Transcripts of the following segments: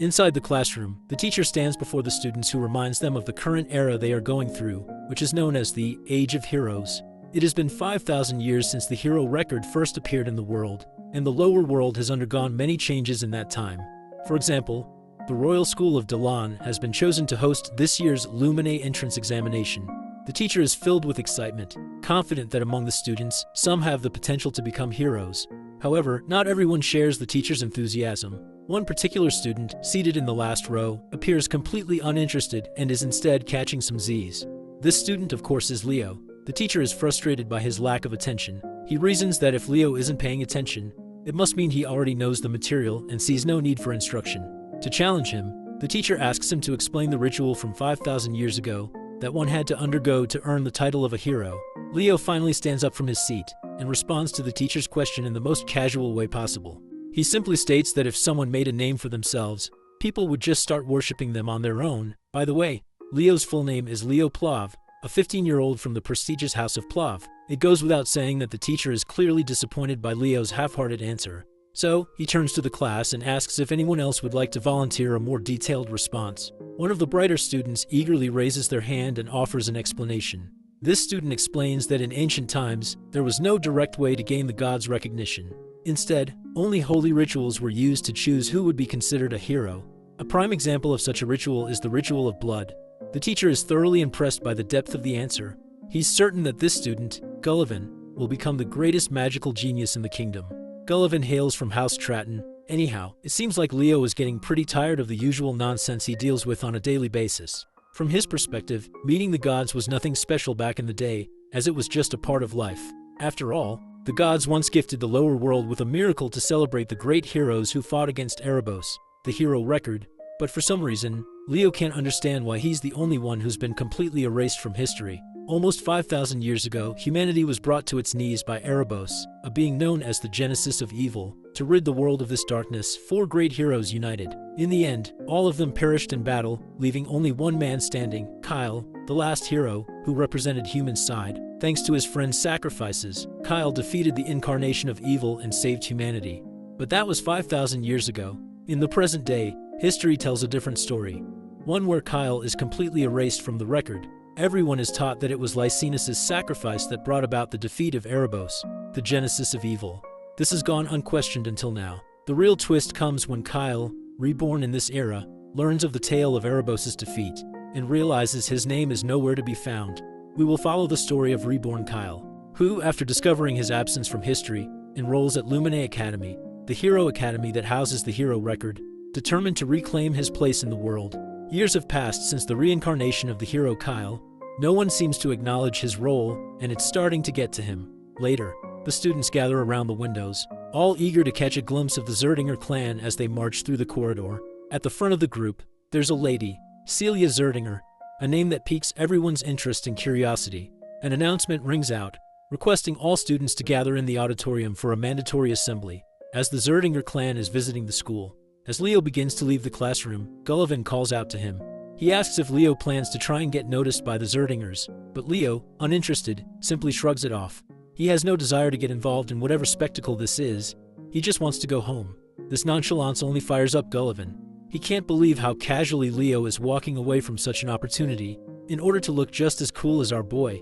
Inside the classroom, the teacher stands before the students who reminds them of the current era they are going through, which is known as the Age of Heroes. It has been 5,000 years since the hero record first appeared in the world, and the lower world has undergone many changes in that time. For example, the Royal School of Dalan has been chosen to host this year's Lumine entrance examination. The teacher is filled with excitement, confident that among the students, some have the potential to become heroes. However, not everyone shares the teacher's enthusiasm. One particular student, seated in the last row, appears completely uninterested and is instead catching some Z's. This student, of course, is Leo. The teacher is frustrated by his lack of attention. He reasons that if Leo isn't paying attention, it must mean he already knows the material and sees no need for instruction. To challenge him, the teacher asks him to explain the ritual from 5,000 years ago that one had to undergo to earn the title of a hero. Leo finally stands up from his seat and responds to the teacher's question in the most casual way possible. He simply states that if someone made a name for themselves, people would just start worshipping them on their own. By the way, Leo's full name is Leo Plav, a 15-year-old from the prestigious house of Plav. It goes without saying that the teacher is clearly disappointed by Leo's half-hearted answer. So, he turns to the class and asks if anyone else would like to volunteer a more detailed response. One of the brighter students eagerly raises their hand and offers an explanation. This student explains that in ancient times, there was no direct way to gain the gods' recognition. Instead, only holy rituals were used to choose who would be considered a hero. A prime example of such a ritual is the ritual of blood. The teacher is thoroughly impressed by the depth of the answer. He's certain that this student, Gullivan, will become the greatest magical genius in the kingdom. Gullivan hails from House Stratton. Anyhow, it seems like Leo is getting pretty tired of the usual nonsense he deals with on a daily basis. From his perspective, meeting the gods was nothing special back in the day, as it was just a part of life. After all, the gods once gifted the lower world with a miracle to celebrate the great heroes who fought against Erebos, the hero record, but for some reason, Leo can't understand why he's the only one who's been completely erased from history. Almost 5,000 years ago, humanity was brought to its knees by Erebos, a being known as the genesis of evil. To rid the world of this darkness, 4 great heroes united. In the end, all of them perished in battle, leaving only one man standing, Kyle, the last hero, who represented human side. Thanks to his friend's sacrifices, Kyle defeated the incarnation of evil and saved humanity. But that was 5,000 years ago. In the present day, history tells a different story. One where Kyle is completely erased from the record. Everyone is taught that it was Lycinus' sacrifice that brought about the defeat of Erebos, the genesis of evil. This has gone unquestioned until now. The real twist comes when Kyle, reborn in this era, learns of the tale of Erebos' defeat, and realizes his name is nowhere to be found. We will follow the story of reborn Kyle, who, after discovering his absence from history, enrolls at Lumine Academy, the hero academy that houses the hero record, determined to reclaim his place in the world. Years have passed since the reincarnation of the hero Kyle. No one seems to acknowledge his role, and it's starting to get to him. Later, the students gather around the windows, all eager to catch a glimpse of the Zerdinger clan as they march through the corridor. At the front of the group, there's a lady, Celia Zerdinger, a name that piques everyone's interest and curiosity. An announcement rings out, requesting all students to gather in the auditorium for a mandatory assembly, as the Zerdinger clan is visiting the school. As Leo begins to leave the classroom, Gullivan calls out to him. He asks if Leo plans to try and get noticed by the Zerdingers, but Leo, uninterested, simply shrugs it off. He has no desire to get involved in whatever spectacle this is. He just wants to go home. This nonchalance only fires up Gullivan. He can't believe how casually Leo is walking away from such an opportunity in order to look just as cool as our boy.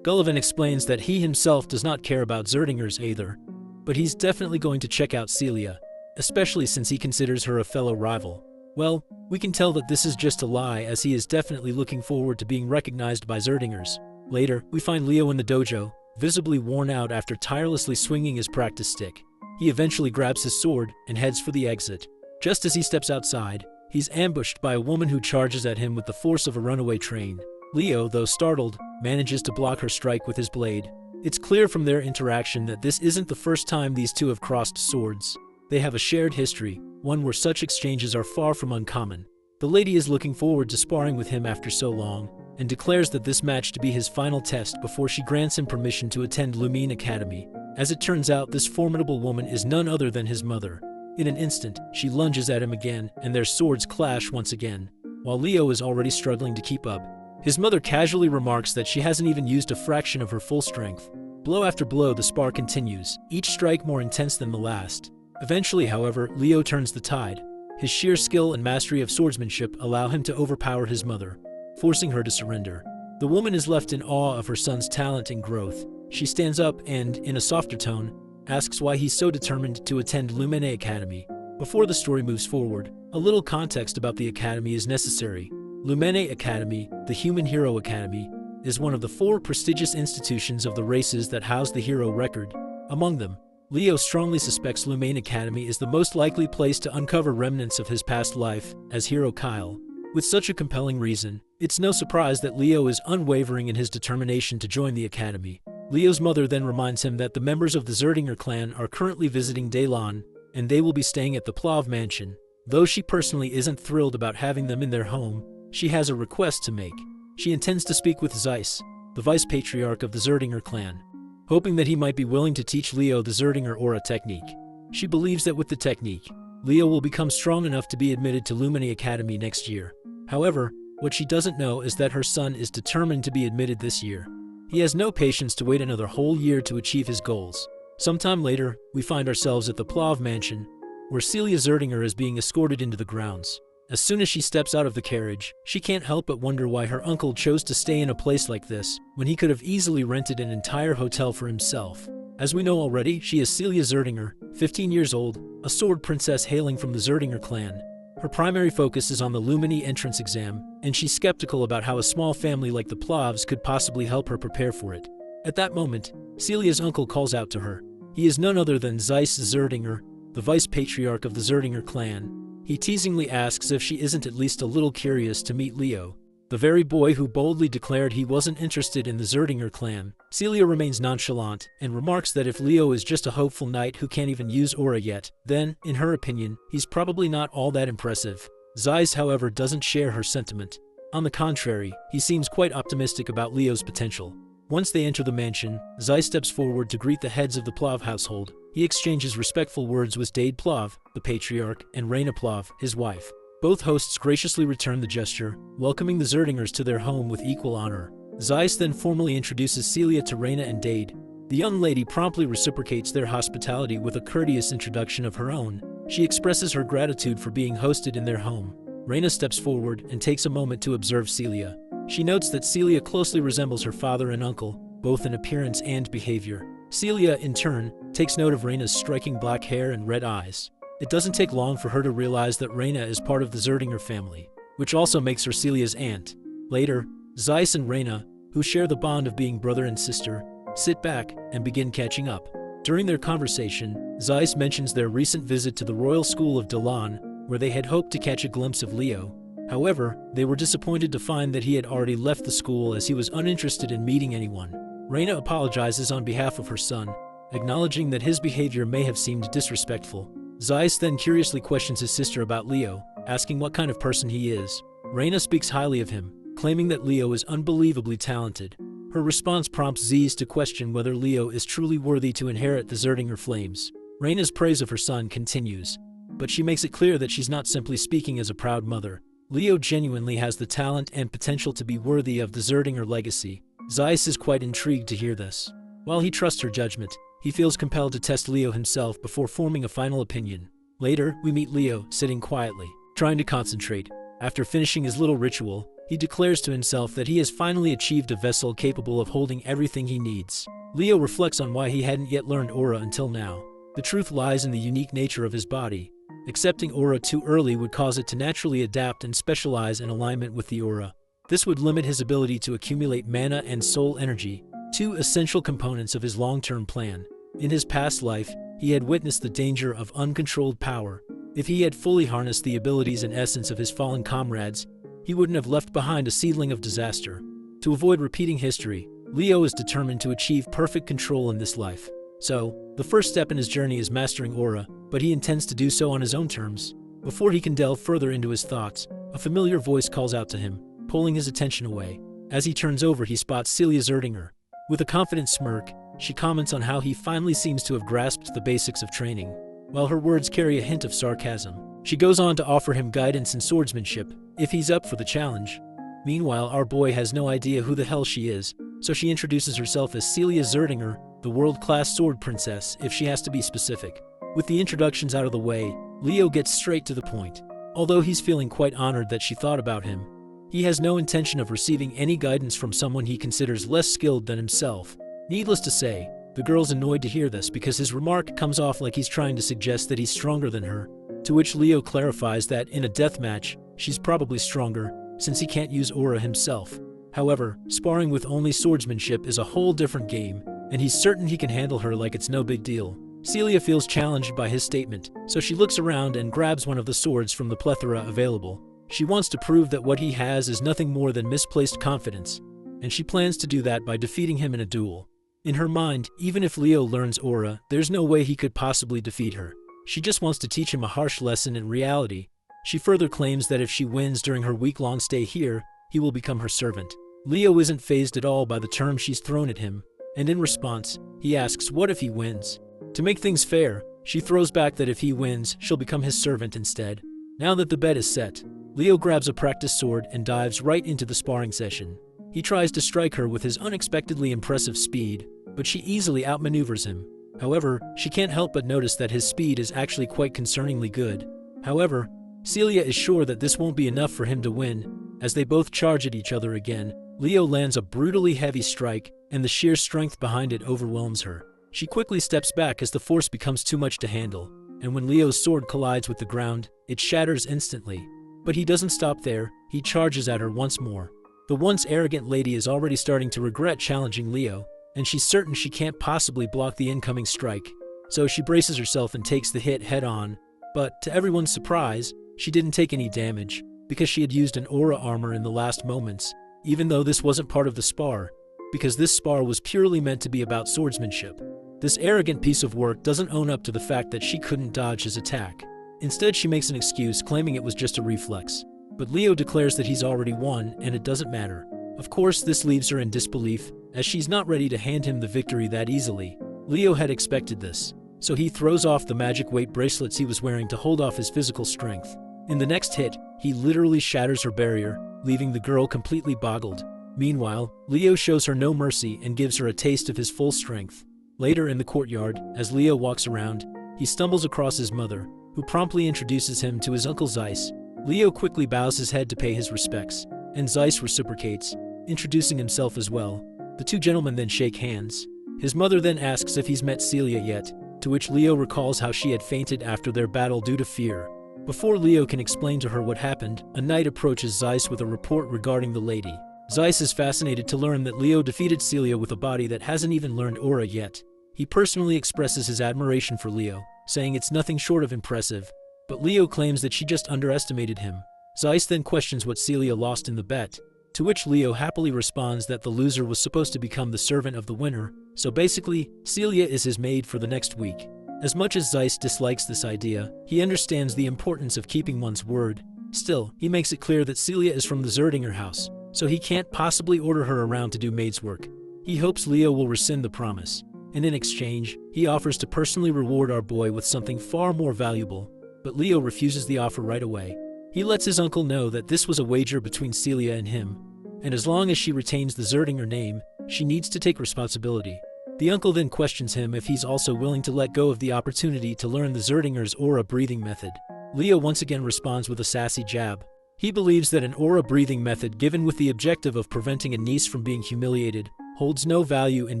Gullivan explains that he himself does not care about Zerdingers either, but he's definitely going to check out Celia, especially since he considers her a fellow rival. Well, we can tell that this is just a lie, as he is definitely looking forward to being recognized by Zerdingers. Later, we find Leo in the dojo, visibly worn out after tirelessly swinging his practice stick. He eventually grabs his sword and heads for the exit. Just as he steps outside, he's ambushed by a woman who charges at him with the force of a runaway train. Leo, though startled, manages to block her strike with his blade. It's clear from their interaction that this isn't the first time these two have crossed swords. They have a shared history, one where such exchanges are far from uncommon. The lady is looking forward to sparring with him after so long, and declares that this match to be his final test before she grants him permission to attend Lumine Academy. As it turns out, this formidable woman is none other than his mother. In an instant, she lunges at him again, and their swords clash once again, while Leo is already struggling to keep up. His mother casually remarks that she hasn't even used a fraction of her full strength. Blow after blow, the spar continues, each strike more intense than the last. Eventually, however, Leo turns the tide. his sheer skill and mastery of swordsmanship allow him to overpower his mother, forcing her to surrender. The woman is left in awe of her son's talent and growth. She stands up and, in a softer tone, asks why he's so determined to attend Lumene Academy. Before the story moves forward, a little context about the academy is necessary. Lumene Academy, the Human Hero Academy, is one of the 4 prestigious institutions of the races that house the hero record. Among them, Leo strongly suspects Lumene Academy is the most likely place to uncover remnants of his past life as hero Kyle. With such a compelling reason, it's no surprise that Leo is unwavering in his determination to join the academy. Leo's mother then reminds him that the members of the Zerdinger clan are currently visiting Daylon, and they will be staying at the Plav mansion. Though she personally isn't thrilled about having them in their home, she has a request to make. She intends to speak with Zeiss, the vice patriarch of the Zerdinger clan, hoping that he might be willing to teach Leo the Zerdinger aura technique. She believes that with the technique, Leo will become strong enough to be admitted to Lumene Academy next year. However, what she doesn't know is that her son is determined to be admitted this year. He has no patience to wait another whole year to achieve his goals. Sometime later, we find ourselves at the Plav mansion, where Celia Zerdinger is being escorted into the grounds. As soon as she steps out of the carriage, she can't help but wonder why her uncle chose to stay in a place like this, when he could have easily rented an entire hotel for himself. As we know already, she is Celia Zerdinger, 15 years old, a sword princess hailing from the Zerdinger clan. Her primary focus is on the Lumene entrance exam, and she's skeptical about how a small family like the Plavs could possibly help her prepare for it. At that moment, Celia's uncle calls out to her. He is none other than Zeiss Zerdinger, the vice patriarch of the Zerdinger clan. He teasingly asks if she isn't at least a little curious to meet Leo, the very boy who boldly declared he wasn't interested in the Zerdinger clan. Celia remains nonchalant and remarks that if Leo is just a hopeful knight who can't even use aura yet, then, in her opinion, he's probably not all that impressive. Zeiss, however, doesn't share her sentiment. On the contrary, he seems quite optimistic about Leo's potential. Once they enter the mansion, Zeiss steps forward to greet the heads of the Plav household. He exchanges respectful words with Dade Plav, the patriarch, and Raina Plav, his wife. Both hosts graciously return the gesture, welcoming the Zerdingers to their home with equal honor. Zeiss then formally introduces Celia to Raina and Dade. The young lady promptly reciprocates their hospitality with a courteous introduction of her own. She expresses her gratitude for being hosted in their home. Raina steps forward and takes a moment to observe Celia. She notes that Celia closely resembles her father and uncle, both in appearance and behavior. Celia, in turn, takes note of Raina's striking black hair and red eyes. It doesn't take long for her to realize that Raina is part of the Zerdinger family, which also makes her Celia's aunt. Later, Zeiss and Raina, who share the bond of being brother and sister, sit back and begin catching up. During their conversation, Zeiss mentions their recent visit to the Royal School of Dalan, where they had hoped to catch a glimpse of Leo. However, they were disappointed to find that he had already left the school as he was uninterested in meeting anyone. Raina apologizes on behalf of her son, acknowledging that his behavior may have seemed disrespectful. Zeiss then curiously questions his sister about Leo, asking what kind of person he is. Raina speaks highly of him, claiming that Leo is unbelievably talented. Her response prompts Zeiss to question whether Leo is truly worthy to inherit the Zerdinger flames. Raina's praise of her son continues, but she makes it clear that she's not simply speaking as a proud mother. Leo genuinely has the talent and potential to be worthy of the Zerdinger legacy. Zeiss is quite intrigued to hear this. While he trusts her judgment, he feels compelled to test Leo himself before forming a final opinion. Later, we meet Leo sitting quietly, trying to concentrate. After finishing his little ritual, he declares to himself that he has finally achieved a vessel capable of holding everything he needs. Leo reflects on why he hadn't yet learned aura until now. The truth lies in the unique nature of his body. Accepting aura too early would cause it to naturally adapt and specialize in alignment with the aura. This would limit his ability to accumulate mana and soul energy, two essential components of his long-term plan. In his past life, he had witnessed the danger of uncontrolled power. If he had fully harnessed the abilities and essence of his fallen comrades, he wouldn't have left behind a seedling of disaster. To avoid repeating history, Leo is determined to achieve perfect control in this life. So, the first step in his journey is mastering aura, but he intends to do so on his own terms. Before he can delve further into his thoughts, a familiar voice calls out to him, pulling his attention away. As he turns over, he spots Celia Zerdinger. With a confident smirk, she comments on how he finally seems to have grasped the basics of training. While her words carry a hint of sarcasm, she goes on to offer him guidance and swordsmanship, if he's up for the challenge. Meanwhile, our boy has no idea who the hell she is, so she introduces herself as Celia Zerdinger, the world-class sword princess, if she has to be specific. With the introductions out of the way, Leo gets straight to the point. Although he's feeling quite honored that she thought about him, he has no intention of receiving any guidance from someone he considers less skilled than himself. Needless to say, the girl's annoyed to hear this because his remark comes off like he's trying to suggest that he's stronger than her, to which Leo clarifies that in a death match, she's probably stronger, since he can't use aura himself. However, sparring with only swordsmanship is a whole different game, and he's certain he can handle her like it's no big deal. Celia feels challenged by his statement, so she looks around and grabs one of the swords from the plethora available. She wants to prove that what he has is nothing more than misplaced confidence, and she plans to do that by defeating him in a duel. In her mind, even if Leo learns aura, there's no way he could possibly defeat her. She just wants to teach him a harsh lesson in reality. She further claims that if she wins during her week-long stay here, he will become her servant. Leo isn't fazed at all by the term she's thrown at him, and in response, he asks what if he wins. To make things fair, she throws back that if he wins, she'll become his servant instead. Now that the bet is set, Leo grabs a practice sword and dives right into the sparring session. He tries to strike her with his unexpectedly impressive speed, but she easily outmaneuvers him. However, she can't help but notice that his speed is actually quite concerningly good. However, Celia is sure that this won't be enough for him to win. As they both charge at each other again, Leo lands a brutally heavy strike, and the sheer strength behind it overwhelms her. She quickly steps back as the force becomes too much to handle, and when Leo's sword collides with the ground, it shatters instantly. But he doesn't stop there, he charges at her once more. The once arrogant lady is already starting to regret challenging Leo, and she's certain she can't possibly block the incoming strike. So she braces herself and takes the hit head-on, but to everyone's surprise, she didn't take any damage, because she had used an aura armor in the last moments, even though this wasn't part of the spar, because this spar was purely meant to be about swordsmanship. This arrogant piece of work doesn't own up to the fact that she couldn't dodge his attack. Instead, she makes an excuse claiming it was just a reflex. But Leo declares that he's already won and it doesn't matter. Of course, this leaves her in disbelief, as she's not ready to hand him the victory that easily. Leo had expected this, so he throws off the magic weight bracelets he was wearing to hold off his physical strength. In the next hit, he literally shatters her barrier, leaving the girl completely boggled. Meanwhile, Leo shows her no mercy and gives her a taste of his full strength. Later in the courtyard, as Leo walks around, he stumbles across his mother, who promptly introduces him to his uncle Zeiss. Leo quickly bows his head to pay his respects, and Zeiss reciprocates, introducing himself as well. The two gentlemen then shake hands. His mother then asks if he's met Celia yet, to which Leo recalls how she had fainted after their battle due to fear. Before Leo can explain to her what happened, a knight approaches Zeiss with a report regarding the lady. Zeiss is fascinated to learn that Leo defeated Celia with a body that hasn't even learned aura yet. He personally expresses his admiration for Leo, saying it's nothing short of impressive, but Leo claims that she just underestimated him. Zeiss then questions what Celia lost in the bet, to which Leo happily responds that the loser was supposed to become the servant of the winner, so basically, Celia is his maid for the next week. As much as Zeiss dislikes this idea, he understands the importance of keeping one's word. Still, he makes it clear that Celia is from the Zerdinger house, so he can't possibly order her around to do maid's work. He hopes Leo will rescind the promise, and in exchange, he offers to personally reward our boy with something far more valuable, but Leo refuses the offer right away. He lets his uncle know that this was a wager between Celia and him, and as long as she retains the Zerdinger name, she needs to take responsibility. The uncle then questions him if he's also willing to let go of the opportunity to learn the Zerdinger's aura breathing method. Leo once again responds with a sassy jab. He believes that an aura breathing method given with the objective of preventing a niece from being humiliated holds no value in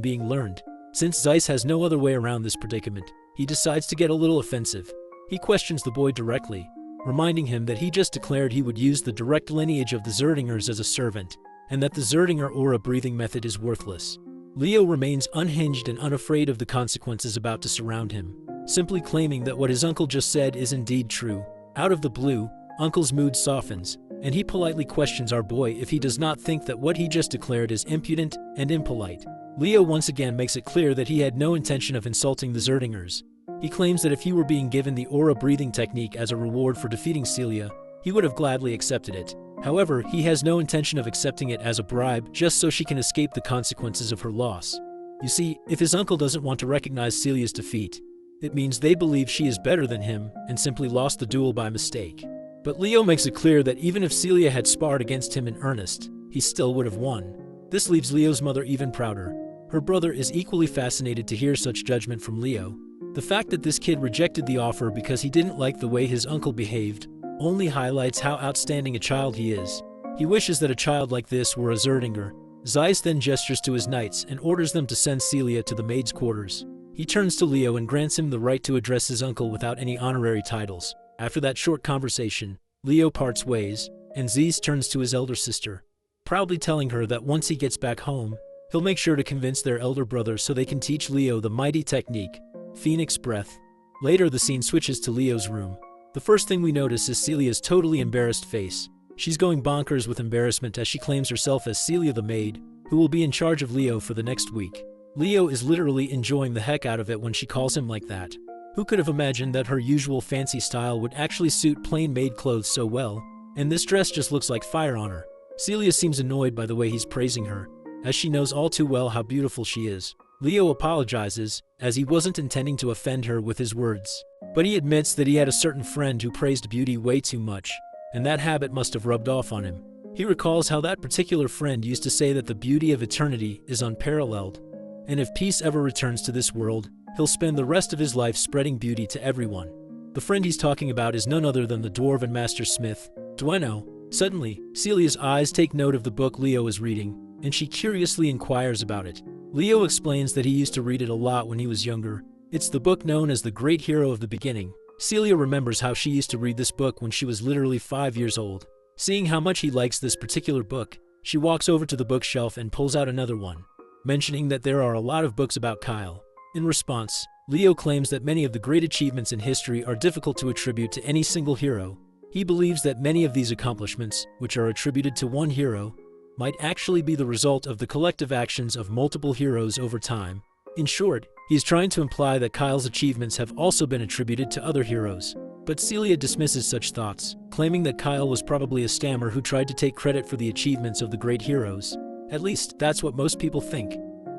being learned. Since Zeiss has no other way around this predicament, he decides to get a little offensive. He questions the boy directly, reminding him that he just declared he would use the direct lineage of the Zerdingers as a servant, and that the Zerdinger aura breathing method is worthless. Leo remains unhinged and unafraid of the consequences about to surround him, simply claiming that what his uncle just said is indeed true. Out of the blue, Uncle's mood softens, and he politely questions our boy if he does not think that what he just declared is impudent and impolite. Leo once again makes it clear that he had no intention of insulting the Zerdingers. He claims that if he were being given the aura breathing technique as a reward for defeating Celia, he would have gladly accepted it. However, he has no intention of accepting it as a bribe just so she can escape the consequences of her loss. You see, if his uncle doesn't want to recognize Celia's defeat, it means they believe she is better than him and simply lost the duel by mistake. But Leo makes it clear that even if Celia had sparred against him in earnest, he still would have won. This leaves Leo's mother even prouder. Her brother is equally fascinated to hear such judgment from Leo. The fact that this kid rejected the offer because he didn't like the way his uncle behaved only highlights how outstanding a child he is. He wishes that a child like this were a Zerdinger. Zeiss then gestures to his knights and orders them to send Celia to the maid's quarters. He turns to Leo and grants him the right to address his uncle without any honorary titles. After that short conversation, Leo parts ways, and Zeiss turns to his elder sister, proudly telling her that once he gets back home, he'll make sure to convince their elder brother so they can teach Leo the mighty technique, Phoenix Breath. Later, the scene switches to Leo's room. The first thing we notice is Celia's totally embarrassed face. She's going bonkers with embarrassment as she claims herself as Celia the maid, who will be in charge of Leo for the next week. Leo is literally enjoying the heck out of it when she calls him like that. Who could have imagined that her usual fancy style would actually suit plain maid clothes so well? And this dress just looks like fire on her. Celia seems annoyed by the way he's praising her, as she knows all too well how beautiful she is. Leo apologizes, as he wasn't intending to offend her with his words. But he admits that he had a certain friend who praised beauty way too much, and that habit must have rubbed off on him. He recalls how that particular friend used to say that the beauty of eternity is unparalleled, and if peace ever returns to this world, he'll spend the rest of his life spreading beauty to everyone. The friend he's talking about is none other than the dwarven master smith, Dueno. Suddenly, Celia's eyes take note of the book Leo is reading, and she curiously inquires about it. Leo explains that he used to read it a lot when he was younger. It's the book known as the Great Hero of the Beginning. Celia remembers how she used to read this book when she was literally 5 years old. Seeing how much he likes this particular book, she walks over to the bookshelf and pulls out another one, mentioning that there are a lot of books about Kyle. In response, Leo claims that many of the great achievements in history are difficult to attribute to any single hero. He believes that many of these accomplishments, which are attributed to one hero, might actually be the result of the collective actions of multiple heroes over time. In short, he's trying to imply that Kyle's achievements have also been attributed to other heroes. But Celia dismisses such thoughts, claiming that Kyle was probably a scammer who tried to take credit for the achievements of the great heroes. At least, that's what most people think.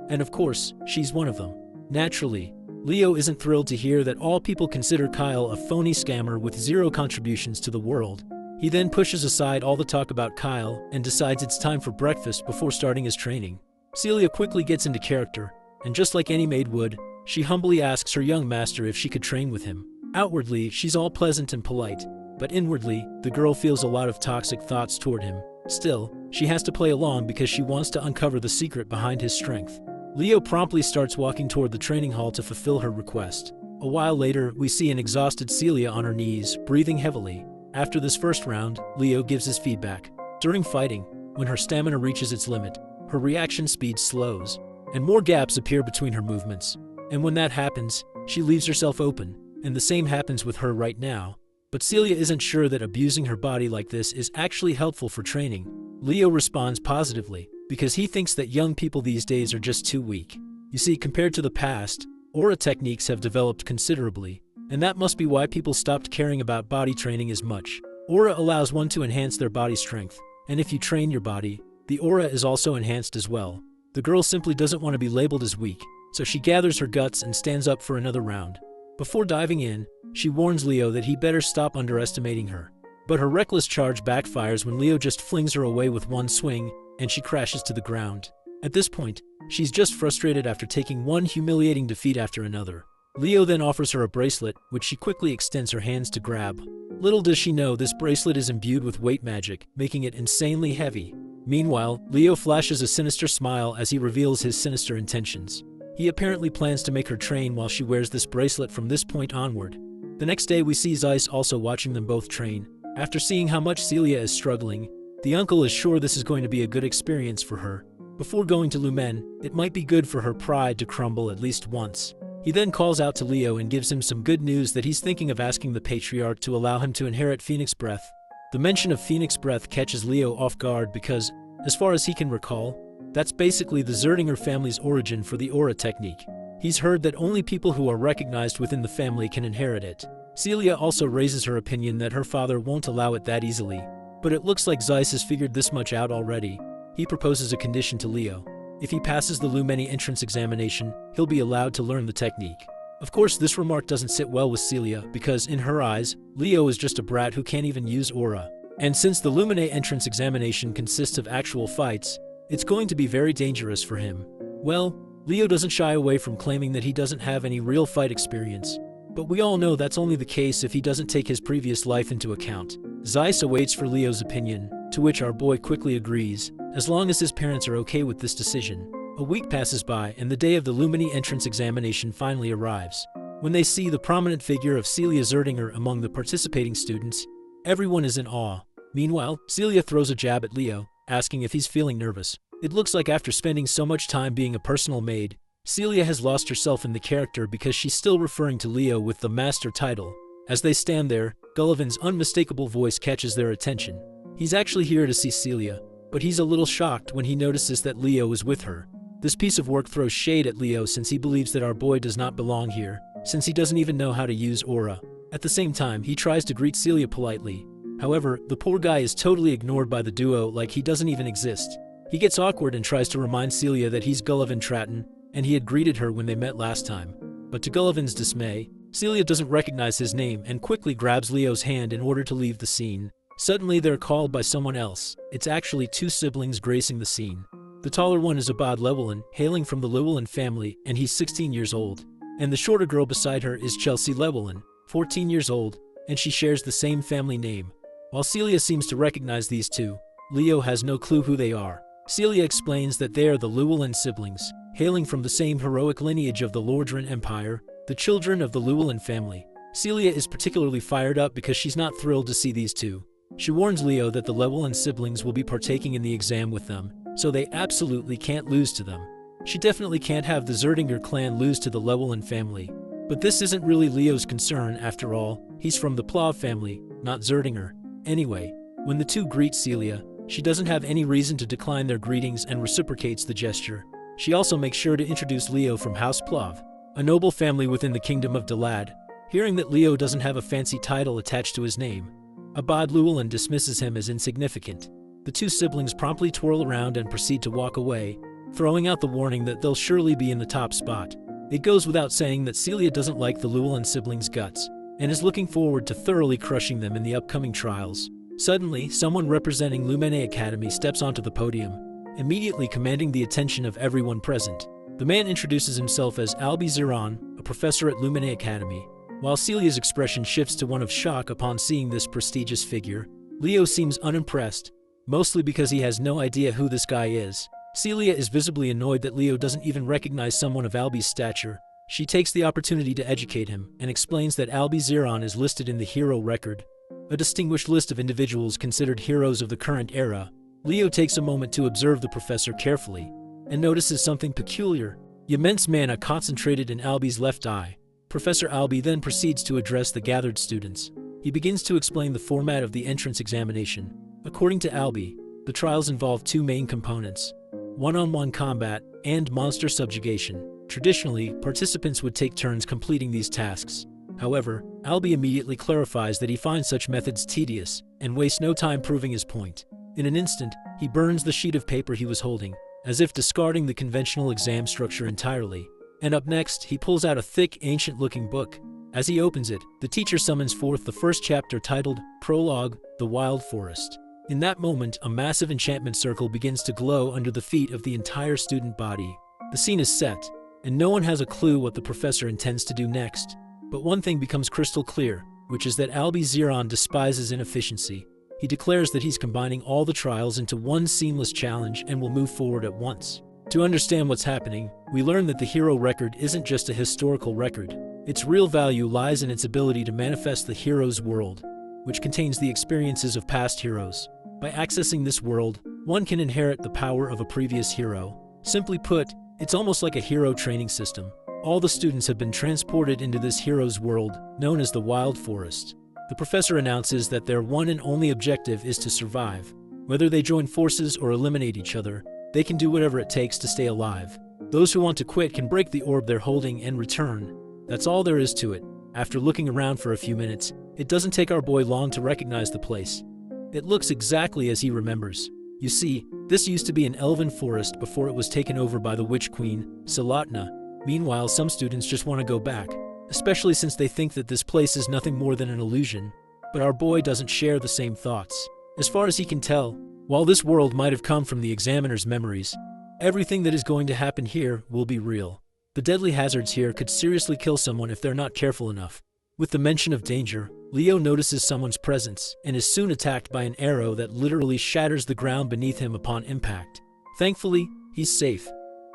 And of course, she's one of them. Naturally, Leo isn't thrilled to hear that all people consider Kyle a phony scammer with zero contributions to the world. He then pushes aside all the talk about Kyle and decides it's time for breakfast before starting his training. Celia quickly gets into character, and just like any maid would, she humbly asks her young master if she could train with him. Outwardly, she's all pleasant and polite, but inwardly, the girl feels a lot of toxic thoughts toward him. Still, she has to play along because she wants to uncover the secret behind his strength. Leo promptly starts walking toward the training hall to fulfill her request. A while later, we see an exhausted Celia on her knees, breathing heavily. After this first round, Leo gives his feedback. During fighting, when her stamina reaches its limit, her reaction speed slows, and more gaps appear between her movements. And when that happens, she leaves herself open, and the same happens with her right now. But Celia isn't sure that abusing her body like this is actually helpful for training. Leo responds positively, because he thinks that young people these days are just too weak. You see, compared to the past, aura techniques have developed considerably, and that must be why people stopped caring about body training as much. Aura allows one to enhance their body strength, and if you train your body, the aura is also enhanced as well. The girl simply doesn't want to be labeled as weak, so she gathers her guts and stands up for another round. Before diving in, she warns Leo that he better stop underestimating her. But her reckless charge backfires when Leo just flings her away with one swing, and she crashes to the ground. At this point, she's just frustrated after taking one humiliating defeat after another. Leo then offers her a bracelet, which she quickly extends her hands to grab. Little does she know this bracelet is imbued with weight magic, making it insanely heavy. Meanwhile, Leo flashes a sinister smile as he reveals his sinister intentions. He apparently plans to make her train while she wears this bracelet from this point onward. The next day we see Zeiss also watching them both train. After seeing how much Celia is struggling, the uncle is sure this is going to be a good experience for her. Before going to Lumen, it might be good for her pride to crumble at least once. He then calls out to Leo and gives him some good news that he's thinking of asking the Patriarch to allow him to inherit Phoenix Breath. The mention of Phoenix Breath catches Leo off guard because, as far as he can recall, that's basically the Zerdinger family's origin for the aura technique. He's heard that only people who are recognized within the family can inherit it. Celia also raises her opinion that her father won't allow it that easily. But it looks like Zeiss has figured this much out already. He proposes a condition to Leo. If he passes the Lumeni entrance examination, he'll be allowed to learn the technique. Of course, this remark doesn't sit well with Celia because, in her eyes, Leo is just a brat who can't even use aura. And since the Lumene entrance examination consists of actual fights, it's going to be very dangerous for him. Well, Leo doesn't shy away from claiming that he doesn't have any real fight experience. But we all know that's only the case if he doesn't take his previous life into account. Zeiss awaits for Leo's opinion, to which our boy quickly agrees, as long as his parents are okay with this decision. A week passes by and the day of the Lumini entrance examination finally arrives. When they see the prominent figure of Celia Zerdinger among the participating students, everyone is in awe. Meanwhile, Celia throws a jab at Leo, asking if he's feeling nervous. It looks like after spending so much time being a personal maid, Celia has lost herself in the character because she's still referring to Leo with the master title. As they stand there, Gullivan's unmistakable voice catches their attention. He's actually here to see Celia, but he's a little shocked when he notices that Leo is with her. This piece of work throws shade at Leo since he believes that our boy does not belong here, since he doesn't even know how to use aura. At the same time, he tries to greet Celia politely. However, the poor guy is totally ignored by the duo like he doesn't even exist. He gets awkward and tries to remind Celia that he's Gullivan Tratton, and he had greeted her when they met last time. But to Gullivan's dismay, Celia doesn't recognize his name and quickly grabs Leo's hand in order to leave the scene. Suddenly they're called by someone else. It's actually two siblings gracing the scene. The taller one is Abad Llewellyn, hailing from the Llewellyn family, and he's 16 years old. And the shorter girl beside her is Chelsea Llewellyn, 14 years old, and she shares the same family name. While Celia seems to recognize these two, Leo has no clue who they are. Celia explains that they are the Llewellyn siblings, hailing from the same heroic lineage of the Lordran Empire, the children of the Llewellyn family. Celia is particularly fired up because she's not thrilled to see these two. She warns Leo that the Llewellyn siblings will be partaking in the exam with them, so they absolutely can't lose to them. She definitely can't have the Zerdinger clan lose to the Llewellyn family. But this isn't really Leo's concern after all. He's from the Plav family, not Zerdinger. Anyway, when the two greet Celia, she doesn't have any reason to decline their greetings and reciprocates the gesture. She also makes sure to introduce Leo from House Plav, a noble family within the kingdom of Dalad. Hearing that Leo doesn't have a fancy title attached to his name, Abad Llewellyn dismisses him as insignificant. The two siblings promptly twirl around and proceed to walk away, throwing out the warning that they'll surely be in the top spot. It goes without saying that Celia doesn't like the Llewellyn siblings' guts, and is looking forward to thoroughly crushing them in the upcoming trials. Suddenly, someone representing Lumene Academy steps onto the podium, immediately commanding the attention of everyone present. The man introduces himself as Albi Ziran, a professor at Lumene Academy. While Celia's expression shifts to one of shock upon seeing this prestigious figure, Leo seems unimpressed, mostly because he has no idea who this guy is. Celia is visibly annoyed that Leo doesn't even recognize someone of Albi's stature. She takes the opportunity to educate him and explains that Albi Ziran is listed in the hero record, a distinguished list of individuals considered heroes of the current era. Leo takes a moment to observe the professor carefully and notices something peculiar. Immense mana concentrated in Albi's left eye. Professor Albi then proceeds to address the gathered students. He begins to explain the format of the entrance examination. According to Albi, the trials involve two main components: one-on-one combat and monster subjugation. Traditionally, participants would take turns completing these tasks. However, Albi immediately clarifies that he finds such methods tedious and wastes no time proving his point. In an instant, he burns the sheet of paper he was holding, as if discarding the conventional exam structure entirely. And up next, he pulls out a thick, ancient-looking book. As he opens it, the teacher summons forth the first chapter titled Prologue, The Wild Forest. In that moment, a massive enchantment circle begins to glow under the feet of the entire student body. The scene is set, and no one has a clue what the professor intends to do next. But one thing becomes crystal clear, which is that Albi Ziran despises inefficiency. He declares that he's combining all the trials into one seamless challenge and will move forward at once. To understand what's happening, we learn that the hero record isn't just a historical record. Its real value lies in its ability to manifest the hero's world, which contains the experiences of past heroes. By accessing this world, one can inherit the power of a previous hero. Simply put, it's almost like a hero training system. All the students have been transported into this hero's world, known as the Wild Forest. The professor announces that their one and only objective is to survive. Whether they join forces or eliminate each other, they can do whatever it takes to stay alive. Those who want to quit can break the orb they're holding and return. That's all there is to it. After looking around for a few minutes, it doesn't take our boy long to recognize the place. It looks exactly as he remembers. You see, this used to be an elven forest before it was taken over by the witch queen, Salatna. Meanwhile, some students just want to go back, especially since they think that this place is nothing more than an illusion. But our boy doesn't share the same thoughts. As far as he can tell, while this world might have come from the examiner's memories, everything that is going to happen here will be real. The deadly hazards here could seriously kill someone if they're not careful enough. With the mention of danger, Leo notices someone's presence and is soon attacked by an arrow that literally shatters the ground beneath him upon impact. Thankfully, he's safe,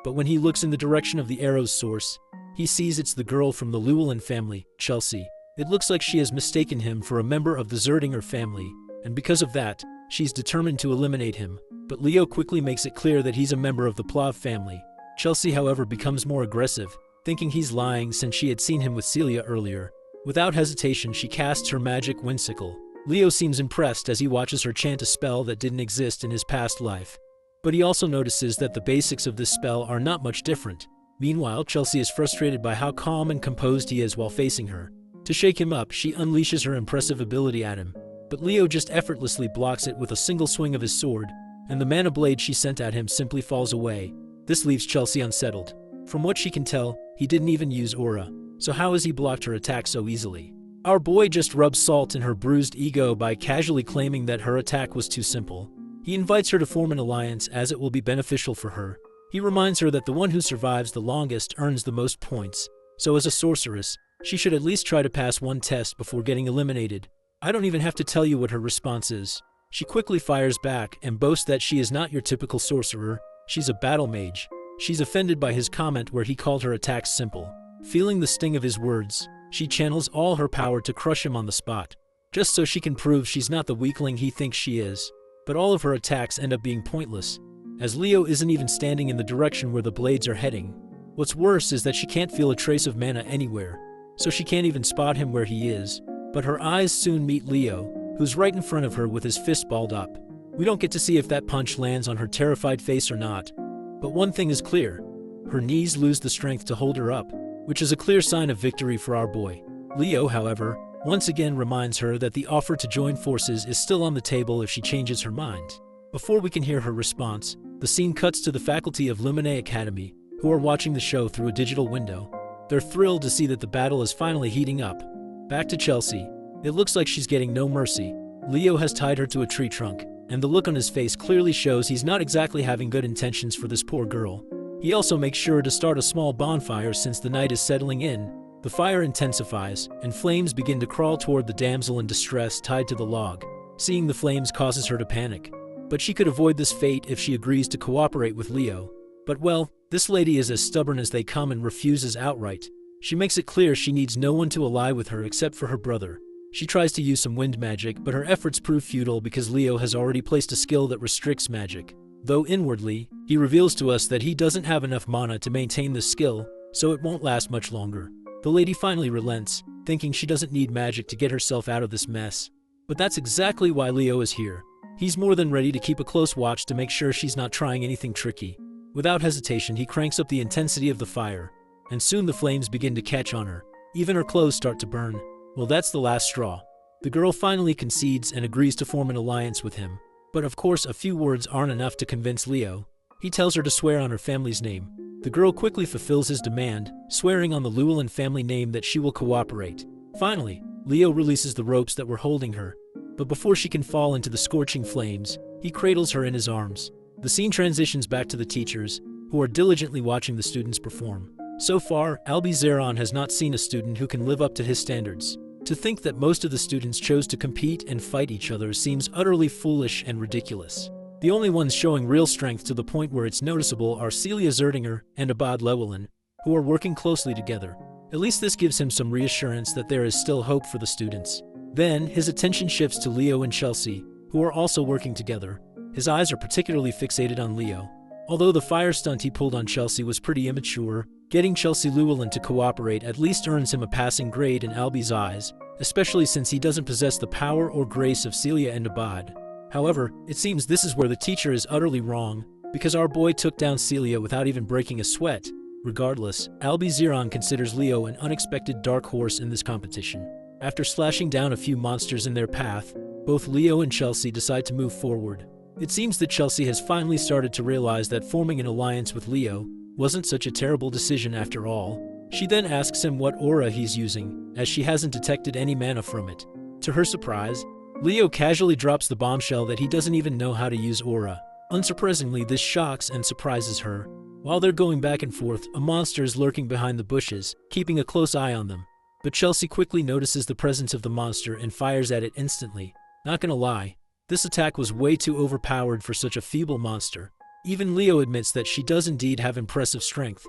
but when he looks in the direction of the arrow's source, he sees it's the girl from the Llewellyn family, Chelsea. It looks like she has mistaken him for a member of the Zerdinger family, and because of that, she's determined to eliminate him. But Leo quickly makes it clear that he's a member of the Plav family. Chelsea, however, becomes more aggressive, thinking he's lying since she had seen him with Celia earlier. Without hesitation, she casts her magic whimsicle. Leo seems impressed as he watches her chant a spell that didn't exist in his past life. But he also notices that the basics of this spell are not much different. Meanwhile, Chelsea is frustrated by how calm and composed he is while facing her. To shake him up, she unleashes her impressive ability at him, but Leo just effortlessly blocks it with a single swing of his sword, and the mana blade she sent at him simply falls away. This leaves Chelsea unsettled. From what she can tell, he didn't even use aura, so how has he blocked her attack so easily? Our boy just rubs salt in her bruised ego by casually claiming that her attack was too simple. He invites her to form an alliance as it will be beneficial for her. He reminds her that the one who survives the longest earns the most points, so as a sorceress, she should at least try to pass one test before getting eliminated. I don't even have to tell you what her response is. She quickly fires back and boasts that she is not your typical sorcerer, she's a battle mage. She's offended by his comment where he called her attacks simple. Feeling the sting of his words, she channels all her power to crush him on the spot, just so she can prove she's not the weakling he thinks she is. But all of her attacks end up being pointless, as Leo isn't even standing in the direction where the blades are heading. What's worse is that she can't feel a trace of mana anywhere, so she can't even spot him where he is. But her eyes soon meet Leo, who's right in front of her with his fist balled up. We don't get to see if that punch lands on her terrified face or not. But one thing is clear, her knees lose the strength to hold her up, which is a clear sign of victory for our boy. Leo, however, once again reminds her that the offer to join forces is still on the table if she changes her mind. Before we can hear her response, the scene cuts to the faculty of Lumine Academy, who are watching the show through a digital window. They're thrilled to see that the battle is finally heating up. Back to Chelsea. It looks like she's getting no mercy. Leo has tied her to a tree trunk, and the look on his face clearly shows he's not exactly having good intentions for this poor girl. He also makes sure to start a small bonfire since the night is settling in. The fire intensifies, and flames begin to crawl toward the damsel in distress tied to the log. Seeing the flames causes her to panic. But she could avoid this fate if she agrees to cooperate with Leo. But well, this lady is as stubborn as they come and refuses outright. She makes it clear she needs no one to ally with her except for her brother. She tries to use some wind magic, but her efforts prove futile because Leo has already placed a skill that restricts magic. Though inwardly, he reveals to us that he doesn't have enough mana to maintain this skill, so it won't last much longer. The lady finally relents, thinking she doesn't need magic to get herself out of this mess. But that's exactly why Leo is here. He's more than ready to keep a close watch to make sure she's not trying anything tricky. Without hesitation, he cranks up the intensity of the fire, and soon the flames begin to catch on her. Even her clothes start to burn. Well, that's the last straw. The girl finally concedes and agrees to form an alliance with him. But of course, a few words aren't enough to convince Leo. He tells her to swear on her family's name. The girl quickly fulfills his demand, swearing on the Llewellyn family name that she will cooperate. Finally, Leo releases the ropes that were holding her. But before she can fall into the scorching flames, he cradles her in his arms. The scene transitions back to the teachers, who are diligently watching the students perform. So far, Albie Zeron has not seen a student who can live up to his standards. To think that most of the students chose to compete and fight each other seems utterly foolish and ridiculous. The only ones showing real strength to the point where it's noticeable are Celia Zerdinger and Abad Llewellyn, who are working closely together. At least this gives him some reassurance that there is still hope for the students. Then, his attention shifts to Leo and Chelsea, who are also working together. His eyes are particularly fixated on Leo. Although the fire stunt he pulled on Chelsea was pretty immature, getting Chelsea Llewellyn to cooperate at least earns him a passing grade in Albie's eyes, especially since he doesn't possess the power or grace of Celia and Abad. However, it seems this is where the teacher is utterly wrong, because our boy took down Celia without even breaking a sweat. Regardless, Albie Zeron considers Leo an unexpected dark horse in this competition. After slashing down a few monsters in their path, both Leo and Chelsea decide to move forward. It seems that Chelsea has finally started to realize that forming an alliance with Leo wasn't such a terrible decision after all. She then asks him what aura he's using, as she hasn't detected any mana from it. To her surprise, Leo casually drops the bombshell that he doesn't even know how to use aura. Unsurprisingly, this shocks and surprises her. While they're going back and forth, a monster is lurking behind the bushes, keeping a close eye on them. but Chelsea quickly notices the presence of the monster and fires at it instantly. Not gonna lie, this attack was way too overpowered for such a feeble monster. Even Leo admits that she does indeed have impressive strength,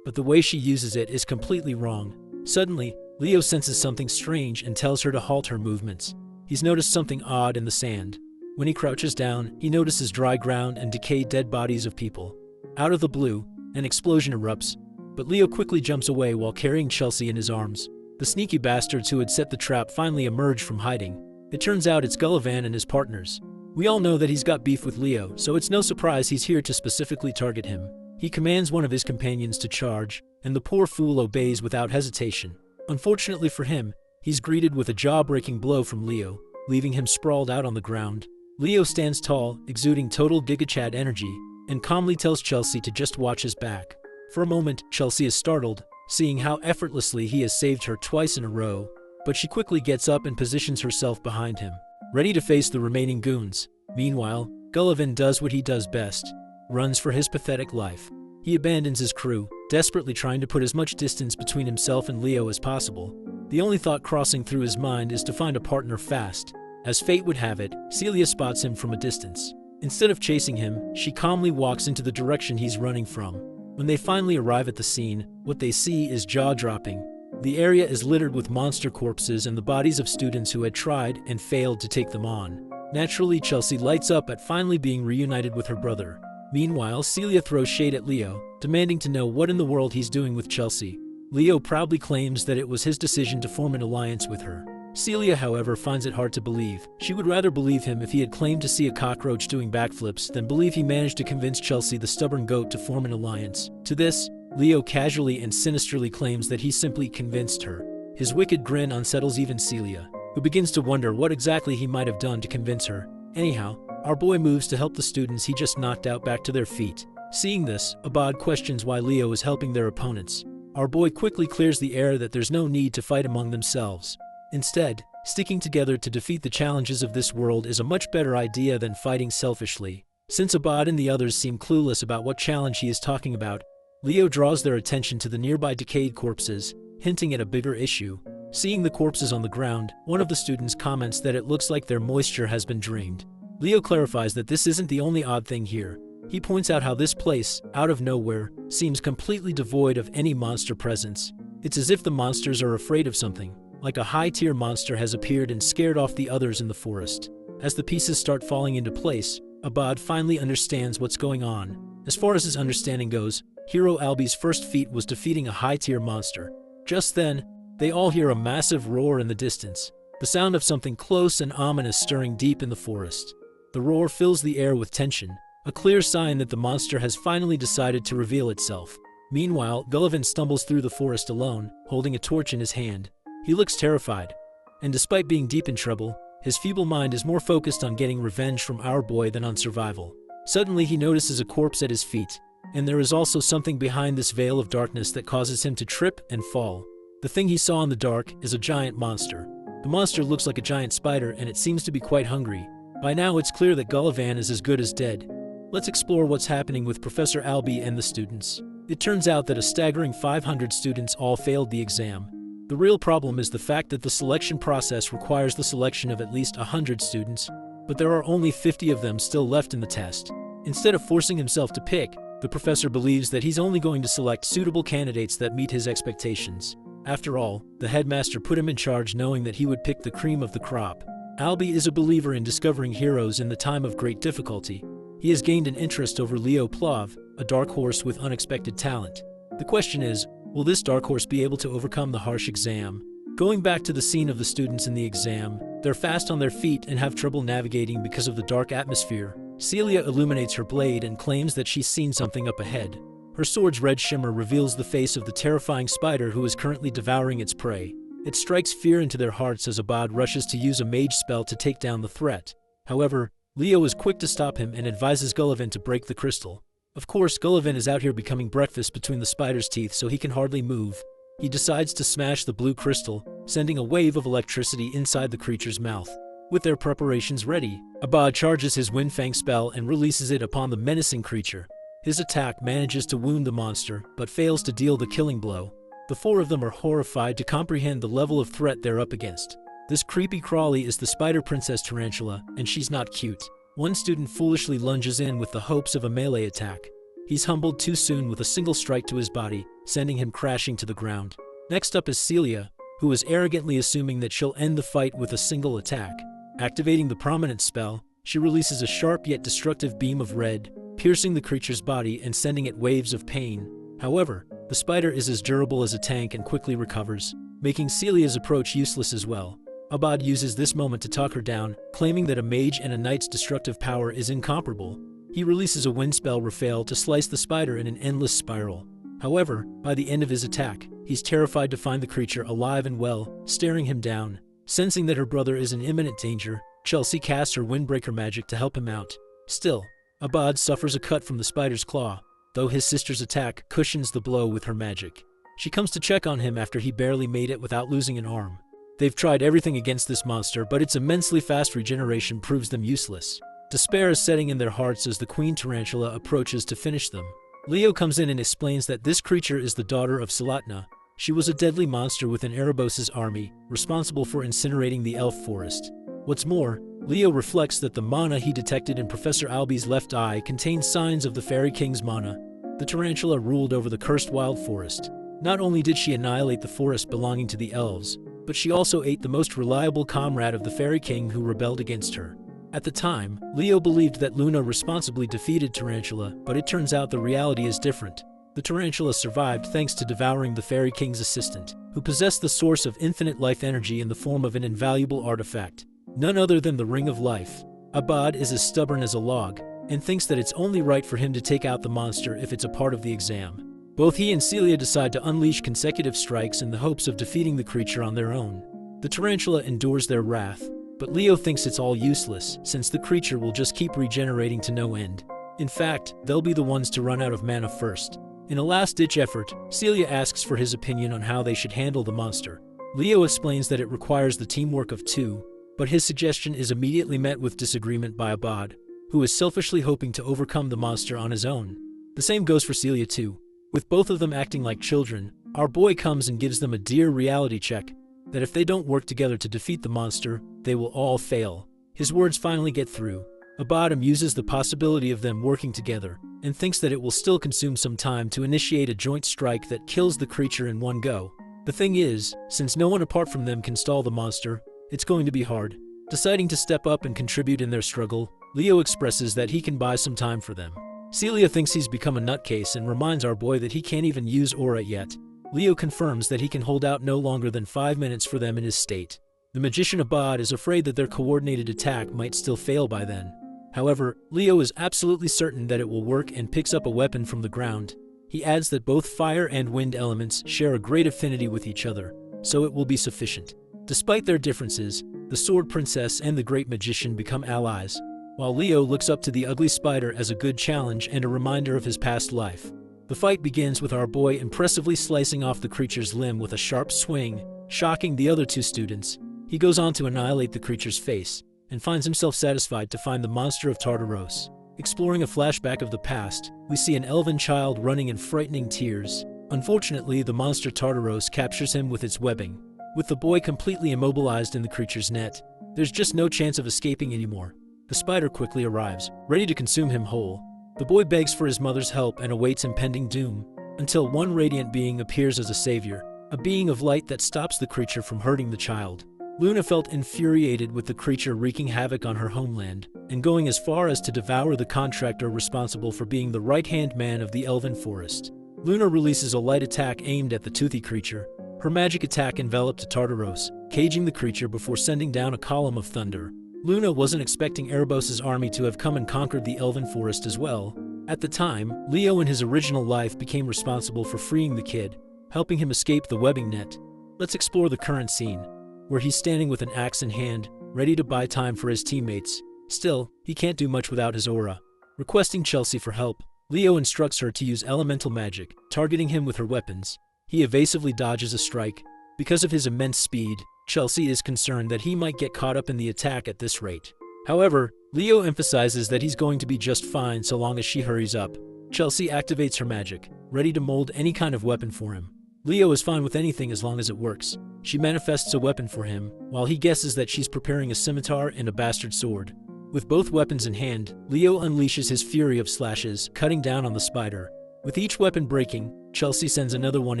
but the way she uses it is completely wrong. Suddenly, Leo senses something strange and tells her to halt her movements. He's noticed something odd in the sand. When he crouches down, he notices dry ground and decayed dead bodies of people. Out of the blue, an explosion erupts, but Leo quickly jumps away while carrying Chelsea in his arms. The sneaky bastards who had set the trap finally emerge from hiding. It turns out it's Gullivan and his partners. We all know that he's got beef with Leo, so it's no surprise he's here to specifically target him. He commands one of his companions to charge, and the poor fool obeys without hesitation. Unfortunately for him, he's greeted with a jaw-breaking blow from Leo, leaving him sprawled out on the ground. Leo stands tall, exuding total GigaChad energy, and calmly tells Chelsea to just watch his back. For a moment, Chelsea is startled, seeing how effortlessly he has saved her twice in a row, but she quickly gets up and positions herself behind him, ready to face the remaining goons. Meanwhile, Gullivan does what he does best, runs for his pathetic life. He abandons his crew, desperately trying to put as much distance between himself and Leo as possible. The only thought crossing through his mind is to find a partner fast. As fate would have it, Celia spots him from a distance. Instead of chasing him, she calmly walks into the direction he's running from. When they finally arrive at the scene, what they see is jaw-dropping. The area is littered with monster corpses and the bodies of students who had tried and failed to take them on. Naturally, Chelsea lights up at finally being reunited with her brother. Meanwhile, Celia throws shade at Leo, demanding to know what in the world he's doing with Chelsea. Leo proudly claims that it was his decision to form an alliance with her. Celia, however, finds it hard to believe. She would rather believe him if he had claimed to see a cockroach doing backflips than believe he managed to convince Chelsea, the stubborn goat, to form an alliance. To this, Leo casually and sinisterly claims that he simply convinced her. His wicked grin unsettles even Celia, who begins to wonder what exactly he might have done to convince her. Anyhow, our boy moves to help the students he just knocked out back to their feet. Seeing this, Abad questions why Leo is helping their opponents. Our boy quickly clears the air that there's no need to fight among themselves. Instead, sticking together to defeat the challenges of this world is a much better idea than fighting selfishly. Since Abad and the others seem clueless about what challenge he is talking about, Leo draws their attention to the nearby decayed corpses, hinting at a bigger issue. Seeing the corpses on the ground, one of the students comments that it looks like their moisture has been drained. Leo clarifies that this isn't the only odd thing here. He points out how this place, out of nowhere, seems completely devoid of any monster presence. It's as if the monsters are afraid of something, like a high-tier monster has appeared and scared off the others in the forest. As the pieces start falling into place, Abad finally understands what's going on. As far as his understanding goes, Hero Albi's first feat was defeating a high-tier monster. Just then, they all hear a massive roar in the distance, the sound of something close and ominous stirring deep in the forest. The roar fills the air with tension, a clear sign that the monster has finally decided to reveal itself. Meanwhile, Gullivan stumbles through the forest alone, holding a torch in his hand. He looks terrified, and despite being deep in trouble, his feeble mind is more focused on getting revenge from our boy than on survival. Suddenly he notices a corpse at his feet, and there is also something behind this veil of darkness that causes him to trip and fall. The thing he saw in the dark is a giant monster. The monster looks like a giant spider and it seems to be quite hungry. By now it's clear that Gullivan is as good as dead. Let's explore what's happening with Professor Albi and the students. It turns out that a staggering 500 students all failed the exam. The real problem is the fact that the selection process requires the selection of at least 100 students, but there are only 50 of them still left in the test. Instead of forcing himself to pick, the professor believes that he's only going to select suitable candidates that meet his expectations. After all, the headmaster put him in charge knowing that he would pick the cream of the crop. Albi is a believer in discovering heroes in the time of great difficulty. He has gained an interest over Leo Plov, a dark horse with unexpected talent. The question is, will this dark horse be able to overcome the harsh exam? Going back to the scene of the students in the exam, they're fast on their feet and have trouble navigating because of the dark atmosphere. Celia illuminates her blade and claims that she's seen something up ahead. Her sword's red shimmer reveals the face of the terrifying spider who is currently devouring its prey. It strikes fear into their hearts as Abad rushes to use a mage spell to take down the threat. However, Leo is quick to stop him and advises Gullivan to break the crystal. Of course, Gullivan is out here becoming breakfast between the spider's teeth, so he can hardly move. He decides to smash the blue crystal, sending a wave of electricity inside the creature's mouth. With their preparations ready, Abad charges his Windfang spell and releases it upon the menacing creature. His attack manages to wound the monster, but fails to deal the killing blow. The four of them are horrified to comprehend the level of threat they're up against. This creepy crawly is the Spider Princess Tarantula, and she's not cute. One student foolishly lunges in with the hopes of a melee attack. He's humbled too soon with a single strike to his body, sending him crashing to the ground. Next up is Celia, who is arrogantly assuming that she'll end the fight with a single attack. Activating the Prominence spell, she releases a sharp yet destructive beam of red, piercing the creature's body and sending it waves of pain. However, the spider is as durable as a tank and quickly recovers, making Celia's approach useless as well. Abad uses this moment to talk her down, claiming that a mage and a knight's destructive power is incomparable. He releases a wind spell Raphael to slice the spider in an endless spiral. However, by the end of his attack, he's terrified to find the creature alive and well, staring him down. Sensing that her brother is in imminent danger, Chelsea casts her Windbreaker magic to help him out. Still, Abad suffers a cut from the spider's claw, though his sister's attack cushions the blow with her magic. She comes to check on him after he barely made it without losing an arm. They've tried everything against this monster, but its immensely fast regeneration proves them useless. Despair is setting in their hearts as the Queen Tarantula approaches to finish them. Leo comes in and explains that this creature is the daughter of Salatna. She was a deadly monster within Erebos' army, responsible for incinerating the elf forest. What's more, Leo reflects that the mana he detected in Professor Alby's left eye contains signs of the Fairy King's mana. The tarantula ruled over the cursed wild forest. Not only did she annihilate the forest belonging to the elves, but she also ate the most reliable comrade of the Fairy King who rebelled against her. At the time, Leo believed that Luna responsibly defeated Tarantula, but it turns out the reality is different. The tarantula survived thanks to devouring the Fairy King's assistant, who possessed the source of infinite life energy in the form of an invaluable artifact, none other than the Ring of Life. Abad is as stubborn as a log, and thinks that it's only right for him to take out the monster if it's a part of the exam. Both he and Celia decide to unleash consecutive strikes in the hopes of defeating the creature on their own. The tarantula endures their wrath, but Leo thinks it's all useless, since the creature will just keep regenerating to no end. In fact, they'll be the ones to run out of mana first. In a last-ditch effort, Celia asks for his opinion on how they should handle the monster. Leo explains that it requires the teamwork of two, but his suggestion is immediately met with disagreement by Abad, who is selfishly hoping to overcome the monster on his own. The same goes for Celia too. With both of them acting like children, our boy comes and gives them a dear reality check, that if they don't work together to defeat the monster, they will all fail. His words finally get through. Abad amuses the possibility of them working together, and thinks that it will still consume some time to initiate a joint strike that kills the creature in one go. The thing is, since no one apart from them can stall the monster, it's going to be hard. Deciding to step up and contribute in their struggle, Leo expresses that he can buy some time for them. Celia thinks he's become a nutcase and reminds our boy that he can't even use aura yet. Leo confirms that he can hold out no longer than 5 minutes for them in his state. The magician Abad is afraid that their coordinated attack might still fail by then. However, Leo is absolutely certain that it will work and picks up a weapon from the ground. He adds that both fire and wind elements share a great affinity with each other, so it will be sufficient. Despite their differences, the Sword Princess and the Great Magician become allies, while Leo looks up to the ugly spider as a good challenge and a reminder of his past life. The fight begins with our boy impressively slicing off the creature's limb with a sharp swing, shocking the other two students. He goes on to annihilate the creature's face, and finds himself satisfied to find the monster of Tartaros. Exploring a flashback of the past, we see an elven child running in frightening tears. Unfortunately, the monster Tartaros captures him with its webbing. With the boy completely immobilized in the creature's net, there's just no chance of escaping anymore. The spider quickly arrives, ready to consume him whole. The boy begs for his mother's help and awaits impending doom, until one radiant being appears as a savior, a being of light that stops the creature from hurting the child. Luna felt infuriated with the creature wreaking havoc on her homeland, and going as far as to devour the contractor responsible for being the right-hand man of the elven forest. Luna releases a light attack aimed at the toothy creature. Her magic attack enveloped Tartaros, caging the creature before sending down a column of thunder. Luna wasn't expecting Erebos' army to have come and conquered the elven forest as well. At the time, Leo in his original life became responsible for freeing the kid, helping him escape the webbing net. Let's explore the current scene, where he's standing with an axe in hand, ready to buy time for his teammates. Still, he can't do much without his aura. Requesting Chelsea for help, Leo instructs her to use elemental magic, targeting him with her weapons. He evasively dodges a strike. Because of his immense speed, Chelsea is concerned that he might get caught up in the attack at this rate. However, Leo emphasizes that he's going to be just fine so long as she hurries up. Chelsea activates her magic, ready to mold any kind of weapon for him. Leo is fine with anything as long as it works. She manifests a weapon for him, while he guesses that she's preparing a scimitar and a bastard sword. With both weapons in hand, Leo unleashes his fury of slashes, cutting down on the spider. With each weapon breaking, Chelsea sends another one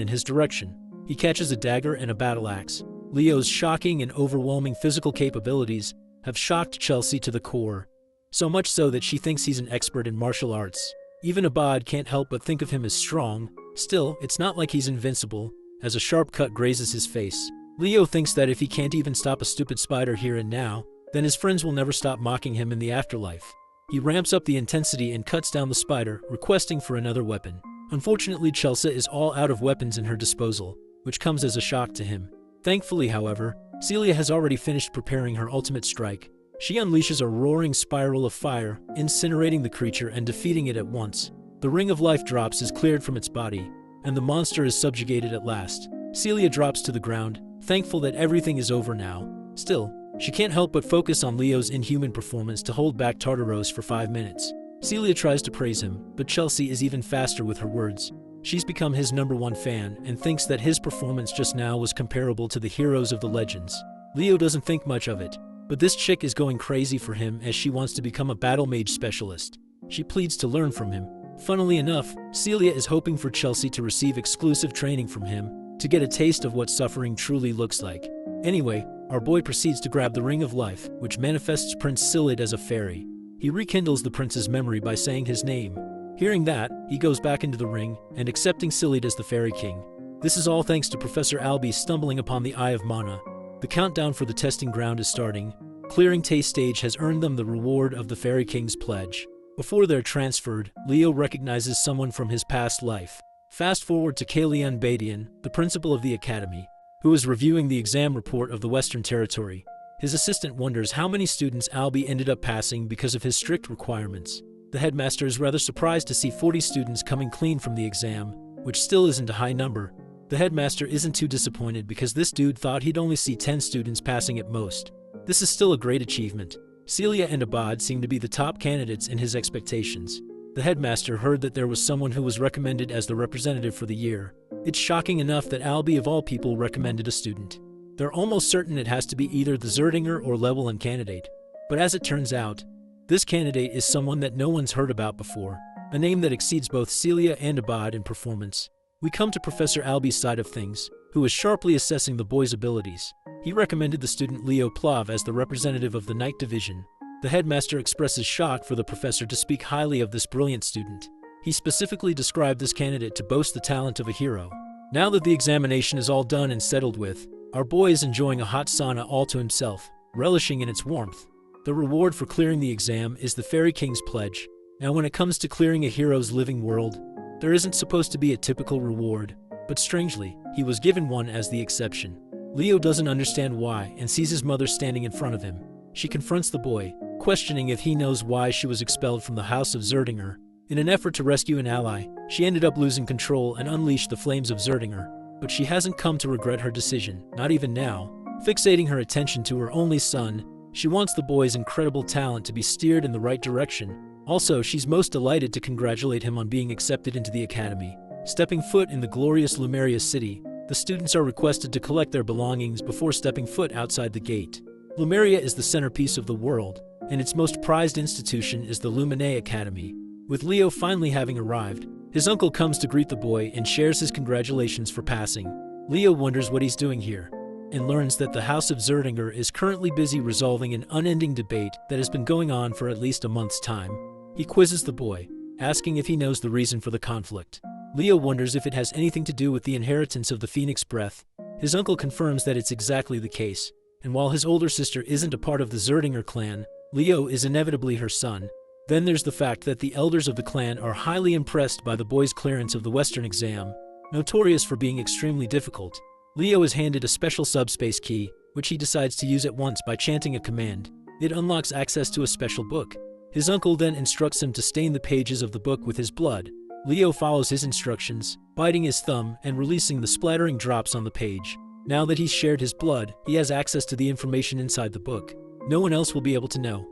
in his direction. He catches a dagger and a battle axe. Leo's shocking and overwhelming physical capabilities have shocked Chelsea to the core, so much so that she thinks he's an expert in martial arts. Even Abad can't help but think of him as strong. Still, it's not like he's invincible, as a sharp cut grazes his face. Leo thinks that if he can't even stop a stupid spider here and now, then his friends will never stop mocking him in the afterlife. He ramps up the intensity and cuts down the spider, requesting for another weapon. Unfortunately, Chelsea is all out of weapons in her disposal, which comes as a shock to him. Thankfully, however, Celia has already finished preparing her ultimate strike. She unleashes a roaring spiral of fire, incinerating the creature and defeating it at once. The ring of life drops is cleared from its body, and the monster is subjugated at last. Celia drops to the ground, thankful that everything is over now. Still, she can't help but focus on Leo's inhuman performance to hold back Tartaros for 5 minutes. Celia tries to praise him, but Chelsea is even faster with her words. She's become his #1 fan and thinks that his performance just now was comparable to the heroes of the legends. Leo doesn't think much of it, but this chick is going crazy for him as she wants to become a battle mage specialist. She pleads to learn from him. Funnily enough, Celia is hoping for Chelsea to receive exclusive training from him, to get a taste of what suffering truly looks like. Anyway, our boy proceeds to grab the Ring of Life, which manifests Prince Silid as a fairy. He rekindles the prince's memory by saying his name. Hearing that, he goes back into the ring and accepting Silid as the Fairy King. This is all thanks to Professor Albie stumbling upon the Eye of Mana. The countdown for the testing ground is starting. Clearing Tay stage has earned them the reward of the Fairy King's pledge. Before they're transferred, Leo recognizes someone from his past life. Fast forward to Kalian Badian, the principal of the academy, who is reviewing the exam report of the Western Territory. His assistant wonders how many students Albie ended up passing because of his strict requirements. The headmaster is rather surprised to see 40 students coming clean from the exam, which still isn't a high number. The headmaster isn't too disappointed because this dude thought he'd only see 10 students passing at most. This is still a great achievement. Celia and Abad seem to be the top candidates in his expectations. The headmaster heard that there was someone who was recommended as the representative for the year. It's shocking enough that Albie of all people recommended a student. They're almost certain it has to be either the Zerdinger or Llewellyn candidate. But as it turns out, this candidate is someone that no one's heard about before, a name that exceeds both Celia and Abad in performance. We come to Professor Albie's side of things, who is sharply assessing the boy's abilities. He recommended the student Leo Plav as the representative of the Night Division. The headmaster expresses shock for the professor to speak highly of this brilliant student. He specifically described this candidate to boast the talent of a hero. Now that the examination is all done and settled with, our boy is enjoying a hot sauna all to himself, relishing in its warmth. The reward for clearing the exam is the Fairy King's pledge. Now when it comes to clearing a hero's living world, there isn't supposed to be a typical reward, but strangely, he was given one as the exception. Leo doesn't understand why and sees his mother standing in front of him. She confronts the boy, questioning if he knows why she was expelled from the House of Zerdinger. In an effort to rescue an ally, she ended up losing control and unleashed the flames of Zerdinger. But she hasn't come to regret her decision, not even now. Fixating her attention to her only son, she wants the boy's incredible talent to be steered in the right direction. Also, she's most delighted to congratulate him on being accepted into the academy. Stepping foot in the glorious Lumeria city, the students are requested to collect their belongings before stepping foot outside the gate. Lumeria is the centerpiece of the world, and its most prized institution is the Lumine Academy. With Leo finally having arrived, his uncle comes to greet the boy and shares his congratulations for passing. Leo wonders what he's doing here, and learns that the House of Zerdinger is currently busy resolving an unending debate that has been going on for at least a month's time. He quizzes the boy, asking if he knows the reason for the conflict. Leo wonders if it has anything to do with the inheritance of the Phoenix Breath. His uncle confirms that it's exactly the case, and while his older sister isn't a part of the Zerdinger clan, Leo is inevitably her son. Then there's the fact that the elders of the clan are highly impressed by the boy's clearance of the Western exam, notorious for being extremely difficult. Leo is handed a special subspace key, which he decides to use at once by chanting a command. It unlocks access to a special book. His uncle then instructs him to stain the pages of the book with his blood. Leo follows his instructions, biting his thumb and releasing the splattering drops on the page. Now that he's shared his blood, he has access to the information inside the book. No one else will be able to know.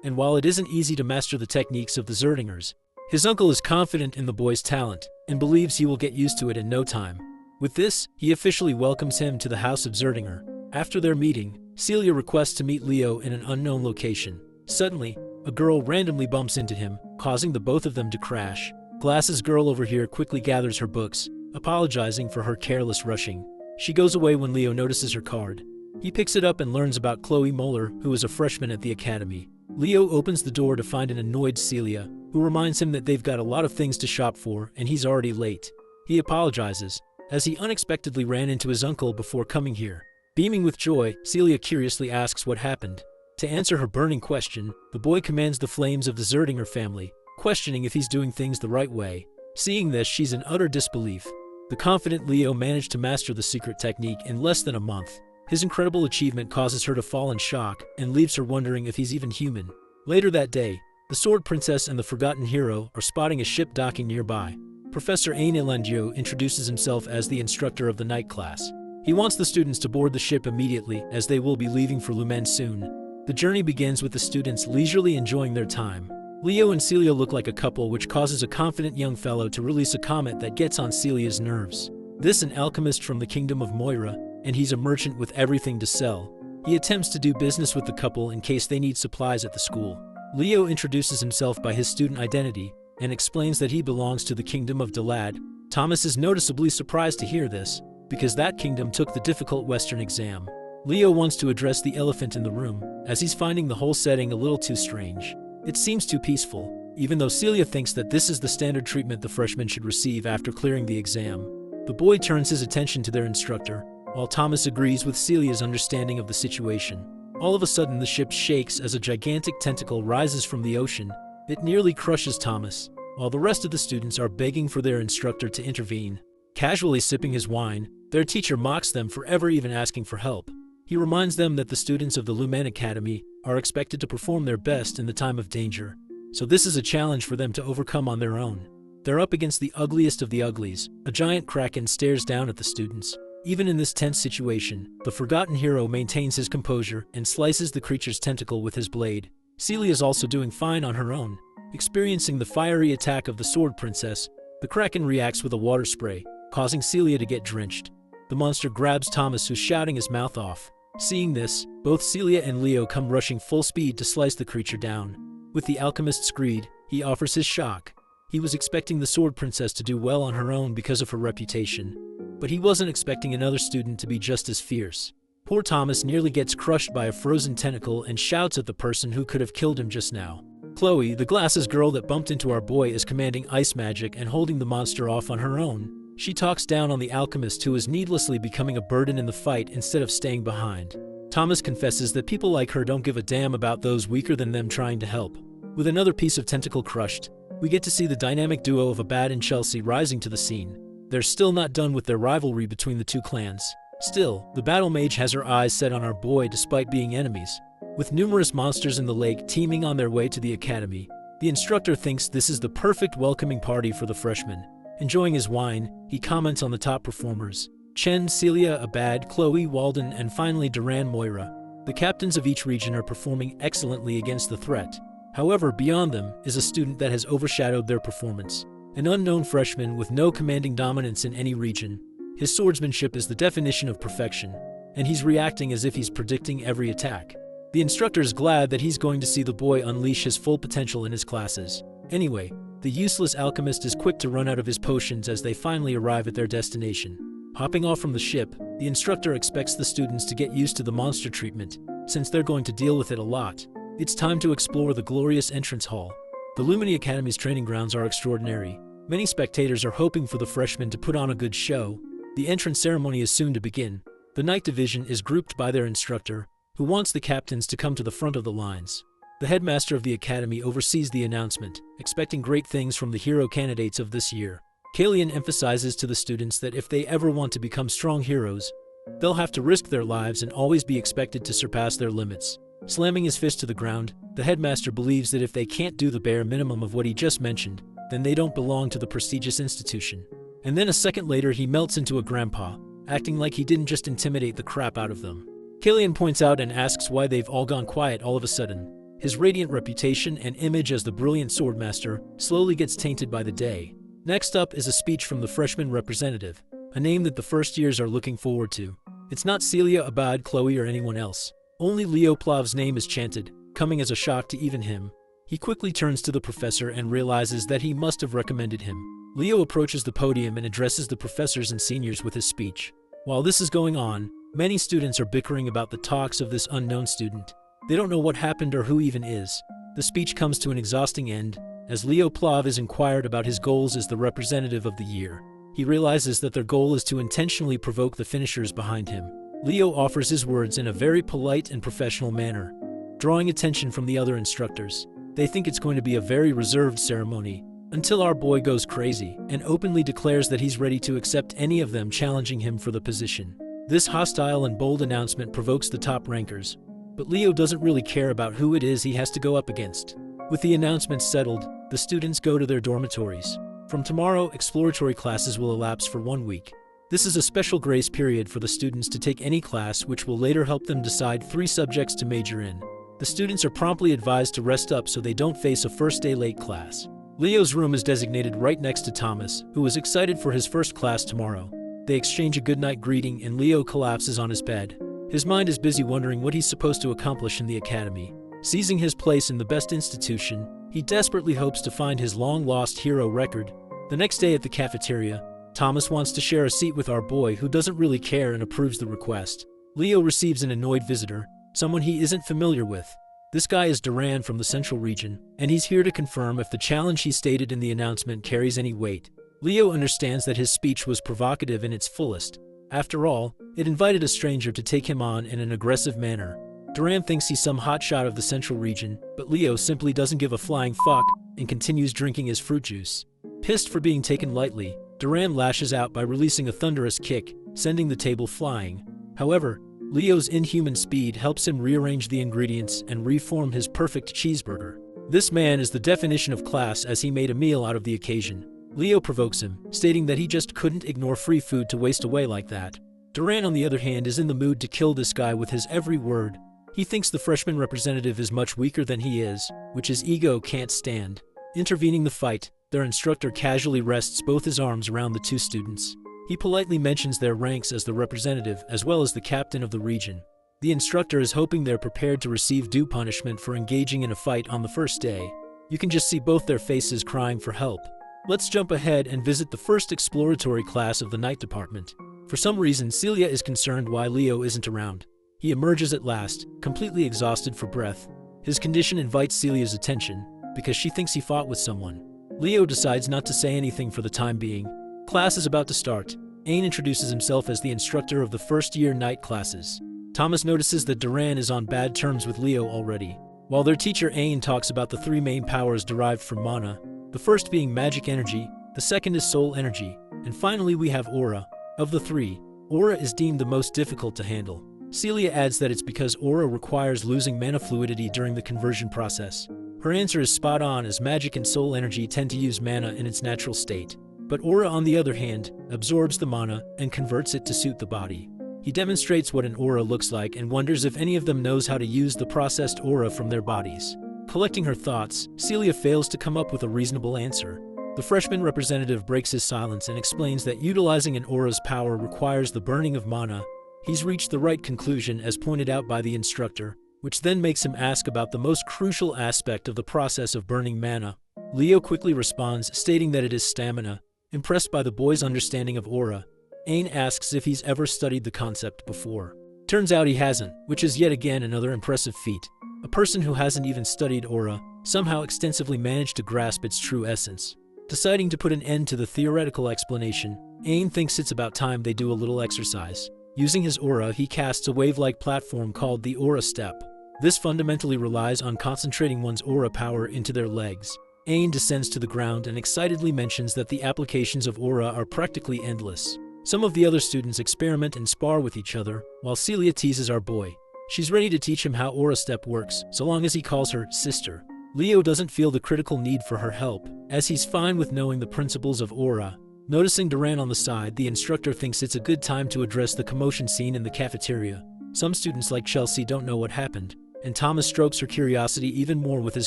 And while it isn't easy to master the techniques of the Zerdingers, his uncle is confident in the boy's talent and believes he will get used to it in no time. With this, he officially welcomes him to the house of Zerdinger. After their meeting, Celia requests to meet Leo in an unknown location. Suddenly, a girl randomly bumps into him, causing the both of them to crash. Glasses girl over here quickly gathers her books, apologizing for her careless rushing. She goes away when Leo notices her card. He picks it up and learns about Chloe Moeller, who is a freshman at the academy. Leo opens the door to find an annoyed Celia, who reminds him that they've got a lot of things to shop for and he's already late. He apologizes, as he unexpectedly ran into his uncle before coming here. Beaming with joy, Celia curiously asks what happened. To answer her burning question, the boy commands the flames of the Zerdinger family, questioning if he's doing things the right way. Seeing this, she's in utter disbelief. The confident Leo managed to master the secret technique in less than a month. His incredible achievement causes her to fall in shock and leaves her wondering if he's even human. Later that day, the Sword Princess and the Forgotten Hero are spotting a ship docking nearby. Professor Ain Elandio introduces himself as the instructor of the night class. He wants the students to board the ship immediately, as they will be leaving for Lumen soon. The journey begins with the students leisurely enjoying their time. Leo and Celia look like a couple, which causes a confident young fellow to release a comment that gets on Celia's nerves. This an alchemist from the kingdom of Moira, and he's a merchant with everything to sell. He attempts to do business with the couple in case they need supplies at the school. Leo introduces himself by his student identity and explains that he belongs to the kingdom of Dalad. Thomas is noticeably surprised to hear this, because that kingdom took the difficult Western exam. Leo wants to address the elephant in the room, as he's finding the whole setting a little too strange. It seems too peaceful, even though Celia thinks that this is the standard treatment the freshmen should receive after clearing the exam. The boy turns his attention to their instructor, while Thomas agrees with Celia's understanding of the situation. All of a sudden, the ship shakes as a gigantic tentacle rises from the ocean. It nearly crushes Thomas, while the rest of the students are begging for their instructor to intervene. Casually sipping his wine, their teacher mocks them for ever even asking for help. He reminds them that the students of the Lumen Academy are expected to perform their best in the time of danger, so this is a challenge for them to overcome on their own. They're up against the ugliest of the uglies. A giant kraken stares down at the students. Even in this tense situation, the Forgotten Hero maintains his composure and slices the creature's tentacle with his blade. Celia is also doing fine on her own. Experiencing the fiery attack of the Sword Princess, the kraken reacts with a water spray, causing Celia to get drenched. The monster grabs Thomas, who's shouting his mouth off. Seeing this, both Celia and Leo come rushing full speed to slice the creature down. With the alchemist's greed, he offers his shock. He was expecting the Sword Princess to do well on her own because of her reputation, but he wasn't expecting another student to be just as fierce. Poor Thomas nearly gets crushed by a frozen tentacle and shouts at the person who could have killed him just now. Chloe, the glasses girl that bumped into our boy, is commanding ice magic and holding the monster off on her own. She talks down on the alchemist, who is needlessly becoming a burden in the fight instead of staying behind. Thomas confesses that people like her don't give a damn about those weaker than them trying to help. With another piece of tentacle crushed, we get to see the dynamic duo of Abad and Chelsea rising to the scene. They're still not done with their rivalry between the two clans. Still, the battle mage has her eyes set on our boy despite being enemies. With numerous monsters in the lake teeming on their way to the academy, the instructor thinks this is the perfect welcoming party for the freshmen. Enjoying his wine, he comments on the top performers: Chen, Celia, Abad, Chloe, Walden, and finally Duran, Moira. The captains of each region are performing excellently against the threat. However, beyond them is a student that has overshadowed their performance. An unknown freshman with no commanding dominance in any region. His swordsmanship is the definition of perfection, and he's reacting as if he's predicting every attack. The instructor is glad that he's going to see the boy unleash his full potential in his classes. Anyway, the useless alchemist is quick to run out of his potions as they finally arrive at their destination. Hopping off from the ship, the instructor expects the students to get used to the monster treatment, since they're going to deal with it a lot. It's time to explore the glorious entrance hall. The Lumini Academy's training grounds are extraordinary. Many spectators are hoping for the freshmen to put on a good show. The entrance ceremony is soon to begin. The night division is grouped by their instructor, who wants the captains to come to the front of the lines. The headmaster of the academy oversees the announcement, expecting great things from the hero candidates of this year. Kalian emphasizes to the students that if they ever want to become strong heroes, they'll have to risk their lives and always be expected to surpass their limits. Slamming his fist to the ground, the headmaster believes that if they can't do the bare minimum of what he just mentioned, then they don't belong to the prestigious institution. And then a second later, he melts into a grandpa, acting like he didn't just intimidate the crap out of them. Kalian points out and asks why they've all gone quiet all of a sudden. His radiant reputation and image as the brilliant swordmaster slowly gets tainted by the day. Next up is a speech from the freshman representative. a name that the first years are looking forward to. It's not Celia, Abad, Chloe, or anyone else. Only Leo Plav's name is chanted, coming as a shock to even him. He quickly turns to the professor and realizes that he must have recommended him. Leo approaches the podium and addresses the professors and seniors with his speech. While this is going on, many students are bickering about the talks of this unknown student. They don't know what happened or who even is. The speech comes to an exhausting end, as Leo Plav is inquired about his goals as the representative of the year. He realizes that their goal is to intentionally provoke the finishers behind him. Leo offers his words in a very polite and professional manner, drawing attention from the other instructors. They think it's going to be a very reserved ceremony, until our boy goes crazy and openly declares that he's ready to accept any of them challenging him for the position. This hostile and bold announcement provokes the top rankers, but Leo doesn't really care about who it is he has to go up against. With the announcement settled, the students go to their dormitories. From tomorrow, exploratory classes will elapse for 1 week. This is a special grace period for the students to take any class, which will later help them decide 3 subjects to major in. The students are promptly advised to rest up so they don't face a first-day late class. Leo's room is designated right next to Thomas, who is excited for his first class tomorrow. They exchange a goodnight greeting and Leo collapses on his bed. His mind is busy wondering what he's supposed to accomplish in the academy. Seizing his place in the best institution, he desperately hopes to find his long-lost hero record. The next day at the cafeteria, Thomas wants to share a seat with our boy, who doesn't really care and approves the request. Leo receives an annoyed visitor, someone he isn't familiar with. This guy is Duran from the Central Region, and he's here to confirm if the challenge he stated in the announcement carries any weight. Leo understands that his speech was provocative in its fullest. After all, it invited a stranger to take him on in an aggressive manner. Duran thinks he's some hotshot of the Central Region, but Leo simply doesn't give a flying fuck and continues drinking his fruit juice. Pissed for being taken lightly, Duran lashes out by releasing a thunderous kick, sending the table flying. However, Leo's inhuman speed helps him rearrange the ingredients and reform his perfect cheeseburger. This man is the definition of class, as he made a meal out of the occasion. Leo provokes him, stating that he just couldn't ignore free food to waste away like that. Duran, on the other hand, is in the mood to kill this guy with his every word. He thinks the freshman representative is much weaker than he is, which his ego can't stand. Intervening the fight, their instructor casually rests both his arms around the 2 students. He politely mentions their ranks as the representative as well as the captain of the region. The instructor is hoping they're prepared to receive due punishment for engaging in a fight on the first day. You can just see both their faces crying for help. Let's jump ahead and visit the first exploratory class of the night department. For some reason, Celia is concerned why Leo isn't around. He emerges at last, completely exhausted for breath. His condition invites Celia's attention, because she thinks he fought with someone. Leo decides not to say anything for the time being. Class is about to start. Ain introduces himself as the instructor of the first-year night classes. Thomas notices that Duran is on bad terms with Leo already. While their teacher Ain talks about the 3 main powers derived from mana, the first being magic energy, the second is soul energy, and finally we have aura. Of the 3, aura is deemed the most difficult to handle. Celia adds that it's because aura requires losing mana fluidity during the conversion process. Her answer is spot on, as magic and soul energy tend to use mana in its natural state. But aura, on the other hand, absorbs the mana and converts it to suit the body. He demonstrates what an aura looks like and wonders if any of them knows how to use the processed aura from their bodies. Collecting her thoughts, Celia fails to come up with a reasonable answer. The freshman representative breaks his silence and explains that utilizing an aura's power requires the burning of mana. He's reached the right conclusion as pointed out by the instructor, which then makes him ask about the most crucial aspect of the process of burning mana. Leo quickly responds, stating that it is stamina. Impressed by the boy's understanding of aura, Ain asks if he's ever studied the concept before. Turns out he hasn't, which is yet again another impressive feat. A person who hasn't even studied aura somehow extensively managed to grasp its true essence. Deciding to put an end to the theoretical explanation, Ain thinks it's about time they do a little exercise. Using his aura, he casts a wave-like platform called the Aura Step. This fundamentally relies on concentrating one's aura power into their legs. Ain descends to the ground and excitedly mentions that the applications of aura are practically endless. Some of the other students experiment and spar with each other, while Celia teases our boy. She's ready to teach him how Aura Step works, so long as he calls her sister. Leo doesn't feel the critical need for her help, as he's fine with knowing the principles of aura. Noticing Duran on the side, the instructor thinks it's a good time to address the commotion scene in the cafeteria. Some students like Chelsea don't know what happened, and Thomas strokes her curiosity even more with his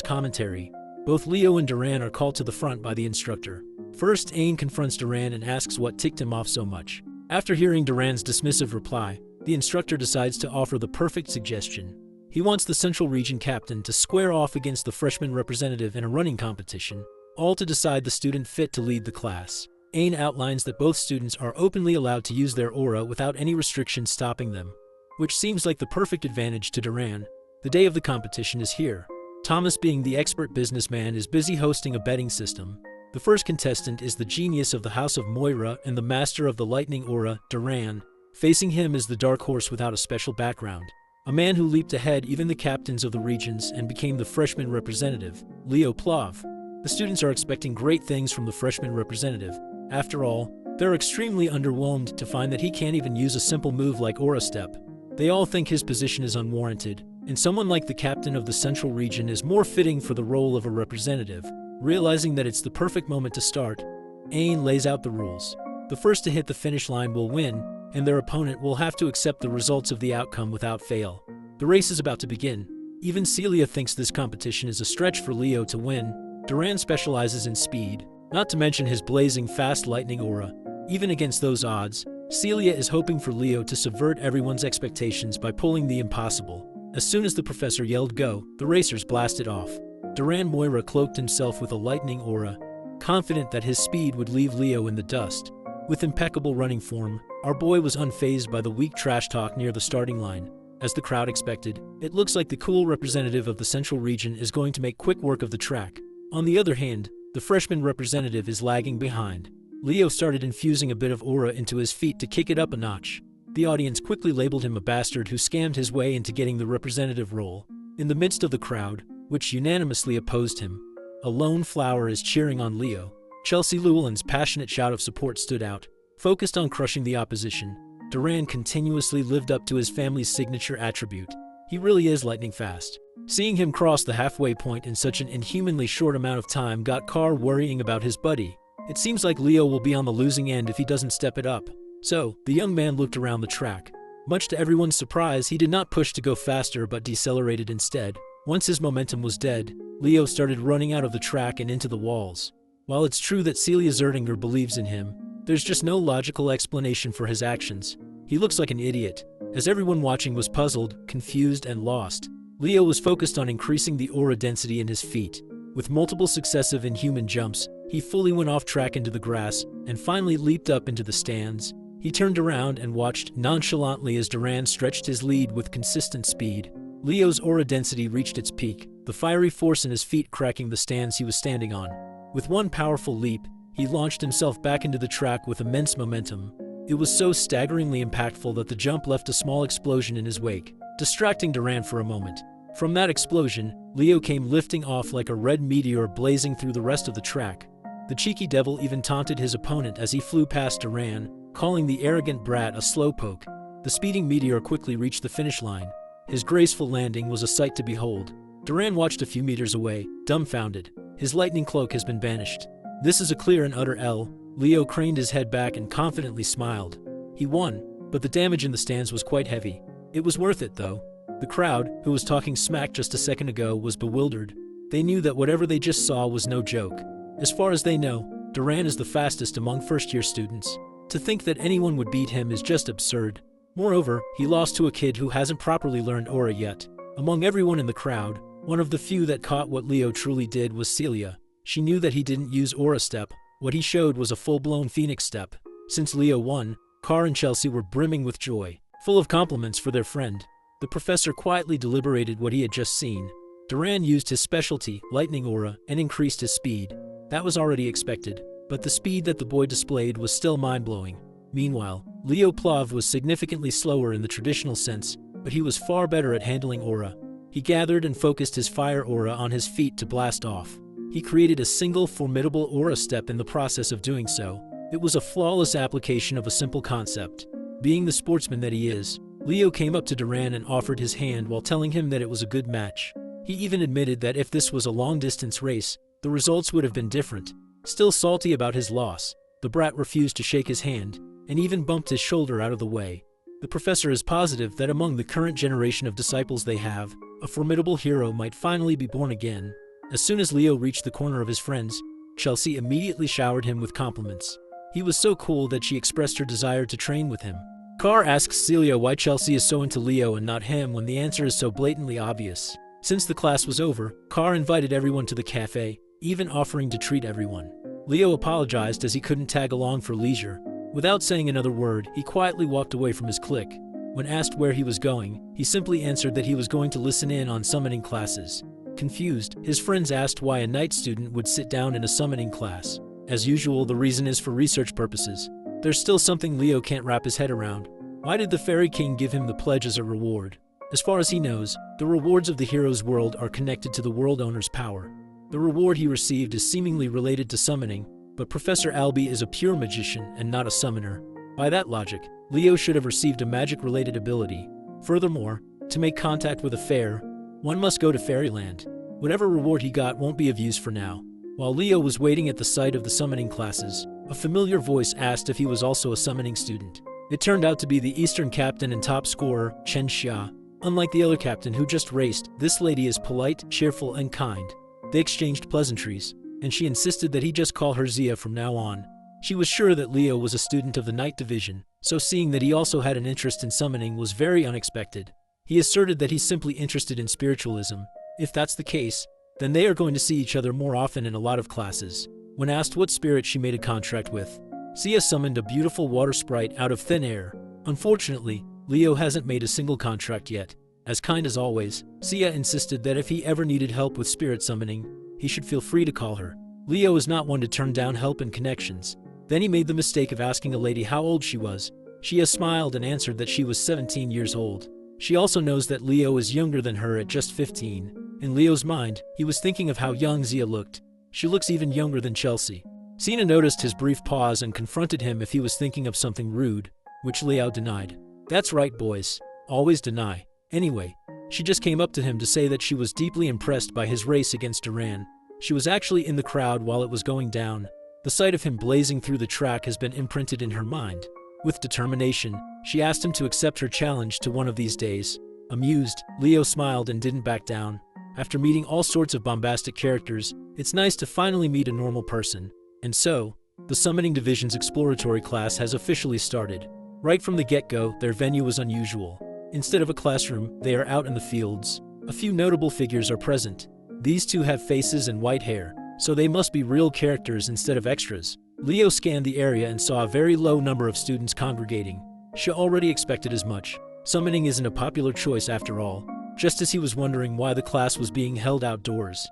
commentary. Both Leo and Duran are called to the front by the instructor. First, Ain confronts Duran and asks what ticked him off so much. After hearing Duran's dismissive reply, the instructor decides to offer the perfect suggestion. He wants the Central Region captain to square off against the freshman representative in a running competition, all to decide the student fit to lead the class. Ain outlines that both students are openly allowed to use their aura without any restrictions stopping them, which seems like the perfect advantage to Duran. The day of the competition is here. Thomas, being the expert businessman, is busy hosting a betting system. The first contestant is the genius of the House of Moira and the master of the lightning aura, Duran. Facing him is the dark horse without a special background, a man who leaped ahead even the captains of the regions and became the freshman representative, Leo Plov. The students are expecting great things from the freshman representative. After all, they're extremely underwhelmed to find that he can't even use a simple move like Aura Step. They all think his position is unwarranted, and someone like the captain of the Central Region is more fitting for the role of a representative. Realizing that it's the perfect moment to start, Ain lays out the rules. The first to hit the finish line will win, and their opponent will have to accept the results of the outcome without fail. The race is about to begin. Even Celia thinks this competition is a stretch for Leo to win. Duran specializes in speed, not to mention his blazing fast lightning aura. Even against those odds, Celia is hoping for Leo to subvert everyone's expectations by pulling the impossible. As soon as the professor yelled go, the racers blasted off. Duran Moira cloaked himself with a lightning aura, confident that his speed would leave Leo in the dust. With impeccable running form, our boy was unfazed by the weak trash talk near the starting line. As the crowd expected, it looks like the cool representative of the Central Region is going to make quick work of the track. On the other hand, the freshman representative is lagging behind. Leo started infusing a bit of aura into his feet to kick it up a notch. The audience quickly labeled him a bastard who scammed his way into getting the representative role. In the midst of the crowd, which unanimously opposed him, a lone flower is cheering on Leo. Chelsea Llewellyn's passionate shout of support stood out. Focused on crushing the opposition, Duran continuously lived up to his family's signature attribute. He really is lightning fast. Seeing him cross the halfway point in such an inhumanly short amount of time got Carr worrying about his buddy. It seems like Leo will be on the losing end if he doesn't step it up. So, the young man looked around the track. Much to everyone's surprise, he did not push to go faster but decelerated instead. Once his momentum was dead, Leo started running out of the track and into the walls. While it's true that Celia Zertinger believes in him, there's just no logical explanation for his actions. He looks like an idiot. As everyone watching was puzzled, confused, and lost, Leo was focused on increasing the aura density in his feet. With multiple successive inhuman jumps, he fully went off track into the grass and finally leaped up into the stands. He turned around and watched nonchalantly as Duran stretched his lead with consistent speed. Leo's aura density reached its peak, the fiery force in his feet cracking the stands he was standing on. With one powerful leap, he launched himself back into the track with immense momentum. It was so staggeringly impactful that the jump left a small explosion in his wake, distracting Duran for a moment. From that explosion, Leo came lifting off like a red meteor blazing through the rest of the track. The cheeky devil even taunted his opponent as he flew past Duran, calling the arrogant brat a slowpoke. The speeding meteor quickly reached the finish line. His graceful landing was a sight to behold. Duran watched a few meters away, dumbfounded. His lightning cloak has been banished. This is a clear and utter L. Leo craned his head back and confidently smiled. He won, but the damage in the stands was quite heavy. It was worth it, though. The crowd, who was talking smack just a second ago, was bewildered. They knew that whatever they just saw was no joke. As far as they know, Duran is the fastest among first-year students. To think that anyone would beat him is just absurd. Moreover, he lost to a kid who hasn't properly learned aura yet. Among everyone in the crowd, one of the few that caught what Leo truly did was Celia. She knew that he didn't use aura step. What he showed was a full-blown phoenix step. Since Leo won, Carr and Chelsea were brimming with joy, full of compliments for their friend. The professor quietly deliberated what he had just seen. Duran used his specialty, lightning aura, and increased his speed. That was already expected, but the speed that the boy displayed was still mind-blowing. Meanwhile, Leo Plov was significantly slower in the traditional sense, but he was far better at handling aura. He gathered and focused his fire aura on his feet to blast off. He created a single formidable aura step in the process of doing so. It was a flawless application of a simple concept. Being the sportsman that he is, Leo came up to Duran and offered his hand while telling him that it was a good match. He even admitted that if this was a long-distance race, the results would have been different. Still salty about his loss, the brat refused to shake his hand, and even bumped his shoulder out of the way. The professor is positive that among the current generation of disciples they have, a formidable hero might finally be born again. As soon as Leo reached the corner of his friends, Chelsea immediately showered him with compliments. He was so cool that she expressed her desire to train with him. Carr asks Celia why Chelsea is so into Leo and not him when the answer is so blatantly obvious. Since the class was over, Carr invited everyone to the cafe, even offering to treat everyone. Leo apologized as he couldn't tag along for leisure. Without saying another word, he quietly walked away from his clique. When asked where he was going, he simply answered that he was going to listen in on summoning classes. Confused, his friends asked why a night student would sit down in a summoning class. As usual, the reason is for research purposes. There's still something Leo can't wrap his head around. Why did the Fairy King give him the pledge as a reward? As far as he knows, the rewards of the hero's world are connected to the world owner's power. The reward he received is seemingly related to summoning, but Professor Albie is a pure magician and not a summoner. By that logic, Leo should have received a magic-related ability. Furthermore, to make contact with a fair, one must go to Fairyland. Whatever reward he got won't be of use for now. While Leo was waiting at the site of the summoning classes, a familiar voice asked if he was also a summoning student. It turned out to be the Eastern captain and top scorer, Chen Xia. Unlike the other captain who just raced, this lady is polite, cheerful, and kind. They exchanged pleasantries, and she insisted that he just call her Zia from now on. She was sure that Leo was a student of the Night Division, so seeing that he also had an interest in summoning was very unexpected. He asserted that he's simply interested in spiritualism. If that's the case, then they are going to see each other more often in a lot of classes. When asked what spirit she made a contract with, Sia summoned a beautiful water sprite out of thin air. Unfortunately, Leo hasn't made a single contract yet. As kind as always, Sia insisted that if he ever needed help with spirit summoning, he should feel free to call her. Leo is not one to turn down help and connections. Then he made the mistake of asking a lady how old she was. She smiled and answered that she was 17 years old. She also knows that Leo is younger than her at just 15. In Leo's mind, he was thinking of how young Zia looked. She looks even younger than Chelsea. Sina noticed his brief pause and confronted him if he was thinking of something rude, which Leo denied. That's right, boys. Always deny. Anyway, she just came up to him to say that she was deeply impressed by his race against Duran. She was actually in the crowd while it was going down. The sight of him blazing through the track has been imprinted in her mind. With determination, she asked him to accept her challenge to one of these days. Amused, Leo smiled and didn't back down. After meeting all sorts of bombastic characters, it's nice to finally meet a normal person. And so, the Summoning Division's exploratory class has officially started. Right from the get-go, their venue was unusual. Instead of a classroom, they are out in the fields. A few notable figures are present. These two have faces and white hair, so they must be real characters instead of extras. Leo scanned the area and saw a very low number of students congregating. She already expected as much. Summoning isn't a popular choice after all, just as he was wondering why the class was being held outdoors.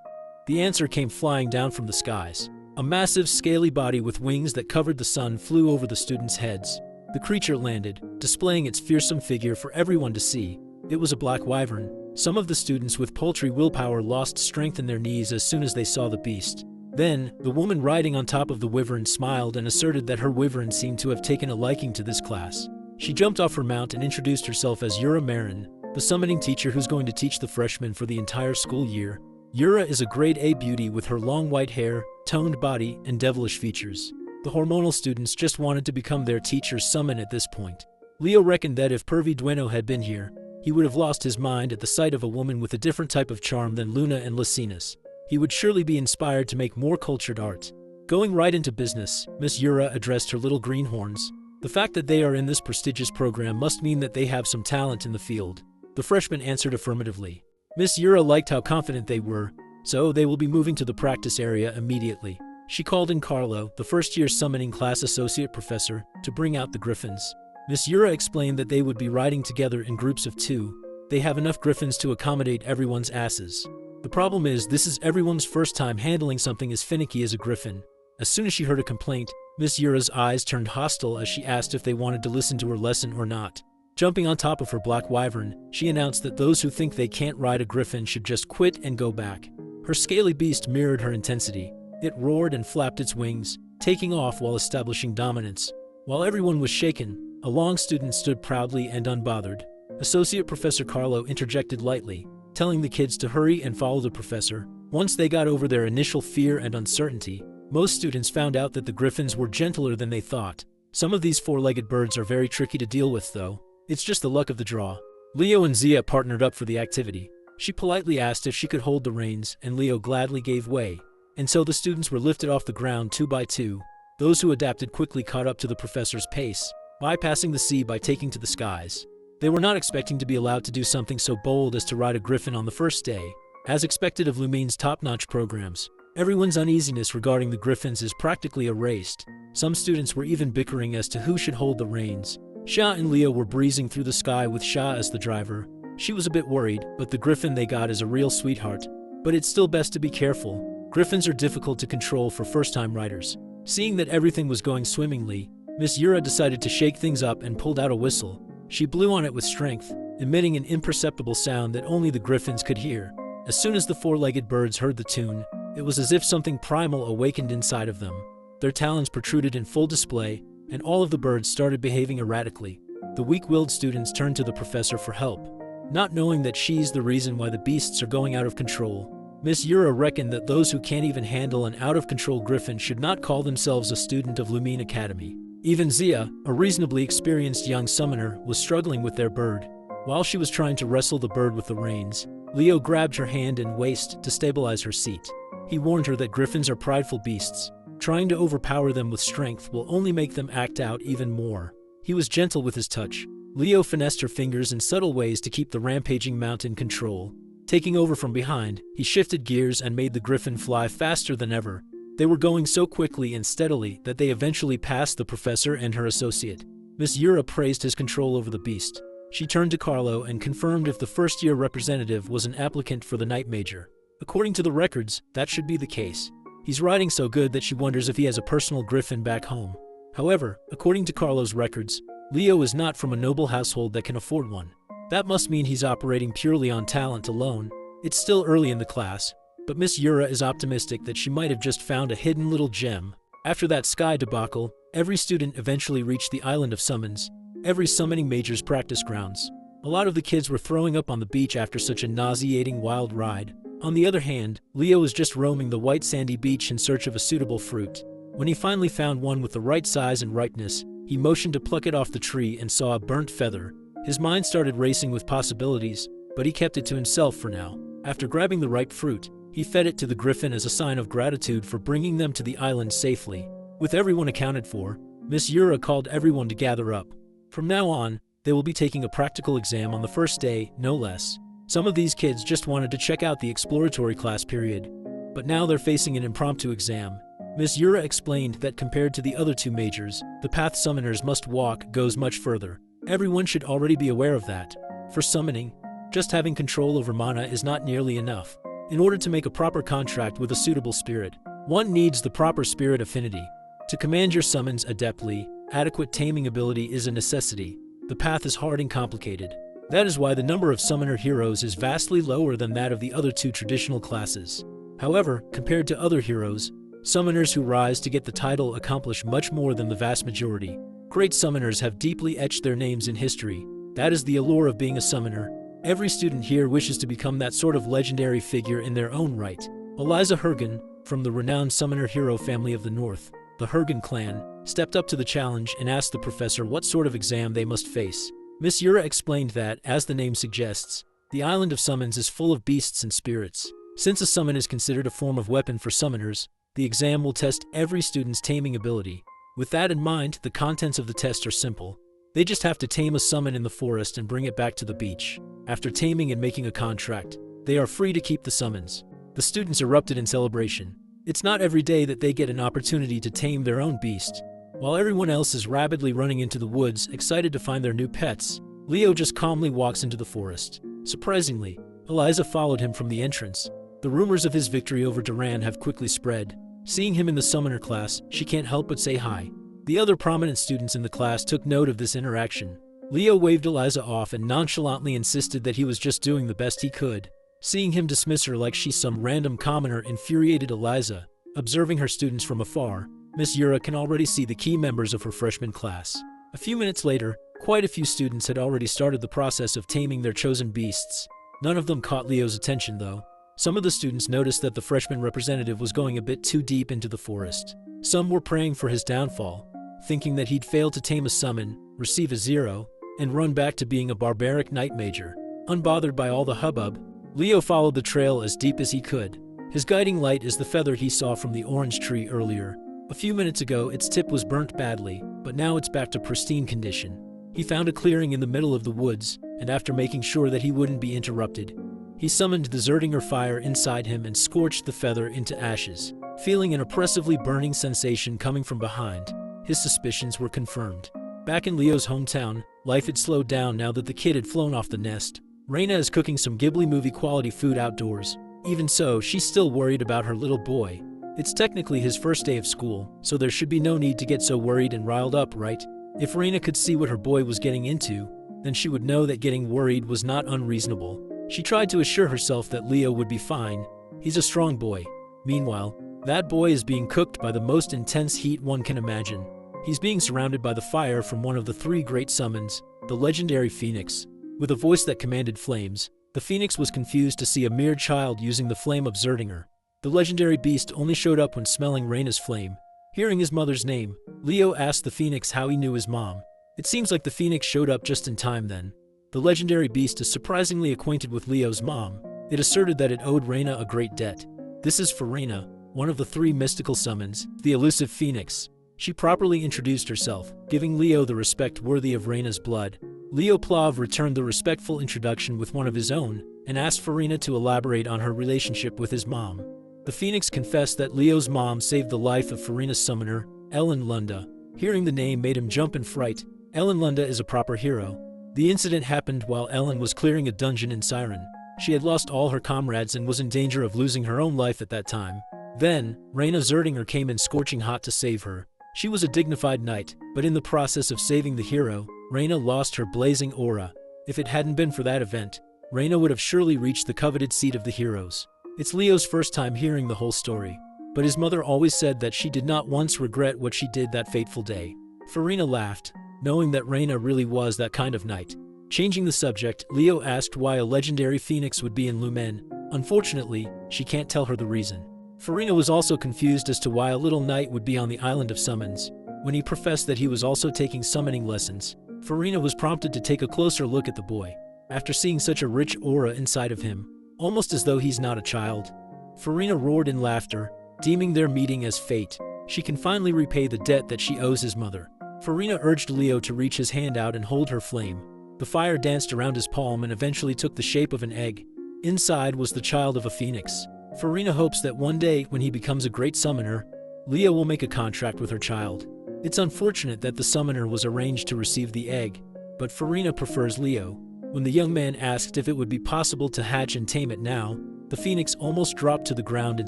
The answer came flying down from the skies. A massive, scaly body with wings that covered the sun flew over the students' heads. The creature landed, displaying its fearsome figure for everyone to see. It was a black wyvern. Some of the students with paltry willpower lost strength in their knees as soon as they saw the beast. Then, the woman riding on top of the wyvern smiled and asserted that her wyvern seemed to have taken a liking to this class. She jumped off her mount and introduced herself as Yura Marin, the summoning teacher who's going to teach the freshmen for the entire school year. Yura is a grade A beauty with her long white hair, toned body, and devilish features. The hormonal students just wanted to become their teacher's summon at this point. Leo reckoned that if Pervy Dueno had been here, he would have lost his mind at the sight of a woman with a different type of charm than Luna and Lysinus. He would surely be inspired to make more cultured art. Going right into business, Miss Yura addressed her little greenhorns. The fact that they are in this prestigious program must mean that they have some talent in the field. The freshmen answered affirmatively. Miss Yura liked how confident they were, so they will be moving to the practice area immediately. She called in Carlo, the first-year summoning class associate professor, to bring out the griffins. Miss Yura explained that they would be riding together in groups of 2. They have enough griffins to accommodate everyone's asses. The problem is, this is everyone's first time handling something as finicky as a griffin. As soon as she heard a complaint, Miss Yura's eyes turned hostile as she asked if they wanted to listen to her lesson or not. Jumping on top of her black wyvern, she announced that those who think they can't ride a griffin should just quit and go back. Her scaly beast mirrored her intensity. It roared and flapped its wings, taking off while establishing dominance. While everyone was shaken, a long student stood proudly and unbothered. Associate Professor Carlo interjected lightly, telling the kids to hurry and follow the professor. Once they got over their initial fear and uncertainty, most students found out that the griffins were gentler than they thought. Some of these four-legged birds are very tricky to deal with, though. It's just the luck of the draw. Leo and Zia partnered up for the activity. She politely asked if she could hold the reins, and Leo gladly gave way. And so the students were lifted off the ground 2 by 2. Those who adapted quickly caught up to the professor's pace, bypassing the sea by taking to the skies. They were not expecting to be allowed to do something so bold as to ride a griffin on the first day. As expected of Lumine's top-notch programs, everyone's uneasiness regarding the griffins is practically erased. Some students were even bickering as to who should hold the reins. Xia and Leo were breezing through the sky with Xia as the driver. She was a bit worried, but the griffin they got is a real sweetheart. But it's still best to be careful. Griffins are difficult to control for first-time riders. Seeing that everything was going swimmingly, Miss Yura decided to shake things up and pulled out a whistle. She blew on it with strength, emitting an imperceptible sound that only the griffins could hear. As soon as the four-legged birds heard the tune, it was as if something primal awakened inside of them. Their talons protruded in full display, and all of the birds started behaving erratically. The weak-willed students turned to the professor for help. Not knowing that she's the reason why the beasts are going out of control, Miss Yura reckoned that those who can't even handle an out-of-control griffin should not call themselves a student of Lumine Academy. Even Zia, a reasonably experienced young summoner, was struggling with their bird. While she was trying to wrestle the bird with the reins, Leo grabbed her hand and waist to stabilize her seat. He warned her that griffins are prideful beasts. Trying to overpower them with strength will only make them act out even more. He was gentle with his touch. Leo finessed her fingers in subtle ways to keep the rampaging mount in control. Taking over from behind, he shifted gears and made the griffin fly faster than ever. They were going so quickly and steadily that they eventually passed the professor and her associate. Miss Yura praised his control over the beast. She turned to Carlo and confirmed if the first-year representative was an applicant for the night major. According to the records, that should be the case. He's riding so good that she wonders if he has a personal griffin back home. However, according to Carlo's records, Leo is not from a noble household that can afford one. That must mean he's operating purely on talent alone. It's still early in the class, but Miss Yura is optimistic that she might have just found a hidden little gem. After that sky debacle, every student eventually reached the island of summons, every summoning major's practice grounds. A lot of the kids were throwing up on the beach after such a nauseating wild ride. On the other hand, Leo was just roaming the white sandy beach in search of a suitable fruit. When he finally found one with the right size and ripeness, he motioned to pluck it off the tree and saw a burnt feather. His mind started racing with possibilities, but he kept it to himself for now. After grabbing the ripe fruit, he fed it to the griffin as a sign of gratitude for bringing them to the island safely. With everyone accounted for, Miss Yura called everyone to gather up. From now on, they will be taking a practical exam on the first day, no less. Some of these kids just wanted to check out the exploratory class period, but now they're facing an impromptu exam. Miss Yura explained that compared to the other two majors, the path summoners must walk goes much further. Everyone should already be aware of that. For summoning, just having control over mana is not nearly enough. In order to make a proper contract with a suitable spirit, one needs the proper spirit affinity. To command your summons adeptly, adequate taming ability is a necessity. The path is hard and complicated. That is why the number of summoner heroes is vastly lower than that of the other two traditional classes. However, compared to other heroes, summoners who rise to get the title accomplish much more than the vast majority. Great summoners have deeply etched their names in history. That is the allure of being a summoner. Every student here wishes to become that sort of legendary figure in their own right. Eliza Hergen, from the renowned summoner hero family of the North, the Hergen clan, stepped up to the challenge and asked the professor what sort of exam they must face. Miss Yura explained that, as the name suggests, the island of summons is full of beasts and spirits. Since a summon is considered a form of weapon for summoners, the exam will test every student's taming ability. With that in mind, the contents of the test are simple. They just have to tame a summon in the forest and bring it back to the beach. After taming and making a contract, they are free to keep the summons. The students erupted in celebration. It's not every day that they get an opportunity to tame their own beast. While everyone else is rapidly running into the woods, excited to find their new pets, Leo just calmly walks into the forest. Surprisingly, Eliza followed him from the entrance. The rumors of his victory over Duran have quickly spread. Seeing him in the summoner class, she can't help but say hi. The other prominent students in the class took note of this interaction. Leo waved Eliza off and nonchalantly insisted that he was just doing the best he could. Seeing him dismiss her like she's some random commoner infuriated Eliza. Observing her students from afar, Miss Yura can already see the key members of her freshman class. A few minutes later, quite a few students had already started the process of taming their chosen beasts. None of them caught Leo's attention, though. Some of the students noticed that the freshman representative was going a bit too deep into the forest. Some were praying for his downfall, thinking that he'd fail to tame a summon, receive a 0, and run back to being a barbaric night major. Unbothered by all the hubbub, Leo followed the trail as deep as he could. His guiding light is the feather he saw from the orange tree earlier. A few minutes ago, its tip was burnt badly, but now it's back to pristine condition. He found a clearing in the middle of the woods, and after making sure that he wouldn't be interrupted, he summoned the Zerdinger fire inside him and scorched the feather into ashes. Feeling an oppressively burning sensation coming from behind, his suspicions were confirmed. Back in Leo's hometown, life had slowed down now that the kid had flown off the nest. Reina is cooking some Ghibli movie quality food outdoors. Even so, she's still worried about her little boy. It's technically his first day of school, so there should be no need to get so worried and riled up, right? If Reina could see what her boy was getting into, then she would know that getting worried was not unreasonable. She tried to assure herself that Leo would be fine. He's a strong boy. Meanwhile, that boy is being cooked by the most intense heat one can imagine. He's being surrounded by the fire from one of the three great summons, the legendary Phoenix. With a voice that commanded flames, the Phoenix was confused to see a mere child using the flame of Zerdinger. The legendary beast only showed up when smelling Reina's flame. Hearing his mother's name, Leo asked the Phoenix how he knew his mom. It seems like the Phoenix showed up just in time then. The legendary beast is surprisingly acquainted with Leo's mom. It asserted that it owed Reina a great debt. This is for Reina, one of the three mystical summons, the elusive Phoenix. She properly introduced herself, giving Leo the respect worthy of Reina's blood. Leo Plav returned the respectful introduction with one of his own, and asked for Reina to elaborate on her relationship with his mom. The Phoenix confessed that Leo's mom saved the life of Farina's summoner, Ellen Lunda. Hearing the name made him jump in fright. Ellen Lunda is a proper hero. The incident happened while Ellen was clearing a dungeon in Siren. She had lost all her comrades and was in danger of losing her own life at that time. Then, Reina Zerdinger came in scorching hot to save her. She was a dignified knight, but in the process of saving the hero, Reina lost her blazing aura. If it hadn't been for that event, Reina would have surely reached the coveted seat of the heroes. It's Leo's first time hearing the whole story, but his mother always said that she did not once regret what she did that fateful day. Farina laughed, knowing that Reina really was that kind of knight. Changing the subject, Leo asked why a legendary phoenix would be in Lumen. Unfortunately, she can't tell her the reason. Farina was also confused as to why a little knight would be on the island of summons. When he professed that he was also taking summoning lessons, Farina was prompted to take a closer look at the boy. After seeing such a rich aura inside of him, almost as though he's not a child, Farina roared in laughter, deeming their meeting as fate. She can finally repay the debt that she owes his mother. Farina urged Leo to reach his hand out and hold her flame. The fire danced around his palm and eventually took the shape of an egg. Inside was the child of a phoenix. Farina hopes that one day, when he becomes a great summoner, Leo will make a contract with her child. It's unfortunate that the summoner was arranged to receive the egg, but Farina prefers Leo. When the young man asked if it would be possible to hatch and tame it now, the phoenix almost dropped to the ground in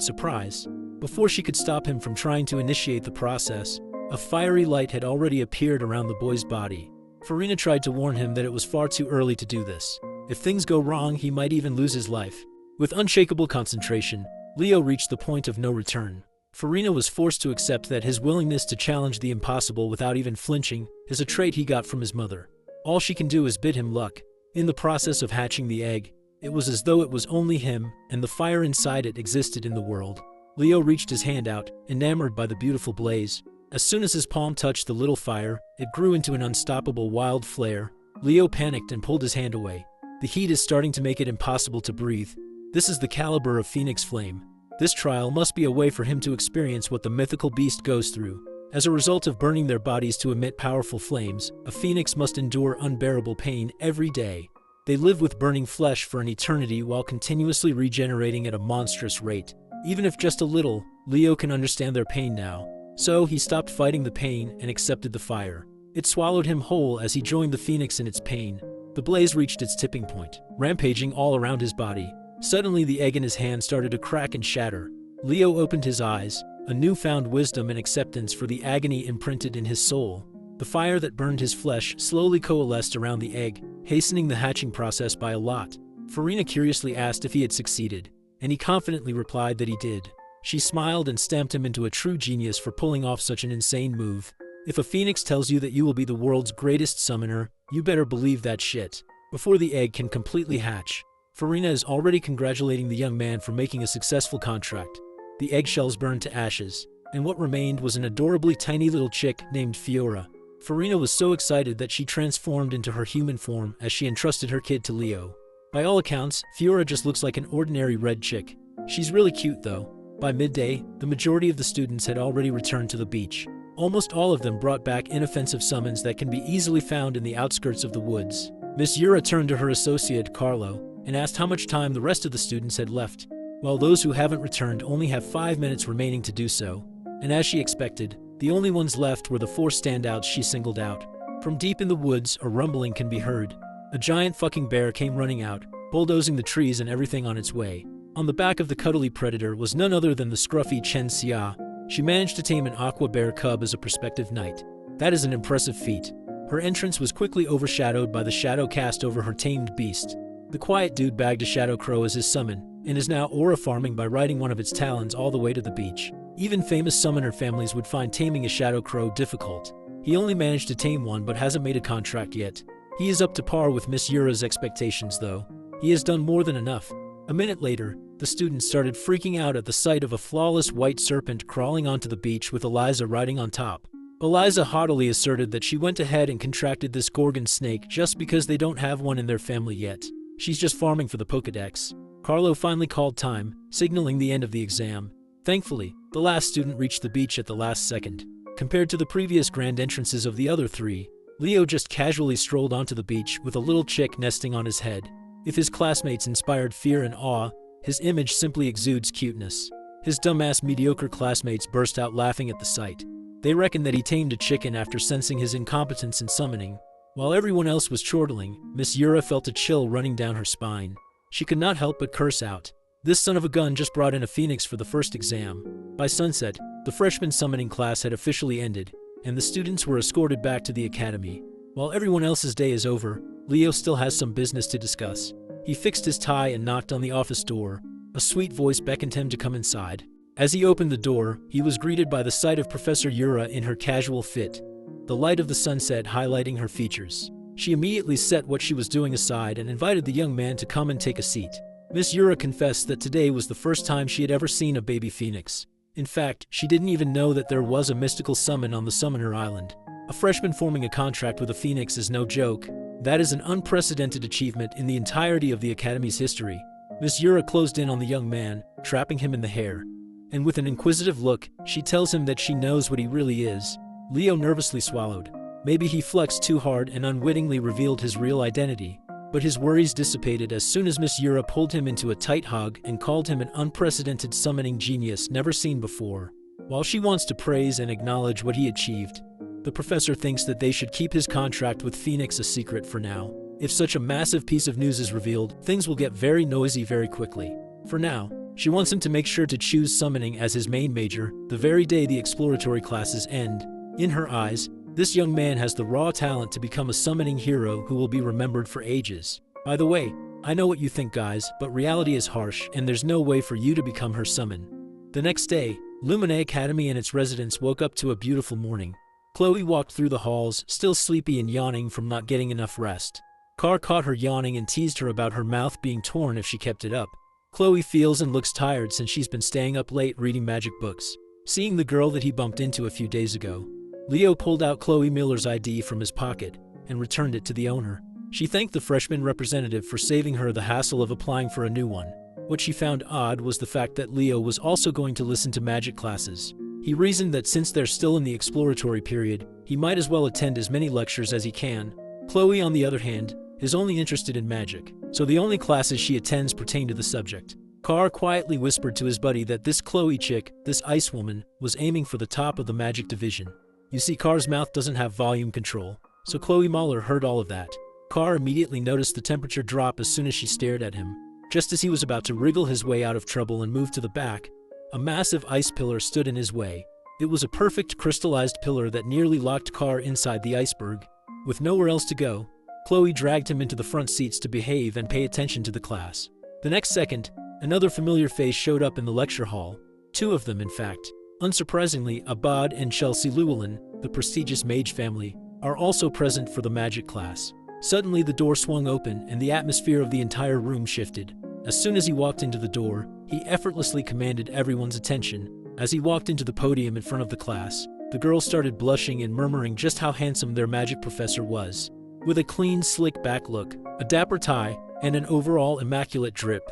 surprise. Before she could stop him from trying to initiate the process, a fiery light had already appeared around the boy's body. Farina tried to warn him that it was far too early to do this. If things go wrong, he might even lose his life. With unshakable concentration, Leo reached the point of no return. Farina was forced to accept that his willingness to challenge the impossible without even flinching is a trait he got from his mother. All she can do is bid him luck. In the process of hatching the egg, it was as though it was only him, and the fire inside it existed in the world. Leo reached his hand out, enamored by the beautiful blaze. As soon as his palm touched the little fire, it grew into an unstoppable wild flare. Leo panicked and pulled his hand away. The heat is starting to make it impossible to breathe. This is the caliber of Phoenix Flame. This trial must be a way for him to experience what the mythical beast goes through. As a result of burning their bodies to emit powerful flames, a phoenix must endure unbearable pain every day. They live with burning flesh for an eternity while continuously regenerating at a monstrous rate. Even if just a little, Leo can understand their pain now. So he stopped fighting the pain and accepted the fire. It swallowed him whole as he joined the phoenix in its pain. The blaze reached its tipping point, rampaging all around his body. Suddenly the egg in his hand started to crack and shatter. Leo opened his eyes, a newfound wisdom and acceptance for the agony imprinted in his soul. The fire that burned his flesh slowly coalesced around the egg, hastening the hatching process by a lot. Farina curiously asked if he had succeeded, and he confidently replied that he did. She smiled and stamped him into a true genius for pulling off such an insane move. If a phoenix tells you that you will be the world's greatest summoner, you better believe that shit. Before the egg can completely hatch, Farina is already congratulating the young man for making a successful contract. The eggshells burned to ashes, and what remained was an adorably tiny little chick named Fiora. Farina was so excited that she transformed into her human form as she entrusted her kid to Leo. By all accounts, Fiora just looks like an ordinary red chick. She's really cute though. By midday, the majority of the students had already returned to the beach. Almost all of them brought back inoffensive summons that can be easily found in the outskirts of the woods. Miss Yura turned to her associate, Carlo, and asked how much time the rest of the students had left. While those who haven't returned only have 5 minutes remaining to do so. And as she expected, the only ones left were the 4 standouts she singled out. From deep in the woods, a rumbling can be heard. A giant fucking bear came running out, bulldozing the trees and everything on its way. On the back of the cuddly predator was none other than the scruffy Chen Xia. She managed to tame an aqua bear cub as a prospective knight. That is an impressive feat. Her entrance was quickly overshadowed by the shadow cast over her tamed beast. The quiet dude bagged a shadow crow as his summon, and is now aura farming by riding one of its talons all the way to the beach. Even famous summoner families would find taming a shadow crow difficult. He only managed to tame one but hasn't made a contract yet. He is up to par with Miss Yura's expectations though. He has done more than enough. A minute later, the students started freaking out at the sight of a flawless white serpent crawling onto the beach with Eliza riding on top. Eliza haughtily asserted that she went ahead and contracted this Gorgon snake just because they don't have one in their family yet. She's just farming for the Pokedex. Carlo finally called time, signaling the end of the exam. Thankfully, the last student reached the beach at the last second. Compared to the previous grand entrances of the other 3, Leo just casually strolled onto the beach with a little chick nesting on his head. If his classmates inspired fear and awe, his image simply exudes cuteness. His dumbass mediocre classmates burst out laughing at the sight. They reckoned that he tamed a chicken after sensing his incompetence in summoning. While everyone else was chortling, Miss Yura felt a chill running down her spine. She could not help but curse out. This son of a gun just brought in a phoenix for the first exam. By sunset, the freshman summoning class had officially ended, and the students were escorted back to the academy. While everyone else's day is over, Leo still has some business to discuss. He fixed his tie and knocked on the office door. A sweet voice beckoned him to come inside. As he opened the door, he was greeted by the sight of Professor Yura in her casual fit, the light of the sunset highlighting her features. She immediately set what she was doing aside and invited the young man to come and take a seat. Miss Yura confessed that today was the first time she had ever seen a baby phoenix. In fact, she didn't even know that there was a mystical summon on the Summoner Island. A freshman forming a contract with a phoenix is no joke. That is an unprecedented achievement in the entirety of the Academy's history. Miss Yura closed in on the young man, trapping him in the hair. And with an inquisitive look, she tells him that she knows what he really is. Leo nervously swallowed. Maybe he flexed too hard and unwittingly revealed his real identity. But his worries dissipated as soon as Miss Yura pulled him into a tight hug and called him an unprecedented summoning genius never seen before. While she wants to praise and acknowledge what he achieved, the professor thinks that they should keep his contract with Phoenix a secret for now. If such a massive piece of news is revealed, things will get very noisy very quickly. For now, she wants him to make sure to choose summoning as his main major the very day the exploratory classes end. In her eyes, this young man has the raw talent to become a summoning hero who will be remembered for ages. By the way, I know what you think guys, but reality is harsh and there's no way for you to become her summon. The next day, Lumine Academy and its residents woke up to a beautiful morning. Chloe walked through the halls, still sleepy and yawning from not getting enough rest. Carr caught her yawning and teased her about her mouth being torn if she kept it up. Chloe feels and looks tired since she's been staying up late reading magic books. Seeing the girl that he bumped into a few days ago, Leo pulled out Chloe Miller's ID from his pocket and returned it to the owner. She thanked the freshman representative for saving her the hassle of applying for a new one. What she found odd was the fact that Leo was also going to listen to magic classes. He reasoned that since they're still in the exploratory period, he might as well attend as many lectures as he can. Chloe, on the other hand, is only interested in magic, so the only classes she attends pertain to the subject. Carr quietly whispered to his buddy that this Chloe chick, this ice woman, was aiming for the top of the magic division. You see, Carr's mouth doesn't have volume control, so Chloe Mahler heard all of that. Carr immediately noticed the temperature drop as soon as she stared at him. Just as he was about to wriggle his way out of trouble and move to the back, a massive ice pillar stood in his way. It was a perfect crystallized pillar that nearly locked Carr inside the iceberg. With nowhere else to go, Chloe dragged him into the front seats to behave and pay attention to the class. The next second, another familiar face showed up in the lecture hall. 2 of them, in fact. Unsurprisingly, Abad and Chelsea Llewellyn, the prestigious mage family, are also present for the magic class. Suddenly the door swung open and the atmosphere of the entire room shifted. As soon as he walked into the door, he effortlessly commanded everyone's attention. As he walked into the podium in front of the class, the girls started blushing and murmuring just how handsome their magic professor was. With a clean, slick back look, a dapper tie, and an overall immaculate drip,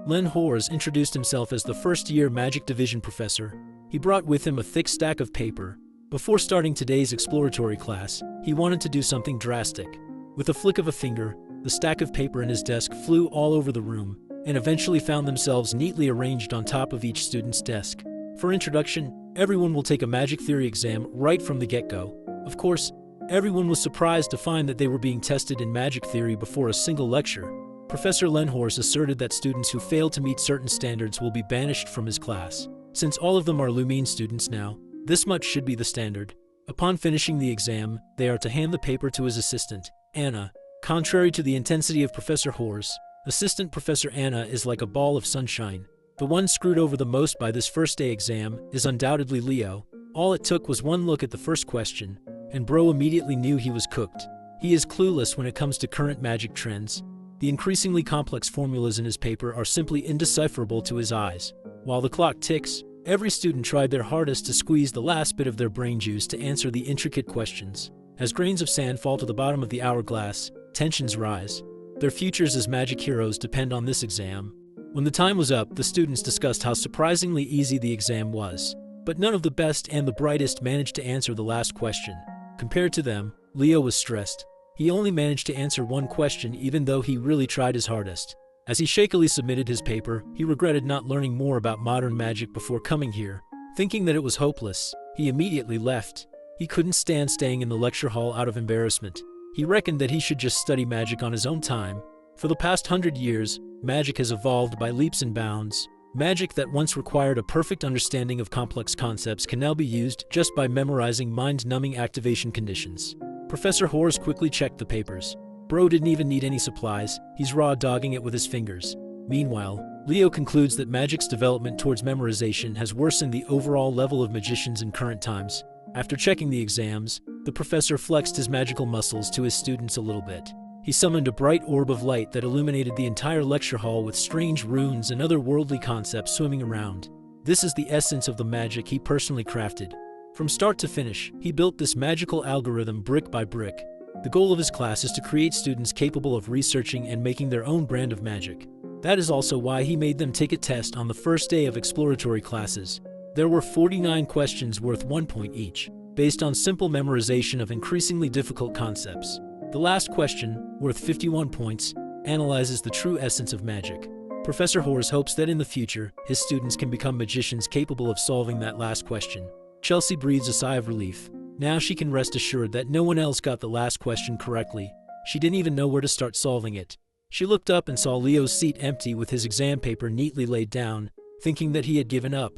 Len Hores introduced himself as the first-year Magic Division professor. He brought with him a thick stack of paper. Before starting today's exploratory class, he wanted to do something drastic. With a flick of a finger, the stack of paper in his desk flew all over the room and eventually found themselves neatly arranged on top of each student's desk. For introduction, everyone will take a magic theory exam right from the get-go. Of course, everyone was surprised to find that they were being tested in magic theory before a single lecture. Professor Lenhorst asserted that students who fail to meet certain standards will be banished from his class. Since all of them are Lumine students now, this much should be the standard. Upon finishing the exam, they are to hand the paper to his assistant, Anna. Contrary to the intensity of Professor Hores, Assistant Professor Anna is like a ball of sunshine. The one screwed over the most by this first-day exam is undoubtedly Leo. All it took was one look at the first question, and bro immediately knew he was cooked. He is clueless when it comes to current magic trends. The increasingly complex formulas in his paper are simply indecipherable to his eyes. While the clock ticks, every student tried their hardest to squeeze the last bit of their brain juice to answer the intricate questions. As grains of sand fall to the bottom of the hourglass, tensions rise. Their futures as magic heroes depend on this exam. When the time was up, the students discussed how surprisingly easy the exam was. But none of the best and the brightest managed to answer the last question. Compared to them, Leo was stressed. He only managed to answer one question even though he really tried his hardest. As he shakily submitted his paper, he regretted not learning more about modern magic before coming here. Thinking that it was hopeless, he immediately left. He couldn't stand staying in the lecture hall out of embarrassment. He reckoned that he should just study magic on his own time. For the past 100 years, magic has evolved by leaps and bounds. Magic that once required a perfect understanding of complex concepts can now be used just by memorizing mind-numbing activation conditions. Professor Hores quickly checked the papers. Bro didn't even need any supplies, he's raw dogging it with his fingers. Meanwhile, Leo concludes that magic's development towards memorization has worsened the overall level of magicians in current times. After checking the exams, the professor flexed his magical muscles to his students a little bit. He summoned a bright orb of light that illuminated the entire lecture hall with strange runes and other worldly concepts swimming around. This is the essence of the magic he personally crafted. From start to finish, he built this magical algorithm brick by brick. The goal of his class is to create students capable of researching and making their own brand of magic. That is also why he made them take a test on the first day of exploratory classes. There were 49 questions worth 1 point each, based on simple memorization of increasingly difficult concepts. The last question, worth 51 points, analyzes the true essence of magic. Professor Hores hopes that in the future, his students can become magicians capable of solving that last question. Chelsea breathes a sigh of relief. Now she can rest assured that no one else got the last question correctly. She didn't even know where to start solving it. She looked up and saw Leo's seat empty with his exam paper neatly laid down, thinking that he had given up.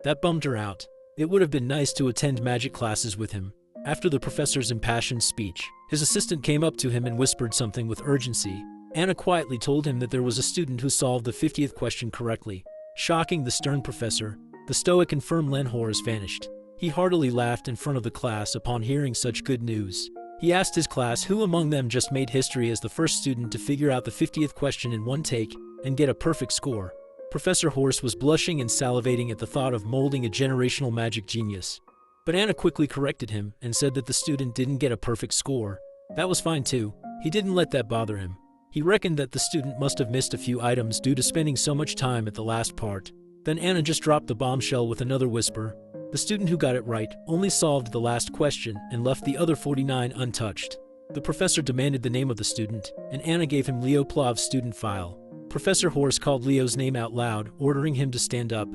That bummed her out. It would have been nice to attend magic classes with him. After the professor's impassioned speech, his assistant came up to him and whispered something with urgency. Anna quietly told him that there was a student who solved the 50th question correctly. Shocking the stern professor, the stoic and firm Len Hores vanished. He heartily laughed in front of the class upon hearing such good news. He asked his class who among them just made history as the first student to figure out the 50th question in one take and get a perfect score. Professor Hores was blushing and salivating at the thought of molding a generational magic genius. But Anna quickly corrected him and said that the student didn't get a perfect score. That was fine too. He didn't let that bother him. He reckoned that the student must have missed a few items due to spending so much time at the last part. Then Anna just dropped the bombshell with another whisper. The student who got it right only solved the last question and left the other 49 untouched. The professor demanded the name of the student, and Anna gave him Leo Plav's student file. Professor Hores called Leo's name out loud, ordering him to stand up.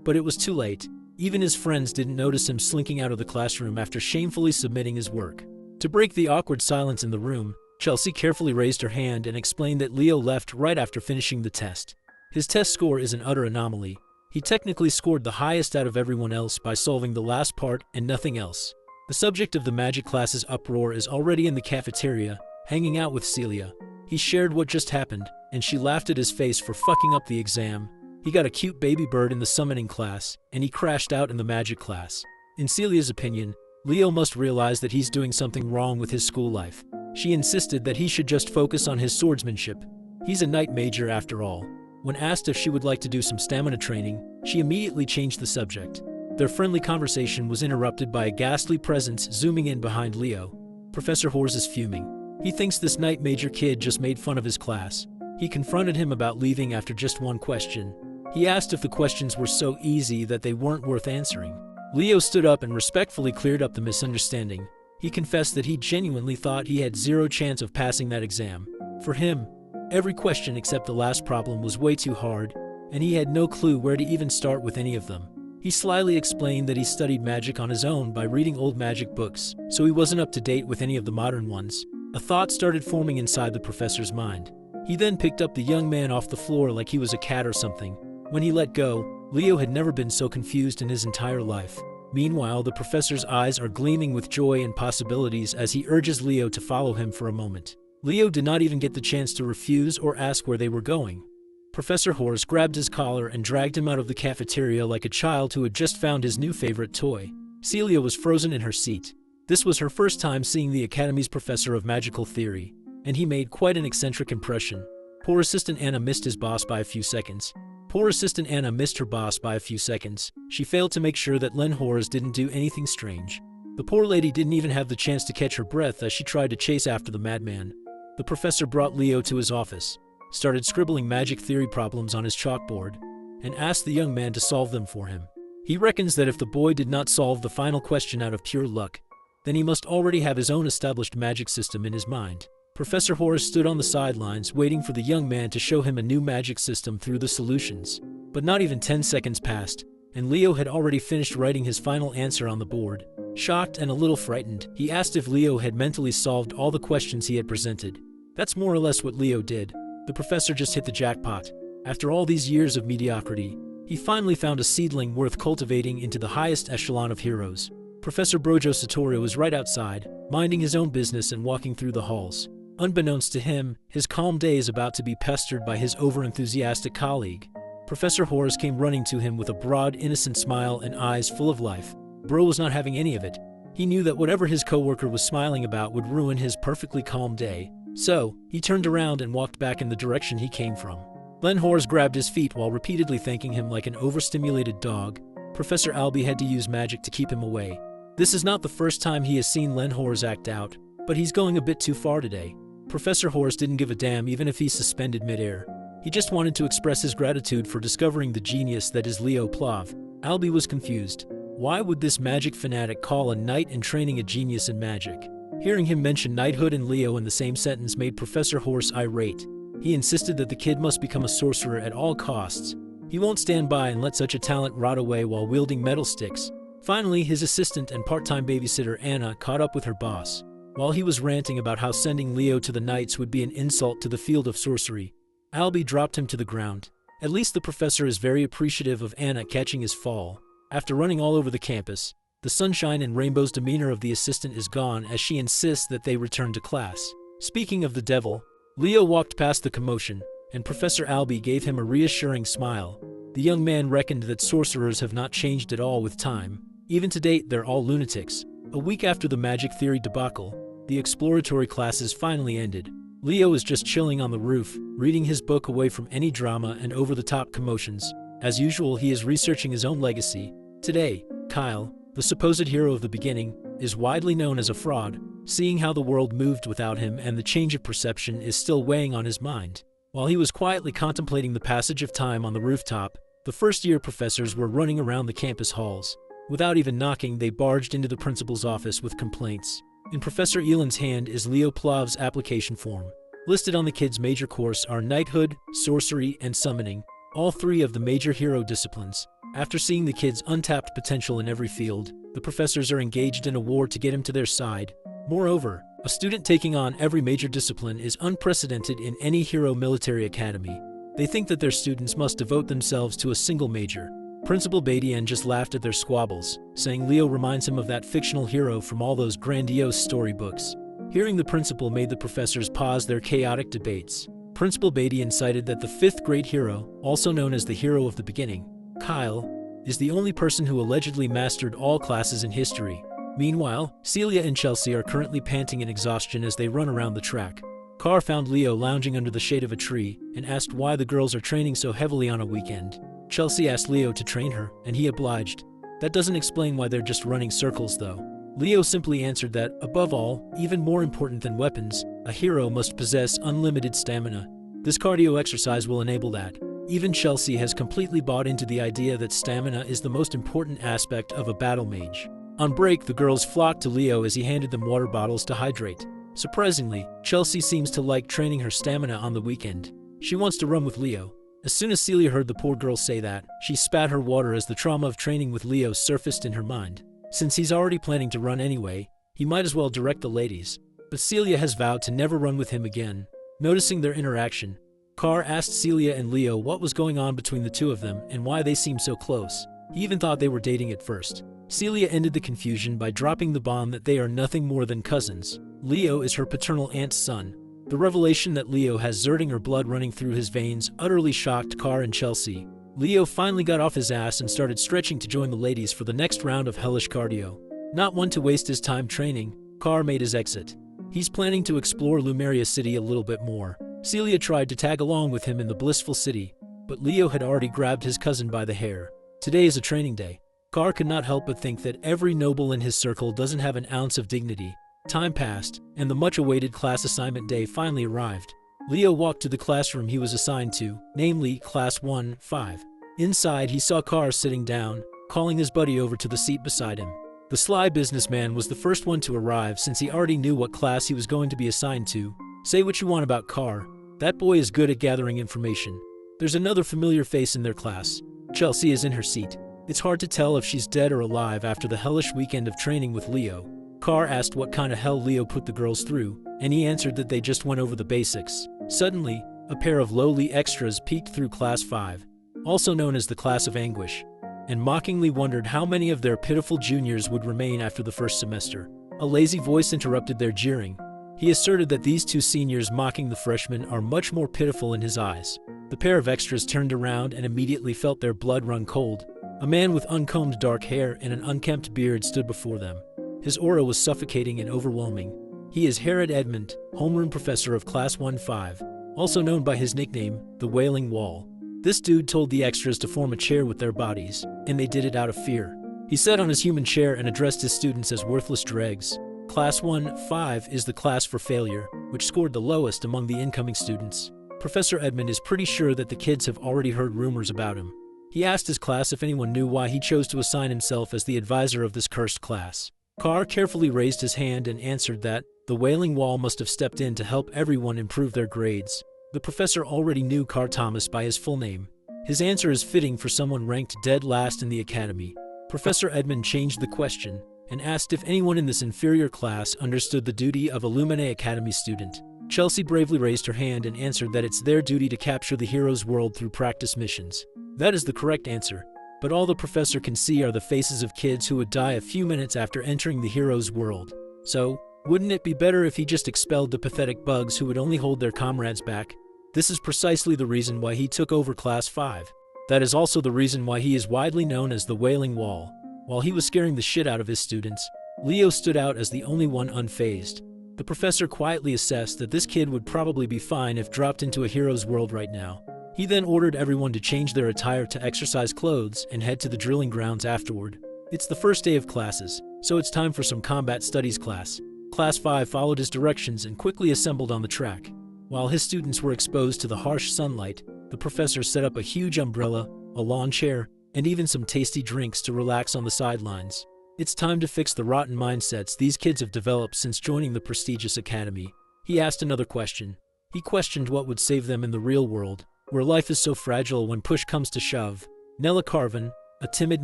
But it was too late. Even his friends didn't notice him slinking out of the classroom after shamefully submitting his work. To break the awkward silence in the room, Chelsea carefully raised her hand and explained that Leo left right after finishing the test. His test score is an utter anomaly. He technically scored the highest out of everyone else by solving the last part and nothing else. The subject of the magic class's uproar is already in the cafeteria, hanging out with Celia. He shared what just happened, and she laughed at his face for fucking up the exam. He got a cute baby bird in the summoning class, and he crashed out in the magic class. In Celia's opinion, Leo must realize that he's doing something wrong with his school life. She insisted that he should just focus on his swordsmanship. He's a knight major after all. When asked if she would like to do some stamina training, she immediately changed the subject. Their friendly conversation was interrupted by a ghastly presence zooming in behind Leo. Professor Hores is fuming. He thinks this knight major kid just made fun of his class. He confronted him about leaving after just one question. He asked if the questions were so easy that they weren't worth answering. Leo stood up and respectfully cleared up the misunderstanding. He confessed that he genuinely thought he had zero chance of passing that exam. For him, every question except the last problem was way too hard, and he had no clue where to even start with any of them. He slyly explained that he studied magic on his own by reading old magic books, so he wasn't up to date with any of the modern ones. A thought started forming inside the professor's mind. He then picked up the young man off the floor like he was a cat or something. When he let go, Leo had never been so confused in his entire life. Meanwhile, the professor's eyes are gleaming with joy and possibilities as he urges Leo to follow him for a moment. Leo did not even get the chance to refuse or ask where they were going. Professor Horace grabbed his collar and dragged him out of the cafeteria like a child who had just found his new favorite toy. Celia was frozen in her seat. This was her first time seeing the Academy's professor of magical theory, and he made quite an eccentric impression. Poor Assistant Anna missed his boss by a few seconds. Poor Assistant Anna missed her boss by a few seconds. She failed to make sure that Len Horace didn't do anything strange. The poor lady didn't even have the chance to catch her breath as she tried to chase after the madman. The professor brought Leo to his office, started scribbling magic theory problems on his chalkboard, and asked the young man to solve them for him. He reckons that if the boy did not solve the final question out of pure luck, then he must already have his own established magic system in his mind. Professor Horace stood on the sidelines waiting for the young man to show him a new magic system through the solutions. But not even 10 seconds passed, and Leo had already finished writing his final answer on the board. Shocked and a little frightened, he asked if Leo had mentally solved all the questions he had presented. That's more or less what Leo did. The professor just hit the jackpot. After all these years of mediocrity, he finally found a seedling worth cultivating into the highest echelon of heroes. Professor Brojo Satoru was right outside, minding his own business and walking through the halls. Unbeknownst to him, his calm day is about to be pestered by his over-enthusiastic colleague. Professor Horace came running to him with a broad, innocent smile and eyes full of life. Bro was not having any of it. He knew that whatever his coworker was smiling about would ruin his perfectly calm day. So, he turned around and walked back in the direction he came from. Len Horace grabbed his feet while repeatedly thanking him like an overstimulated dog. Professor Albie had to use magic to keep him away. This is not the first time he has seen Len Horace act out, but he's going a bit too far today. Professor Horace didn't give a damn even if he's suspended midair. He just wanted to express his gratitude for discovering the genius that is Leo Plav. Albie was confused. Why would this magic fanatic call a knight in training a genius in magic? Hearing him mention knighthood and Leo in the same sentence made Professor Horace irate. He insisted that the kid must become a sorcerer at all costs. He won't stand by and let such a talent rot away while wielding metal sticks. Finally, his assistant and part-time babysitter Anna caught up with her boss. While he was ranting about how sending Leo to the Knights would be an insult to the field of sorcery, Albie dropped him to the ground. At least the professor is very appreciative of Anna catching his fall. After running all over the campus, the sunshine and rainbows demeanor of the assistant is gone as she insists that they return to class. Speaking of the devil, Leo walked past the commotion, and Professor Albie gave him a reassuring smile. The young man reckoned that sorcerers have not changed at all with time. Even to date, they're all lunatics. A week after the magic theory debacle, the exploratory classes finally ended. Leo is just chilling on the roof, reading his book away from any drama and over-the-top commotions. As usual, he is researching his own legacy. Today, Kyle, the supposed hero of the beginning, is widely known as a fraud. Seeing how the world moved without him and the change of perception is still weighing on his mind. While he was quietly contemplating the passage of time on the rooftop, the first-year professors were running around the campus halls. Without even knocking, they barged into the principal's office with complaints. In Professor Elan's hand is Leo Plav's application form. Listed on the kid's major course are knighthood, sorcery, and summoning, all three of the major hero disciplines. After seeing the kid's untapped potential in every field, the professors are engaged in a war to get him to their side. Moreover, a student taking on every major discipline is unprecedented in any hero military academy. They think that their students must devote themselves to a single major. Principal Badian just laughed at their squabbles, saying Leo reminds him of that fictional hero from all those grandiose storybooks. Hearing the principal made the professors pause their chaotic debates. Principal Badian cited that the fifth great hero, also known as the hero of the beginning, Kyle, is the only person who allegedly mastered all classes in history. Meanwhile, Celia and Chelsea are currently panting in exhaustion as they run around the track. Carr found Leo lounging under the shade of a tree and asked why the girls are training so heavily on a weekend. Chelsea asked Leo to train her, and he obliged. That doesn't explain why they're just running circles, though. Leo simply answered that, above all, even more important than weapons, a hero must possess unlimited stamina. This cardio exercise will enable that. Even Chelsea has completely bought into the idea that stamina is the most important aspect of a battle mage. On break, the girls flocked to Leo as he handed them water bottles to hydrate. Surprisingly, Chelsea seems to like training her stamina on the weekend. She wants to run with Leo. As soon as Celia heard the poor girl say that, she spat her water as the trauma of training with Leo surfaced in her mind. Since he's already planning to run anyway, he might as well direct the ladies. But Celia has vowed to never run with him again. Noticing their interaction, Carr asked Celia and Leo what was going on between the two of them and why they seemed so close. He even thought they were dating at first. Celia ended the confusion by dropping the bomb that they are nothing more than cousins. Leo is her paternal aunt's son. The revelation that Leo has Zerdinger blood running through his veins utterly shocked Carr and Chelsea. Leo finally got off his ass and started stretching to join the ladies for the next round of hellish cardio. Not one to waste his time training, Carr made his exit. He's planning to explore Lumeria City a little bit more. Celia tried to tag along with him in the blissful city, but Leo had already grabbed his cousin by the hair. Today is a training day. Carr could not help but think that every noble in his circle doesn't have an ounce of dignity. Time passed, and the much-awaited class assignment day finally arrived. Leo walked to the classroom he was assigned to, namely Class 1-5. Inside, he saw Carr sitting down, calling his buddy over to the seat beside him. The sly businessman was the first one to arrive since he already knew what class he was going to be assigned to. Say what you want about Carr, that boy is good at gathering information. There's another familiar face in their class. Chelsea is in her seat. It's hard to tell if she's dead or alive after the hellish weekend of training with Leo. Carr asked what kind of hell Leo put the girls through, and he answered that they just went over the basics. Suddenly, a pair of lowly extras peeked through Class 5, also known as the Class of Anguish, and mockingly wondered how many of their pitiful juniors would remain after the first semester. A lazy voice interrupted their jeering. He asserted that these two seniors mocking the freshmen are much more pitiful in his eyes. The pair of extras turned around and immediately felt their blood run cold. A man with uncombed dark hair and an unkempt beard stood before them. His aura was suffocating and overwhelming. He is Herod Edmund, homeroom professor of Class 1-5, also known by his nickname, the Wailing Wall. This dude told the extras to form a chair with their bodies, and they did it out of fear. He sat on his human chair and addressed his students as worthless dregs. Class 1-5 is the class for failure, which scored the lowest among the incoming students. Professor Edmund is pretty sure that the kids have already heard rumors about him. He asked his class if anyone knew why he chose to assign himself as the advisor of this cursed class. Carr carefully raised his hand and answered that the Wailing Wall must have stepped in to help everyone improve their grades. The professor already knew Carr Thomas by his full name. His answer is fitting for someone ranked dead last in the academy. Professor Edmund changed the question and asked if anyone in this inferior class understood the duty of a Lumine Academy student. Chelsea bravely raised her hand and answered that it's their duty to capture the hero's world through practice missions. That is the correct answer, but all the professor can see are the faces of kids who would die a few minutes after entering the hero's world. So, wouldn't it be better if he just expelled the pathetic bugs who would only hold their comrades back? This is precisely the reason why he took over Class 5. That is also the reason why he is widely known as the Wailing Wall. While he was scaring the shit out of his students, Leo stood out as the only one unfazed. The professor quietly assessed that this kid would probably be fine if dropped into a hero's world right now. He then ordered everyone to change their attire to exercise clothes and head to the drilling grounds afterward. It's the first day of classes, so it's time for some combat studies class. Class 5 followed his directions and quickly assembled on the track. While his students were exposed to the harsh sunlight, the professor set up a huge umbrella, a lawn chair, and even some tasty drinks to relax on the sidelines. It's time to fix the rotten mindsets these kids have developed since joining the prestigious academy. He asked another question. He questioned what would save them in the real world, where life is so fragile when push comes to shove. Nella Carvin, a timid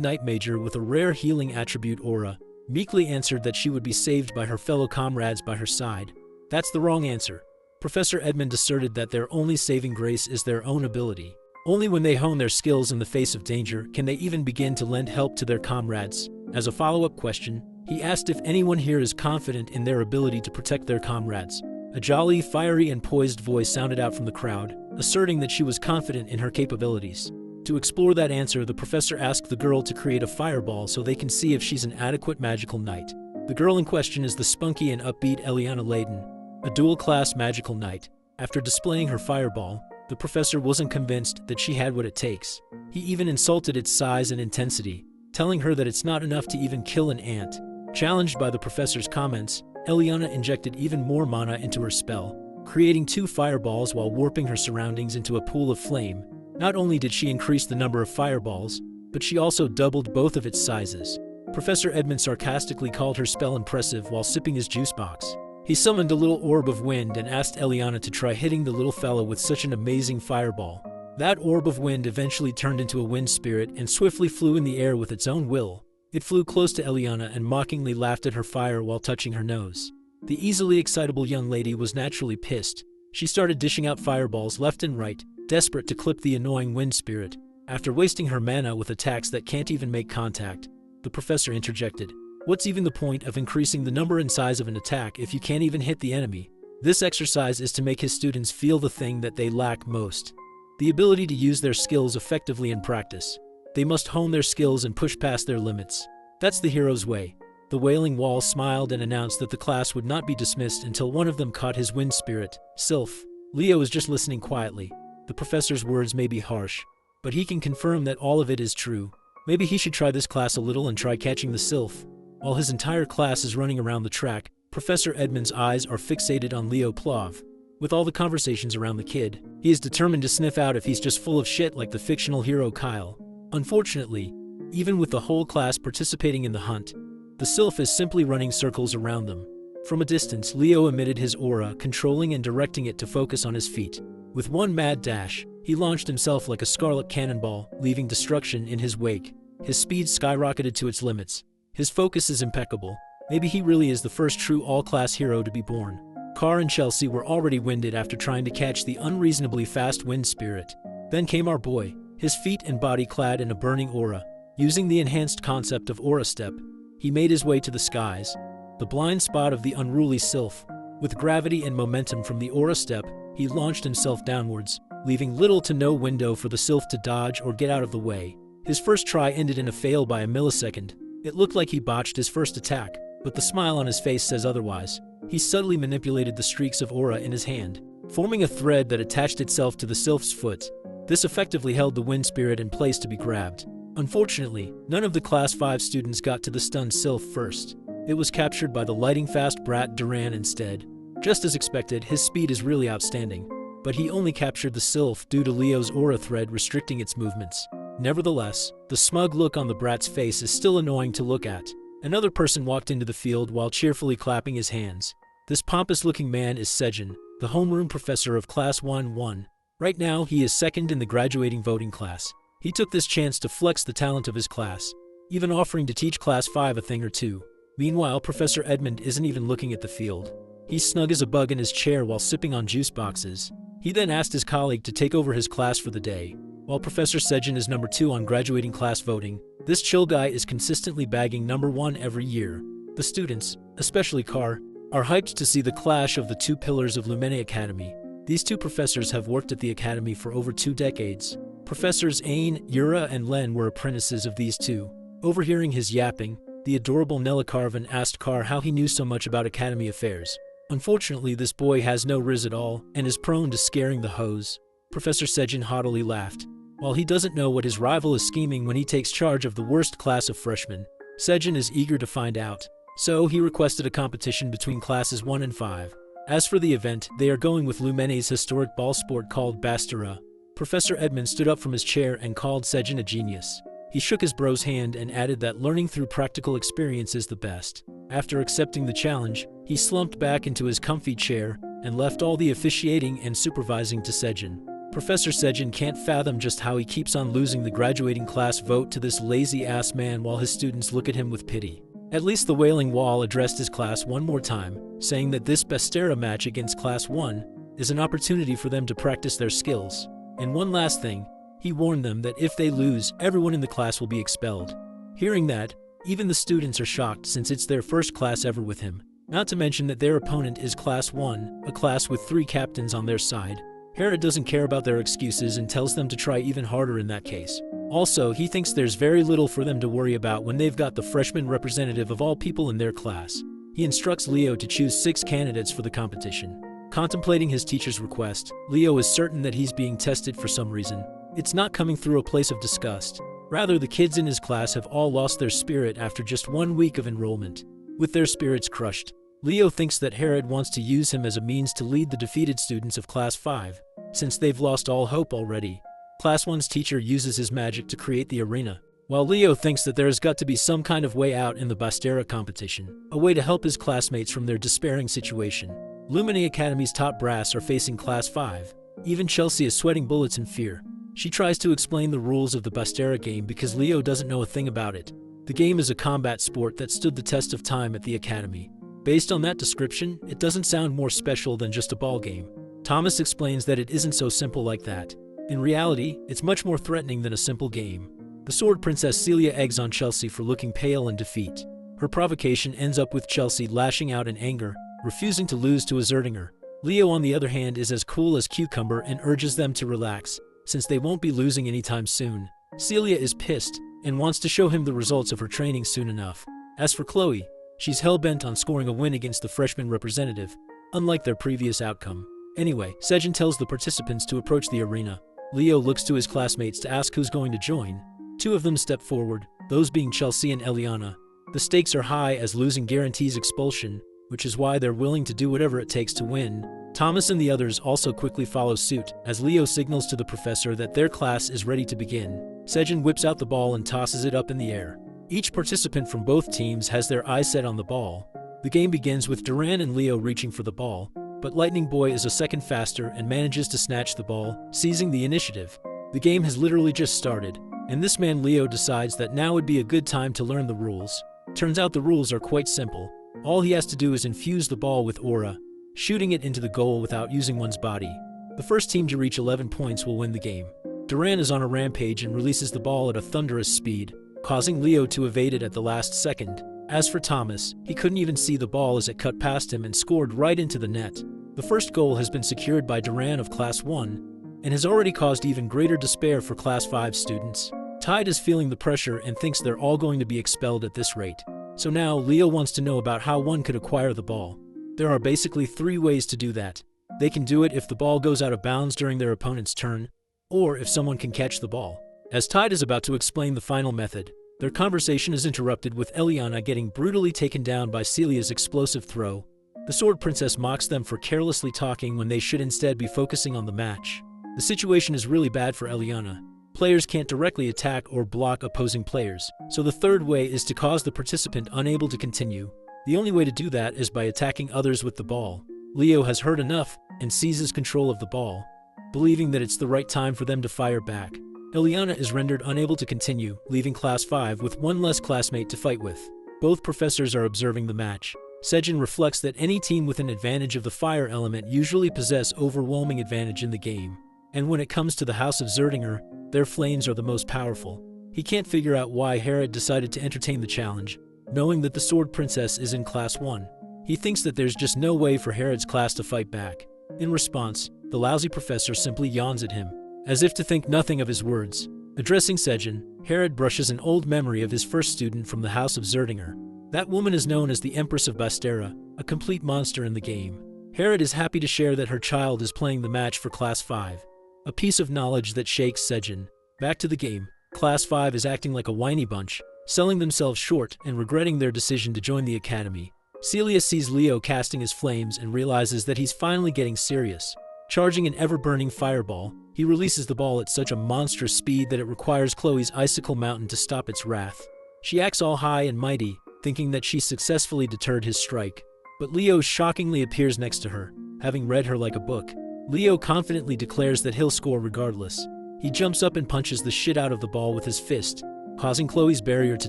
night major with a rare healing attribute aura, meekly answered that she would be saved by her fellow comrades by her side. That's the wrong answer. Professor Edmund asserted that their only saving grace is their own ability. Only when they hone their skills in the face of danger can they even begin to lend help to their comrades. As a follow-up question, he asked if anyone here is confident in their ability to protect their comrades. A jolly, fiery, and poised voice sounded out from the crowd, asserting that she was confident in her capabilities. To explore that answer, the professor asked the girl to create a fireball so they can see if she's an adequate magical knight. The girl in question is the spunky and upbeat Eliana Layden, a dual-class magical knight. After displaying her fireball, the professor wasn't convinced that she had what it takes. He even insulted its size and intensity, telling her that it's not enough to even kill an ant. Challenged by the professor's comments, Eliana injected even more mana into her spell, creating 2 fireballs while warping her surroundings into a pool of flame. Not only did she increase the number of fireballs, but she also doubled both of its sizes. Professor Edmund sarcastically called her spell impressive while sipping his juice box. He summoned a little orb of wind and asked Eliana to try hitting the little fellow with such an amazing fireball. That orb of wind eventually turned into a wind spirit and swiftly flew in the air with its own will. It flew close to Eliana and mockingly laughed at her fire while touching her nose. The easily excitable young lady was naturally pissed. She started dishing out fireballs left and right, desperate to clip the annoying wind spirit. After wasting her mana with attacks that can't even make contact, the professor interjected, "What's even the point of increasing the number and size of an attack if you can't even hit the enemy?" This exercise is to make his students feel the thing that they lack most: the ability to use their skills effectively in practice. They must hone their skills and push past their limits. That's the hero's way. The Wailing Wall smiled and announced that the class would not be dismissed until one of them caught his wind spirit, Sylph. Leo is just listening quietly. The professor's words may be harsh, but he can confirm that all of it is true. Maybe he should try this class a little and try catching the Sylph. While his entire class is running around the track, Professor Edmund's eyes are fixated on Leo Plov. With all the conversations around the kid, he is determined to sniff out if he's just full of shit like the fictional hero Kyle. Unfortunately, even with the whole class participating in the hunt, the Sylph is simply running circles around them. From a distance, Leo emitted his aura, controlling and directing it to focus on his feet. With one mad dash, he launched himself like a scarlet cannonball, leaving destruction in his wake. His speed skyrocketed to its limits. His focus is impeccable. Maybe he really is the first true all-class hero to be born. Carr and Chelsea were already winded after trying to catch the unreasonably fast wind spirit. Then came our boy, his feet and body clad in a burning aura. Using the enhanced concept of aura step, he made his way to the skies, the blind spot of the unruly Sylph. With gravity and momentum from the aura step, he launched himself downwards, leaving little to no window for the Sylph to dodge or get out of the way. His first try ended in a fail by a millisecond. It looked like he botched his first attack, but the smile on his face says otherwise. He subtly manipulated the streaks of aura in his hand, forming a thread that attached itself to the Sylph's foot. This effectively held the wind spirit in place to be grabbed. Unfortunately, none of the Class 5 students got to the stunned Sylph first. It was captured by the lightning-fast brat Duran instead. Just as expected, his speed is really outstanding, but he only captured the Sylph due to Leo's aura thread restricting its movements. Nevertheless, the smug look on the brat's face is still annoying to look at. Another person walked into the field while cheerfully clapping his hands. This pompous-looking man is Sejin, the homeroom professor of Class 1-1. Right now, he is second in the graduating voting class. He took this chance to flex the talent of his class, even offering to teach Class 5 a thing or two. Meanwhile, Professor Edmund isn't even looking at the field. He's snug as a bug in his chair while sipping on juice boxes. He then asked his colleague to take over his class for the day. While Professor Sejin is number 2 on graduating class voting, this chill guy is consistently bagging number 1 every year. The students, especially Carr, are hyped to see the clash of the 2 pillars of Lumene Academy. These 2 professors have worked at the academy for over 2 decades. Professors Ain, Yura, and Len were apprentices of these 2. Overhearing his yapping, the adorable Nella Carvin asked Carr how he knew so much about academy affairs. Unfortunately, this boy has no riz at all and is prone to scaring the hose. Professor Sejin haughtily laughed. While he doesn't know what his rival is scheming when he takes charge of the worst class of freshmen, Sejin is eager to find out. So he requested a competition between classes 1 and 5. As for the event, they are going with Lumene's historic ball sport called Bastara. Professor Edmund stood up from his chair and called Sejin a genius. He shook his bro's hand and added that learning through practical experience is the best. After accepting the challenge, he slumped back into his comfy chair and left all the officiating and supervising to Sejin. Professor Sejin can't fathom just how he keeps on losing the graduating class vote to this lazy-ass man while his students look at him with pity. At least the Wailing Wall addressed his class one more time, saying that this Bestera match against Class 1 is an opportunity for them to practice their skills. And one last thing, he warned them that if they lose, everyone in the class will be expelled. Hearing that, even the students are shocked since it's their first class ever with him. Not to mention that their opponent is Class 1, a class with 3 captains on their side. Hera doesn't care about their excuses and tells them to try even harder in that case. Also, he thinks there's very little for them to worry about when they've got the freshman representative of all people in their class. He instructs Leo to choose 6 candidates for the competition. Contemplating his teacher's request, Leo is certain that he's being tested for some reason. It's not coming through a place of disgust. Rather, the kids in his class have all lost their spirit after just 1 week of enrollment. With their spirits crushed, Leo thinks that Herod wants to use him as a means to lead the defeated students of Class 5, since they've lost all hope already. Class 1's teacher uses his magic to create the arena, while Leo thinks that there has got to be some kind of way out in the Bastera competition, a way to help his classmates from their despairing situation. Lumini Academy's top brass are facing Class 5. Even Chelsea is sweating bullets in fear. She tries to explain the rules of the Bastera game because Leo doesn't know a thing about it. The game is a combat sport that stood the test of time at the academy. Based on that description, it doesn't sound more special than just a ball game. Thomas explains that it isn't so simple like that. In reality, it's much more threatening than a simple game. The Sword Princess Celia eggs on Chelsea for looking pale in defeat. Her provocation ends up with Chelsea lashing out in anger, refusing to lose to asserting her. Leo, on the other hand, is as cool as cucumber and urges them to relax, since they won't be losing anytime soon. Celia is pissed and wants to show him the results of her training soon enough. As for Chloe, she's hell-bent on scoring a win against the freshman representative, unlike their previous outcome. Anyway, Sejin tells the participants to approach the arena. Leo looks to his classmates to ask who's going to join. Two of them step forward, those being Chelsea and Eliana. The stakes are high as losing guarantees expulsion, which is why they're willing to do whatever it takes to win. Thomas and the others also quickly follow suit, as Leo signals to the professor that their class is ready to begin. Sejin whips out the ball and tosses it up in the air. Each participant from both teams has their eyes set on the ball. The game begins with Duran and Leo reaching for the ball, but Lightning Boy is a second faster and manages to snatch the ball, seizing the initiative. The game has literally just started, and this man Leo decides that now would be a good time to learn the rules. Turns out the rules are quite simple. All he has to do is infuse the ball with aura, shooting it into the goal without using one's body. The first team to reach 11 points will win the game. Duran is on a rampage and releases the ball at a thunderous speed, causing Leo to evade it at the last second. As for Thomas, he couldn't even see the ball as it cut past him and scored right into the net. The first goal has been secured by Duran of Class 1 and has already caused even greater despair for Class 5 students. Tide is feeling the pressure and thinks they're all going to be expelled at this rate. So now Leo wants to know about how one could acquire the ball. There are basically 3 ways to do that. They can do it if the ball goes out of bounds during their opponent's turn, or if someone can catch the ball. As Tide is about to explain the final method, their conversation is interrupted with Eliana getting brutally taken down by Celia's explosive throw. The Sword Princess mocks them for carelessly talking when they should instead be focusing on the match. The situation is really bad for Eliana. Players can't directly attack or block opposing players, so the third way is to cause the participant unable to continue. The only way to do that is by attacking others with the ball. Leo has heard enough and seizes control of the ball, believing that it's the right time for them to fire back. Eliana is rendered unable to continue, leaving Class 5 with one less classmate to fight with. Both professors are observing the match. Sejin reflects that any team with an advantage of the fire element usually possess overwhelming advantage in the game, and when it comes to the House of Zerdinger, their flames are the most powerful. He can't figure out why Herod decided to entertain the challenge, knowing that the Sword Princess is in Class 1. He thinks that there's just no way for Herod's class to fight back. In response, the lousy professor simply yawns at him, as if to think nothing of his words. Addressing Sejin, Herod brushes an old memory of his first student from the House of Zerdinger. That woman is known as the Empress of Bastera, a complete monster in the game. Herod is happy to share that her child is playing the match for Class 5. A piece of knowledge that shakes Sejin. Back to the game, Class 5 is acting like a whiny bunch, selling themselves short and regretting their decision to join the academy. Celia sees Leo casting his flames and realizes that he's finally getting serious. Charging an ever-burning fireball, he releases the ball at such a monstrous speed that it requires Chloe's icicle mountain to stop its wrath. She acts all high and mighty, thinking that she successfully deterred his strike. But Leo shockingly appears next to her, having read her like a book. Leo confidently declares that he'll score regardless. He jumps up and punches the shit out of the ball with his fist, causing Chloe's barrier to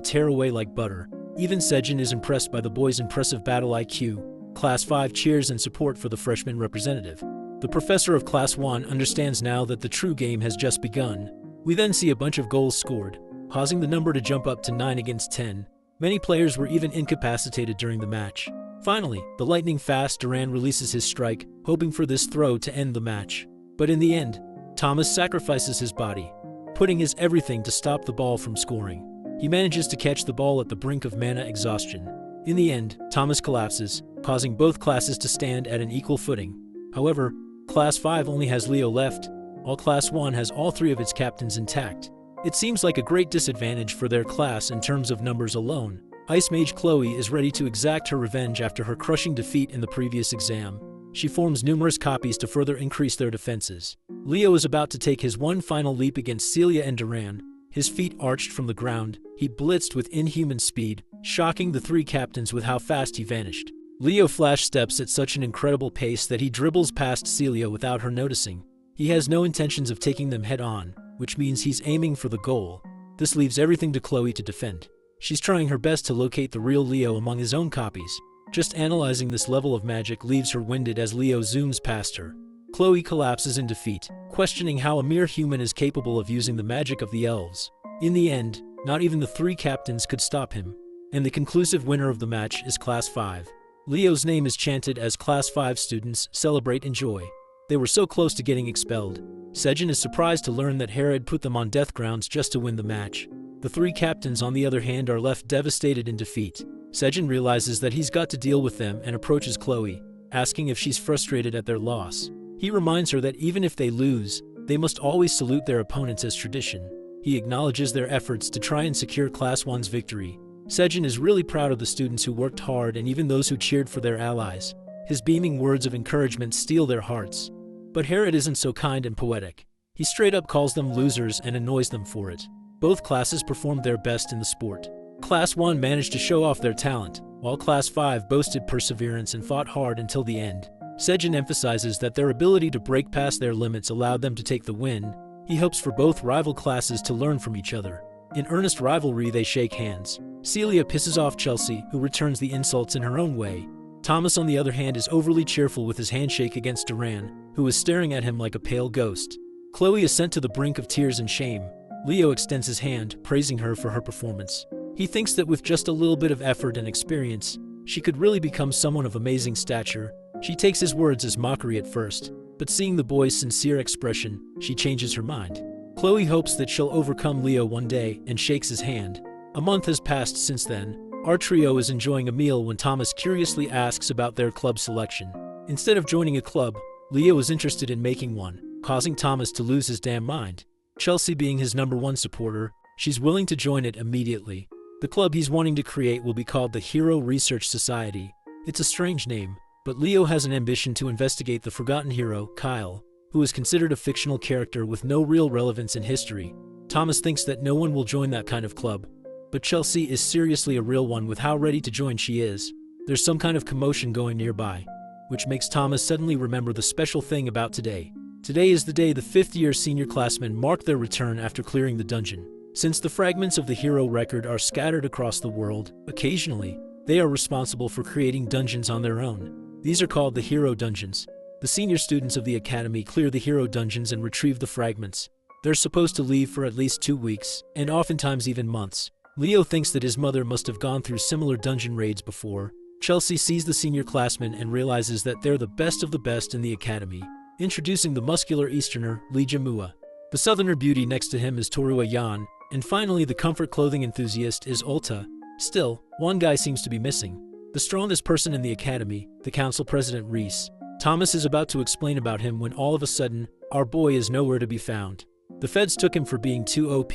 tear away like butter. Even Sejin is impressed by the boy's impressive battle IQ. Class 5 cheers in support for the freshman representative. The professor of Class 1 understands now that the true game has just begun. We then see a bunch of goals scored, causing the number to jump up to 9 against 10. Many players were even incapacitated during the match. Finally, the lightning-fast Duran releases his strike, hoping for this throw to end the match. But in the end, Thomas sacrifices his body, putting his everything to stop the ball from scoring. He manages to catch the ball at the brink of mana exhaustion. In the end, Thomas collapses, causing both classes to stand at an equal footing. However, Class 5 only has Leo left, while Class 1 has all 3 of its captains intact. It seems like a great disadvantage for their class in terms of numbers alone. Ice Mage Chloe is ready to exact her revenge after her crushing defeat in the previous exam. She forms numerous copies to further increase their defenses. Leo is about to take his one final leap against Celia and Duran. His feet arched from the ground, he blitzed with inhuman speed, shocking the three captains with how fast he vanished. Leo flash steps at such an incredible pace that he dribbles past Celia without her noticing. He has no intentions of taking them head-on, which means he's aiming for the goal. This leaves everything to Chloe to defend. She's trying her best to locate the real Leo among his own copies. Just analyzing this level of magic leaves her winded as Leo zooms past her. Chloe collapses in defeat, questioning how a mere human is capable of using the magic of the elves. In the end, not even the three captains could stop him. And the conclusive winner of the match is Class 5. Leo's name is chanted as Class 5 students celebrate in joy. They were so close to getting expelled. Sejin is surprised to learn that Herod put them on death grounds just to win the match. The three captains, on the other hand, are left devastated in defeat. Sejin realizes that he's got to deal with them and approaches Chloe, asking if she's frustrated at their loss. He reminds her that even if they lose, they must always salute their opponents as tradition. He acknowledges their efforts to try and secure Class 1's victory. Sejin is really proud of the students who worked hard and even those who cheered for their allies. His beaming words of encouragement steal their hearts. But Herod isn't so kind and poetic. He straight up calls them losers and annoys them for it. Both classes performed their best in the sport. Class 1 managed to show off their talent, while Class 5 boasted perseverance and fought hard until the end. Sejin emphasizes that their ability to break past their limits allowed them to take the win. He hopes for both rival classes to learn from each other. In earnest rivalry, they shake hands. Celia pisses off Chelsea, who returns the insults in her own way. Thomas, on the other hand, is overly cheerful with his handshake against Duran, who is staring at him like a pale ghost. Chloe is sent to the brink of tears and shame. Leo extends his hand, praising her for her performance. He thinks that with just a little bit of effort and experience, she could really become someone of amazing stature. She takes his words as mockery at first, but seeing the boy's sincere expression, she changes her mind. Chloe hopes that she'll overcome Leo one day and shakes his hand. A month has passed since then. Our trio is enjoying a meal when Thomas curiously asks about their club selection. Instead of joining a club, Leo is interested in making one, causing Thomas to lose his damn mind. Chelsea being his #1 supporter, she's willing to join it immediately. The club he's wanting to create will be called the Hero Research Society. It's a strange name, but Leo has an ambition to investigate the forgotten hero, Kyle, who is considered a fictional character with no real relevance in history. Thomas thinks that no one will join that kind of club, but Chelsea is seriously a real one with how ready to join she is. There's some kind of commotion going nearby, which makes Thomas suddenly remember the special thing about today. Today is the day the 5th-year senior classmen mark their return after clearing the dungeon. Since the fragments of the hero record are scattered across the world, occasionally, they are responsible for creating dungeons on their own. These are called the hero dungeons. The senior students of the academy clear the hero dungeons and retrieve the fragments. They're supposed to leave for at least 2 weeks, and oftentimes even months. Leo thinks that his mother must have gone through similar dungeon raids before. Chelsea sees the senior classmen and realizes that they're the best of the best in the academy. Introducing the muscular Easterner, Lee Jamua. The southerner beauty next to him is Torua Yan, and finally the comfort clothing enthusiast is Ulta. Still, one guy seems to be missing. The strongest person in the academy, the council president Reese. Thomas is about to explain about him when all of a sudden, our boy is nowhere to be found. The feds took him for being too OP.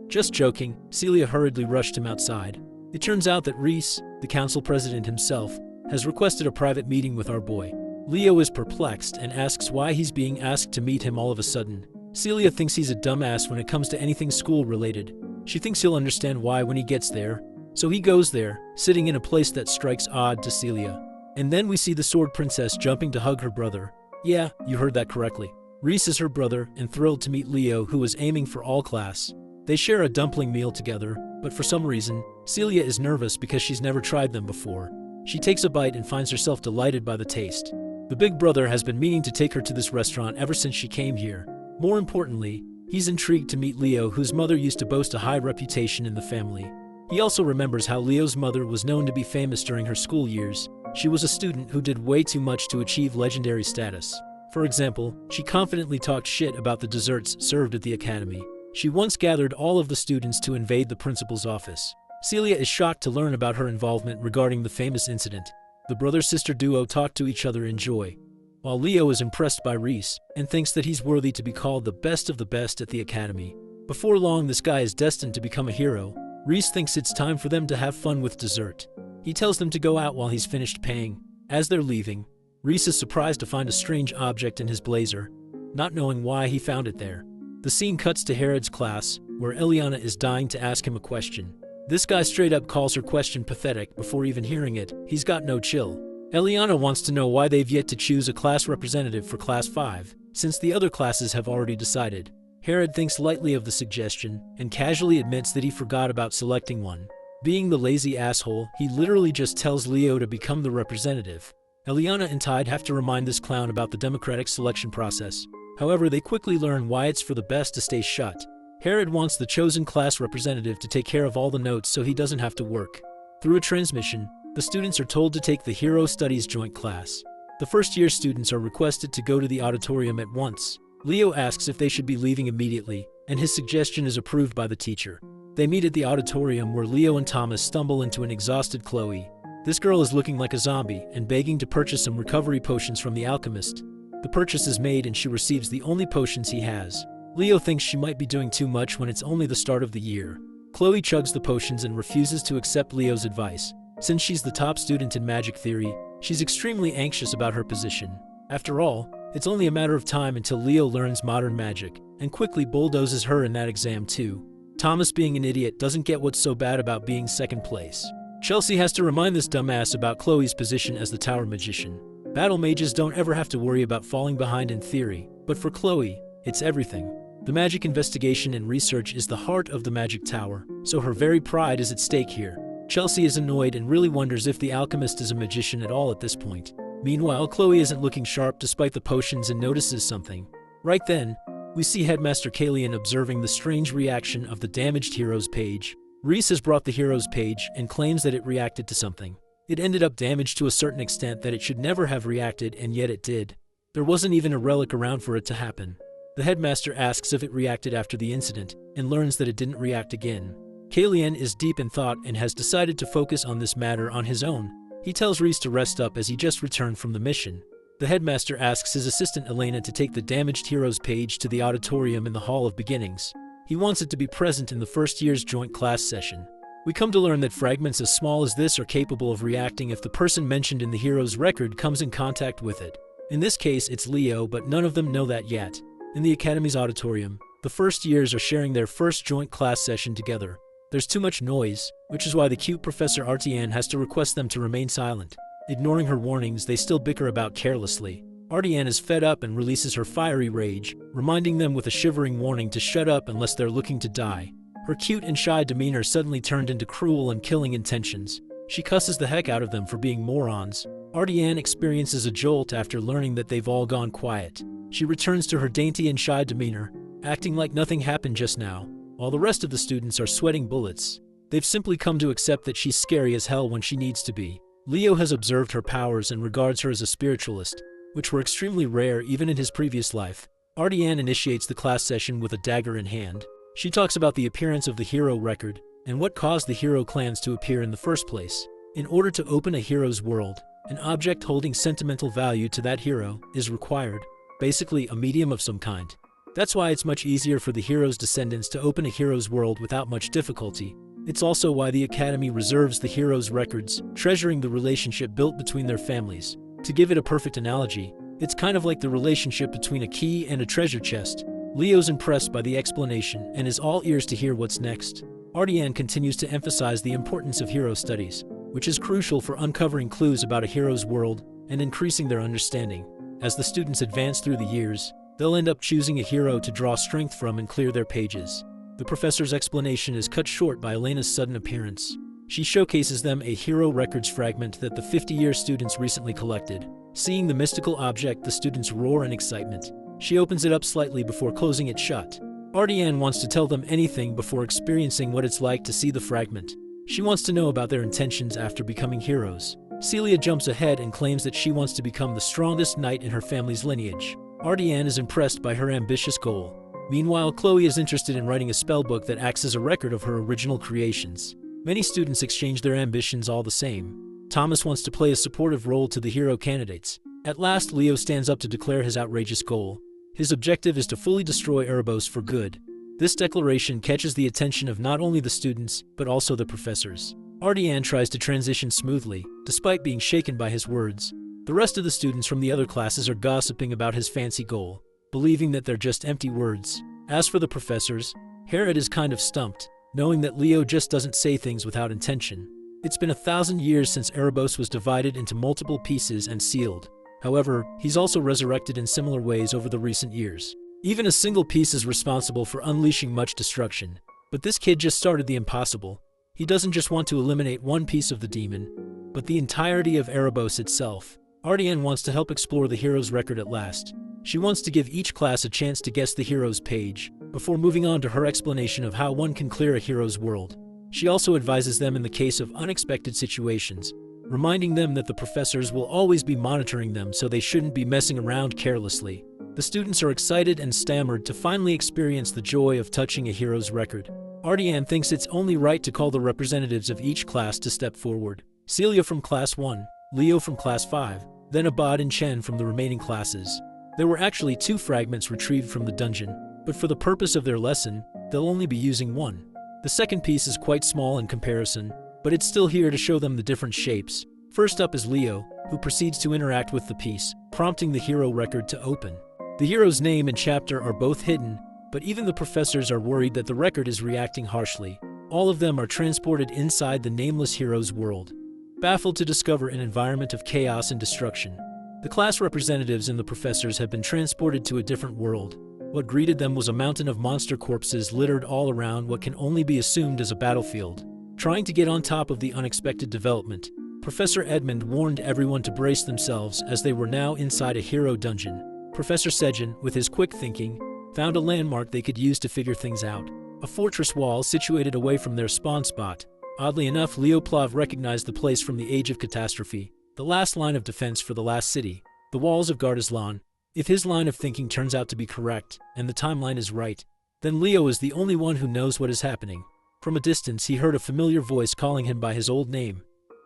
Just joking, Celia hurriedly rushed him outside. It turns out that Reese, the council president himself, has requested a private meeting with our boy. Leo is perplexed and asks why he's being asked to meet him all of a sudden. Celia thinks he's a dumbass when it comes to anything school-related. She thinks he'll understand why when he gets there. So he goes there, sitting in a place that strikes odd to Celia. And then we see the sword princess jumping to hug her brother. Yeah, you heard that correctly. Reese is her brother and thrilled to meet Leo, who is aiming for all class. They share a dumpling meal together, but for some reason, Celia is nervous because she's never tried them before. She takes a bite and finds herself delighted by the taste. The big brother has been meaning to take her to this restaurant ever since she came here. More importantly, he's intrigued to meet Leo, whose mother used to boast a high reputation in the family. He also remembers how Leo's mother was known to be famous during her school years. She was a student who did way too much to achieve legendary status. For example, she confidently talked shit about the desserts served at the academy. She once gathered all of the students to invade the principal's office. Celia is shocked to learn about her involvement regarding the famous incident. The brother-sister duo talk to each other in joy, while Leo is impressed by Reese and thinks that he's worthy to be called the best of the best at the academy. Before long, this guy is destined to become a hero. Reese thinks it's time for them to have fun with dessert. He tells them to go out while he's finished paying. As they're leaving, Reese is surprised to find a strange object in his blazer, not knowing why he found it there. The scene cuts to Herod's class, where Eliana is dying to ask him a question. This guy straight up calls her question pathetic before even hearing it. He's got no chill. Eliana wants to know why they've yet to choose a class representative for Class 5, since the other classes have already decided. Herod thinks lightly of the suggestion and casually admits that he forgot about selecting one. Being the lazy asshole, he literally just tells Leo to become the representative. Eliana and Tide have to remind this clown about the democratic selection process. However, they quickly learn why it's for the best to stay shut. Herod wants the chosen class representative to take care of all the notes so he doesn't have to work. Through a transmission, the students are told to take the Hero Studies joint class. The first-year students are requested to go to the auditorium at once. Leo asks if they should be leaving immediately, and his suggestion is approved by the teacher. They meet at the auditorium where Leo and Thomas stumble into an exhausted Chloe. This girl is looking like a zombie and begging to purchase some recovery potions from the alchemist. The purchase is made and she receives the only potions he has. Leo thinks she might be doing too much when it's only the start of the year. Chloe chugs the potions and refuses to accept Leo's advice. Since she's the top student in magic theory, she's extremely anxious about her position. After all, it's only a matter of time until Leo learns modern magic, and quickly bulldozes her in that exam too. Thomas, being an idiot, doesn't get what's so bad about being second place. Chelsea has to remind this dumbass about Chloe's position as the tower magician. Battle mages don't ever have to worry about falling behind in theory, but for Chloe, it's everything. The magic investigation and research is the heart of the magic tower, so her very pride is at stake here. Chelsea is annoyed and really wonders if the alchemist is a magician at all at this point. Meanwhile, Chloe isn't looking sharp despite the potions and notices something. Right then, we see Headmaster Kalian observing the strange reaction of the damaged heroes page. Reese has brought the heroes page and claims that it reacted to something. It ended up damaged to a certain extent that it should never have reacted, and yet it did. There wasn't even a relic around for it to happen. The headmaster asks if it reacted after the incident, and learns that it didn't react again. Kalian is deep in thought and has decided to focus on this matter on his own. He tells Reese to rest up as he just returned from the mission. The headmaster asks his assistant Elena to take the damaged heroes page to the auditorium in the Hall of Beginnings. He wants it to be present in the first year's joint class session. We come to learn that fragments as small as this are capable of reacting if the person mentioned in the hero's record comes in contact with it. In this case, it's Leo, but none of them know that yet. In the Academy's auditorium, the first years are sharing their first joint class session together. There's too much noise, which is why the cute Professor Artian has to request them to remain silent. Ignoring her warnings, they still bicker about carelessly. Artian is fed up and releases her fiery rage, reminding them with a shivering warning to shut up unless they're looking to die. Her cute and shy demeanor suddenly turned into cruel and killing intentions. She cusses the heck out of them for being morons. Artian experiences a jolt after learning that they've all gone quiet. She returns to her dainty and shy demeanor, acting like nothing happened just now, while the rest of the students are sweating bullets. They've simply come to accept that she's scary as hell when she needs to be. Leo has observed her powers and regards her as a spiritualist, which were extremely rare even in his previous life. Artian initiates the class session with a dagger in hand. She talks about the appearance of the hero record and what caused the hero clans to appear in the first place. In order to open a hero's world, an object holding sentimental value to that hero is required, basically a medium of some kind. That's why it's much easier for the hero's descendants to open a hero's world without much difficulty. It's also why the Academy reserves the hero's records, treasuring the relationship built between their families. To give it a perfect analogy, it's kind of like the relationship between a key and a treasure chest. Leo's impressed by the explanation and is all ears to hear what's next. Artian continues to emphasize the importance of hero studies, which is crucial for uncovering clues about a hero's world and increasing their understanding. As the students advance through the years, they'll end up choosing a hero to draw strength from and clear their pages. The professor's explanation is cut short by Elena's sudden appearance. She showcases them a hero records fragment that the 50-year students recently collected. Seeing the mystical object, the students roar in excitement. She opens it up slightly before closing it shut. Artian wants to tell them anything before experiencing what it's like to see the fragment. She wants to know about their intentions after becoming heroes. Celia jumps ahead and claims that she wants to become the strongest knight in her family's lineage. Artian is impressed by her ambitious goal. Meanwhile, Chloe is interested in writing a spellbook that acts as a record of her original creations. Many students exchange their ambitions all the same. Thomas wants to play a supportive role to the hero candidates. At last, Leo stands up to declare his outrageous goal. His objective is to fully destroy Erebos for good. This declaration catches the attention of not only the students, but also the professors. Ardian tries to transition smoothly, despite being shaken by his words. The rest of the students from the other classes are gossiping about his fancy goal, believing that they're just empty words. As for the professors, Harriet is kind of stumped, knowing that Leo just doesn't say things without intention. It's been 1,000 years since Erebos was divided into multiple pieces and sealed. However, he's also resurrected in similar ways over the recent years. Even a single piece is responsible for unleashing much destruction. But this kid just started the impossible. He doesn't just want to eliminate one piece of the demon, but the entirety of Erebos itself. Ardian wants to help explore the hero's record at last. She wants to give each class a chance to guess the hero's page, before moving on to her explanation of how one can clear a hero's world. She also advises them in the case of unexpected situations, reminding them that the professors will always be monitoring them, so they shouldn't be messing around carelessly. The students are excited and stammered to finally experience the joy of touching a hero's record. Ardian thinks it's only right to call the representatives of each class to step forward. Celia from Class 1, Leo from Class 5, then Abad and Chen from the remaining classes. There were actually 2 fragments retrieved from the dungeon, but for the purpose of their lesson, they'll only be using one. The second piece is quite small in comparison, but it's still here to show them the different shapes. First up is Leo, who proceeds to interact with the piece, prompting the hero record to open. The hero's name and chapter are both hidden, but even the professors are worried that the record is reacting harshly. All of them are transported inside the nameless hero's world, baffled to discover an environment of chaos and destruction. The class representatives and the professors have been transported to a different world. What greeted them was a mountain of monster corpses littered all around what can only be assumed as a battlefield. Trying to get on top of the unexpected development, Professor Edmund warned everyone to brace themselves as they were now inside a hero dungeon. Professor Sejin, with his quick thinking, found a landmark they could use to figure things out. A fortress wall situated away from their spawn spot. Oddly enough, Leoplav recognized the place from the Age of Catastrophe, the last line of defense for the last city, the walls of Gardaslan. If his line of thinking turns out to be correct, and the timeline is right, then Leo is the only one who knows what is happening. From a distance, he heard a familiar voice calling him by his old name,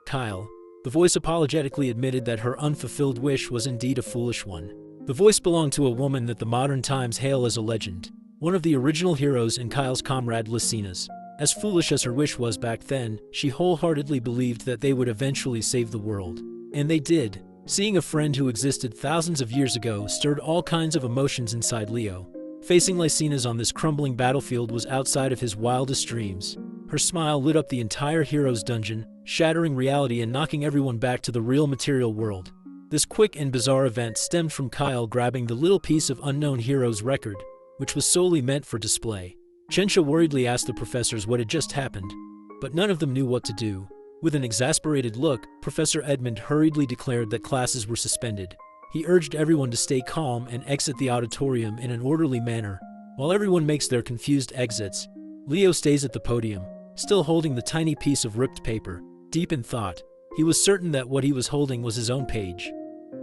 Kyle. The voice apologetically admitted that her unfulfilled wish was indeed a foolish one. The voice belonged to a woman that the modern times hail as a legend, one of the original heroes and Kyle's comrade Lucina's. As foolish as her wish was back then, she wholeheartedly believed that they would eventually save the world. And they did. Seeing a friend who existed thousands of years ago stirred all kinds of emotions inside Leo. Facing Lycinas on this crumbling battlefield was outside of his wildest dreams. Her smile lit up the entire hero's dungeon, shattering reality and knocking everyone back to the real material world. This quick and bizarre event stemmed from Kyle grabbing the little piece of unknown hero's record, which was solely meant for display. Chensha worriedly asked the professors what had just happened, but none of them knew what to do. With an exasperated look, Professor Edmund hurriedly declared that classes were suspended. He urged everyone to stay calm and exit the auditorium in an orderly manner. While everyone makes their confused exits, Leo stays at the podium, still holding the tiny piece of ripped paper. Deep in thought, he was certain that what he was holding was his own page.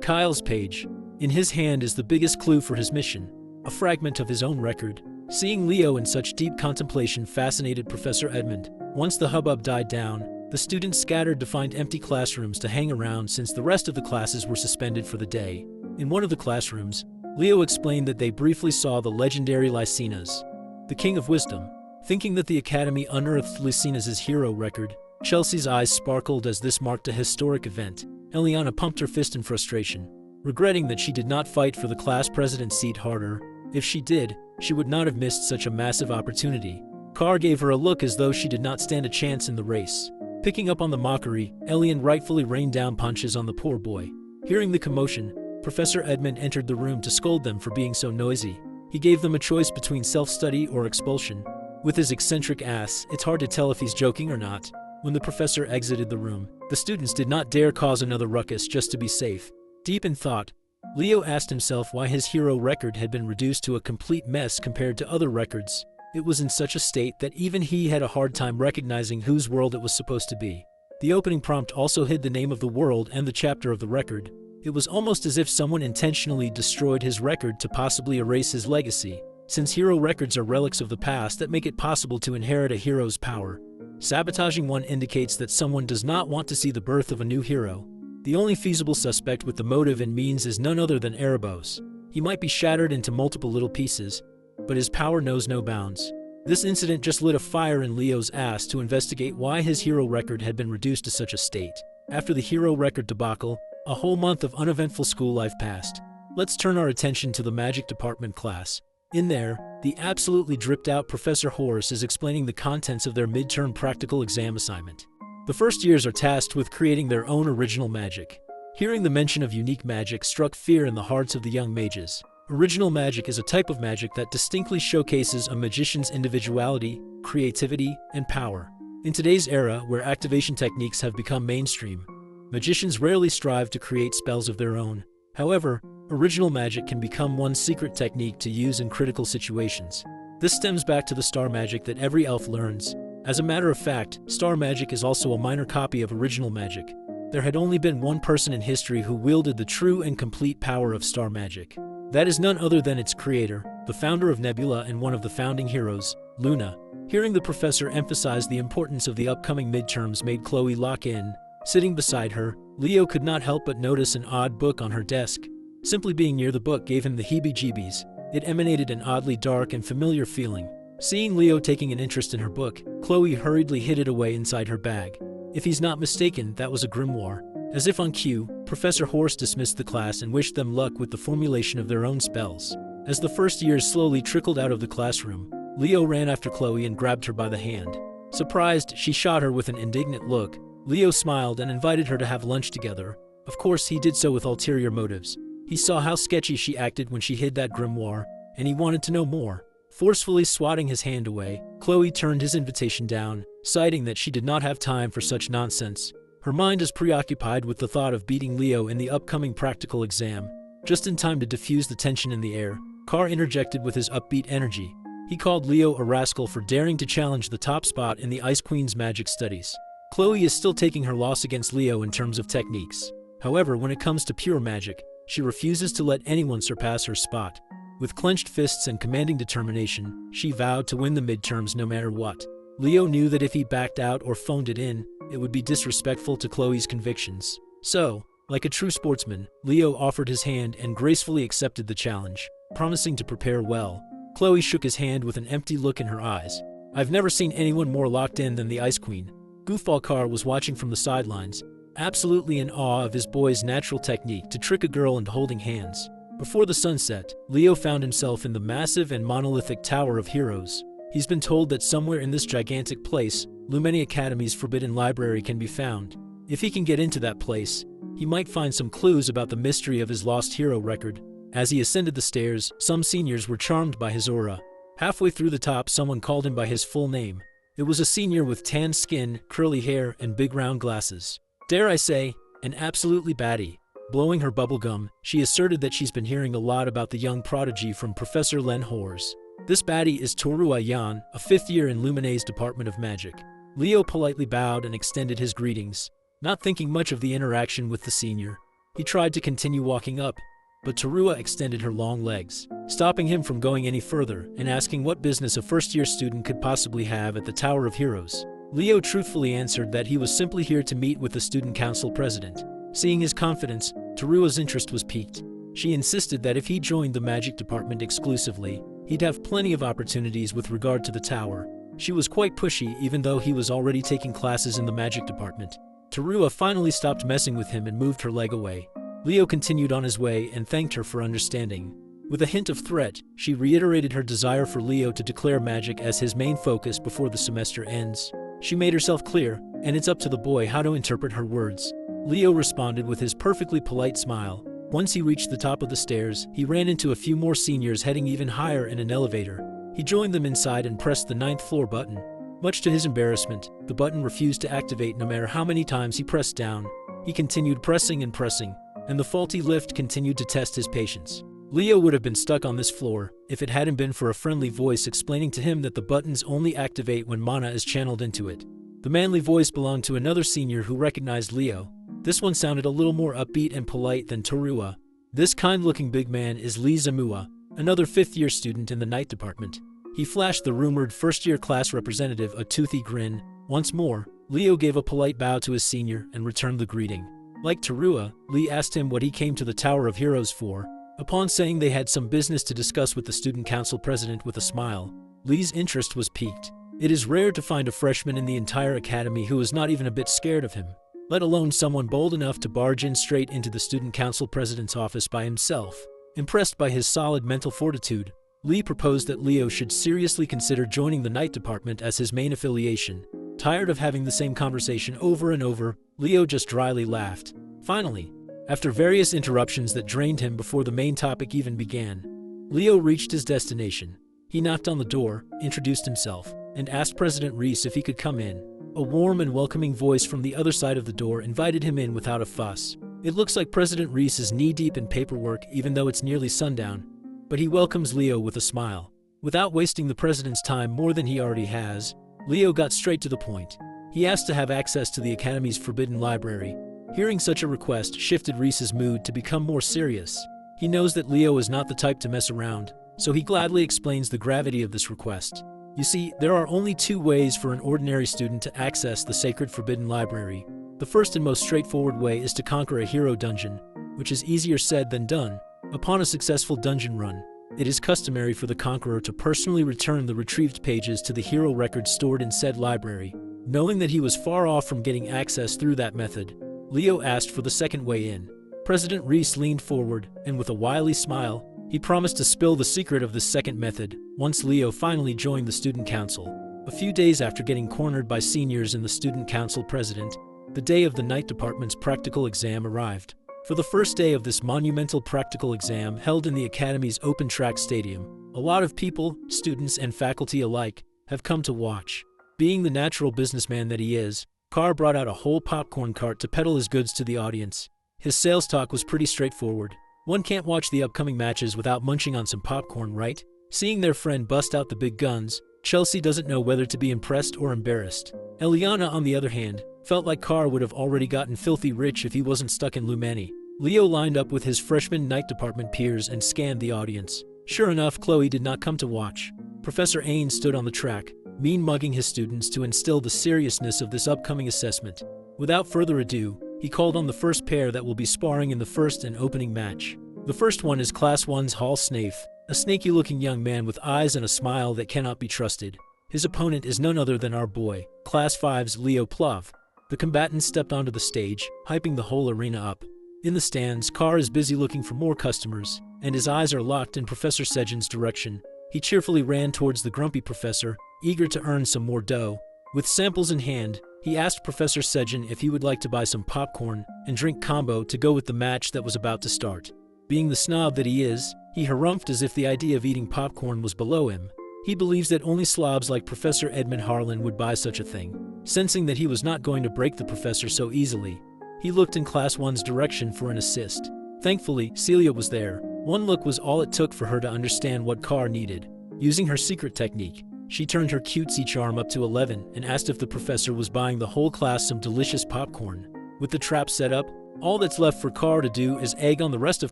Kyle's page. In his hand is the biggest clue for his mission, a fragment of his own record. Seeing Leo in such deep contemplation fascinated Professor Edmund. Once the hubbub died down, the students scattered to find empty classrooms to hang around since the rest of the classes were suspended for the day. In one of the classrooms, Leo explained that they briefly saw the legendary Lycinas, the King of Wisdom. Thinking that the Academy unearthed Lycinas' hero record, Chelsea's eyes sparkled as this marked a historic event. Eliana pumped her fist in frustration, regretting that she did not fight for the class president seat harder. If she did, she would not have missed such a massive opportunity. Carr gave her a look as though she did not stand a chance in the race. Picking up on the mockery, Elian rightfully rained down punches on the poor boy. Hearing the commotion, Professor Edmund entered the room to scold them for being so noisy. He gave them a choice between self-study or expulsion. With his eccentric ass, it's hard to tell if he's joking or not. When the professor exited the room, the students did not dare cause another ruckus just to be safe. Deep in thought, Leo asked himself why his hero record had been reduced to a complete mess compared to other records. It was in such a state that even he had a hard time recognizing whose world it was supposed to be. The opening prompt also hid the name of the world and the chapter of the record. It was almost as if someone intentionally destroyed his record to possibly erase his legacy, since hero records are relics of the past that make it possible to inherit a hero's power. Sabotaging one indicates that someone does not want to see the birth of a new hero. The only feasible suspect with the motive and means is none other than Erebos. He might be shattered into multiple little pieces, but his power knows no bounds. This incident just lit a fire in Leo's ass to investigate why his hero record had been reduced to such a state. After the hero record debacle, a whole month of uneventful school life passed. Let's turn our attention to the magic department class. In there, the absolutely dripped-out Professor Horace is explaining the contents of their midterm practical exam assignment. The first years are tasked with creating their own original magic. Hearing the mention of unique magic struck fear in the hearts of the young mages. Original magic is a type of magic that distinctly showcases a magician's individuality, creativity, and power. In today's era, where activation techniques have become mainstream, magicians rarely strive to create spells of their own. However, original magic can become one's secret technique to use in critical situations. This stems back to the star magic that every elf learns. As a matter of fact, star magic is also a minor copy of original magic. There had only been one person in history who wielded the true and complete power of star magic. That is none other than its creator, the founder of Nebula and one of the founding heroes, Luna. Hearing the professor emphasize the importance of the upcoming midterms made Chloe lock in. Sitting beside her, Leo could not help but notice an odd book on her desk. Simply being near the book gave him the heebie-jeebies. It emanated an oddly dark and familiar feeling. Seeing Leo taking an interest in her book, Chloe hurriedly hid it away inside her bag. If he's not mistaken, that was a grimoire. As if on cue, Professor Horse dismissed the class and wished them luck with the formulation of their own spells. As the first years slowly trickled out of the classroom, Leo ran after Chloe and grabbed her by the hand. Surprised, she shot her with an indignant look. Leo smiled and invited her to have lunch together. Of course, he did so with ulterior motives. He saw how sketchy she acted when she hid that grimoire, and he wanted to know more. Forcefully swatting his hand away, Chloe turned his invitation down, citing that she did not have time for such nonsense. Her mind is preoccupied with the thought of beating Leo in the upcoming practical exam. Just in time to diffuse the tension in the air, Carr interjected with his upbeat energy. He called Leo a rascal for daring to challenge the top spot in the Ice Queen's magic studies. Chloe is still taking her loss against Leo in terms of techniques. However, when it comes to pure magic, she refuses to let anyone surpass her spot. With clenched fists and commanding determination, she vowed to win the midterms no matter what. Leo knew that if he backed out or phoned it in, it would be disrespectful to Chloe's convictions. So, like a true sportsman, Leo offered his hand and gracefully accepted the challenge, promising to prepare well. Chloe shook his hand with an empty look in her eyes. I've never seen anyone more locked in than the Ice Queen. Goofball Carr was watching from the sidelines, absolutely in awe of his boy's natural technique to trick a girl into holding hands. Before the sun set, Leo found himself in the massive and monolithic Tower of Heroes. He's been told that somewhere in this gigantic place, Lumeni Academy's forbidden library can be found. If he can get into that place, he might find some clues about the mystery of his lost hero record. As he ascended the stairs, some seniors were charmed by his aura. Halfway through the top, someone called him by his full name. It was a senior with tan skin, curly hair, and big round glasses. Dare I say, an absolutely baddie. Blowing her bubblegum, she asserted that she's been hearing a lot about the young prodigy from Professor Len Hors. This baddie is Torua Yan, a fifth year in Lumine's Department of Magic. Leo politely bowed and extended his greetings, not thinking much of the interaction with the senior. He tried to continue walking up, but Torua extended her long legs, stopping him from going any further and asking what business a first-year student could possibly have at the Tower of Heroes. Leo truthfully answered that he was simply here to meet with the student council president. Seeing his confidence, Torua's interest was piqued. She insisted that if he joined the magic department exclusively, he'd have plenty of opportunities with regard to the tower. She was quite pushy even though he was already taking classes in the magic department. Torua finally stopped messing with him and moved her leg away. Leo continued on his way and thanked her for understanding. With a hint of threat, she reiterated her desire for Leo to declare magic as his main focus before the semester ends. She made herself clear, and it's up to the boy how to interpret her words. Leo responded with his perfectly polite smile. Once he reached the top of the stairs, he ran into a few more seniors heading even higher in an elevator. He joined them inside and pressed the 9th floor button. Much to his embarrassment, the button refused to activate no matter how many times he pressed down. He continued pressing and pressing, and the faulty lift continued to test his patience. Leo would have been stuck on this floor if it hadn't been for a friendly voice explaining to him that the buttons only activate when mana is channeled into it. The manly voice belonged to another senior who recognized Leo. This one sounded a little more upbeat and polite than Torua. This kind-looking big man is Lee Zamua, another fifth-year student in the night department. He flashed the rumored first-year class representative a toothy grin. Once more, Leo gave a polite bow to his senior and returned the greeting. Like Torua, Lee asked him what he came to the Tower of Heroes for. Upon saying they had some business to discuss with the student council president with a smile, Lee's interest was piqued. It is rare to find a freshman in the entire academy who is not even a bit scared of him, let alone someone bold enough to barge in straight into the student council president's office by himself. Impressed by his solid mental fortitude, Lee proposed that Leo should seriously consider joining the night department as his main affiliation. Tired of having the same conversation over and over, Leo just dryly laughed. Finally, after various interruptions that drained him before the main topic even began, Leo reached his destination. He knocked on the door, introduced himself, and asked President Reese if he could come in. A warm and welcoming voice from the other side of the door invited him in without a fuss. It looks like President Reese is knee-deep in paperwork even though it's nearly sundown, but he welcomes Leo with a smile. Without wasting the president's time more than he already has, Leo got straight to the point. He asked to have access to the academy's forbidden library. Hearing such a request shifted Reese's mood to become more serious. He knows that Leo is not the type to mess around, so he gladly explains the gravity of this request. You see, there are only two ways for an ordinary student to access the sacred forbidden library. The first and most straightforward way is to conquer a hero dungeon, which is easier said than done. Upon a successful dungeon run, it is customary for the conqueror to personally return the retrieved pages to the hero record stored in said library. Knowing that he was far off from getting access through that method, Leo asked for the second way in. President Reese leaned forward, and with a wily smile, he promised to spill the secret of this second method once Leo finally joined the student council. A few days after getting cornered by seniors in the student council president, the day of the night department's practical exam arrived. For the first day of this monumental practical exam held in the academy's open-track stadium, a lot of people, students and faculty alike, have come to watch. Being the natural businessman that he is, Carr brought out a whole popcorn cart to peddle his goods to the audience. His sales talk was pretty straightforward. One can't watch the upcoming matches without munching on some popcorn, right? Seeing their friend bust out the big guns, Chelsea doesn't know whether to be impressed or embarrassed. Eliana, on the other hand, felt like Carr would have already gotten filthy rich if he wasn't stuck in Lumani. Leo lined up with his freshman night department peers and scanned the audience. Sure enough, Chloe did not come to watch. Professor Ain stood on the track, mean-mugging his students to instill the seriousness of this upcoming assessment. Without further ado, he called on the first pair that will be sparring in the first and opening match. The first one is Class 1's Hall Snafe, a snaky-looking young man with eyes and a smile that cannot be trusted. His opponent is none other than our boy, Class 5's Leo Plov. The combatants stepped onto the stage, hyping the whole arena up. In the stands, Carr is busy looking for more customers, and his eyes are locked in Professor Sejin's direction. He cheerfully ran towards the grumpy professor, eager to earn some more dough. With samples in hand, he asked Professor Sejin if he would like to buy some popcorn and drink combo to go with the match that was about to start. Being the snob that he is, he harumphed as if the idea of eating popcorn was below him. He believes that only slobs like Professor Edmund Harlan would buy such a thing. Sensing that he was not going to break the professor so easily, he looked in Class 1's direction for an assist. Thankfully, Celia was there. One look was all it took for her to understand what Carr needed. Using her secret technique, she turned her cutesy charm up to 11 and asked if the professor was buying the whole class some delicious popcorn. With the trap set up, all that's left for Carr to do is egg on the rest of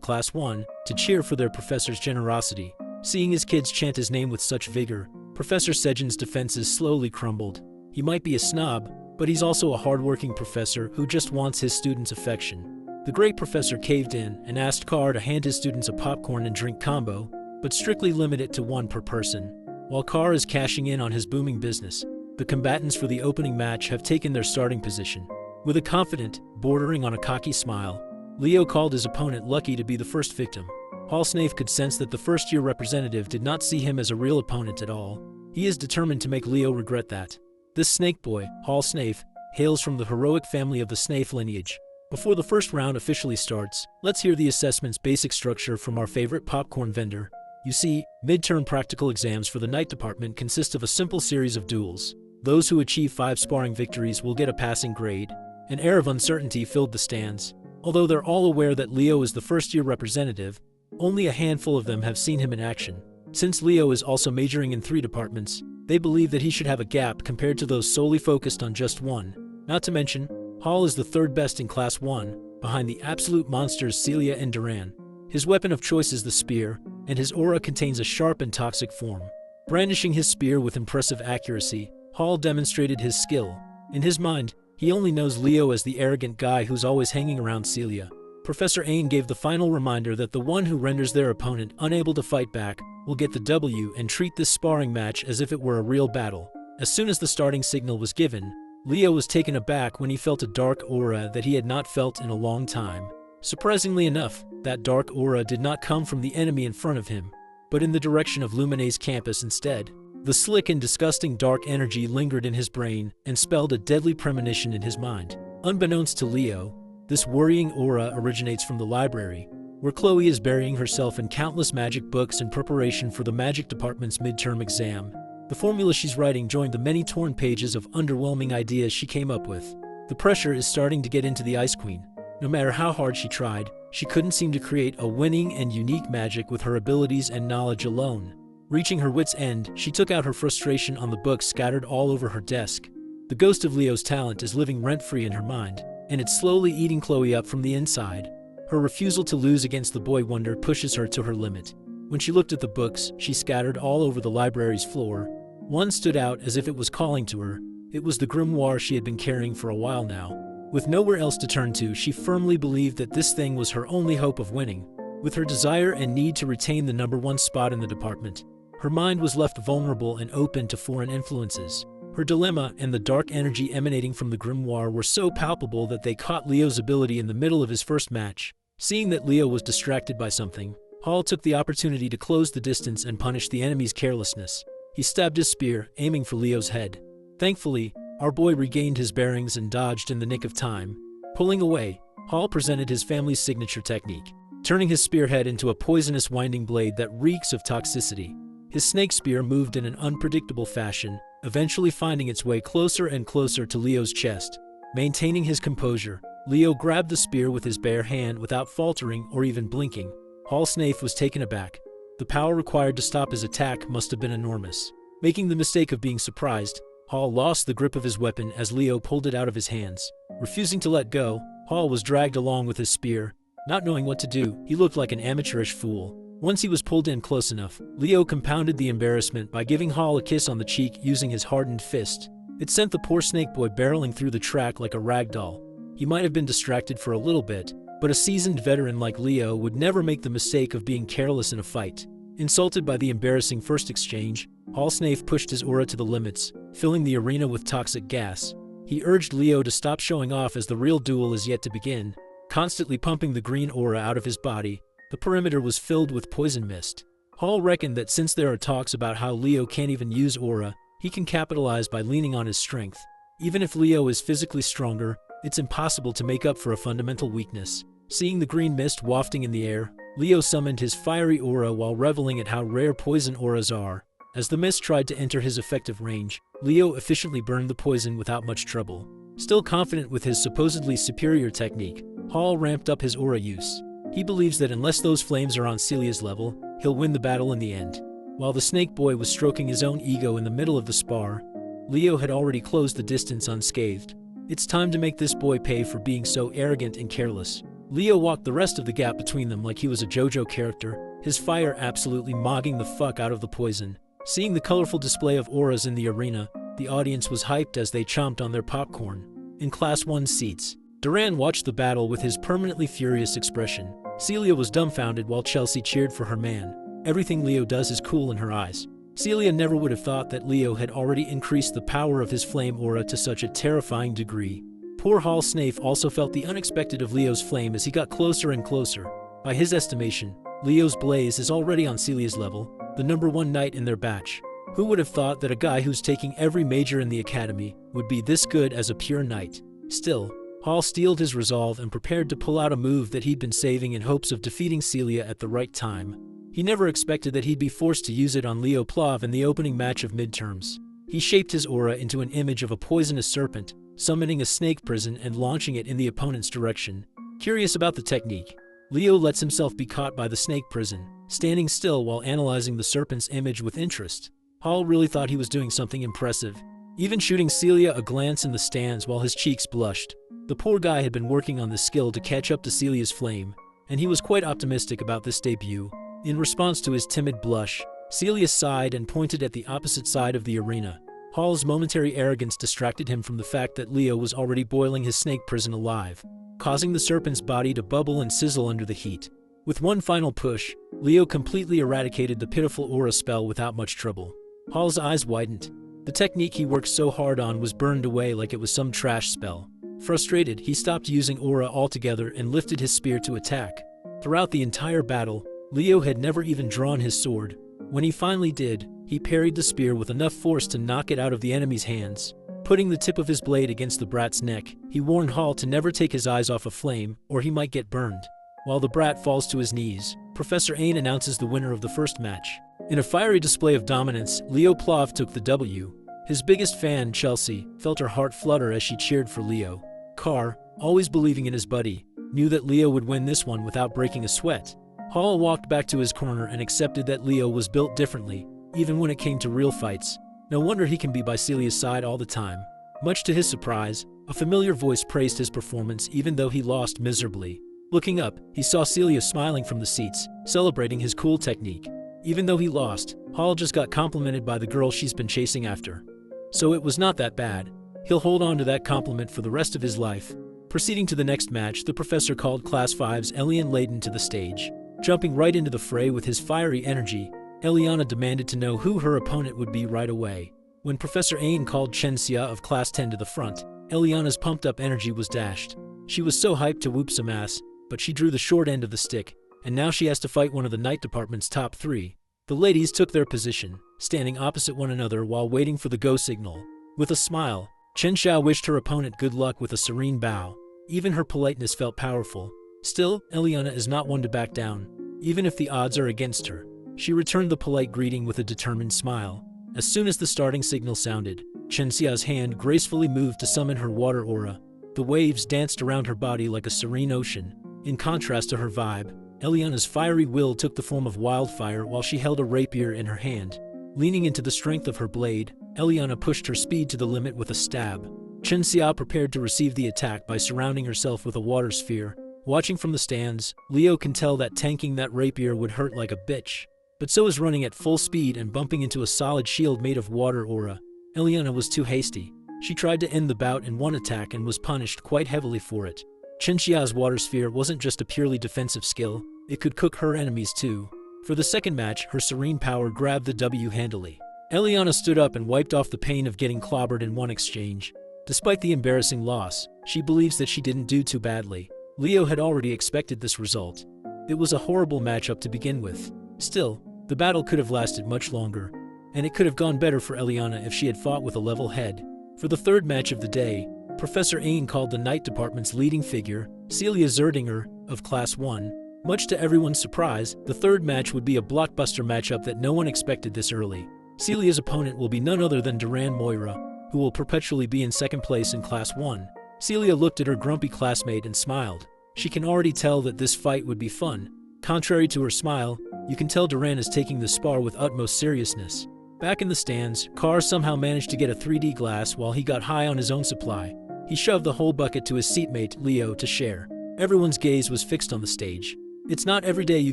Class 1 to cheer for their professor's generosity. Seeing his kids chant his name with such vigor, Professor Sejin's defenses slowly crumbled. He might be a snob, but he's also a hardworking professor who just wants his students' affection. The great professor caved in and asked Carr to hand his students a popcorn and drink combo, but strictly limit it to one per person. While Carr is cashing in on his booming business, the combatants for the opening match have taken their starting position. With a confident, bordering on a cocky smile, Leo called his opponent lucky to be the first victim. Hall Snafe could sense that the first-year representative did not see him as a real opponent at all. He is determined to make Leo regret that. This snake boy, Hall Snafe, hails from the heroic family of the Snafe lineage. Before the first round officially starts, let's hear the assessment's basic structure from our favorite popcorn vendor. You see, midterm practical exams for the night department consist of a simple series of duels. Those who achieve 5 sparring victories will get a passing grade. An air of uncertainty filled the stands. Although they're all aware that Leo is the first-year representative, only a handful of them have seen him in action. Since Leo is also majoring in 3 departments, they believe that he should have a gap compared to those solely focused on just one. Not to mention, Hall is the third best in Class 1, behind the absolute monsters Celia and Duran. His weapon of choice is the spear, and his aura contains a sharp and toxic form. Brandishing his spear with impressive accuracy, Hall demonstrated his skill. In his mind, he only knows Leo as the arrogant guy who's always hanging around Celia. Professor Ain gave the final reminder that the one who renders their opponent unable to fight back will get the W and treat this sparring match as if it were a real battle. As soon as the starting signal was given, Leo was taken aback when he felt a dark aura that he had not felt in a long time. Surprisingly enough, that dark aura did not come from the enemy in front of him, but in the direction of Lumine's campus instead. The slick and disgusting dark energy lingered in his brain and spelled a deadly premonition in his mind. Unbeknownst to Leo, this worrying aura originates from the library, where Chloe is burying herself in countless magic books in preparation for the magic department's midterm exam. The formula she's writing joined the many torn pages of underwhelming ideas she came up with. The pressure is starting to get into the Ice Queen. No matter how hard she tried, she couldn't seem to create a winning and unique magic with her abilities and knowledge alone. Reaching her wit's end, she took out her frustration on the books scattered all over her desk. The ghost of Leo's talent is living rent-free in her mind, and it's slowly eating Chloe up from the inside. Her refusal to lose against the boy wonder pushes her to her limit. When she looked at the books she scattered all over the library's floor, one stood out as if it was calling to her. It was the grimoire she had been carrying for a while now. With nowhere else to turn to, she firmly believed that this thing was her only hope of winning. With her desire and need to retain the #1 spot in the department, her mind was left vulnerable and open to foreign influences. Her dilemma and the dark energy emanating from the grimoire were so palpable that they caught Leo's ability in the middle of his first match. Seeing that Leo was distracted by something, Hall took the opportunity to close the distance and punish the enemy's carelessness. He stabbed his spear, aiming for Leo's head. Thankfully, our boy regained his bearings and dodged in the nick of time. Pulling away, Hall presented his family's signature technique, turning his spearhead into a poisonous winding blade that reeks of toxicity. His snake spear moved in an unpredictable fashion, eventually finding its way closer and closer to Leo's chest. Maintaining his composure, Leo grabbed the spear with his bare hand without faltering or even blinking. Hall Snaith was taken aback. The power required to stop his attack must have been enormous. Making the mistake of being surprised, Hall lost the grip of his weapon as Leo pulled it out of his hands. Refusing to let go, Hall was dragged along with his spear. Not knowing what to do, he looked like an amateurish fool. Once he was pulled in close enough, Leo compounded the embarrassment by giving Hall a kiss on the cheek using his hardened fist. It sent the poor snake boy barreling through the track like a rag doll. He might have been distracted for a little bit, but a seasoned veteran like Leo would never make the mistake of being careless in a fight. Insulted by the embarrassing first exchange, Hall Snaith pushed his aura to the limits, filling the arena with toxic gas. He urged Leo to stop showing off as the real duel is yet to begin. Constantly pumping the green aura out of his body, the perimeter was filled with poison mist. Hall reckoned that since there are talks about how Leo can't even use aura, he can capitalize by leaning on his strength. Even if Leo is physically stronger, it's impossible to make up for a fundamental weakness. Seeing the green mist wafting in the air, Leo summoned his fiery aura while reveling at how rare poison auras are. As the mist tried to enter his effective range, Leo efficiently burned the poison without much trouble. Still confident with his supposedly superior technique, Hall ramped up his aura use. He believes that unless those flames are on Celia's level, he'll win the battle in the end. While the snake boy was stroking his own ego in the middle of the spar, Leo had already closed the distance unscathed. It's time to make this boy pay for being so arrogant and careless. Leo walked the rest of the gap between them like he was a JoJo character, his fire absolutely mogging the fuck out of the poison. Seeing the colorful display of auras in the arena, the audience was hyped as they chomped on their popcorn. In Class 1 seats, Duran watched the battle with his permanently furious expression. Celia was dumbfounded while Chelsea cheered for her man. Everything Leo does is cool in her eyes. Celia never would have thought that Leo had already increased the power of his flame aura to such a terrifying degree. Poor Hall Snaith also felt the unexpected of Leo's flame as he got closer and closer. By his estimation, Leo's blaze is already on Celia's level, the #1 knight in their batch. Who would have thought that a guy who's taking every major in the academy would be this good as a pure knight? Still, Hall steeled his resolve and prepared to pull out a move that he'd been saving in hopes of defeating Celia at the right time. He never expected that he'd be forced to use it on Leo Plav in the opening match of midterms. He shaped his aura into an image of a poisonous serpent, summoning a snake prison and launching it in the opponent's direction. Curious about the technique, Leo lets himself be caught by the snake prison, standing still while analyzing the serpent's image with interest. Hall really thought he was doing something impressive, even shooting Celia a glance in the stands while his cheeks blushed. The poor guy had been working on this skill to catch up to Celia's flame, and he was quite optimistic about this debut. In response to his timid blush, Celia sighed and pointed at the opposite side of the arena. Hall's momentary arrogance distracted him from the fact that Leo was already boiling his snake prison alive, causing the serpent's body to bubble and sizzle under the heat. With one final push, Leo completely eradicated the pitiful aura spell without much trouble. Hall's eyes widened. The technique he worked so hard on was burned away like it was some trash spell. Frustrated, he stopped using aura altogether and lifted his spear to attack. Throughout the entire battle, Leo had never even drawn his sword. When he finally did, he parried the spear with enough force to knock it out of the enemy's hands. Putting the tip of his blade against the brat's neck, he warned Hall to never take his eyes off a flame, or he might get burned. While the brat falls to his knees, Professor Ain announces the winner of the first match. In a fiery display of dominance, Leo Plov took the W. His biggest fan, Chelsea, felt her heart flutter as she cheered for Leo. Carr, always believing in his buddy, knew that Leo would win this one without breaking a sweat. Hall walked back to his corner and accepted that Leo was built differently, even when it came to real fights. No wonder he can be by Celia's side all the time. Much to his surprise, a familiar voice praised his performance even though he lost miserably. Looking up, he saw Celia smiling from the seats, celebrating his cool technique. Even though he lost, Hall just got complimented by the girl she's been chasing after. So it was not that bad. He'll hold on to that compliment for the rest of his life. Proceeding to the next match, the professor called Class 5's Elian Layden to the stage. Jumping right into the fray with his fiery energy, Eliana demanded to know who her opponent would be right away. When Professor Ain called Chen Xia of Class 10 to the front, Eliana's pumped-up energy was dashed. She was so hyped to whoop some ass, but she drew the short end of the stick, and now she has to fight one of the night department's top 3. The ladies took their position, standing opposite one another while waiting for the go signal. With a smile, Chen Xia wished her opponent good luck with a serene bow. Even her politeness felt powerful. Still, Eliana is not one to back down, even if the odds are against her. She returned the polite greeting with a determined smile. As soon as the starting signal sounded, Chen Xia's hand gracefully moved to summon her water aura. The waves danced around her body like a serene ocean. In contrast to her vibe, Eliana's fiery will took the form of wildfire while she held a rapier in her hand. Leaning into the strength of her blade, Eliana pushed her speed to the limit with a stab. Chen Xia prepared to receive the attack by surrounding herself with a water sphere. Watching from the stands, Leo can tell that tanking that rapier would hurt like a bitch. But so is running at full speed and bumping into a solid shield made of water aura. Eliana was too hasty. She tried to end the bout in one attack and was punished quite heavily for it. Chen Xia's water sphere wasn't just a purely defensive skill, it could cook her enemies too. For the second match, her serene power grabbed the W handily. Eliana stood up and wiped off the pain of getting clobbered in one exchange. Despite the embarrassing loss, she believes that she didn't do too badly. Leo had already expected this result. It was a horrible matchup to begin with. Still, the battle could have lasted much longer, and it could have gone better for Eliana if she had fought with a level head. For the third match of the day, Professor Ain called the night department's leading figure, Celia Zerdinger, of Class 1. Much to everyone's surprise, the third match would be a blockbuster matchup that no one expected this early. Celia's opponent will be none other than Duran Moira, who will perpetually be in second place in Class 1. Celia looked at her grumpy classmate and smiled. She can already tell that this fight would be fun. Contrary to her smile, you can tell Duran is taking the spar with utmost seriousness. Back in the stands, Carr somehow managed to get a 3D glass while he got high on his own supply. He shoved the whole bucket to his seatmate, Leo, to share. Everyone's gaze was fixed on the stage. It's not every day you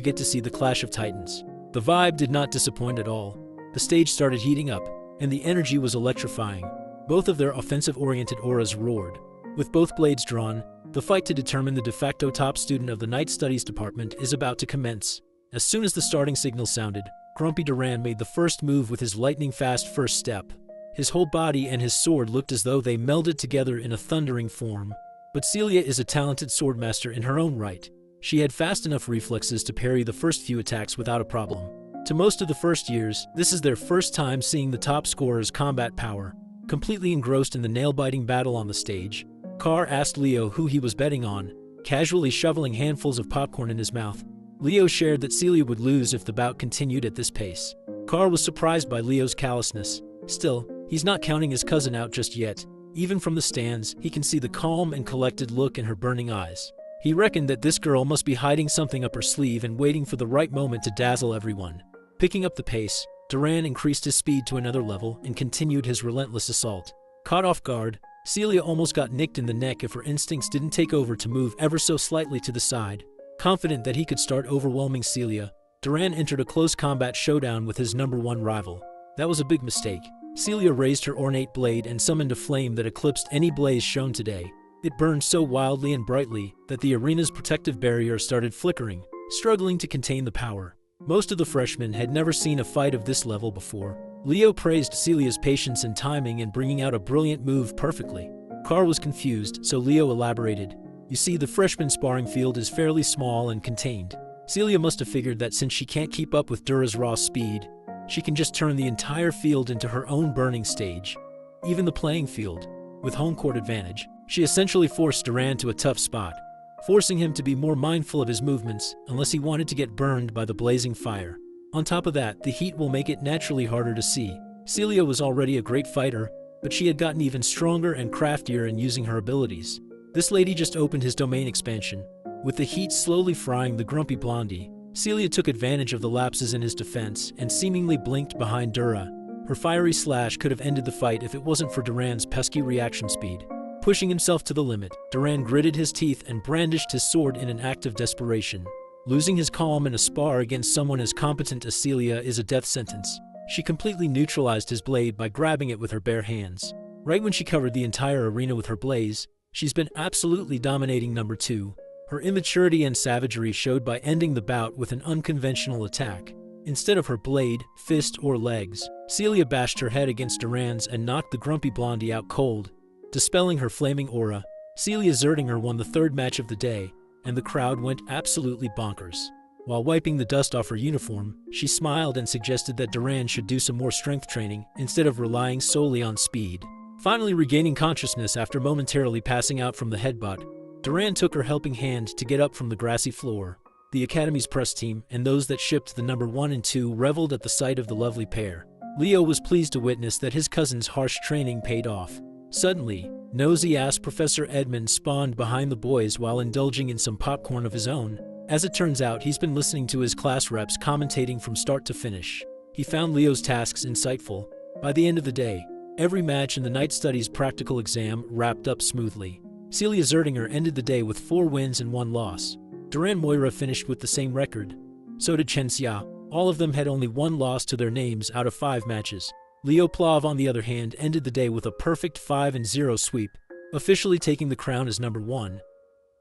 get to see the Clash of Titans. The vibe did not disappoint at all. The stage started heating up, and the energy was electrifying. Both of their offensive-oriented auras roared. With both blades drawn, the fight to determine the de facto top student of the Night Studies Department is about to commence. As soon as the starting signal sounded, Grumpy Duran made the first move with his lightning-fast first step. His whole body and his sword looked as though they melded together in a thundering form. But Celia is a talented swordmaster in her own right. She had fast enough reflexes to parry the first few attacks without a problem. To most of the first years, this is their first time seeing the top scorer's combat power. Completely engrossed in the nail-biting battle on the stage, Carr asked Leo who he was betting on, casually shoveling handfuls of popcorn in his mouth. Leo shared that Celia would lose if the bout continued at this pace. Carr was surprised by Leo's callousness. Still, he's not counting his cousin out just yet. Even from the stands, he can see the calm and collected look in her burning eyes. He reckoned that this girl must be hiding something up her sleeve and waiting for the right moment to dazzle everyone. Picking up the pace, Duran increased his speed to another level and continued his relentless assault. Caught off guard, Celia almost got nicked in the neck if her instincts didn't take over to move ever so slightly to the side. Confident that he could start overwhelming Celia, Duran entered a close combat showdown with his #1 rival. That was a big mistake. Celia raised her ornate blade and summoned a flame that eclipsed any blaze shown today. It burned so wildly and brightly that the arena's protective barrier started flickering, struggling to contain the power. Most of the freshmen had never seen a fight of this level before. Leo praised Celia's patience and timing in bringing out a brilliant move perfectly. Carr was confused, so Leo elaborated. You see, the freshman sparring field is fairly small and contained. Celia must have figured that since she can't keep up with Dura's raw speed, she can just turn the entire field into her own burning stage. Even the playing field, with home court advantage, she essentially forced Duran to a tough spot, forcing him to be more mindful of his movements unless he wanted to get burned by the blazing fire. On top of that, the heat will make it naturally harder to see. Celia was already a great fighter, but she had gotten even stronger and craftier in using her abilities. This lady just opened his domain expansion. With the heat slowly frying the grumpy blondie, Celia took advantage of the lapses in his defense and seemingly blinked behind Dura. Her fiery slash could have ended the fight if it wasn't for Duran's pesky reaction speed. Pushing himself to the limit, Duran gritted his teeth and brandished his sword in an act of desperation. Losing his calm in a spar against someone as competent as Celia is a death sentence. She completely neutralized his blade by grabbing it with her bare hands. Right when she covered the entire arena with her blaze, she's been absolutely dominating number 2. Her immaturity and savagery showed by ending the bout with an unconventional attack. Instead of her blade, fist, or legs, Celia bashed her head against Duran's and knocked the grumpy blondie out cold. Dispelling her flaming aura, Celia Zerdinger won the 3rd match of the day, and the crowd went absolutely bonkers. While wiping the dust off her uniform, she smiled and suggested that Duran should do some more strength training instead of relying solely on speed. Finally regaining consciousness after momentarily passing out from the headbutt, Duran took her helping hand to get up from the grassy floor. The Academy's press team and those that shipped the number 1 and 2 reveled at the sight of the lovely pair. Leo was pleased to witness that his cousin's harsh training paid off. Suddenly, nosy-ass Professor Edmund spawned behind the boys while indulging in some popcorn of his own. As it turns out, he's been listening to his class reps commentating from start to finish. He found Leo's tasks insightful. By the end of the day, every match in the night studies practical exam wrapped up smoothly. Celia Zerdinger ended the day with 4 wins and 1 loss. Duran Moira finished with the same record. So did Chen Xia. All of them had only 1 loss to their names out of 5 matches. Leo Plav, on the other hand, ended the day with a perfect 5-0 sweep, officially taking the crown as number 1.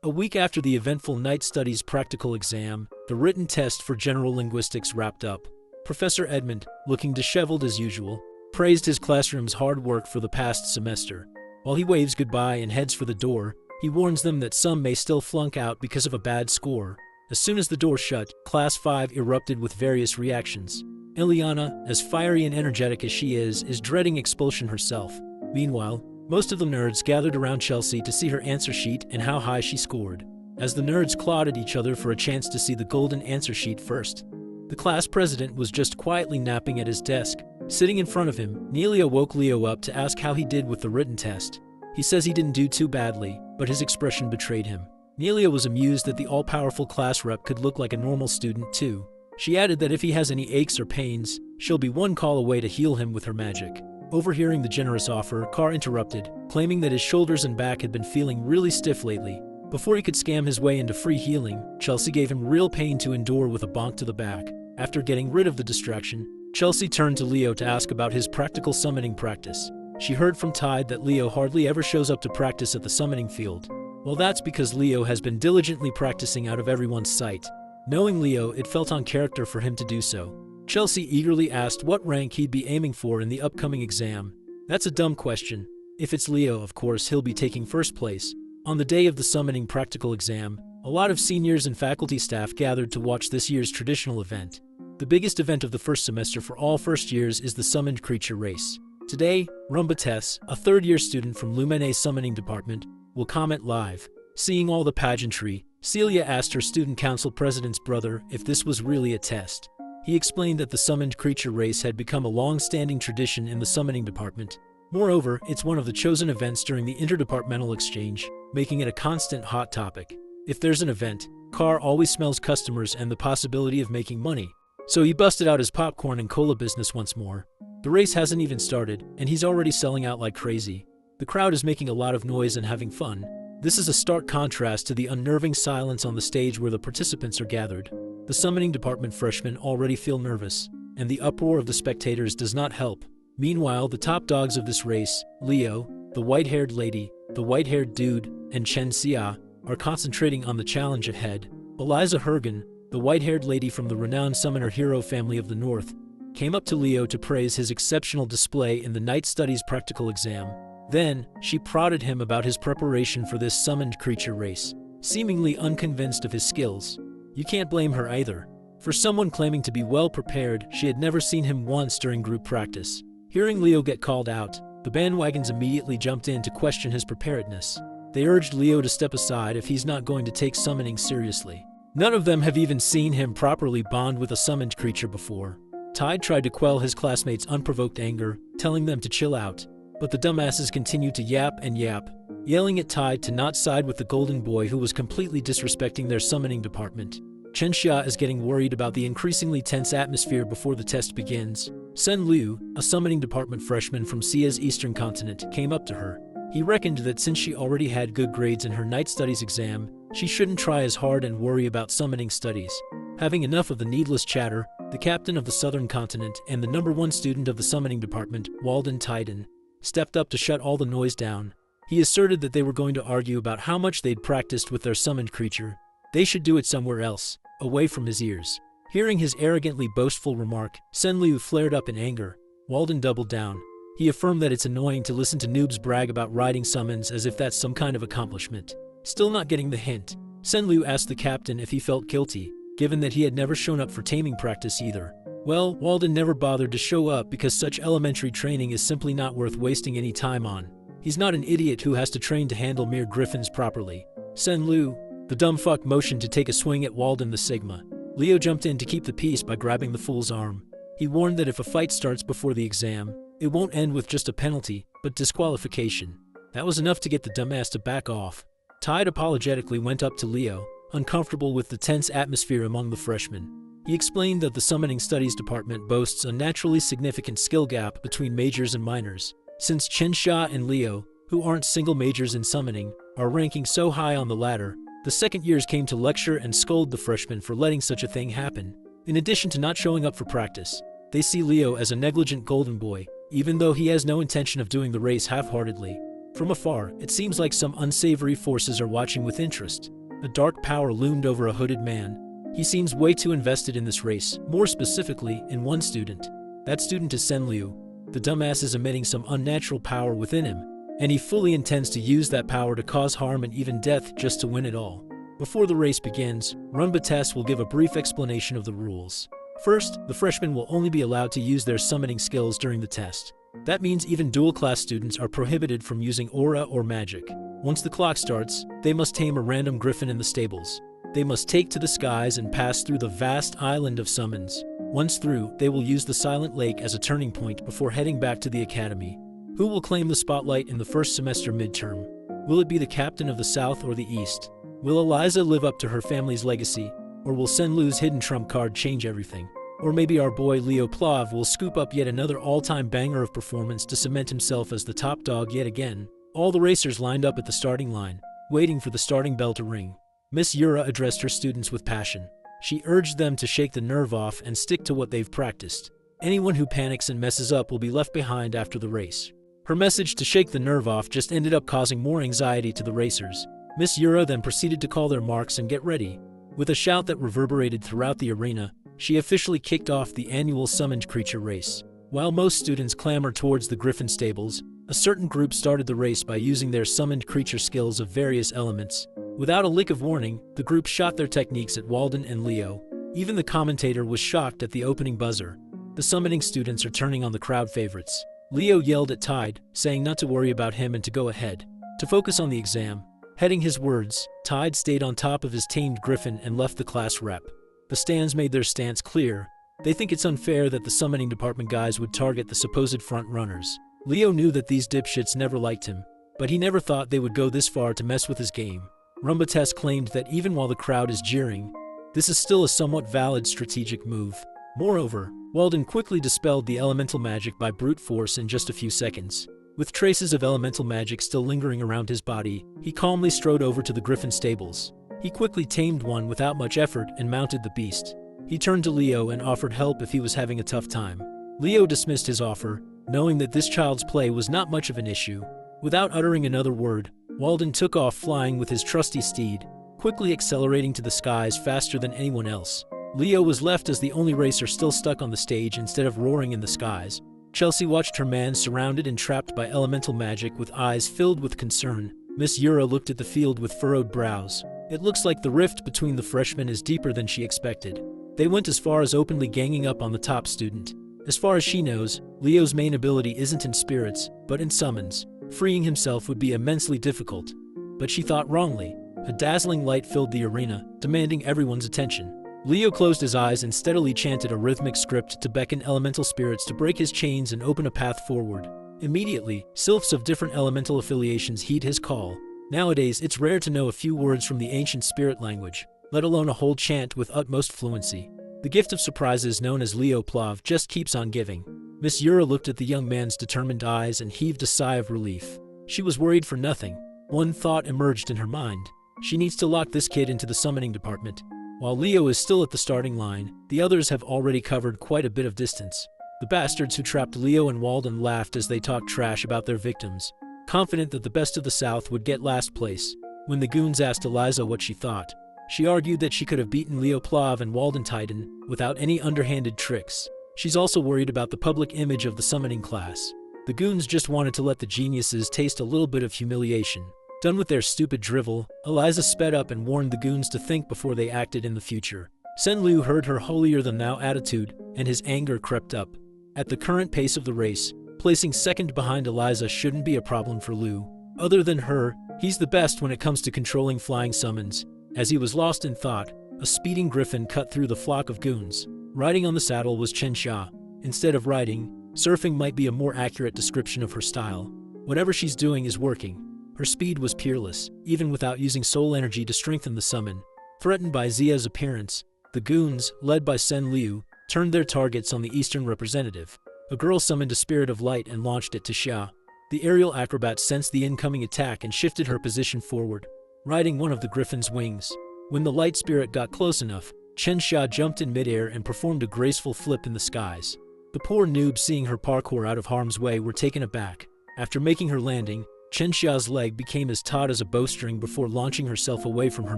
A week after the eventful night studies practical exam, the written test for general linguistics wrapped up. Professor Edmund, looking disheveled as usual, praised his classroom's hard work for the past semester. While he waves goodbye and heads for the door, he warns them that some may still flunk out because of a bad score. As soon as the door shut, Class 5 erupted with various reactions. Eliana, as fiery and energetic as she is dreading expulsion herself. Meanwhile, most of the nerds gathered around Chelsea to see her answer sheet and how high she scored. As the nerds clawed at each other for a chance to see the golden answer sheet first, the class president was just quietly napping at his desk. Sitting in front of him, Nelia woke Leo up to ask how he did with the written test. He says he didn't do too badly, but his expression betrayed him. Nelia was amused that the all-powerful class rep could look like a normal student too. She added that if he has any aches or pains, she'll be 1 call away to heal him with her magic. Overhearing the generous offer, Carr interrupted, claiming that his shoulders and back had been feeling really stiff lately. Before he could scam his way into free healing, Chelsea gave him real pain to endure with a bonk to the back. After getting rid of the distraction, Chelsea turned to Leo to ask about his practical summoning practice. She heard from Tide that Leo hardly ever shows up to practice at the summoning field. Well, that's because Leo has been diligently practicing out of everyone's sight. Knowing Leo, it felt on character for him to do so. Chelsea eagerly asked what rank he'd be aiming for in the upcoming exam. That's a dumb question. If it's Leo, of course, he'll be taking first place. On the day of the summoning practical exam, a lot of seniors and faculty staff gathered to watch this year's traditional event. The biggest event of the first semester for all first years is the summoned creature race. Today, Rumba Tess, a third-year student from Lumene's summoning department, will comment live. Seeing all the pageantry, Celia asked her student council president's brother if this was really a test. He explained that the summoned creature race had become a long-standing tradition in the summoning department. Moreover, it's one of the chosen events during the interdepartmental exchange, making it a constant hot topic. If there's an event, Carr always smells customers and the possibility of making money. So he busted out his popcorn and cola business once more. The race hasn't even started, and he's already selling out like crazy. The crowd is making a lot of noise and having fun. This is a stark contrast to the unnerving silence on the stage where the participants are gathered. The summoning department freshmen already feel nervous, and the uproar of the spectators does not help. Meanwhile, the top dogs of this race, Leo, the white-haired lady, the white-haired dude, and Chen Xia, are concentrating on the challenge ahead. Eliza Hergen, the white-haired lady from the renowned summoner hero family of the North, came up to Leo to praise his exceptional display in the Night Studies practical exam. Then, she prodded him about his preparation for this summoned creature race, seemingly unconvinced of his skills. You can't blame her either. For someone claiming to be well prepared, she had never seen him once during group practice. Hearing Leo get called out, the bandwagons immediately jumped in to question his preparedness. They urged Leo to step aside if he's not going to take summoning seriously. None of them have even seen him properly bond with a summoned creature before. Tide tried to quell his classmates' unprovoked anger, telling them to chill out, but the dumbasses continued to yap and yap, yelling at Tide to not side with the golden boy who was completely disrespecting their summoning department. Chenxia is getting worried about the increasingly tense atmosphere before the test begins. Sen Liu, a summoning department freshman from Sia's eastern continent, came up to her. He reckoned that since she already had good grades in her night studies exam, she shouldn't try as hard and worry about summoning studies. Having enough of the needless chatter, the captain of the southern continent and the #1 student of the summoning department, Walden Titan, stepped up to shut all the noise down. He asserted that they were going to argue about how much they'd practiced with their summoned creature. They should do it somewhere else, away from his ears. Hearing his arrogantly boastful remark, Sen Liu flared up in anger. Walden doubled down. He affirmed that it's annoying to listen to noobs brag about riding summons as if that's some kind of accomplishment. Still not getting the hint, Sen Liu asked the captain if he felt guilty, given that he had never shown up for taming practice either. Well, Walden never bothered to show up because such elementary training is simply not worth wasting any time on. He's not an idiot who has to train to handle mere griffins properly. Sen Liu, the dumb fuck, motioned to take a swing at Walden the Sigma. Leo jumped in to keep the peace by grabbing the fool's arm. He warned that if a fight starts before the exam, it won't end with just a penalty, but disqualification. That was enough to get the dumbass to back off. Tide apologetically went up to Leo, uncomfortable with the tense atmosphere among the freshmen. He explained that the summoning studies department boasts a naturally significant skill gap between majors and minors. Since Chenxia and Leo, who aren't single majors in summoning, are ranking so high on the ladder, the second years came to lecture and scold the freshmen for letting such a thing happen. In addition to not showing up for practice, they see Leo as a negligent golden boy, even though he has no intention of doing the race half-heartedly. From afar, it seems like some unsavory forces are watching with interest. A dark power loomed over a hooded man. He seems way too invested in this race, more specifically, in one student. That student is Sen Liu. The dumbass is emitting some unnatural power within him, and he fully intends to use that power to cause harm and even death just to win it all. Before the race begins, Runbatas will give a brief explanation of the rules. First, the freshmen will only be allowed to use their summoning skills during the test. That means even dual-class students are prohibited from using aura or magic. Once the clock starts, they must tame a random griffin in the stables. They must take to the skies and pass through the vast island of summons. Once through, they will use the Silent Lake as a turning point before heading back to the academy. Who will claim the spotlight in the first semester midterm? Will it be the captain of the South or the East? Will Eliza live up to her family's legacy? Or will Sen Liu's hidden trump card change everything? Or maybe our boy Leo Plav will scoop up yet another all-time banger of performance to cement himself as the top dog yet again. All the racers lined up at the starting line, waiting for the starting bell to ring. Miss Yura addressed her students with passion. She urged them to shake the nerve off and stick to what they've practiced. Anyone who panics and messes up will be left behind after the race. Her message to shake the nerve off just ended up causing more anxiety to the racers. Miss Yura then proceeded to call their marks and get ready. With a shout that reverberated throughout the arena, she officially kicked off the annual summoned creature race. While most students clamored towards the Griffin stables, a certain group started the race by using their summoned creature skills of various elements. Without a lick of warning, the group shot their techniques at Walden and Leo. Even the commentator was shocked at the opening buzzer. The summoning students are turning on the crowd favorites. Leo yelled at Tide, saying not to worry about him and to go ahead, to focus on the exam. Heading his words, Tide stayed on top of his tamed griffin and left the class rep. The stands made their stance clear. They think it's unfair that the summoning department guys would target the supposed front runners. Leo knew that these dipshits never liked him, but he never thought they would go this far to mess with his game. Rumbates claimed that even while the crowd is jeering, this is still a somewhat valid strategic move. Moreover, Walden quickly dispelled the elemental magic by brute force in just a few seconds. With traces of elemental magic still lingering around his body, he calmly strode over to the griffin stables. He quickly tamed one without much effort and mounted the beast. He turned to Leo and offered help if he was having a tough time. Leo dismissed his offer, knowing that this child's play was not much of an issue. Without uttering another word, Walden took off flying with his trusty steed. quickly accelerating to the skies faster than anyone else. Leo was left as the only racer still stuck on the stage instead of roaring in the skies. Chelsea watched her man surrounded and trapped by elemental magic with eyes filled with concern. Miss Yura looked at the field with furrowed brows. It looks like the rift between the freshmen is deeper than she expected. They went as far as openly ganging up on the top student. As far as she knows, Leo's main ability isn't in spirits, but in summons. Freeing himself would be immensely difficult. But she thought wrongly. A dazzling light filled the arena, demanding everyone's attention. Leo closed his eyes and steadily chanted a rhythmic script to beckon elemental spirits to break his chains and open a path forward. Immediately, sylphs of different elemental affiliations heed his call. Nowadays, it's rare to know a few words from the ancient spirit language, let alone a whole chant with utmost fluency. The gift of surprises known as Leo Plav just keeps on giving. Miss Yura looked at the young man's determined eyes and heaved a sigh of relief. She was worried for nothing. One thought emerged in her mind. She needs to lock this kid into the summoning department. While Leo is still at the starting line, the others have already covered quite a bit of distance. The bastards who trapped Leo and Walden laughed as they talked trash about their victims, confident that the best of the South would get last place. When the goons asked Eliza what she thought, she argued that she could have beaten Leo Plav and Walden Titan without any underhanded tricks. She's also worried about the public image of the summoning class. The goons just wanted to let the geniuses taste a little bit of humiliation. Done with their stupid drivel, Eliza sped up and warned the goons to think before they acted in the future. Sen Liu heard her holier-than-thou attitude, and his anger crept up. At the current pace of the race, placing second behind Eliza shouldn't be a problem for Liu. Other than her, he's the best when it comes to controlling flying summons. As he was lost in thought, a speeding griffin cut through the flock of goons. Riding on the saddle was Chen Xia. Instead of riding, surfing might be a more accurate description of her style. Whatever she's doing is working. Her speed was peerless, even without using soul energy to strengthen the summon. Threatened by Zia's appearance, the goons, led by Sen Liu, turned their targets on the eastern representative. A girl summoned a spirit of light and launched it to Xia. The aerial acrobat sensed the incoming attack and shifted her position forward, riding one of the griffin's wings. When the light spirit got close enough, Chen Xia jumped in midair and performed a graceful flip in the skies. The poor noobs seeing her parkour out of harm's way were taken aback. After making her landing, Chen Xia's leg became as taut as a bowstring before launching herself away from her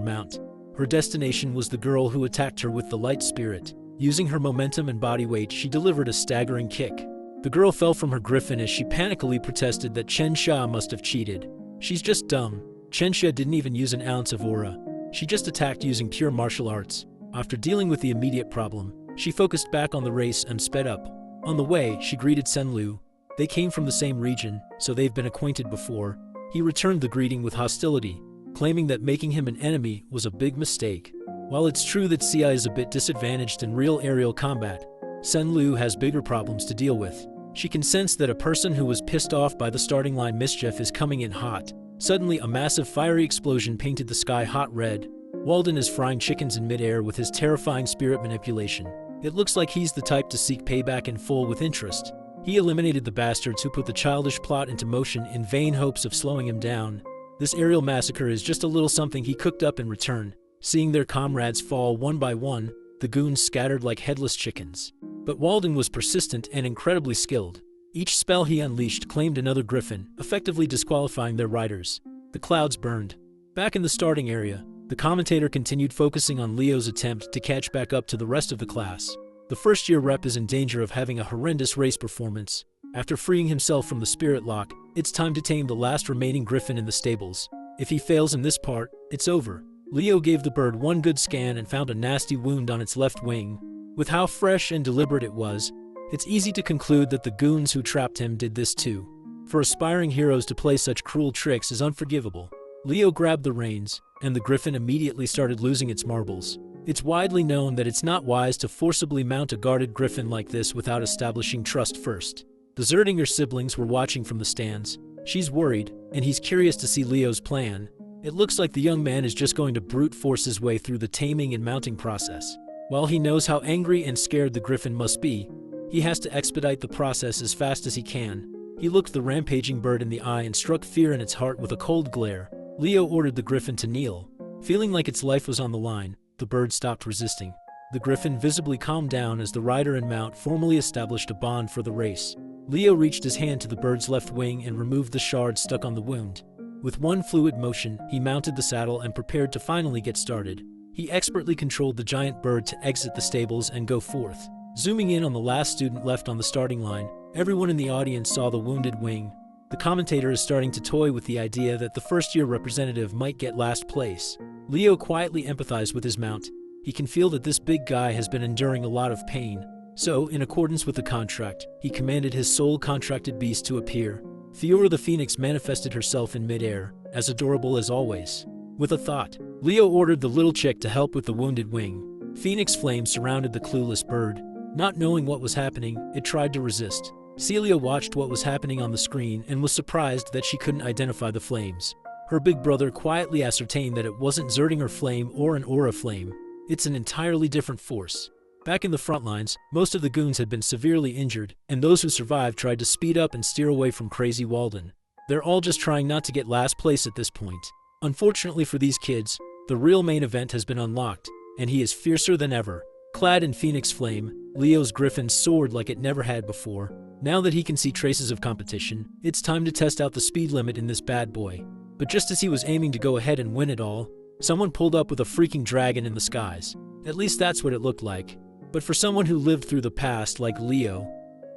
mount. Her destination was the girl who attacked her with the light spirit. Using her momentum and body weight, she delivered a staggering kick. The girl fell from her griffin as she panically protested that Chen Xia must have cheated. She's just dumb. Chen Xia didn't even use an ounce of aura. She just attacked using pure martial arts. After dealing with the immediate problem, she focused back on the race and sped up. On the way, she greeted Sen Liu. They came from the same region, so they've been acquainted before. He returned the greeting with hostility, claiming that making him an enemy was a big mistake. While it's true that Xia is a bit disadvantaged in real aerial combat, Sen Liu has bigger problems to deal with. She can sense that a person who was pissed off by the starting line mischief is coming in hot. Suddenly, a massive fiery explosion painted the sky hot red. Walden is frying chickens in midair with his terrifying spirit manipulation. It looks like he's the type to seek payback in full with interest. He eliminated the bastards who put the childish plot into motion in vain hopes of slowing him down. This aerial massacre is just a little something he cooked up in return. Seeing their comrades fall one by one, the goons scattered like headless chickens. But Walden was persistent and incredibly skilled. Each spell he unleashed claimed another griffin, effectively disqualifying their riders. The clouds burned. Back in the starting area, the commentator continued focusing on Leo's attempt to catch back up to the rest of the class. The first-year rep is in danger of having a horrendous race performance. After freeing himself from the spirit lock, it's time to tame the last remaining griffin in the stables. If he fails in this part, it's over. Leo gave the bird one good scan and found a nasty wound on its left wing. With how fresh and deliberate it was, it's easy to conclude that the goons who trapped him did this too. For aspiring heroes to play such cruel tricks is unforgivable. Leo grabbed the reins, and the griffin immediately started losing its marbles. It's widely known that it's not wise to forcibly mount a guarded griffin like this without establishing trust first. Deserting her siblings were watching from the stands. She's worried, and he's curious to see Leo's plan. It looks like the young man is just going to brute force his way through the taming and mounting process. While he knows how angry and scared the griffin must be, he has to expedite the process as fast as he can. He looked the rampaging bird in the eye and struck fear in its heart with a cold glare. Leo ordered the griffin to kneel. Feeling like its life was on the line, the bird stopped resisting. The griffin visibly calmed down as the rider and mount formally established a bond for the race. Leo reached his hand to the bird's left wing and removed the shard stuck on the wound. With one fluid motion, he mounted the saddle and prepared to finally get started. He expertly controlled the giant bird to exit the stables and go forth. Zooming in on the last student left on the starting line, everyone in the audience saw the wounded wing. The commentator is starting to toy with the idea that the first-year representative might get last place. Leo quietly empathized with his mount. He can feel that this big guy has been enduring a lot of pain. So, in accordance with the contract, he commanded his soul-contracted beast to appear. Fiora the Phoenix manifested herself in midair, as adorable as always. With a thought, Leo ordered the little chick to help with the wounded wing. Phoenix flames surrounded the clueless bird. Not knowing what was happening, it tried to resist. Celia watched what was happening on the screen and was surprised that she couldn't identify the flames. Her big brother quietly ascertained that it wasn't Zerdinger flame or an aura flame. It's an entirely different force. Back in the front lines, most of the goons had been severely injured, and those who survived tried to speed up and steer away from crazy Walden. They're all just trying not to get last place at this point. Unfortunately for these kids, the real main event has been unlocked, and he is fiercer than ever. Clad in Phoenix Flame, Leo's griffin soared like it never had before. Now that he can see traces of competition, it's time to test out the speed limit in this bad boy. But just as he was aiming to go ahead and win it all, someone pulled up with a freaking dragon in the skies. At least that's what it looked like. But for someone who lived through the past like Leo,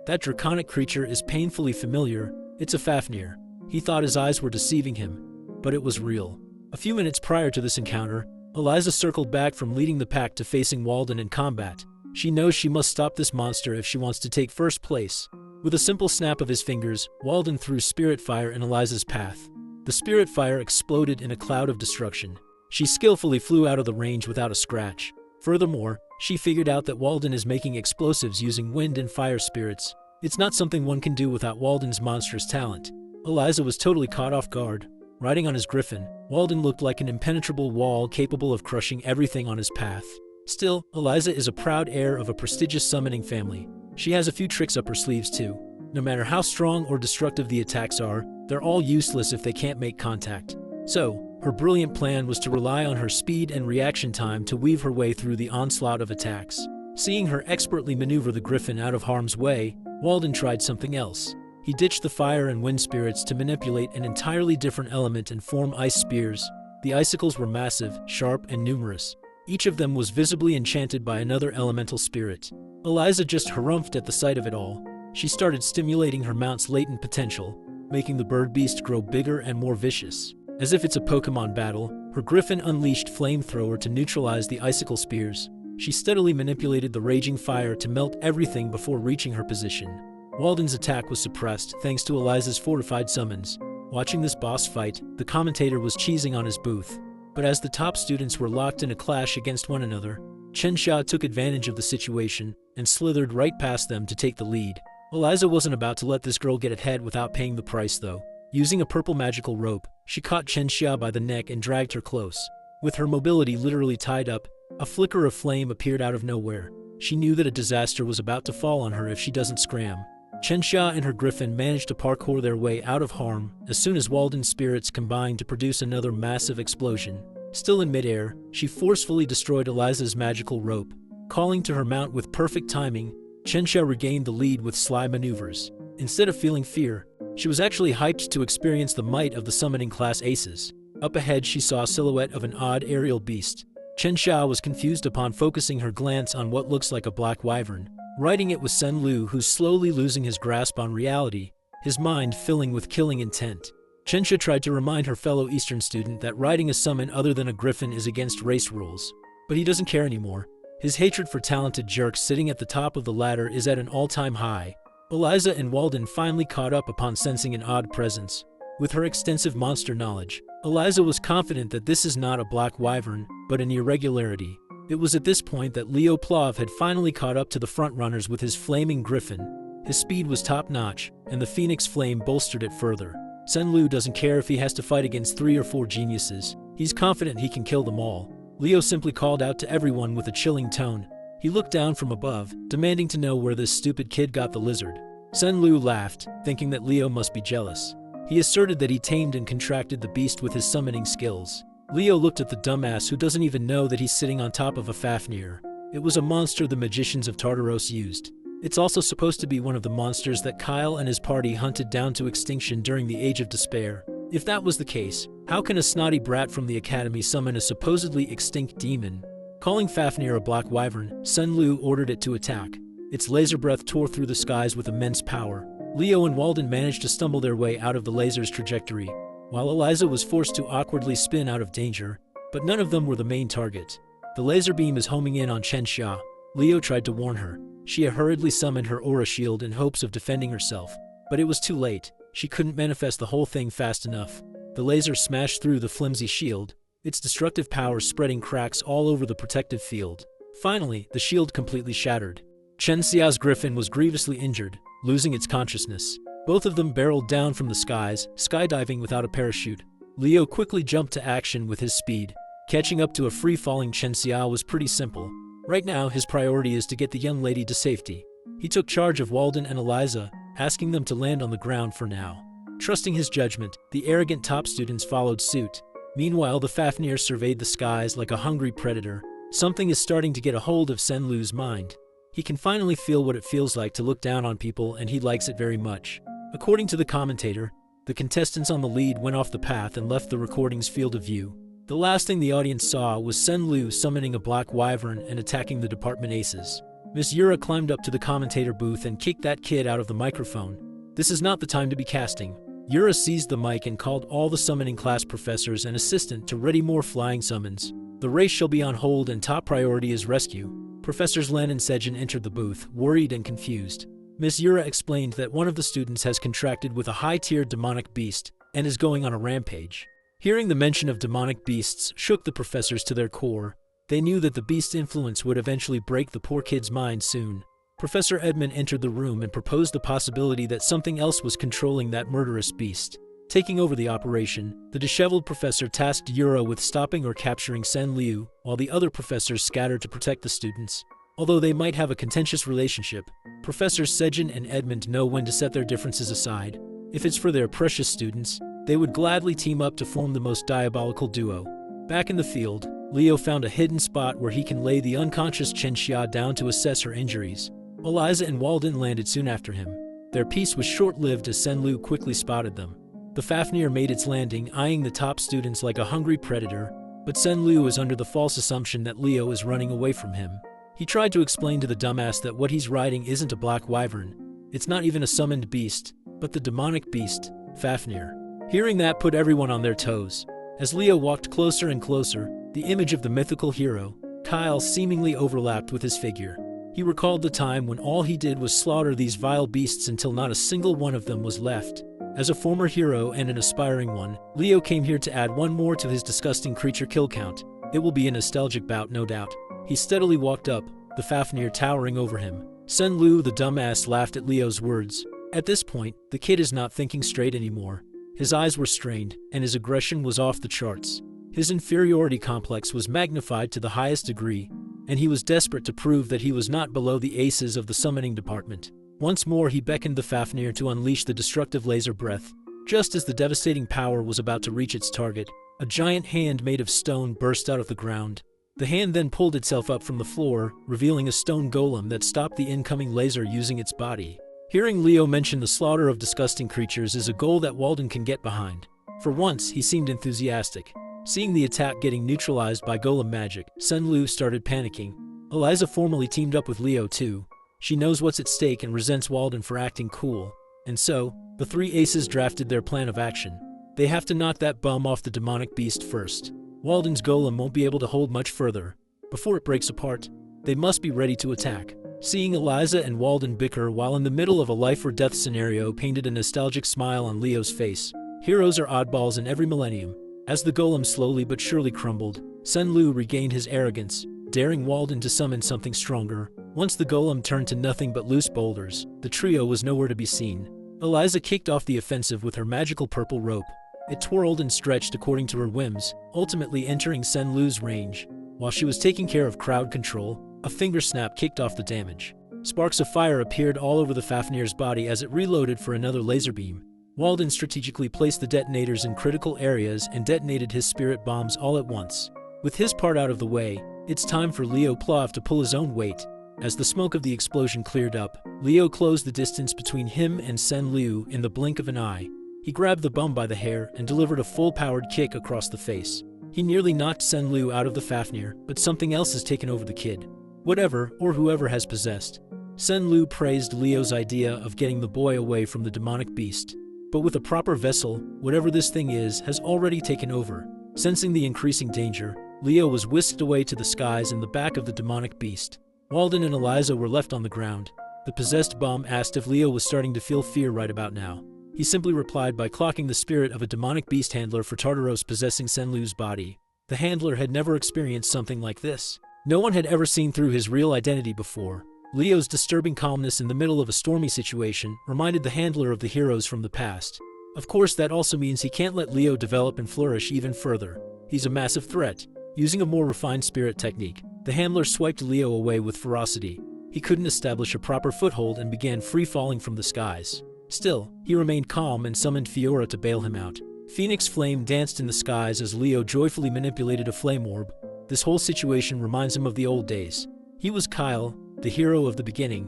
that draconic creature is painfully familiar. It's a Fafnir. He thought his eyes were deceiving him, but it was real. A few minutes prior to this encounter, Eliza circled back from leading the pack to facing Walden in combat. She knows she must stop this monster if she wants to take first place. With a simple snap of his fingers, Walden threw Spirit Fire in Eliza's path. The Spirit Fire exploded in a cloud of destruction. She skillfully flew out of the range without a scratch. Furthermore, she figured out that Walden is making explosives using wind and fire spirits. It's not something one can do without Walden's monstrous talent. Eliza was totally caught off guard. Riding on his griffin, Walden looked like an impenetrable wall capable of crushing everything on his path. Still, Eliza is a proud heir of a prestigious summoning family. She has a few tricks up her sleeves too. No matter how strong or destructive the attacks are, they're all useless if they can't make contact. So, her brilliant plan was to rely on her speed and reaction time to weave her way through the onslaught of attacks. Seeing her expertly maneuver the griffin out of harm's way, Walden tried something else. He ditched the fire and wind spirits to manipulate an entirely different element and form ice spears. The icicles were massive, sharp, and numerous. Each of them was visibly enchanted by another elemental spirit. Eliza just harumphed at the sight of it all. She started stimulating her mount's latent potential, making the bird beast grow bigger and more vicious. As if it's a Pokemon battle, her griffin unleashed Flamethrower to neutralize the icicle spears. She steadily manipulated the raging fire to melt everything before reaching her position. Walden's attack was suppressed thanks to Eliza's fortified summons. Watching this boss fight, the commentator was cheesing on his booth. But as the top students were locked in a clash against one another, Chen Xia took advantage of the situation and slithered right past them to take the lead. Eliza wasn't about to let this girl get ahead without paying the price though. Using a purple magical rope, she caught Chen Xia by the neck and dragged her close. With her mobility literally tied up, a flicker of flame appeared out of nowhere. She knew that a disaster was about to fall on her if she doesn't scram. Chen Xia and her griffin managed to parkour their way out of harm as soon as Walden's spirits combined to produce another massive explosion. Still in midair, she forcefully destroyed Eliza's magical rope. Calling to her mount with perfect timing, Chen Xia regained the lead with sly maneuvers. Instead of feeling fear, she was actually hyped to experience the might of the summoning class aces. Up ahead, she saw a silhouette of an odd aerial beast. Chen Xia was confused upon focusing her glance on what looks like a black wyvern. Riding it was Sen Lu, who's slowly losing his grasp on reality, his mind filling with killing intent. Chen Xia tried to remind her fellow Eastern student that riding a summon other than a griffin is against race rules. But he doesn't care anymore. His hatred for talented jerks sitting at the top of the ladder is at an all-time high. Eliza and Walden finally caught up upon sensing an odd presence. With her extensive monster knowledge, Eliza was confident that this is not a black wyvern, but an irregularity. It was at this point that Leo Plov had finally caught up to the frontrunners with his flaming griffin. His speed was top-notch, and the Phoenix Flame bolstered it further. Sen Lu doesn't care if he has to fight against 3 or 4 geniuses. He's confident he can kill them all. Leo simply called out to everyone with a chilling tone. He looked down from above, demanding to know where this stupid kid got the lizard. Sen Lu laughed, thinking that Leo must be jealous. He asserted that he tamed and contracted the beast with his summoning skills. Leo looked at the dumbass who doesn't even know that he's sitting on top of a Fafnir. It was a monster the magicians of Tartaros used. It's also supposed to be one of the monsters that Kyle and his party hunted down to extinction during the Age of Despair. If that was the case, how can a snotty brat from the academy summon a supposedly extinct demon? Calling Fafnir a black wyvern, Sun Lu ordered it to attack. Its laser breath tore through the skies with immense power. Leo and Walden managed to stumble their way out of the laser's trajectory, while Eliza was forced to awkwardly spin out of danger, but none of them were the main target. The laser beam is homing in on Chen Xia. Leo tried to warn her. She hurriedly summoned her aura shield in hopes of defending herself, but it was too late. She couldn't manifest the whole thing fast enough. The laser smashed through the flimsy shield, its destructive power spreading cracks all over the protective field. Finally, the shield completely shattered. Chen Xia's griffin was grievously injured, losing its consciousness. Both of them barreled down from the skies, skydiving without a parachute. Leo quickly jumped to action with his speed. Catching up to a free-falling Chen Xia was pretty simple. Right now, his priority is to get the young lady to safety. He took charge of Walden and Eliza, asking them to land on the ground for now. Trusting his judgment, the arrogant top students followed suit. Meanwhile, the Fafnir surveyed the skies like a hungry predator. Something is starting to get a hold of Sen Lu's mind. He can finally feel what it feels like to look down on people, and he likes it very much. According to the commentator, the contestants on the lead went off the path and left the recording's field of view. The last thing the audience saw was Sen Lu summoning a black wyvern and attacking the department aces. Miss Yura climbed up to the commentator booth and kicked that kid out of the microphone. This is not the time to be casting. Yura seized the mic and called all the summoning class professors and assistant to ready more flying summons. The race shall be on hold and top priority is rescue. Professors Len and Sejin entered the booth, worried and confused. Miss Yura explained that one of the students has contracted with a high-tiered demonic beast and is going on a rampage. Hearing the mention of demonic beasts shook the professors to their core. They knew that the beast's influence would eventually break the poor kid's mind soon. Professor Edmund entered the room and proposed the possibility that something else was controlling that murderous beast. Taking over the operation, the disheveled professor tasked Yura with stopping or capturing Sen Liu, while the other professors scattered to protect the students. Although they might have a contentious relationship, Professors Sejin and Edmund know when to set their differences aside. If it's for their precious students, they would gladly team up to form the most diabolical duo. Back in the field, Leo found a hidden spot where he can lay the unconscious Chen Xia down to assess her injuries. Eliza and Walden landed soon after him. Their peace was short-lived as Sen Lu quickly spotted them. The Fafnir made its landing, eyeing the top students like a hungry predator, but Sen Lu is under the false assumption that Leo is running away from him. He tried to explain to the dumbass that what he's riding isn't a black wyvern. It's not even a summoned beast, but the demonic beast, Fafnir. Hearing that put everyone on their toes. As Leo walked closer and closer, the image of the mythical hero, Kyle, seemingly overlapped with his figure. He recalled the time when all he did was slaughter these vile beasts until not a single one of them was left. As a former hero and an aspiring one, Leo came here to add one more to his disgusting creature kill count. It will be a nostalgic bout, no doubt. He steadily walked up, the Fafnir towering over him. Sen Lu, the dumbass, laughed at Leo's words. At this point, the kid is not thinking straight anymore. His eyes were strained, and his aggression was off the charts. His inferiority complex was magnified to the highest degree, and he was desperate to prove that he was not below the aces of the summoning department. Once more he beckoned the Fafnir to unleash the destructive laser breath. Just as the devastating power was about to reach its target, a giant hand made of stone burst out of the ground. The hand then pulled itself up from the floor, revealing a stone golem that stopped the incoming laser using its body. Hearing Leo mention the slaughter of disgusting creatures is a goal that Walden can get behind. For once, he seemed enthusiastic. Seeing the attack getting neutralized by golem magic, Sen Lu started panicking. Eliza formally teamed up with Leo too. She knows what's at stake and resents Walden for acting cool. And so, the three aces drafted their plan of action. They have to knock that bum off the demonic beast first. Walden's golem won't be able to hold much further. Before it breaks apart, they must be ready to attack. Seeing Eliza and Walden bicker while in the middle of a life-or-death scenario painted a nostalgic smile on Leo's face. Heroes are oddballs in every millennium. As the golem slowly but surely crumbled, Sen Lu regained his arrogance, daring Walden to summon something stronger. Once the golem turned to nothing but loose boulders, the trio was nowhere to be seen. Eliza kicked off the offensive with her magical purple rope. It twirled and stretched according to her whims, ultimately entering Sen Lu's range. While she was taking care of crowd control, a finger snap kicked off the damage. Sparks of fire appeared all over the Fafnir's body as it reloaded for another laser beam. Walden strategically placed the detonators in critical areas and detonated his spirit bombs all at once. With his part out of the way, it's time for Leo Plov to pull his own weight. As the smoke of the explosion cleared up, Leo closed the distance between him and Sen Liu in the blink of an eye. He grabbed the bum by the hair and delivered a full-powered kick across the face. He nearly knocked Sen Liu out of the Fafnir, but something else has taken over the kid. Whatever, or whoever has possessed. Sen Liu praised Liu's idea of getting the boy away from the demonic beast. But with a proper vessel, whatever this thing is has already taken over. Sensing the increasing danger, Liu was whisked away to the skies in the back of the demonic beast. Walden and Eliza were left on the ground. The possessed bum asked if Liu was starting to feel fear right about now. He simply replied by clocking the spirit of a demonic beast handler for Tartaros possessing Sen Liu's body. The handler had never experienced something like this. No one had ever seen through his real identity before. Liu's disturbing calmness in the middle of a stormy situation reminded the handler of the heroes from the past. Of course, that also means he can't let Liu develop and flourish even further. He's a massive threat. Using a more refined spirit technique, the handler swiped Liu away with ferocity. He couldn't establish a proper foothold and began free-falling from the skies. Still, he remained calm and summoned Fiora to bail him out. Phoenix Flame danced in the skies as Liu joyfully manipulated a flame orb. This whole situation reminds him of the old days. He was Kyle, the hero of the beginning,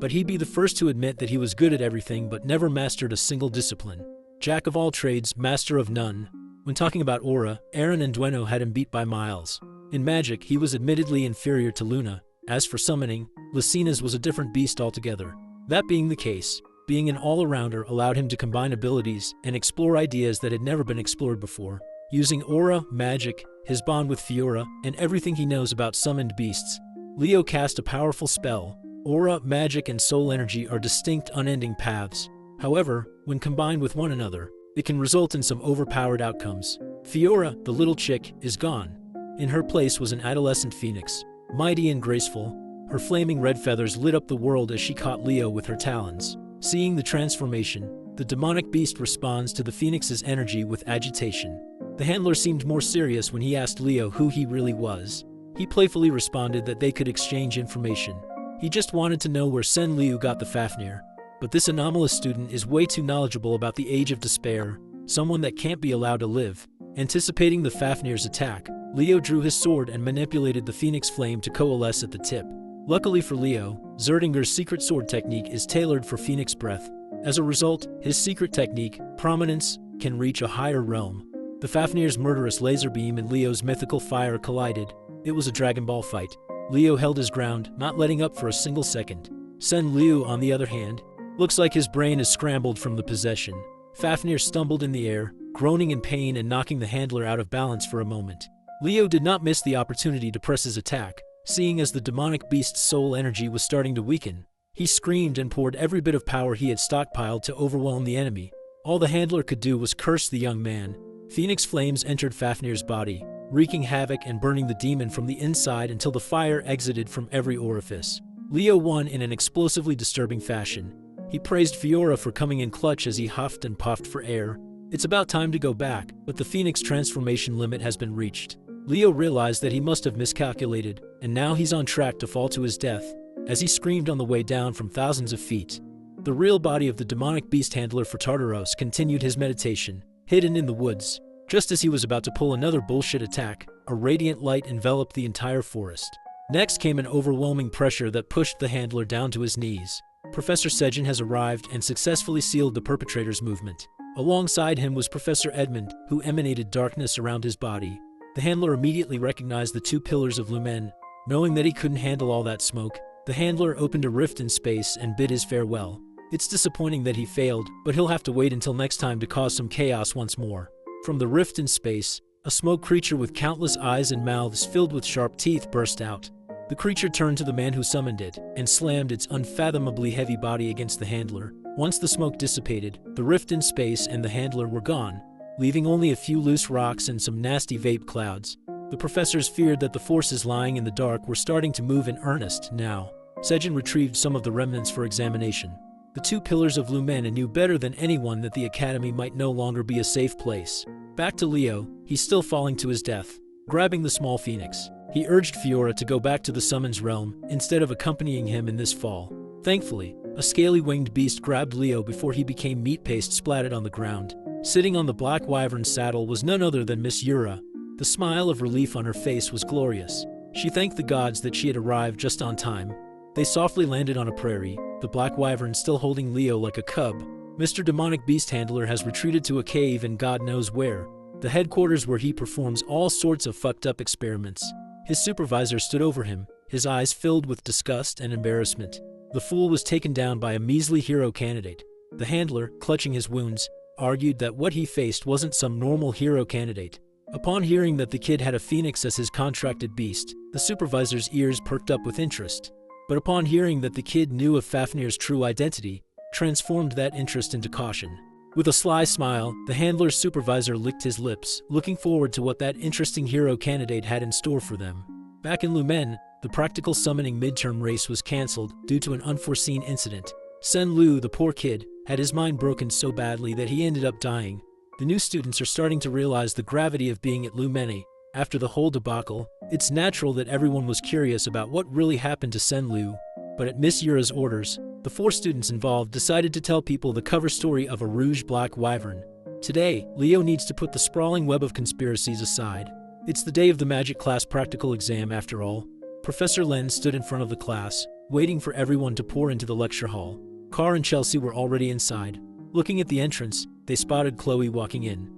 but he'd be the first to admit that he was good at everything but never mastered a single discipline. Jack of all trades, master of none. When talking about aura, Aaron and Dueno had him beat by miles. In magic, he was admittedly inferior to Luna. As for summoning, Lucina's was a different beast altogether. That being the case, being an all-arounder allowed him to combine abilities and explore ideas that had never been explored before. Using aura, magic, his bond with Fiora, and everything he knows about summoned beasts, Liu cast a powerful spell. Aura, magic, and soul energy are distinct, unending paths. However, when combined with one another, it can result in some overpowered outcomes. Fiora, the little chick, is gone. In her place was an adolescent phoenix, mighty and graceful. Her flaming red feathers lit up the world as she caught Liu with her talons. Seeing the transformation, the demonic beast responds to the phoenix's energy with agitation. The handler seemed more serious when he asked Liu who he really was. He playfully responded that they could exchange information. He just wanted to know where Sen Liu got the Fafnir. But this anomalous student is way too knowledgeable about the Age of Despair, someone that can't be allowed to live. Anticipating the Fafnir's attack, Liu drew his sword and manipulated the Phoenix Flame to coalesce at the tip. Luckily for Liu, Zerdinger's secret sword technique is tailored for Phoenix Breath. As a result, his secret technique, Prominence, can reach a higher realm. The Fafnir's murderous laser beam and Liu's mythical fire collided. It was a Dragon Ball fight. Liu held his ground, not letting up for a single second. Sen Liu, on the other hand, looks like his brain is scrambled from the possession. Fafnir stumbled in the air, groaning in pain and knocking the handler out of balance for a moment. Liu did not miss the opportunity to press his attack, seeing as the demonic beast's soul energy was starting to weaken. He screamed and poured every bit of power he had stockpiled to overwhelm the enemy. All the handler could do was curse the young man. Phoenix flames entered Fafnir's body, wreaking havoc and burning the demon from the inside until the fire exited from every orifice. Liu won in an explosively disturbing fashion. He praised Fiora for coming in clutch as he huffed and puffed for air. It's about time to go back, but the Phoenix transformation limit has been reached. Liu realized that he must have miscalculated, and now he's on track to fall to his death, as he screamed on the way down from thousands of feet. The real body of the demonic beast handler for Tartaros continued his meditation, hidden in the woods. Just as he was about to pull another bullshit attack, a radiant light enveloped the entire forest. Next came an overwhelming pressure that pushed the handler down to his knees. Professor Sejin has arrived and successfully sealed the perpetrator's movement. Alongside him was Professor Edmund, who emanated darkness around his body. The handler immediately recognized the two pillars of Lumen. Knowing that he couldn't handle all that smoke, the handler opened a rift in space and bid his farewell. It's disappointing that he failed, but he'll have to wait until next time to cause some chaos once more. From the rift in space, a smoke creature with countless eyes and mouths filled with sharp teeth burst out. The creature turned to the man who summoned it and slammed its unfathomably heavy body against the handler. Once the smoke dissipated, the rift in space and the handler were gone, leaving only a few loose rocks and some nasty vape clouds. The professors feared that the forces lying in the dark were starting to move in earnest now. Sejin retrieved some of the remnants for examination. The two pillars of Lumen knew better than anyone that the academy might no longer be a safe place. Back to Liu, he's still falling to his death. Grabbing the small phoenix, he urged Fiora to go back to the summons realm instead of accompanying him in this fall. Thankfully, a scaly-winged beast grabbed Liu before he became meat paste splattered on the ground. Sitting on the black wyvern's saddle was none other than Miss Yura. The smile of relief on her face was glorious. She thanked the gods that she had arrived just on time. They softly landed on a prairie, the black wyvern still holding Liu like a cub. Mr. Demonic Beast Handler has retreated to a cave in God knows where, the headquarters where he performs all sorts of fucked up experiments. His supervisor stood over him, his eyes filled with disgust and embarrassment. The fool was taken down by a measly hero candidate. The handler, clutching his wounds, argued that what he faced wasn't some normal hero candidate. Upon hearing that the kid had a phoenix as his contracted beast, the supervisor's ears perked up with interest. But upon hearing that the kid knew of Fafnir's true identity, transformed that interest into caution. With a sly smile, the handler's supervisor licked his lips, looking forward to what that interesting hero candidate had in store for them. Back in Lumen, the practical summoning midterm race was cancelled due to an unforeseen incident. Sen Lu, the poor kid, had his mind broken so badly that he ended up dying. The new students are starting to realize the gravity of being at Lumeni. After the whole debacle, it's natural that everyone was curious about what really happened to Sen Lu. But at Miss Yura's orders, the 4 students involved decided to tell people the cover story of A Rouge Black Wyvern. Today, Leo needs to put the sprawling web of conspiracies aside. It's the day of the magic class practical exam after all. Professor Len stood in front of the class, waiting for everyone to pour into the lecture hall. Carr and Chelsea were already inside. Looking at the entrance, they spotted Chloe walking in.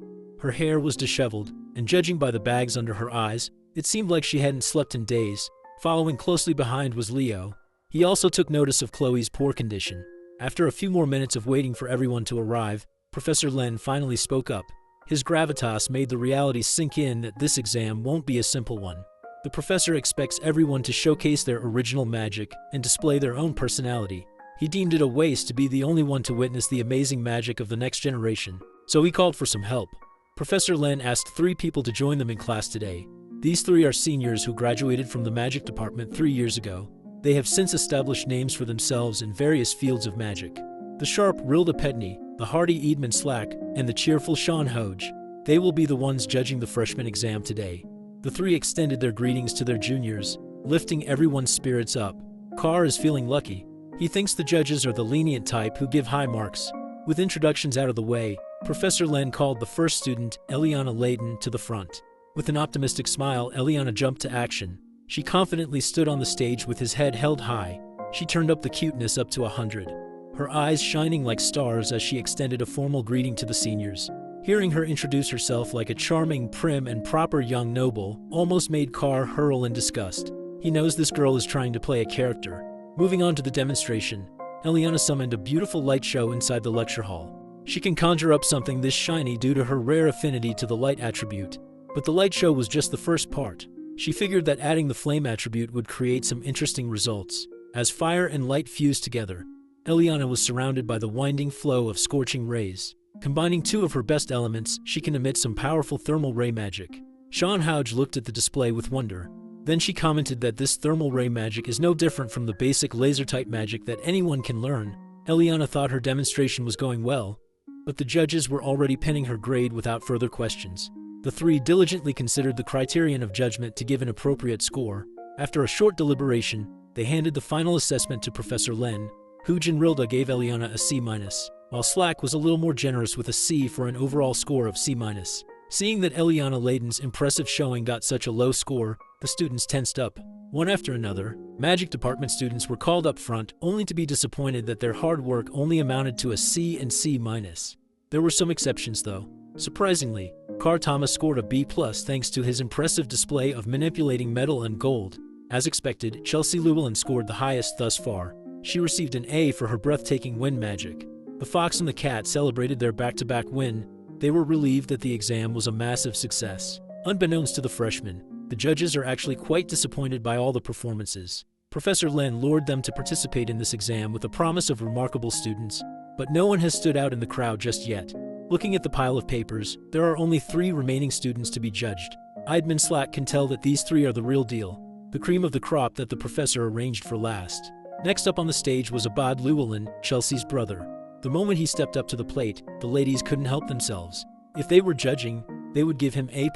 Her hair was disheveled, and judging by the bags under her eyes, it seemed like she hadn't slept in days. Following closely behind was Leo. He also took notice of Chloe's poor condition. After a few more minutes of waiting for everyone to arrive, Professor Len finally spoke up. His gravitas made the reality sink in that this exam won't be a simple one. The professor expects everyone to showcase their original magic and display their own personality. He deemed it a waste to be the only one to witness the amazing magic of the next generation, so he called for some help. Professor Len asked 3 people to join them in class today. These 3 are seniors who graduated from the magic department 3 years ago. They have since established names for themselves in various fields of magic. The sharp Rilda Petney, the hardy Edmund Slack, and the cheerful Sean Hoge. They will be the ones judging the freshman exam today. The 3 extended their greetings to their juniors, lifting everyone's spirits up. Carr is feeling lucky. He thinks the judges are the lenient type who give high marks. With introductions out of the way, Professor Len called the first student, Eliana Layden, to the front. With an optimistic smile, Eliana jumped to action. She confidently stood on the stage with his head held high. She turned up the cuteness up to 100. Her eyes shining like stars as she extended a formal greeting to the seniors. Hearing her introduce herself like a charming, prim, and proper young noble almost made Carr hurl in disgust. He knows this girl is trying to play a character. Moving on to the demonstration, Eliana summoned a beautiful light show inside the lecture hall. She can conjure up something this shiny due to her rare affinity to the light attribute. But the light show was just the first part. She figured that adding the flame attribute would create some interesting results. As fire and light fused together, Eliana was surrounded by the winding flow of scorching rays. Combining 2 of her best elements, she can emit some powerful thermal ray magic. Sean Houge looked at the display with wonder. Then she commented that this thermal ray magic is no different from the basic laser-type magic that anyone can learn. Eliana thought her demonstration was going well, but the judges were already pinning her grade without further questions. The 3 diligently considered the criterion of judgment to give an appropriate score. After a short deliberation, they handed the final assessment to Professor Len. Hooge and Rilda gave Eliana a C-, while Slack was a little more generous with a C for an overall score of C-. Seeing that Eliana Layden's impressive showing got such a low score, the students tensed up. One after another, Magic Department students were called up front, only to be disappointed that their hard work only amounted to a C and C-. There were some exceptions though. Surprisingly, Carr Thomas scored a B+ thanks to his impressive display of manipulating metal and gold. As expected, Chelsea Llewellyn scored the highest thus far. She received an A for her breathtaking wind magic. The fox and the cat celebrated their back-to-back win. They were relieved that the exam was a massive success. Unbeknownst to the freshmen, the judges are actually quite disappointed by all the performances. Professor Len lured them to participate in this exam with a promise of remarkable students, but no one has stood out in the crowd just yet. Looking at the pile of papers, there are only 3 remaining students to be judged. Idman Slack can tell that these 3 are the real deal, the cream of the crop that the professor arranged for last. Next up on the stage was Abad Llewellyn, Chelsea's brother. The moment he stepped up to the plate, the ladies couldn't help themselves. If they were judging, they would give him A+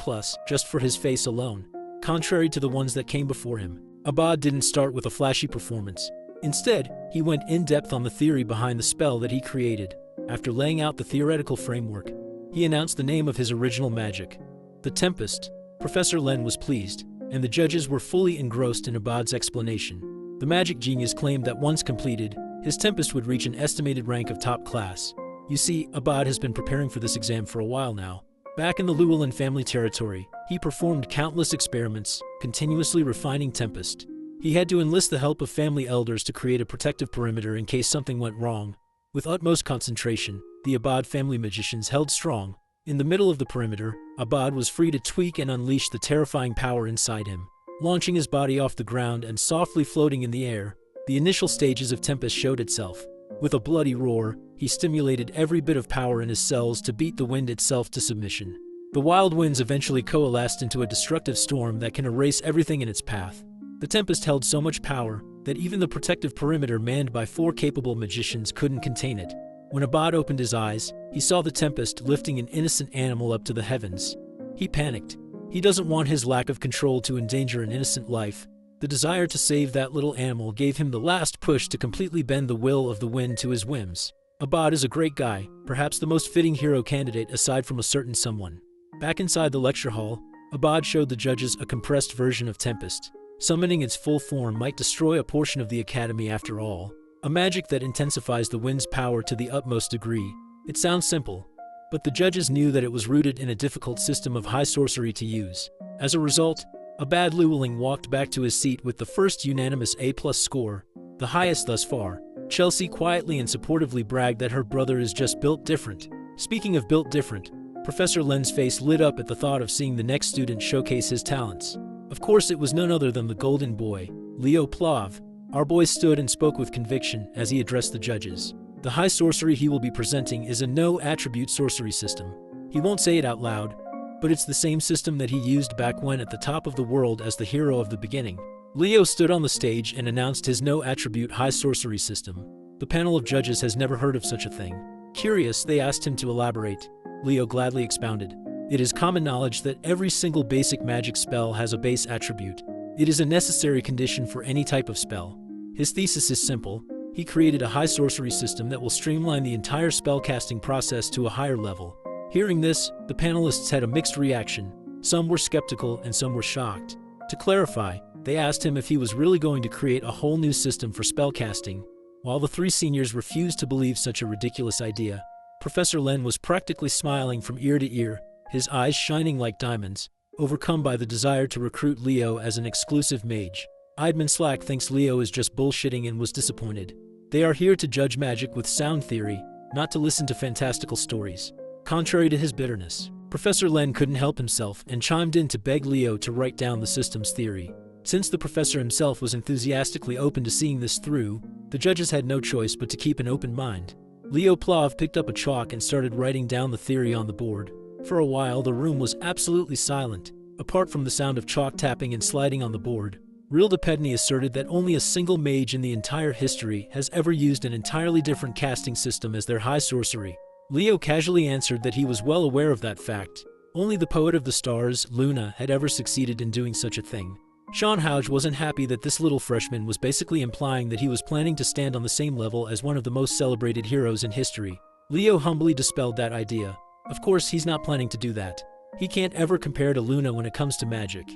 just for his face alone. Contrary to the ones that came before him, Abad didn't start with a flashy performance. Instead, he went in-depth on the theory behind the spell that he created. After laying out the theoretical framework, he announced the name of his original magic, the Tempest. Professor Len was pleased, and the judges were fully engrossed in Abad's explanation. The magic genius claimed that once completed, his Tempest would reach an estimated rank of top class. You see, Abad has been preparing for this exam for a while now. Back in the Llewellyn family territory, he performed countless experiments, continuously refining Tempest. He had to enlist the help of family elders to create a protective perimeter in case something went wrong. With utmost concentration, the Abad family magicians held strong. In the middle of the perimeter, Abad was free to tweak and unleash the terrifying power inside him. Launching his body off the ground and softly floating in the air, the initial stages of Tempest showed itself. With a bloody roar, he stimulated every bit of power in his cells to beat the wind itself to submission. The wild winds eventually coalesced into a destructive storm that can erase everything in its path. The Tempest held so much power that even the protective perimeter manned by 4 capable magicians couldn't contain it. When Abad opened his eyes, he saw the Tempest lifting an innocent animal up to the heavens. He panicked. He doesn't want his lack of control to endanger an innocent life. The desire to save that little animal gave him the last push to completely bend the will of the wind to his whims. Abad is a great guy, perhaps the most fitting hero candidate aside from a certain someone. Back inside the lecture hall, Abad showed the judges a compressed version of Tempest. Summoning its full form might destroy a portion of the academy after all. A magic that intensifies the wind's power to the utmost degree. It sounds simple, but the judges knew that it was rooted in a difficult system of high sorcery to use. As a result, Abad Llewellyn walked back to his seat with the first unanimous A+ score, the highest thus far. Chelsea quietly and supportively bragged that her brother is just built different. Speaking of built different, Professor Len's face lit up at the thought of seeing the next student showcase his talents. Of course, it was none other than the golden boy, Leo Plav. Our boy stood and spoke with conviction as he addressed the judges. The high sorcery he will be presenting is a no-attribute sorcery system. He won't say it out loud, but it's the same system that he used back when at the top of the world as the hero of the beginning. Leo stood on the stage and announced his no-attribute high sorcery system. The panel of judges has never heard of such a thing. Curious, they asked him to elaborate. Leo gladly expounded. It is common knowledge that every single basic magic spell has a base attribute. It is a necessary condition for any type of spell. His thesis is simple. He created a high sorcery system that will streamline the entire spellcasting process to a higher level. Hearing this, the panelists had a mixed reaction. Some were skeptical and some were shocked. To clarify, they asked him if he was really going to create a whole new system for spellcasting. While the 3 seniors refused to believe such a ridiculous idea, Professor Len was practically smiling from ear to ear, his eyes shining like diamonds, overcome by the desire to recruit Leo as an exclusive mage. Idman Slack thinks Leo is just bullshitting and was disappointed. They are here to judge magic with sound theory, not to listen to fantastical stories. Contrary to his bitterness, Professor Len couldn't help himself and chimed in to beg Leo to write down the system's theory. Since the professor himself was enthusiastically open to seeing this through, the judges had no choice but to keep an open mind. Leo Plav picked up a chalk and started writing down the theory on the board. For a while, the room was absolutely silent, apart from the sound of chalk tapping and sliding on the board. Real Depedny asserted that only a single mage in the entire history has ever used an entirely different casting system as their high sorcery. Leo casually answered that he was well aware of that fact. Only the poet of the stars, Luna, had ever succeeded in doing such a thing. Sean Houge wasn't happy that this little freshman was basically implying that he was planning to stand on the same level as one of the most celebrated heroes in history. Leo humbly dispelled that idea. Of course, he's not planning to do that. He can't ever compare to Luna when it comes to magic.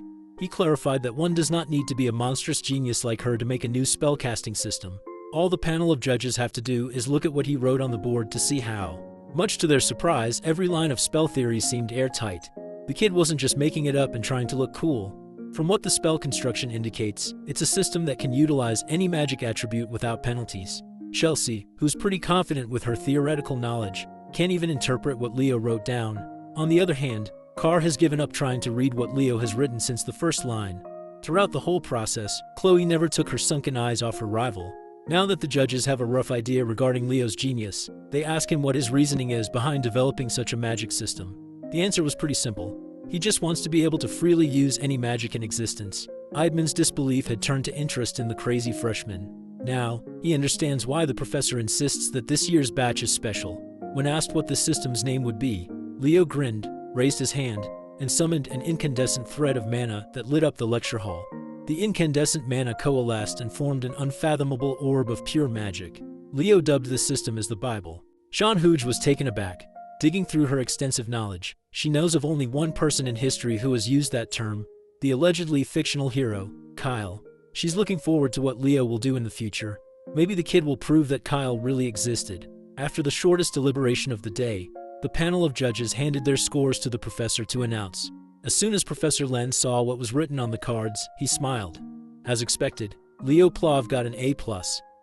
He clarified that one does not need to be a monstrous genius like her to make a new spellcasting system. All the panel of judges have to do is look at what he wrote on the board to see how. Much to their surprise, every line of spell theory seemed airtight. The kid wasn't just making it up and trying to look cool. From what the spell construction indicates, it's a system that can utilize any magic attribute without penalties. Chelsea, who's pretty confident with her theoretical knowledge, can't even interpret what Leo wrote down. On the other hand, Carr has given up trying to read what Leo has written since the first line. Throughout the whole process, Chloe never took her sunken eyes off her rival. Now that the judges have a rough idea regarding Leo's genius, they ask him what his reasoning is behind developing such a magic system. The answer was pretty simple. He just wants to be able to freely use any magic in existence. Idman's disbelief had turned to interest in the crazy freshman. Now, he understands why the professor insists that this year's batch is special. When asked what the system's name would be, Leo grinned, raised his hand, and summoned an incandescent thread of mana that lit up the lecture hall. The incandescent mana coalesced and formed an unfathomable orb of pure magic. Leo dubbed this system as the Bible. Sean Hooge was taken aback. Digging through her extensive knowledge, she knows of only one person in history who has used that term, the allegedly fictional hero, Kyle. She's looking forward to what Leo will do in the future. Maybe the kid will prove that Kyle really existed. After the shortest deliberation of the day, the panel of judges handed their scores to the professor to announce. As soon as Professor Len saw what was written on the cards, he smiled. As expected, Leo Plov got an A+.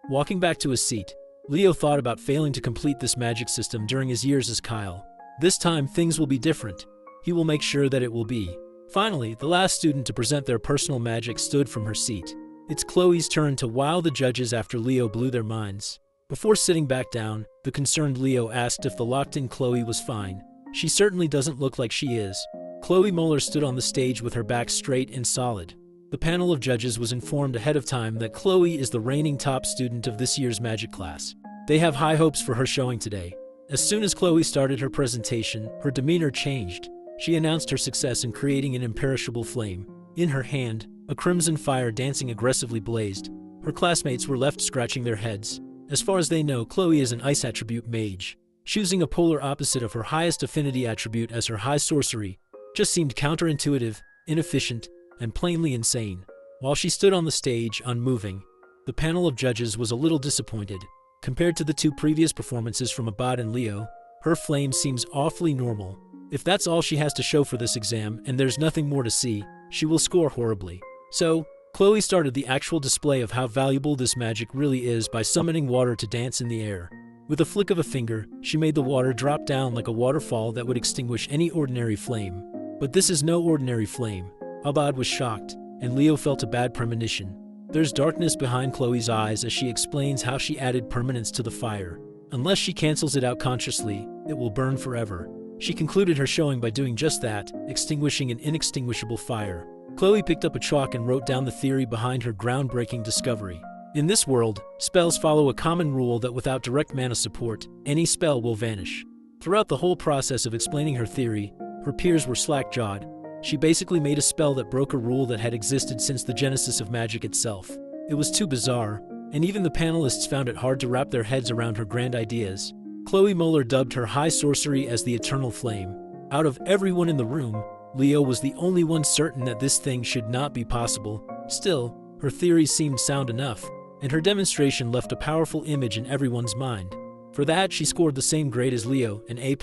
Walking back to his seat, Leo thought about failing to complete this magic system during his years as Kyle. This time, things will be different. He will make sure that it will be. Finally, the last student to present their personal magic stood from her seat. It's Chloe's turn to wow the judges after Leo blew their minds. Before sitting back down, the concerned Leo asked if the locked-in Chloe was fine. She certainly doesn't look like she is. Chloe Moeller stood on the stage with her back straight and solid. The panel of judges was informed ahead of time that Chloe is the reigning top student of this year's magic class. They have high hopes for her showing today. As soon as Chloe started her presentation, her demeanor changed. She announced her success in creating an imperishable flame. In her hand, a crimson fire dancing aggressively blazed. Her classmates were left scratching their heads. As far as they know, Chloe is an ice attribute mage. Choosing a polar opposite of her highest affinity attribute as her high sorcery just seemed counterintuitive, inefficient, and plainly insane. While she stood on the stage, unmoving, the panel of judges was a little disappointed. Compared to the two previous performances from Abad and Leo, her flame seems awfully normal. If that's all she has to show for this exam and there's nothing more to see, she will score horribly. So, Chloe started the actual display of how valuable this magic really is by summoning water to dance in the air. With a flick of a finger, she made the water drop down like a waterfall that would extinguish any ordinary flame. But this is no ordinary flame. Abad was shocked, and Leo felt a bad premonition. There's darkness behind Chloe's eyes as she explains how she added permanence to the fire. Unless she cancels it out consciously, it will burn forever. She concluded her showing by doing just that, extinguishing an inextinguishable fire. Chloe picked up a chalk and wrote down the theory behind her groundbreaking discovery. In this world, spells follow a common rule that without direct mana support, any spell will vanish. Throughout the whole process of explaining her theory, her peers were slack-jawed. She basically made a spell that broke a rule that had existed since the genesis of magic itself. It was too bizarre, and even the panelists found it hard to wrap their heads around her grand ideas. Chloe Moeller dubbed her high sorcery as the Eternal Flame. Out of everyone in the room, Leo was the only one certain that this thing should not be possible. Still, her theory seemed sound enough, and her demonstration left a powerful image in everyone's mind. For that, she scored the same grade as Leo, an A+.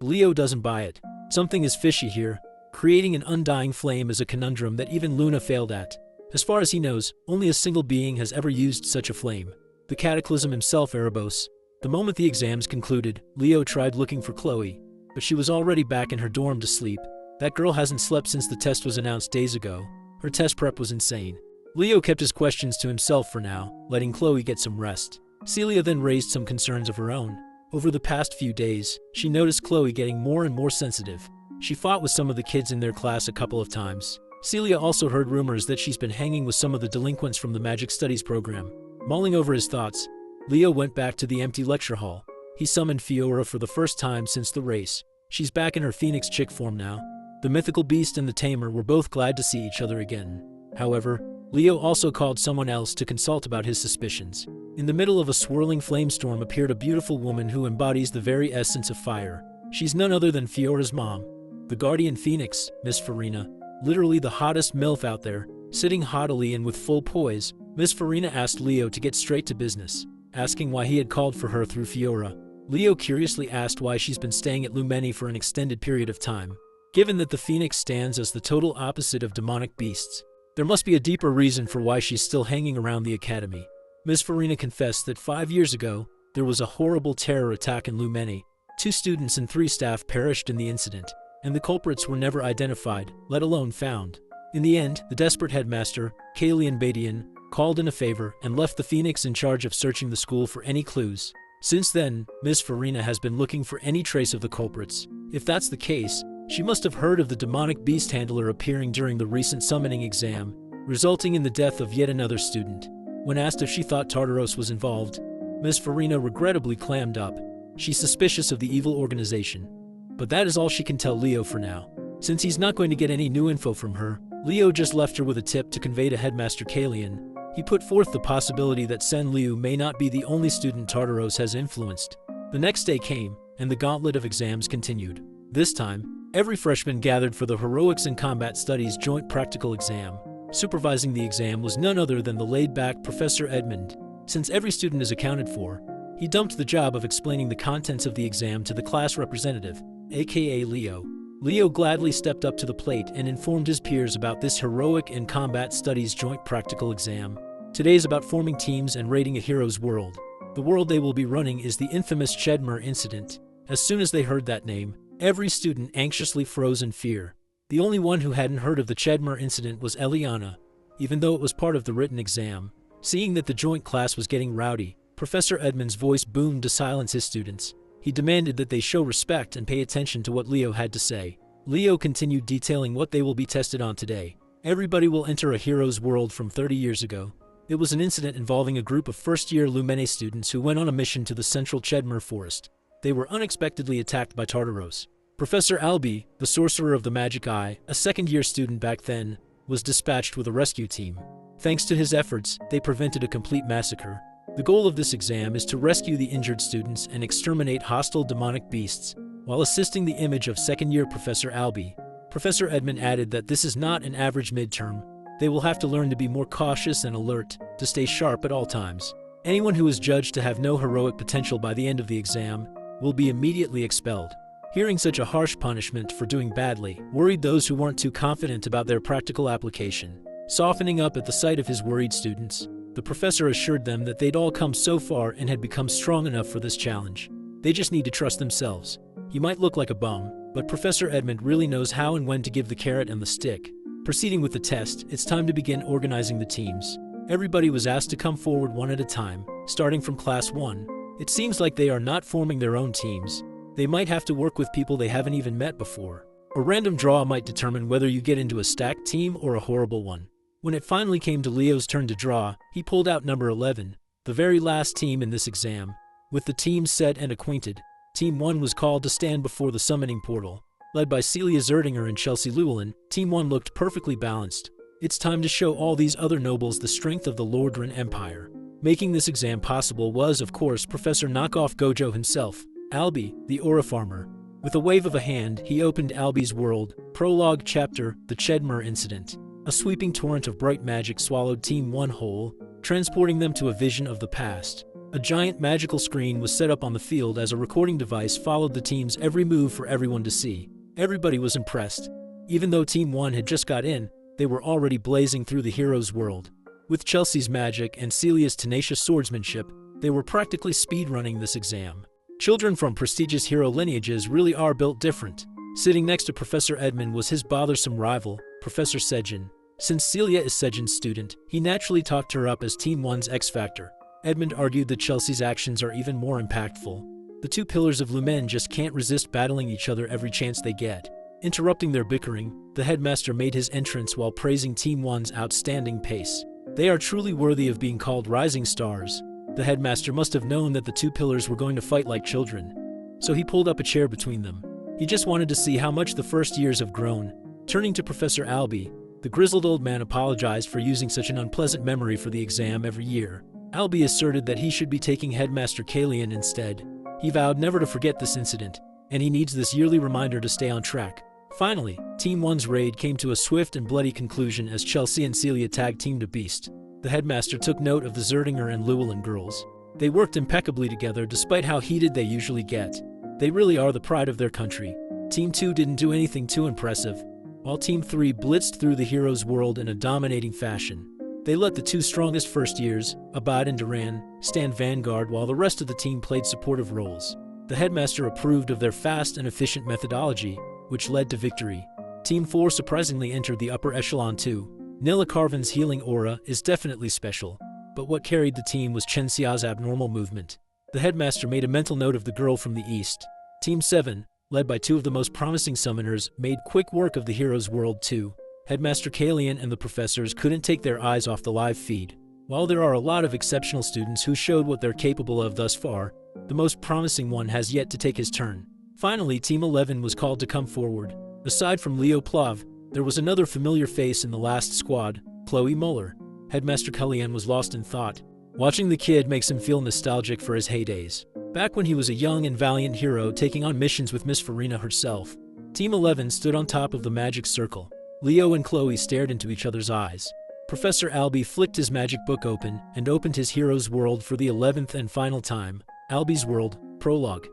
Leo doesn't buy it. Something is fishy here. Creating an undying flame is a conundrum that even Luna failed at. As far as he knows, only a single being has ever used such a flame. The Cataclysm himself, Erebos. The moment the exams concluded, Leo tried looking for Chloe, but she was already back in her dorm to sleep. That girl hasn't slept since the test was announced days ago. Her test prep was insane. Leo kept his questions to himself for now, letting Chloe get some rest. Celia then raised some concerns of her own. Over the past few days, she noticed Chloe getting more and more sensitive. She fought with some of the kids in their class a couple of times. Celia also heard rumors that she's been hanging with some of the delinquents from the Magic Studies program. Mulling over his thoughts, Leo went back to the empty lecture hall. He summoned Fiora for the first time since the race. She's back in her Phoenix chick form now. The mythical beast and the tamer were both glad to see each other again. However, Leo also called someone else to consult about his suspicions. In the middle of a swirling flamestorm appeared a beautiful woman who embodies the very essence of fire. She's none other than Fiora's mom, the Guardian Phoenix, Miss Farina, literally the hottest MILF out there. Sitting haughtily and with full poise, Miss Farina asked Leo to get straight to business, asking why he had called for her through Fiora. Leo curiously asked why she's been staying at Lumeni for an extended period of time. Given that the Phoenix stands as the total opposite of demonic beasts, there must be a deeper reason for why she's still hanging around the academy. Miss Farina confessed that 5 years ago, there was a horrible terror attack in Lumeni. 2 students and 3 staff perished in the incident, and the culprits were never identified, let alone found. In the end, the desperate headmaster, Kalian Badian, called in a favor and left the Phoenix in charge of searching the school for any clues. Since then, Miss Farina has been looking for any trace of the culprits. If that's the case, she must have heard of the demonic beast handler appearing during the recent summoning exam, resulting in the death of yet another student. When asked if she thought Tartaros was involved, Miss Farina regrettably clammed up. She's suspicious of the evil organization. But that is all she can tell Leo for now. Since he's not going to get any new info from her, Leo just left her with a tip to convey to Headmaster Kalian. He put forth the possibility that Sen Liu may not be the only student Tartaros has influenced. The next day came, and the gauntlet of exams continued. This time, every freshman gathered for the Heroics and Combat Studies joint practical exam. Supervising the exam was none other than the laid-back Professor Edmund. Since every student is accounted for, He dumped the job of explaining the contents of the exam to the class representative, aka Leo. Leo gladly stepped up to the plate and informed his peers about this heroic and combat studies joint practical exam. Today is about forming teams and raiding a hero's world. The world they will be running is the infamous Chedmer incident. As soon as they heard that name, every student anxiously froze in fear. The only one who hadn't heard of the Chedmer incident was Eliana, even though it was part of the written exam. Seeing that the joint class was getting rowdy, Professor Edmund's voice boomed to silence his students. He demanded that they show respect and pay attention to what Leo had to say. Leo continued detailing what they will be tested on today. Everybody will enter a hero's world from 30 years ago. It was an incident involving a group of first-year Lumene students who went on a mission to the central Chedmer forest. They were unexpectedly attacked by Tartaros. Professor Albi, the sorcerer of the magic eye, a second-year student back then, was dispatched with a rescue team. Thanks to his efforts, they prevented a complete massacre. The goal of this exam is to rescue the injured students and exterminate hostile demonic beasts, while assisting the image of second-year Professor Albi. Professor Edmund added that this is not an average midterm. They will have to learn to be more cautious and alert, to stay sharp at all times. Anyone who is judged to have no heroic potential by the end of the exam will be immediately expelled. Hearing such a harsh punishment for doing badly worried those who weren't too confident about their practical application. Softening up at the sight of his worried students, the professor assured them that they'd all come so far and had become strong enough for this challenge. They just need to trust themselves. He might look like a bum, but Professor Edmund really knows how and when to give the carrot and the stick. Proceeding with the test, it's time to begin organizing the teams. Everybody was asked to come forward one at a time, starting from Class 1. It seems like they are not forming their own teams. They might have to work with people they haven't even met before. A random draw might determine whether you get into a stacked team or a horrible one. When it finally came to Leo's turn to draw, he pulled out number 11, the very last team in this exam. With the teams set and acquainted, Team 1 was called to stand before the summoning portal. Led by Celia Zerdinger and Chelsea Llewellyn, Team 1 looked perfectly balanced. It's time to show all these other nobles the strength of the Lordran Empire. Making this exam possible was, of course, Professor Knockoff Gojo himself, Albi, the Aura Farmer. With a wave of a hand, he opened Albi's world. Prologue Chapter, The Chedmer Incident. A sweeping torrent of bright magic swallowed Team 1 whole, transporting them to a vision of the past. A giant magical screen was set up on the field as a recording device followed the team's every move for everyone to see. Everybody was impressed. Even though Team 1 had just got in, they were already blazing through the hero's world. With Chelsea's magic and Celia's tenacious swordsmanship, they were practically speedrunning this exam. Children from prestigious hero lineages really are built different. Sitting next to Professor Edmund was his bothersome rival, Professor Sejin. Since Celia is Sejin's student, he naturally talked her up as Team 1's X-Factor. Edmund argued that Chelsea's actions are even more impactful. The two pillars of Lumen just can't resist battling each other every chance they get. Interrupting their bickering, the headmaster made his entrance while praising Team 1's outstanding pace. They are truly worthy of being called rising stars. The headmaster must have known that the two pillars were going to fight like children. So he pulled up a chair between them. He just wanted to see how much the first years have grown. Turning to Professor Albi, the grizzled old man apologized for using such an unpleasant memory for the exam every year. Albi asserted that he should be taking Headmaster Kalian instead. He vowed never to forget this incident, and he needs this yearly reminder to stay on track. Finally, Team 1's raid came to a swift and bloody conclusion as Chelsea and Celia tag-teamed a beast. The headmaster took note of the Zerdinger and Llewellyn girls. They worked impeccably together despite how heated they usually get. They really are the pride of their country. Team 2 didn't do anything too impressive, while Team 3 blitzed through the hero's world in a dominating fashion. They let the two strongest first years, Abad and Duran, stand vanguard while the rest of the team played supportive roles. The headmaster approved of their fast and efficient methodology, which led to victory. Team 4 surprisingly entered the upper echelon too. Nilla Carvin's healing aura is definitely special, but what carried the team was Chen Xia's abnormal movement. The headmaster made a mental note of the girl from the east. Team 7, led by two of the most promising summoners, made quick work of the hero's world too. Headmaster Kalian and the professors couldn't take their eyes off the live feed. While there are a lot of exceptional students who showed what they're capable of thus far, the most promising one has yet to take his turn. Finally, Team 11 was called to come forward. Aside from Leo Plav, there was another familiar face in the last squad, Chloe Muller. Headmaster Kalian was lost in thought. Watching the kid makes him feel nostalgic for his heydays. Back when he was a young and valiant hero taking on missions with Miss Farina herself. Team 11 stood on top of the magic circle. Leo and Chloe stared into each other's eyes. Professor Albi flicked his magic book open and opened his hero's world for the 11th and final time. Albie's World, Prologue.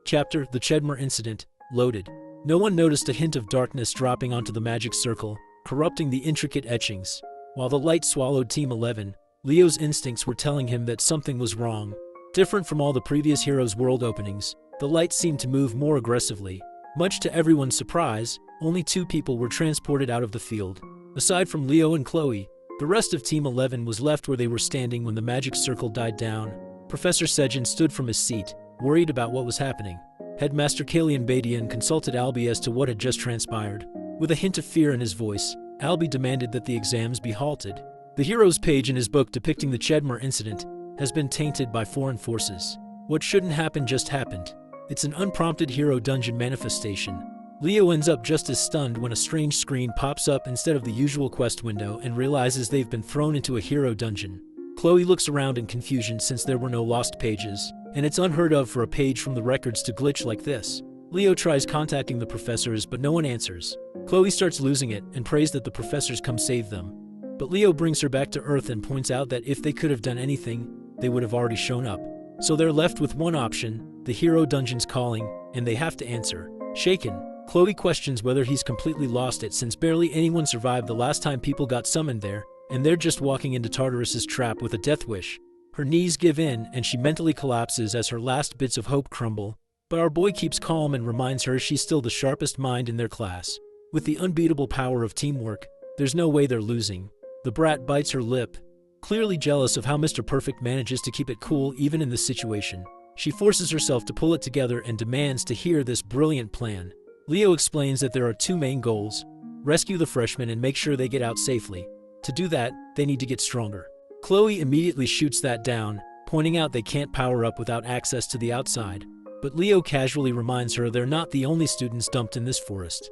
Chapter, The Chedmer Incident, loaded. No one noticed a hint of darkness dropping onto the magic circle, corrupting the intricate etchings. While the light swallowed Team 11, Leo's instincts were telling him that something was wrong. Different from all the previous Heroes World openings, the light seemed to move more aggressively. Much to everyone's surprise, only 2 people were transported out of the field. Aside from Leo and Chloe, the rest of Team 11 was left where they were standing when the magic circle died down. Professor Sejin stood from his seat, worried about what was happening. Headmaster Kalian Badian consulted Albie as to what had just transpired. With a hint of fear in his voice, Albie demanded that the exams be halted. The hero's page in his book depicting the Chedmer incident has been tainted by foreign forces. What shouldn't happen just happened. It's an unprompted hero dungeon manifestation. Leo ends up just as stunned when a strange screen pops up instead of the usual quest window and realizes they've been thrown into a hero dungeon. Chloe looks around in confusion since there were no lost pages, and it's unheard of for a page from the records to glitch like this. Leo tries contacting the professors, but no one answers. Chloe starts losing it and prays that the professors come save them. But Leo brings her back to Earth and points out that if they could have done anything, they would have already shown up. So they're left with one option, the hero dungeon's calling, and they have to answer. Shaken, Chloe questions whether he's completely lost it since barely anyone survived the last time people got summoned there, and they're just walking into Tartarus's trap with a death wish. Her knees give in and she mentally collapses as her last bits of hope crumble, but our boy keeps calm and reminds her she's still the sharpest mind in their class. With the unbeatable power of teamwork, there's no way they're losing. The brat bites her lip, clearly jealous of how Mr. Perfect manages to keep it cool even in this situation. She forces herself to pull it together and demands to hear this brilliant plan. Leo explains that there are 2 main goals: rescue the freshmen and make sure they get out safely. To do that, they need to get stronger. Chloe immediately shoots that down, pointing out they can't power up without access to the outside. But Leo casually reminds her they're not the only students dumped in this forest.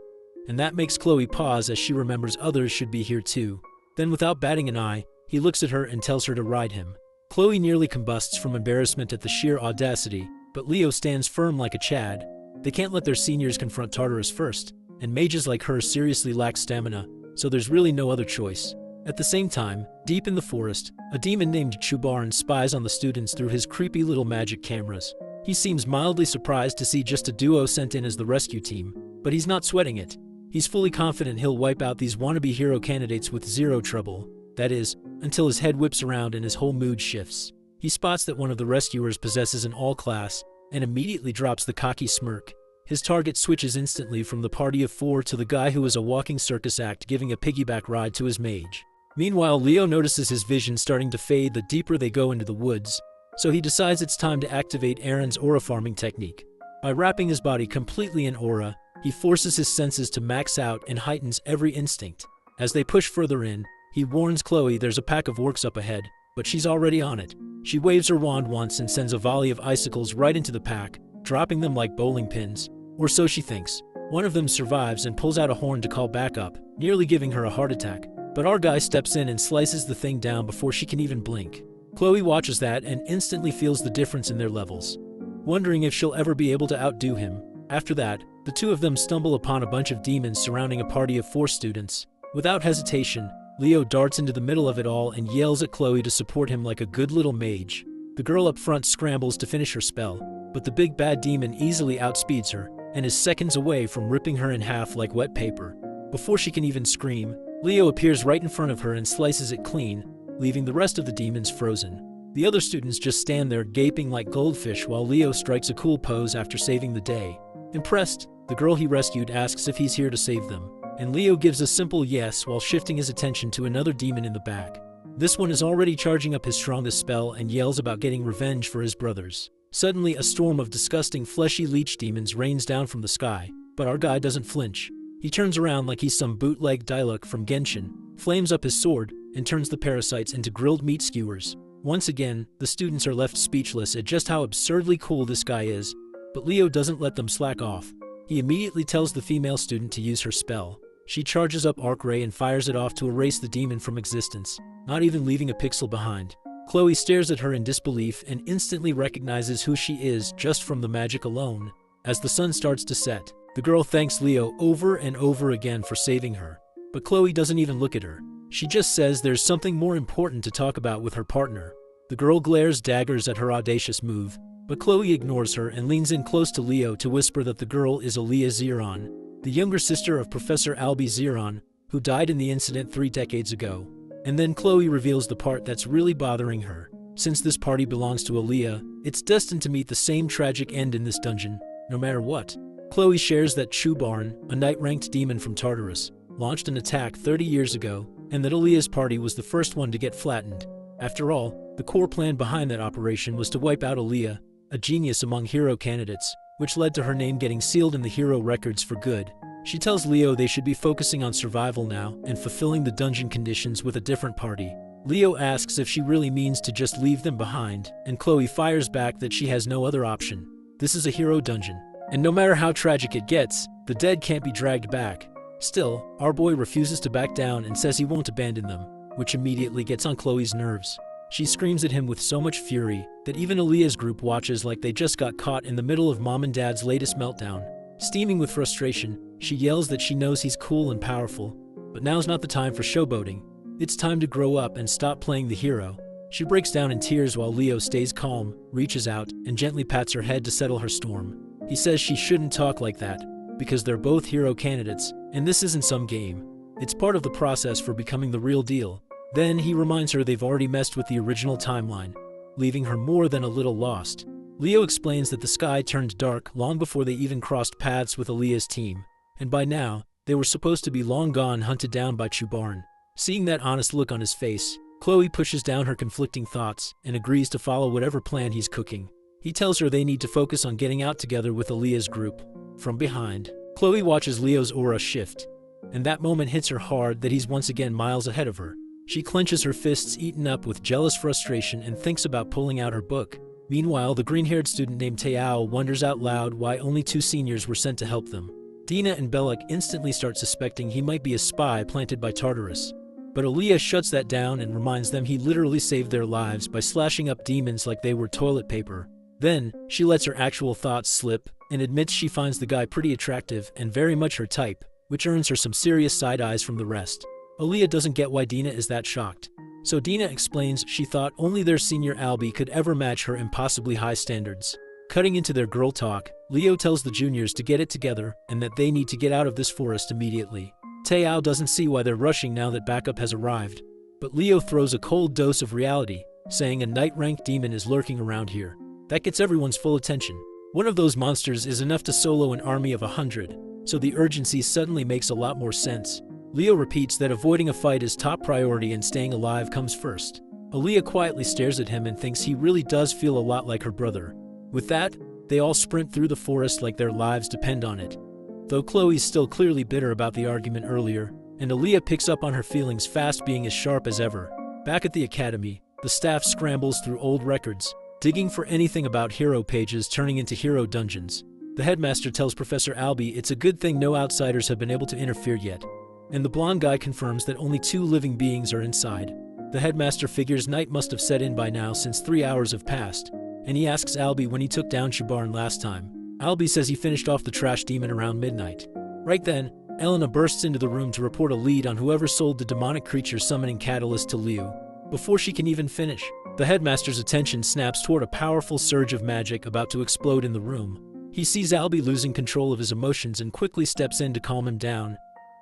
And that makes Chloe pause as she remembers others should be here too. Then without batting an eye, he looks at her and tells her to ride him. Chloe nearly combusts from embarrassment at the sheer audacity, but Leo stands firm like a Chad. They can't let their seniors confront Tartarus first, and mages like her seriously lack stamina, so there's really no other choice. At the same time, deep in the forest, a demon named Chubaran spies on the students through his creepy little magic cameras. He seems mildly surprised to see just a duo sent in as the rescue team, but he's not sweating it. He's fully confident he'll wipe out these wannabe hero candidates with zero trouble. That is, until his head whips around and his whole mood shifts. He spots that one of the rescuers possesses an all-class, and immediately drops the cocky smirk. His target switches instantly from the party of 4 to the guy who is a walking circus act giving a piggyback ride to his mage. Meanwhile, Leo notices his vision starting to fade the deeper they go into the woods, so he decides it's time to activate Aaron's aura farming technique. By wrapping his body completely in aura, he forces his senses to max out and heightens every instinct. As they push further in, he warns Chloe there's a pack of orcs up ahead, but she's already on it. She waves her wand once and sends a volley of icicles right into the pack, dropping them like bowling pins. Or so she thinks. One of them survives and pulls out a horn to call backup, nearly giving her a heart attack. But our guy steps in and slices the thing down before she can even blink. Chloe watches that and instantly feels the difference in their levels, wondering if she'll ever be able to outdo him. After that, the 2 of them stumble upon a bunch of demons surrounding a party of 4 students. Without hesitation, Leo darts into the middle of it all and yells at Chloe to support him like a good little mage. The girl up front scrambles to finish her spell, but the big bad demon easily outspeeds her and is seconds away from ripping her in half like wet paper. Before she can even scream, Leo appears right in front of her and slices it clean, leaving the rest of the demons frozen. The other students just stand there gaping like goldfish while Leo strikes a cool pose after saving the day. Impressed, the girl he rescued asks if he's here to save them, and Leo gives a simple yes while shifting his attention to another demon in the back. This one is already charging up his strongest spell and yells about getting revenge for his brothers. Suddenly, a storm of disgusting fleshy leech demons rains down from the sky, but our guy doesn't flinch. He turns around like he's some bootleg Diluc from Genshin, flames up his sword, and turns the parasites into grilled meat skewers. Once again, the students are left speechless at just how absurdly cool this guy is, but Leo doesn't let them slack off. He immediately tells the female student to use her spell. She charges up Arc Ray and fires it off to erase the demon from existence, not even leaving a pixel behind. Chloe stares at her in disbelief and instantly recognizes who she is just from the magic alone. As the sun starts to set, the girl thanks Leo over and over again for saving her. But Chloe doesn't even look at her. She just says there's something more important to talk about with her partner. The girl glares daggers at her audacious move, But Chloe ignores her and leans in close to Leo to whisper that the girl is Aaliyah Ziron, the younger sister of Professor Albie Ziron, who died in the incident 3 decades ago. And then Chloe reveals the part that's really bothering her. Since this party belongs to Aaliyah, it's destined to meet the same tragic end in this dungeon, no matter what. Chloe shares that Chubarn, a knight-ranked demon from Tartarus, launched an attack 30 years ago, and that Aaliyah's party was the first one to get flattened. After all, the core plan behind that operation was to wipe out Aaliyah, a genius among hero candidates, which led to her name getting sealed in the hero records for good. She tells Leo they should be focusing on survival now and fulfilling the dungeon conditions with a different party. Leo asks if she really means to just leave them behind, and Chloe fires back that she has no other option. This is a hero dungeon, and no matter how tragic it gets, the dead can't be dragged back. Still, our boy refuses to back down and says he won't abandon them, which immediately gets on Chloe's nerves. She screams at him with so much fury that even Aaliyah's group watches like they just got caught in the middle of mom and dad's latest meltdown. Steaming with frustration, she yells that she knows he's cool and powerful, but now's not the time for showboating. It's time to grow up and stop playing the hero. She breaks down in tears while Leo stays calm, reaches out, and gently pats her head to settle her storm. He says she shouldn't talk like that, because they're both hero candidates, and this isn't some game. It's part of the process for becoming the real deal. Then he reminds her they've already messed with the original timeline, leaving her more than a little lost. Leo explains that the sky turned dark long before they even crossed paths with Aaliyah's team, and by now, they were supposed to be long gone, hunted down by Chubarn. Seeing that honest look on his face, Chloe pushes down her conflicting thoughts and agrees to follow whatever plan he's cooking. He tells her they need to focus on getting out together with Aaliyah's group. From behind, Chloe watches Leo's aura shift, and that moment hits her hard that he's once again miles ahead of her. She clenches her fists, eaten up with jealous frustration, and thinks about pulling out her book. Meanwhile, the green-haired student named Teao wonders out loud why only 2 seniors were sent to help them. Dina and Bellic instantly start suspecting he might be a spy planted by Tartarus. But Aaliyah shuts that down and reminds them he literally saved their lives by slashing up demons like they were toilet paper. Then, she lets her actual thoughts slip and admits she finds the guy pretty attractive and very much her type, which earns her some serious side eyes from the rest. Aaliyah doesn't get why Dina is that shocked. So Dina explains she thought only their senior Albie could ever match her impossibly high standards. Cutting into their girl talk, Leo tells the juniors to get it together and that they need to get out of this forest immediately. Teao doesn't see why they're rushing now that backup has arrived, but Leo throws a cold dose of reality, saying a knight-ranked demon is lurking around here. That gets everyone's full attention. One of those monsters is enough to solo an army of 100, so the urgency suddenly makes a lot more sense. Leo repeats that avoiding a fight is top priority and staying alive comes first. Aaliyah quietly stares at him and thinks he really does feel a lot like her brother. With that, they all sprint through the forest like their lives depend on it. Though Chloe's still clearly bitter about the argument earlier, and Aaliyah picks up on her feelings fast, being as sharp as ever. Back at the academy, the staff scrambles through old records, digging for anything about hero pages turning into hero dungeons. The headmaster tells Professor Albie it's a good thing no outsiders have been able to interfere yet, and the blonde guy confirms that only 2 living beings are inside. The headmaster figures night must have set in by now since 3 hours have passed, and he asks Albie when he took down Chubarn last time. Albie says he finished off the trash demon around midnight. Right then, Elena bursts into the room to report a lead on whoever sold the demonic creature summoning catalyst to Leo. Before she can even finish, the headmaster's attention snaps toward a powerful surge of magic about to explode in the room. He sees Albie losing control of his emotions and quickly steps in to calm him down.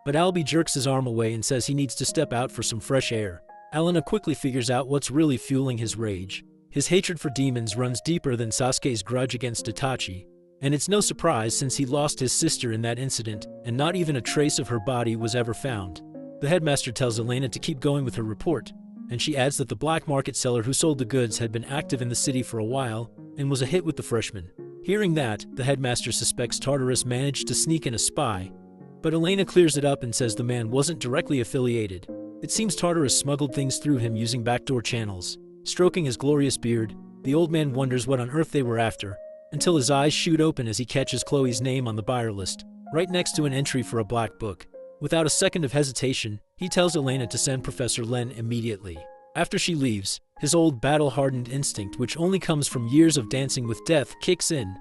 But Albie jerks his arm away and says he needs to step out for some fresh air. Elena quickly figures out what's really fueling his rage. His hatred for demons runs deeper than Sasuke's grudge against Itachi. And it's no surprise since he lost his sister in that incident, and not even a trace of her body was ever found. The headmaster tells Elena to keep going with her report, and she adds that the black market seller who sold the goods had been active in the city for a while, and was a hit with the freshmen. Hearing that, the headmaster suspects Tartarus managed to sneak in a spy, but Elena clears it up and says the man wasn't directly affiliated. It seems Tartarus smuggled things through him using backdoor channels. Stroking his glorious beard, the old man wonders what on earth they were after, until his eyes shoot open as he catches Chloe's name on the buyer list, right next to an entry for a black book. Without a second of hesitation, he tells Elena to send Professor Len immediately. After she leaves, his old battle-hardened instinct, which only comes from years of dancing with death, kicks in,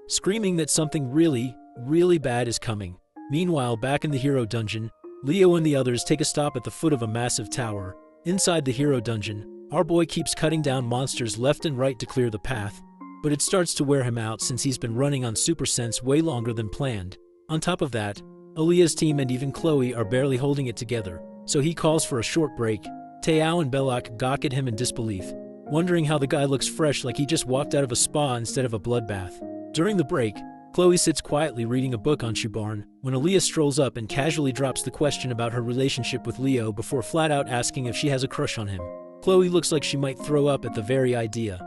screaming that something really, really bad is coming. Meanwhile, back in the hero dungeon, Leo and the others take a stop at the foot of a massive tower. Inside the hero dungeon, our boy keeps cutting down monsters left and right to clear the path, but it starts to wear him out since he's been running on Super Sense way longer than planned. On top of that, Aaliyah's team and even Chloe are barely holding it together, so he calls for a short break. Taeyao and Belak gawk at him in disbelief, wondering how the guy looks fresh like he just walked out of a spa instead of a bloodbath. During the break, Chloe sits quietly reading a book on Chubarn when Aaliyah strolls up and casually drops the question about her relationship with Leo before flat out asking if she has a crush on him. Chloe looks like she might throw up at the very idea,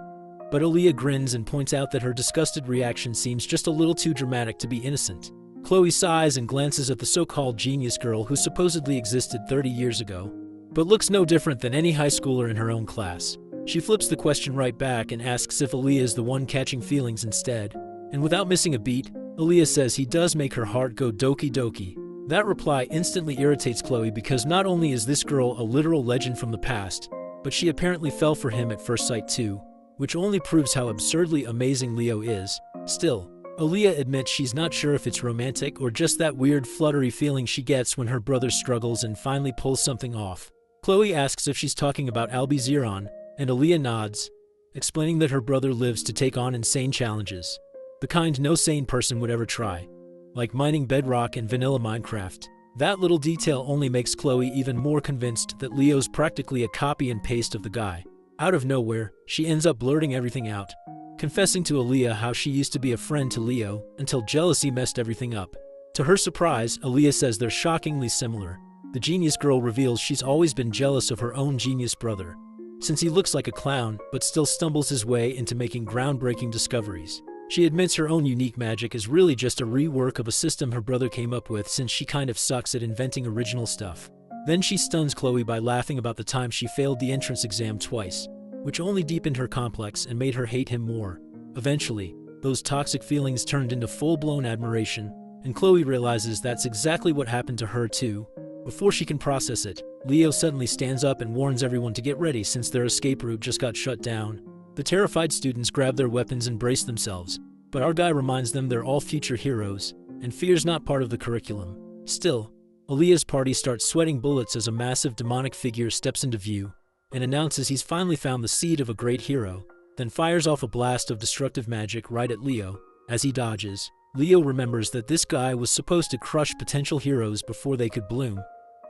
but Aaliyah grins and points out that her disgusted reaction seems just a little too dramatic to be innocent. Chloe sighs and glances at the so-called genius girl who supposedly existed 30 years ago, but looks no different than any high schooler in her own class. She flips the question right back and asks if Aaliyah is the one catching feelings instead. And without missing a beat, Aaliyah says he does make her heart go doki doki. That reply instantly irritates Chloe because not only is this girl a literal legend from the past, but she apparently fell for him at first sight too, which only proves how absurdly amazing Leo is. Still, Aaliyah admits she's not sure if it's romantic or just that weird fluttery feeling she gets when her brother struggles and finally pulls something off. Chloe asks if she's talking about Albiziron, and Aaliyah nods, explaining that her brother lives to take on insane challenges. The kind no sane person would ever try, like mining bedrock in vanilla Minecraft. That little detail only makes Chloe even more convinced that Leo's practically a copy and paste of the guy. Out of nowhere, she ends up blurting everything out, confessing to Aaliyah how she used to be a friend to Leo until jealousy messed everything up. To her surprise, Aaliyah says they're shockingly similar. The genius girl reveals she's always been jealous of her own genius brother, since he looks like a clown but still stumbles his way into making groundbreaking discoveries. She admits her own unique magic is really just a rework of a system her brother came up with since she kind of sucks at inventing original stuff. Then she stuns Chloe by laughing about the time she failed the entrance exam twice, which only deepened her complex and made her hate him more. Eventually, those toxic feelings turned into full-blown admiration, and Chloe realizes that's exactly what happened to her too. Before she can process it, Leo suddenly stands up and warns everyone to get ready since their escape route just got shut down. The terrified students grab their weapons and brace themselves, but our guy reminds them they're all future heroes, and fear's not part of the curriculum. Still, Aaliyah's party starts sweating bullets as a massive demonic figure steps into view and announces he's finally found the seed of a great hero, then fires off a blast of destructive magic right at Leo. As he dodges, Leo remembers that this guy was supposed to crush potential heroes before they could bloom,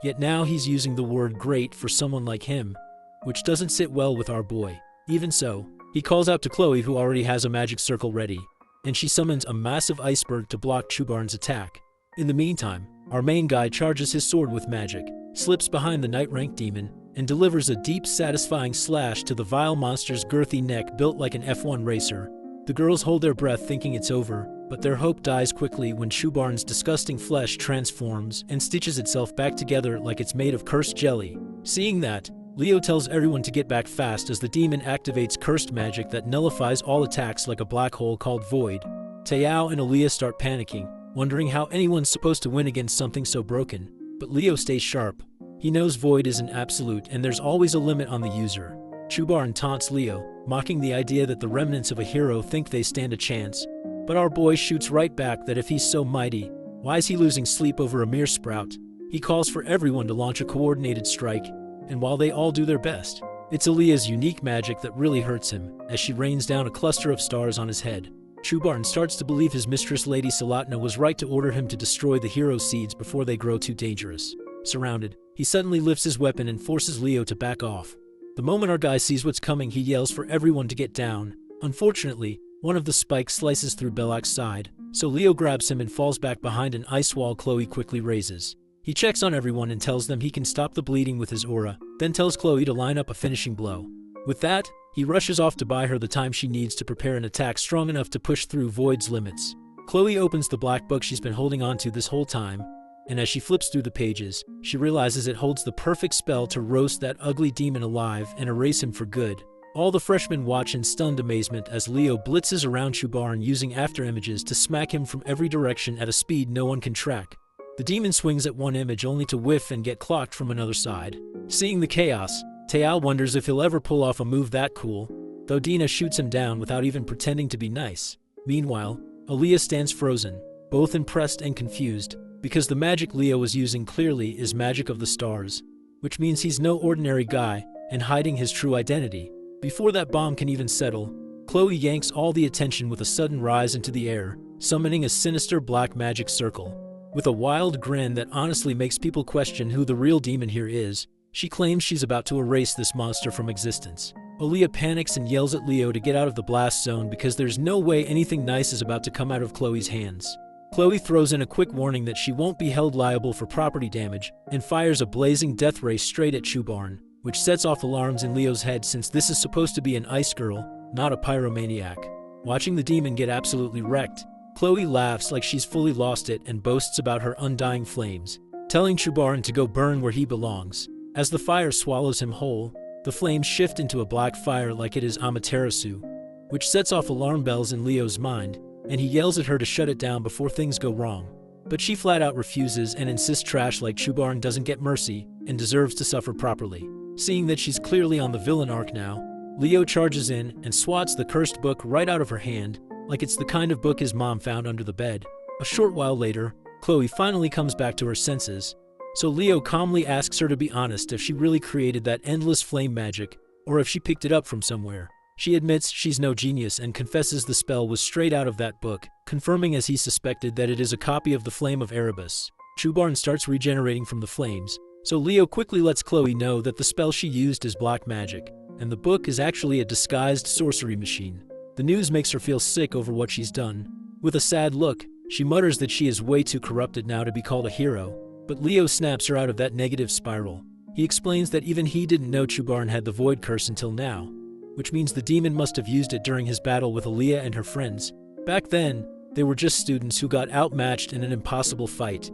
yet now he's using the word great for someone like him, which doesn't sit well with our boy. Even so, he calls out to Chloe, who already has a magic circle ready, and she summons a massive iceberg to block Chubarn's attack. In the meantime, our main guy charges his sword with magic, slips behind the Night Rank demon, and delivers a deep, satisfying slash to the vile monster's girthy neck built like an F1 racer. The girls hold their breath thinking it's over, but their hope dies quickly when Chubarn's disgusting flesh transforms and stitches itself back together like it's made of cursed jelly. Seeing that, Leo tells everyone to get back fast as the demon activates cursed magic that nullifies all attacks like a black hole called Void. Taeyao and Aaliyah start panicking, wondering how anyone's supposed to win against something so broken. But Leo stays sharp. He knows Void is an absolute and there's always a limit on the user. Chubarn taunts Leo, mocking the idea that the remnants of a hero think they stand a chance. But our boy shoots right back that if he's so mighty, why is he losing sleep over a mere sprout? He calls for everyone to launch a coordinated strike, and while they all do their best, it's Aaliyah's unique magic that really hurts him, as she rains down a cluster of stars on his head. Chubarn starts to believe his mistress Lady Salatna was right to order him to destroy the hero seeds before they grow too dangerous. Surrounded, he suddenly lifts his weapon and forces Leo to back off. The moment our guy sees what's coming, he yells for everyone to get down. Unfortunately, one of the spikes slices through Belak's side, so Leo grabs him and falls back behind an ice wall Chloe quickly raises. He checks on everyone and tells them he can stop the bleeding with his aura, then tells Chloe to line up a finishing blow. With that, he rushes off to buy her the time she needs to prepare an attack strong enough to push through Void's limits. Chloe opens the black book she's been holding onto this whole time, and as she flips through the pages, she realizes it holds the perfect spell to roast that ugly demon alive and erase him for good. All the freshmen watch in stunned amazement as Leo blitzes around Chubarn using afterimages to smack him from every direction at a speed no one can track. The demon swings at one image only to whiff and get clocked from another side. Seeing the chaos, Taeyao wonders if he'll ever pull off a move that cool, though Dina shoots him down without even pretending to be nice. Meanwhile, Aaliyah stands frozen, both impressed and confused, because the magic Leo is using clearly is magic of the stars, which means he's no ordinary guy and hiding his true identity. Before that bomb can even settle, Chloe yanks all the attention with a sudden rise into the air, summoning a sinister black magic circle. With a wild grin that honestly makes people question who the real demon here is, she claims she's about to erase this monster from existence. Aaliyah panics and yells at Leo to get out of the blast zone because there's no way anything nice is about to come out of Chloe's hands. Chloe throws in a quick warning that she won't be held liable for property damage and fires a blazing death ray straight at Chubarn, which sets off alarms in Leo's head since this is supposed to be an ice girl, not a pyromaniac. Watching the demon get absolutely wrecked, Chloe laughs like she's fully lost it and boasts about her undying flames, telling Chubarn to go burn where he belongs. As the fire swallows him whole, the flames shift into a black fire like it is Amaterasu, which sets off alarm bells in Leo's mind, and he yells at her to shut it down before things go wrong. But she flat out refuses and insists trash like Chubarn doesn't get mercy and deserves to suffer properly. Seeing that she's clearly on the villain arc now, Leo charges in and swats the cursed book right out of her hand, like it's the kind of book his mom found under the bed. A short while later, Chloe finally comes back to her senses, so Leo calmly asks her to be honest if she really created that endless flame magic, or if she picked it up from somewhere. She admits she's no genius and confesses the spell was straight out of that book, confirming as he suspected that it is a copy of the Flame of Erebus. Chubarn starts regenerating from the flames, so Leo quickly lets Chloe know that the spell she used is black magic, and the book is actually a disguised sorcery machine. The news makes her feel sick over what she's done. With a sad look, she mutters that she is way too corrupted now to be called a hero, but Leo snaps her out of that negative spiral. He explains that even he didn't know Chubarn had the Void Curse until now, which means the demon must have used it during his battle with Aaliyah and her friends. Back then, they were just students who got outmatched in an impossible fight,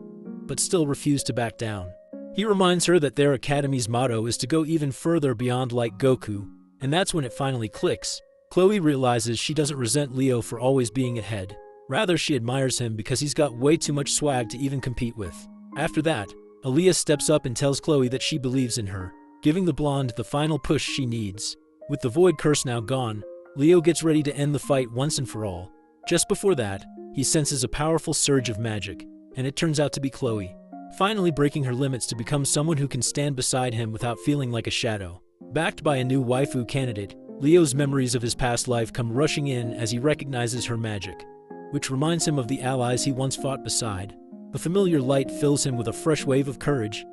but still refused to back down. He reminds her that their academy's motto is to go even further beyond like Goku, and that's when it finally clicks. Chloe realizes she doesn't resent Leo for always being ahead. Rather, she admires him because he's got way too much swag to even compete with. After that, Aaliyah steps up and tells Chloe that she believes in her, giving the blonde the final push she needs. With the Void Curse now gone, Leo gets ready to end the fight once and for all. Just before that, he senses a powerful surge of magic, and it turns out to be Chloe, finally breaking her limits to become someone who can stand beside him without feeling like a shadow. Backed by a new waifu candidate, Leo's memories of his past life come rushing in as he recognizes her magic, which reminds him of the allies he once fought beside. The familiar light fills him with a fresh wave of courage.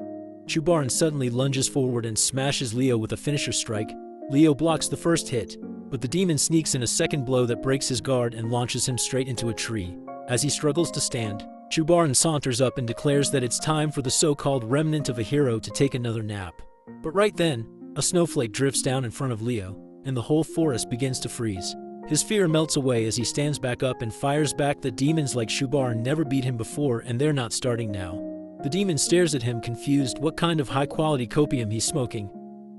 Chubarn suddenly lunges forward and smashes Leo with a finisher strike. Leo blocks the first hit, but the demon sneaks in a second blow that breaks his guard and launches him straight into a tree. As he struggles to stand, Chubarn saunters up and declares that it's time for the so-called remnant of a hero to take another nap. But right then, a snowflake drifts down in front of Leo, and the whole forest begins to freeze. His fear melts away as he stands back up and fires back that demons like Chubarn never beat him before and they're not starting now. The demon stares at him confused what kind of high-quality copium he's smoking.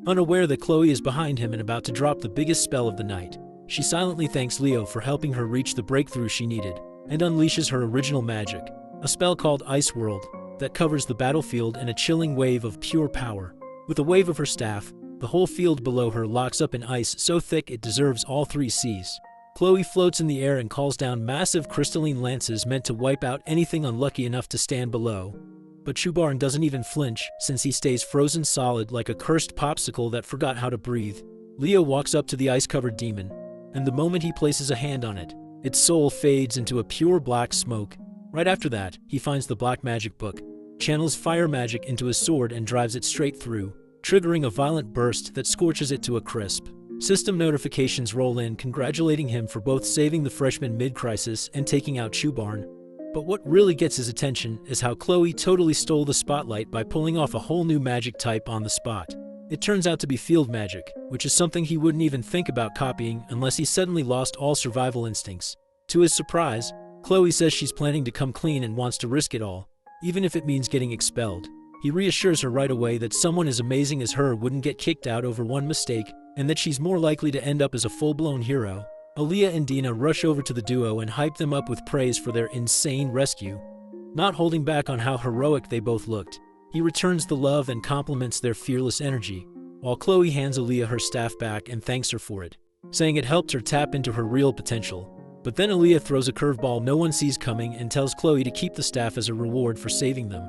Unaware that Chloe is behind him and about to drop the biggest spell of the night, she silently thanks Leo for helping her reach the breakthrough she needed, and unleashes her original magic, a spell called Ice World, that covers the battlefield in a chilling wave of pure power. With a wave of her staff, the whole field below her locks up in ice so thick it deserves all 3 seas. Chloe floats in the air and calls down massive crystalline lances meant to wipe out anything unlucky enough to stand below. But Chubarn doesn't even flinch, since he stays frozen solid like a cursed popsicle that forgot how to breathe. Leo walks up to the ice-covered demon, and the moment he places a hand on it, its soul fades into a pure black smoke. Right after that, he finds the black magic book, channels fire magic into his sword and drives it straight through, triggering a violent burst that scorches it to a crisp. System notifications roll in congratulating him for both saving the freshman mid-crisis and taking out Chubarn. But what really gets his attention is how Chloe totally stole the spotlight by pulling off a whole new magic type on the spot. It turns out to be field magic, which is something he wouldn't even think about copying unless he suddenly lost all survival instincts. To his surprise, Chloe says she's planning to come clean and wants to risk it all, even if it means getting expelled. He reassures her right away that someone as amazing as her wouldn't get kicked out over one mistake, and that she's more likely to end up as a full-blown hero. Aaliyah and Dina rush over to the duo and hype them up with praise for their insane rescue. Not holding back on how heroic they both looked, he returns the love and compliments their fearless energy, while Chloe hands Aaliyah her staff back and thanks her for it, saying it helped her tap into her real potential. But then Aaliyah throws a curveball no one sees coming and tells Chloe to keep the staff as a reward for saving them,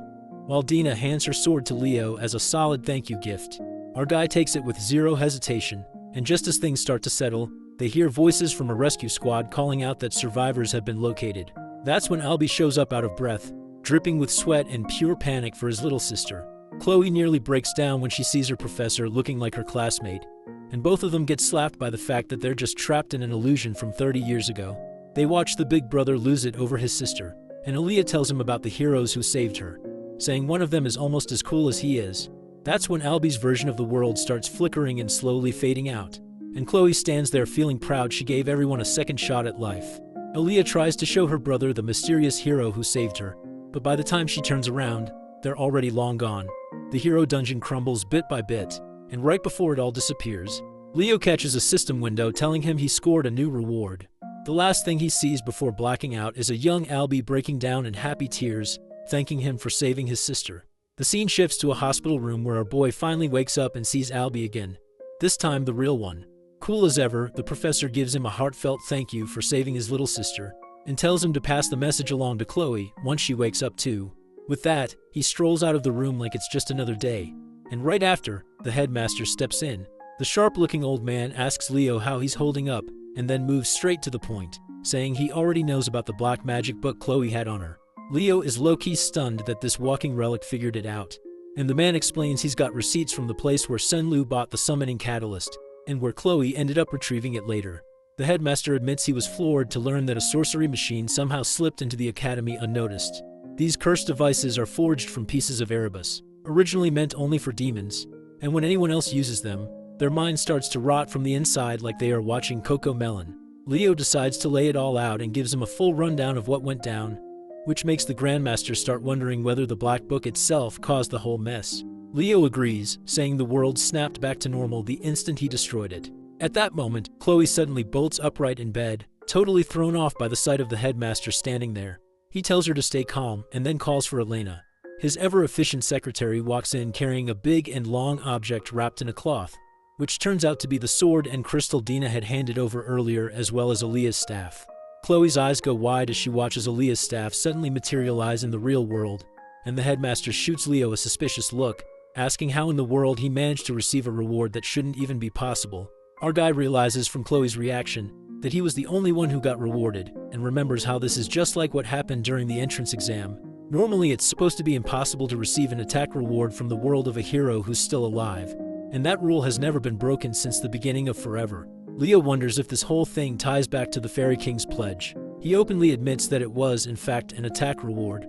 while Dina hands her sword to Leo as a solid thank you gift. Our guy takes it with zero hesitation, and just as things start to settle, they hear voices from a rescue squad calling out that survivors have been located. That's when Albie shows up out of breath, dripping with sweat and pure panic for his little sister. Chloe nearly breaks down when she sees her professor looking like her classmate, and both of them get slapped by the fact that they're just trapped in an illusion from 30 years ago. They watch the big brother lose it over his sister, and Aaliyah tells him about the heroes who saved her, saying one of them is almost as cool as he is. That's when Albie's version of the world starts flickering and slowly fading out, and Chloe stands there feeling proud she gave everyone a second shot at life. Aaliyah tries to show her brother the mysterious hero who saved her, but by the time she turns around, they're already long gone. The hero dungeon crumbles bit by bit, and right before it all disappears, Leo catches a system window telling him he scored a new reward. The last thing he sees before blacking out is a young Albie breaking down in happy tears, thanking him for saving his sister. The scene shifts to a hospital room where our boy finally wakes up and sees Albie again, this time the real one. Cool as ever, the professor gives him a heartfelt thank you for saving his little sister, and tells him to pass the message along to Chloe once she wakes up too. With that, he strolls out of the room like it's just another day. And right after, the headmaster steps in. The sharp-looking old man asks Leo how he's holding up, and then moves straight to the point, saying he already knows about the black magic book Chloe had on her. Leo is low-key stunned that this walking relic figured it out, and the man explains he's got receipts from the place where Senlu bought the summoning catalyst, and where Chloe ended up retrieving it later. The headmaster admits he was floored to learn that a sorcery machine somehow slipped into the academy unnoticed. These cursed devices are forged from pieces of Erebus, originally meant only for demons, and when anyone else uses them, their mind starts to rot from the inside like they are watching Coco Melon. Leo decides to lay it all out and gives him a full rundown of what went down, which makes the Grandmaster start wondering whether the Black Book itself caused the whole mess. Leo agrees, saying the world snapped back to normal the instant he destroyed it. At that moment, Chloe suddenly bolts upright in bed, totally thrown off by the sight of the headmaster standing there. He tells her to stay calm and then calls for Elena. His ever-efficient secretary walks in carrying a big and long object wrapped in a cloth, which turns out to be the sword and crystal Dina had handed over earlier, as well as Aaliyah's staff. Chloe's eyes go wide as she watches Aaliyah's staff suddenly materialize in the real world, and the headmaster shoots Leo a suspicious look, asking how in the world he managed to receive a reward that shouldn't even be possible. Our guy realizes from Chloe's reaction that he was the only one who got rewarded, and remembers how this is just like what happened during the entrance exam. Normally it's supposed to be impossible to receive an attack reward from the world of a hero who's still alive, and that rule has never been broken since the beginning of forever. Leo wonders if this whole thing ties back to the Fairy King's pledge. He openly admits that it was, in fact, an attack reward,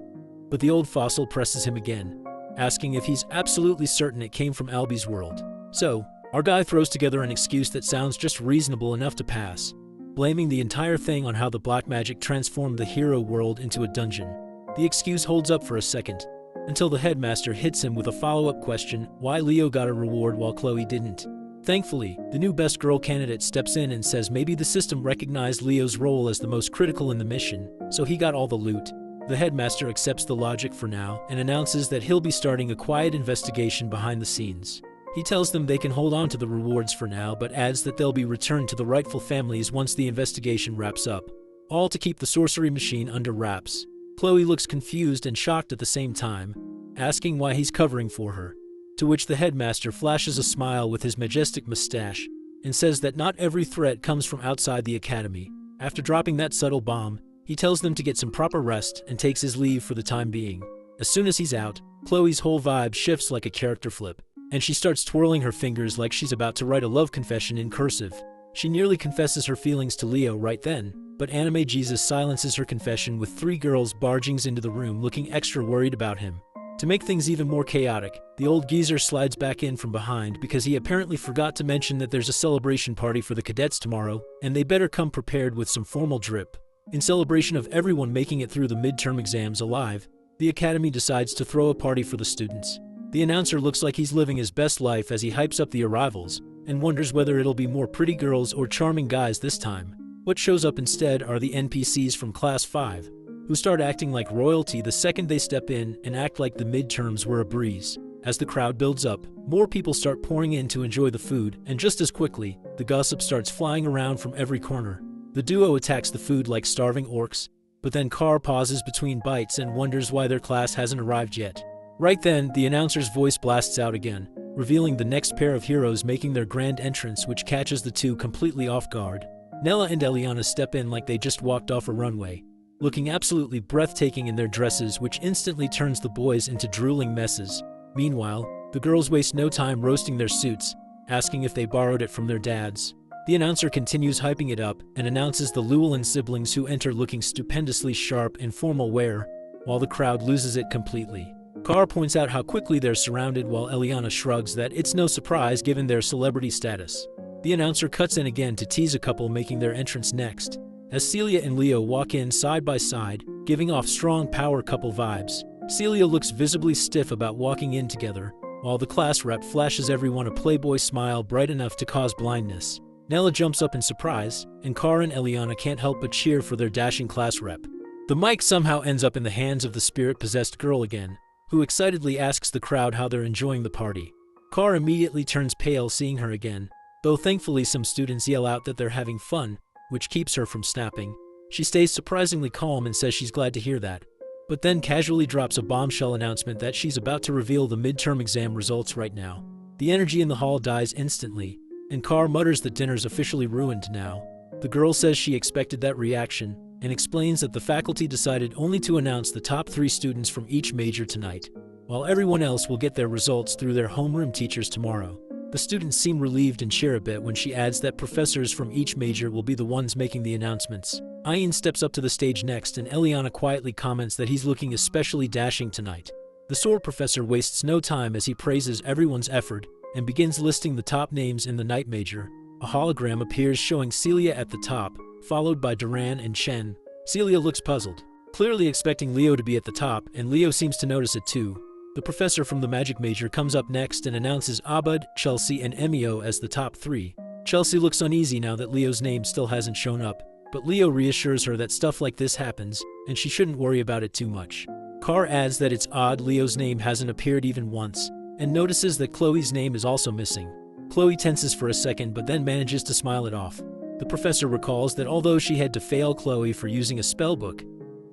but the old fossil presses him again, asking if he's absolutely certain it came from Albie's world. So, our guy throws together an excuse that sounds just reasonable enough to pass, blaming the entire thing on how the black magic transformed the hero world into a dungeon. The excuse holds up for a second, until the headmaster hits him with a follow-up question why Leo got a reward while Chloe didn't. Thankfully, the new best girl candidate steps in and says maybe the system recognized Leo's role as the most critical in the mission, so he got all the loot. The headmaster accepts the logic for now and announces that he'll be starting a quiet investigation behind the scenes. He tells them they can hold on to the rewards for now, but adds that they'll be returned to the rightful families once the investigation wraps up, all to keep the sorcery machine under wraps. Chloe looks confused and shocked at the same time, asking why he's covering for her, to which the headmaster flashes a smile with his majestic mustache and says that not every threat comes from outside the academy. After dropping that subtle bomb, he tells them to get some proper rest and takes his leave for the time being. As soon as he's out, Chloe's whole vibe shifts like a character flip, and she starts twirling her fingers like she's about to write a love confession in cursive. She nearly confesses her feelings to Leo right then, but Anime Jesus silences her confession with 3 girls barging into the room looking extra worried about him. To make things even more chaotic, the old geezer slides back in from behind because he apparently forgot to mention that there's a celebration party for the cadets tomorrow, and they better come prepared with some formal drip. In celebration of everyone making it through the midterm exams alive, the academy decides to throw a party for the students. The announcer looks like he's living his best life as he hypes up the arrivals, and wonders whether it'll be more pretty girls or charming guys this time. What shows up instead are the NPCs from Class 5, who start acting like royalty the second they step in and act like the midterms were a breeze. As the crowd builds up, more people start pouring in to enjoy the food, and just as quickly, the gossip starts flying around from every corner. The duo attacks the food like starving orcs, but then Carr pauses between bites and wonders why their class hasn't arrived yet. Right then, the announcer's voice blasts out again, revealing the next pair of heroes making their grand entrance, which catches the two completely off guard. Nella and Eliana step in like they just walked off a runway, looking absolutely breathtaking in their dresses, which instantly turns the boys into drooling messes. Meanwhile, the girls waste no time roasting their suits, asking if they borrowed it from their dads. The announcer continues hyping it up and announces the Llewellyn siblings, who enter looking stupendously sharp in formal wear, while the crowd loses it completely. Carr points out how quickly they're surrounded, while Eliana shrugs that it's no surprise given their celebrity status. The announcer cuts in again to tease a couple making their entrance next, as Celia and Leo walk in side by side, giving off strong power couple vibes. Celia looks visibly stiff about walking in together, while the class rep flashes everyone a Playboy smile bright enough to cause blindness. Nella jumps up in surprise, and Carr and Eliana can't help but cheer for their dashing class rep. The mic somehow ends up in the hands of the spirit-possessed girl again, who excitedly asks the crowd how they're enjoying the party. Carr immediately turns pale seeing her again, though thankfully some students yell out that they're having fun, which keeps her from snapping. She stays surprisingly calm and says she's glad to hear that, but then casually drops a bombshell announcement that she's about to reveal the midterm exam results right now. The energy in the hall dies instantly, and Carr mutters that dinner's officially ruined now. The girl says she expected that reaction, and explains that the faculty decided only to announce the top 3 students from each major tonight, while everyone else will get their results through their homeroom teachers tomorrow. The students seem relieved and cheer a bit when she adds that professors from each major will be the ones making the announcements. Ayin steps up to the stage next, and Eliana quietly comments that he's looking especially dashing tonight. The sword professor wastes no time as he praises everyone's effort and begins listing the top names in the night major. A hologram appears showing Celia at the top, followed by Duran and Chen. Celia looks puzzled, clearly expecting Leo to be at the top, and Leo seems to notice it too. The professor from the magic major comes up next and announces Abud, Chelsea, and Emio as the top 3. Chelsea looks uneasy now that Leo's name still hasn't shown up, but Leo reassures her that stuff like this happens, and she shouldn't worry about it too much. Carr adds that it's odd Leo's name hasn't appeared even once, and notices that Chloe's name is also missing. Chloe tenses for a second but then manages to smile it off. The professor recalls that although she had to fail Chloe for using a spellbook,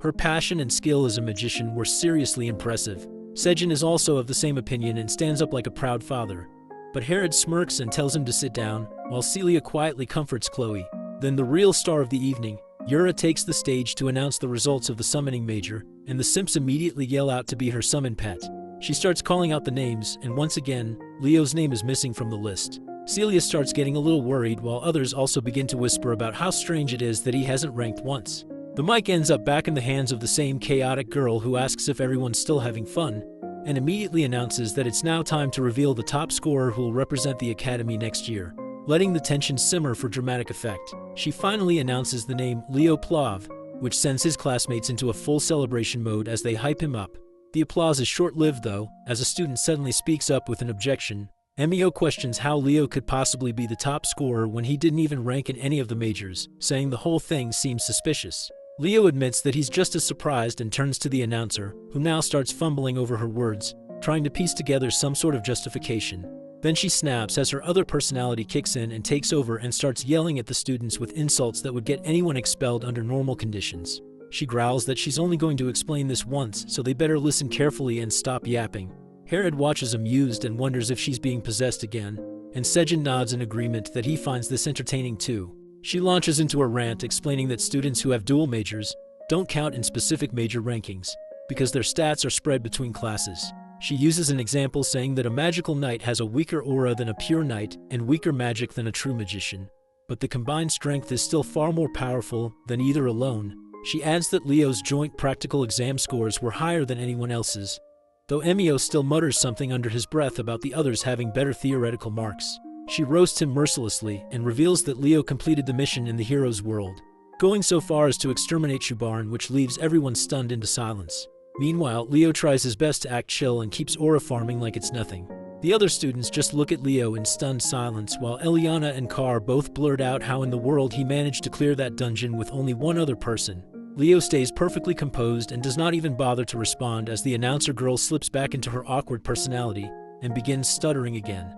her passion and skill as a magician were seriously impressive. Sejin is also of the same opinion and stands up like a proud father. But Herod smirks and tells him to sit down, while Celia quietly comforts Chloe. Then the real star of the evening, Yura, takes the stage to announce the results of the summoning major, and the simps immediately yell out to be her summon pet. She starts calling out the names, and once again, Leo's name is missing from the list. Celia starts getting a little worried, while others also begin to whisper about how strange it is that he hasn't ranked once. The mic ends up back in the hands of the same chaotic girl, who asks if everyone's still having fun, and immediately announces that it's now time to reveal the top scorer who will represent the academy next year. Letting the tension simmer for dramatic effect, she finally announces the name Leo Plav, which sends his classmates into a full celebration mode as they hype him up. The applause is short-lived though, as a student suddenly speaks up with an objection. Emio questions how Leo could possibly be the top scorer when he didn't even rank in any of the majors, saying the whole thing seems suspicious. Leo admits that he's just as surprised and turns to the announcer, who now starts fumbling over her words, trying to piece together some sort of justification. Then she snaps as her other personality kicks in and takes over and starts yelling at the students with insults that would get anyone expelled under normal conditions. She growls that she's only going to explain this once, so they better listen carefully and stop yapping. Herod watches amused and wonders if she's being possessed again, and Sejin nods in agreement that he finds this entertaining too. She launches into a rant explaining that students who have dual majors don't count in specific major rankings, because their stats are spread between classes. She uses an example saying that a magical knight has a weaker aura than a pure knight and weaker magic than a true magician, but the combined strength is still far more powerful than either alone. She adds that Leo's joint practical exam scores were higher than anyone else's, though Emio still mutters something under his breath about the others having better theoretical marks. She roasts him mercilessly and reveals that Leo completed the mission in the hero's world, going so far as to exterminate Shubarn, which leaves everyone stunned into silence. Meanwhile, Leo tries his best to act chill and keeps aura farming like it's nothing. The other students just look at Leo in stunned silence, while Eliana and Carr both blurt out how in the world he managed to clear that dungeon with only one other person. Leo stays perfectly composed and does not even bother to respond as the announcer girl slips back into her awkward personality and begins stuttering again.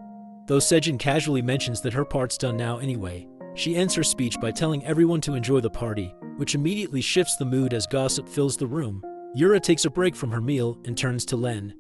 Though Sejin casually mentions that her part's done now anyway, she ends her speech by telling everyone to enjoy the party, which immediately shifts the mood as gossip fills the room. Yura takes a break from her meal and turns to Len,